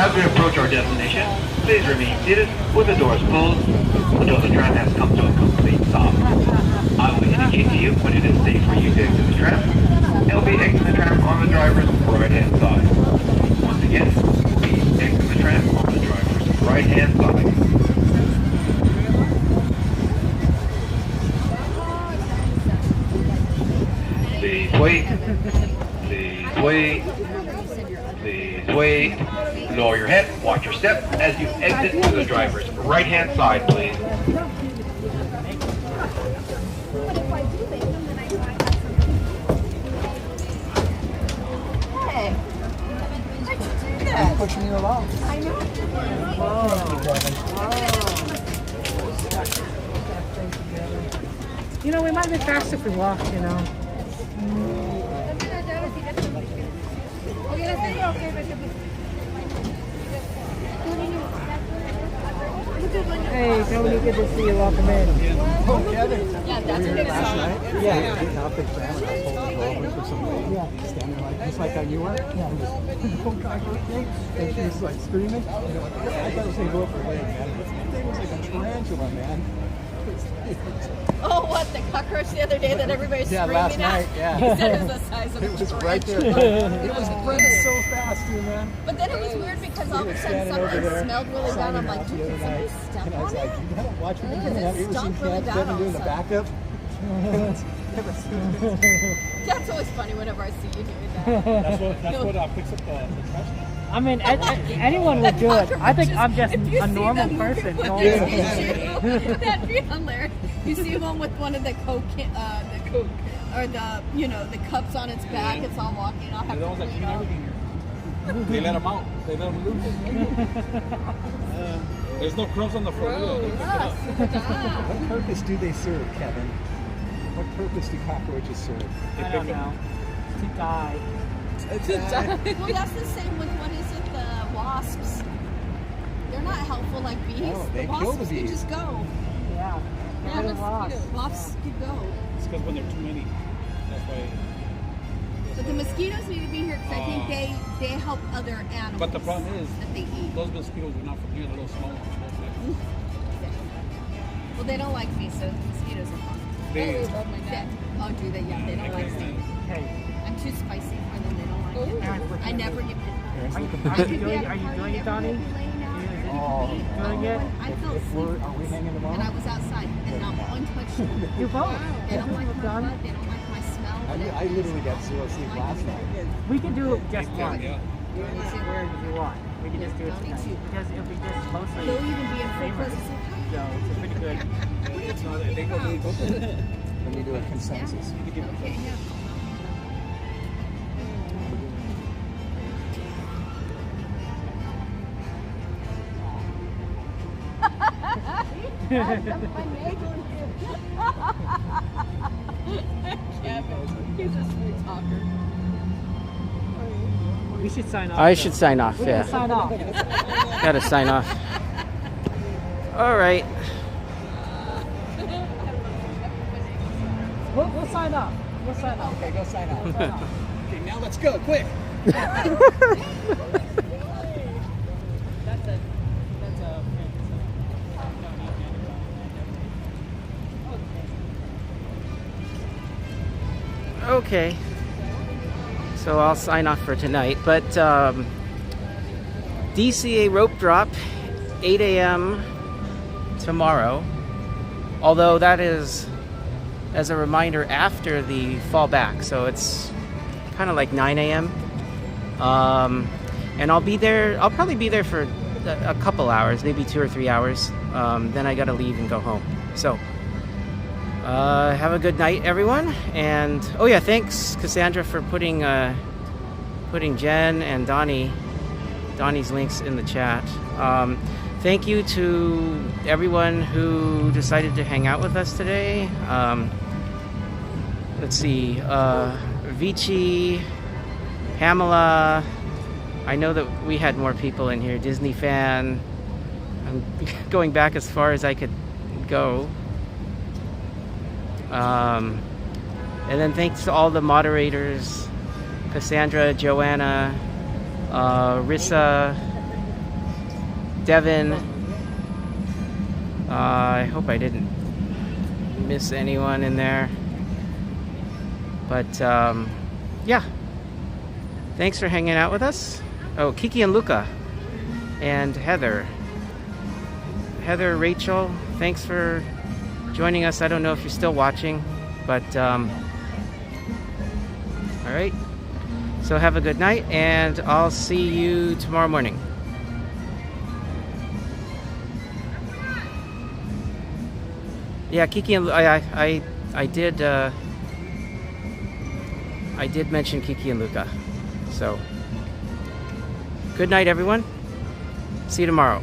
As we approach our destination, please remain seated with the doors closed until the tram has come to a complete stop. I will indicate to you when it is safe for you to exit the tram. It will be exiting the tram on the driver's right-hand side. Once again, please exit the tram on the driver's right-hand side. Please wait. Please wait. Please wait. Lower your head, watch your step as you exit to the driver's right-hand side, please. Hey, I'm pushing you along. I know. You know, we might be faster if we walked, you know. Hey, Tony, good to see you. Welcome in. Oh, Kevin. Yeah, that's what it is. Last night? Yeah. Getting out the tram and I pulled you over for some reason. Yeah. Standing like, just like how you were. Yeah. And just, oh God, okay. And she was like screaming. You know, I thought it was going to go up her leg, man. This thing was like a tarantula, man. Oh, what, the cockroach the other day that everybody's screaming last night, at? yeah. He said it was the size of a It was right there. It was running so fast, too, man. But then it was weird because all of a sudden something smelled really bad. I'm like, dude, did somebody step and I was on like, it? you gotta watch what you're Because doing. it Have you ever stunk seen really Kevin bad all doing of the a backup? That's always funny whenever I see you doing that. That's what picks up the trash. I mean, anyone would do it. I think I'm just a normal person. That'd be hilarious. You see one with one of the Coke, or the, you know, the cups on its back. It's all walking. I'll have to clean it off. They let them out. They let them loose. There's no crumbs on the floor. What purpose do they serve, Kevin? What purpose do cockroaches serve? I don't know. To die. Well, that's the same with, what is it, the wasps. They're not helpful like bees. No, they the kill wasps the bees. can just go. Yeah. Yeah, wasps could go. It's because when they're too many. That's why. But the mosquitoes need to be here because I think they help other animals. But the problem is that they eat. Those mosquitoes are not from here. They're little small ones. Well, they don't like me, so the mosquitoes are fine. They love my dad. Oh, do they? Yeah, they don't like me. Hey. I'm too spicy for them. They don't like it. I never give it. Are you doing it, Donnie? Doing it? I felt sick Are we hanging tomorrow? and I was outside and not one touched me. You both. They don't like my butt. They don't like my smell. I literally got zero sleep last night. We can do it just once. Yeah. Wherever you want. We can just do it tonight. Because it'll be just mostly. They'll even be in full favorites. place. So it's pretty good. They go when you do a consensus. Okay, yeah. He's a sweet talker. We should sign off. I should sign off, We're yeah. gonna sign off. Gotta sign off. All right. We'll sign off. We'll sign off. Okay, go sign off. Okay, now let's go, quick. Okay, so I'll sign off for tonight, but DCA rope drop 8 a.m. tomorrow, although that is, as a reminder, after the fall back, so it's kind of like 9 a.m. And I'll probably be there for a couple hours, maybe 2 or 3 hours, then I gotta leave and go home. So have a good night, everyone. And oh yeah, thanks Cassandra for putting Jen and Donnie's links in the chat. Thank you to everyone who decided to hang out with us today. Let's see, Vici, Pamela. I know that we had more people in here. Disney fan. I'm going back as far as I could go. And then thanks to all the moderators, Cassandra, Joanna, Rissa, Devin. I hope I didn't miss anyone in there. But yeah, thanks for hanging out with us. Oh, Kiki and Luca and Heather, Rachel, thanks for joining us. I don't know if you're still watching, but all right, so have a good night, and I'll see you tomorrow morning. Yeah, Kiki and I did mention Kiki and Luca. So good night, everyone. See you tomorrow.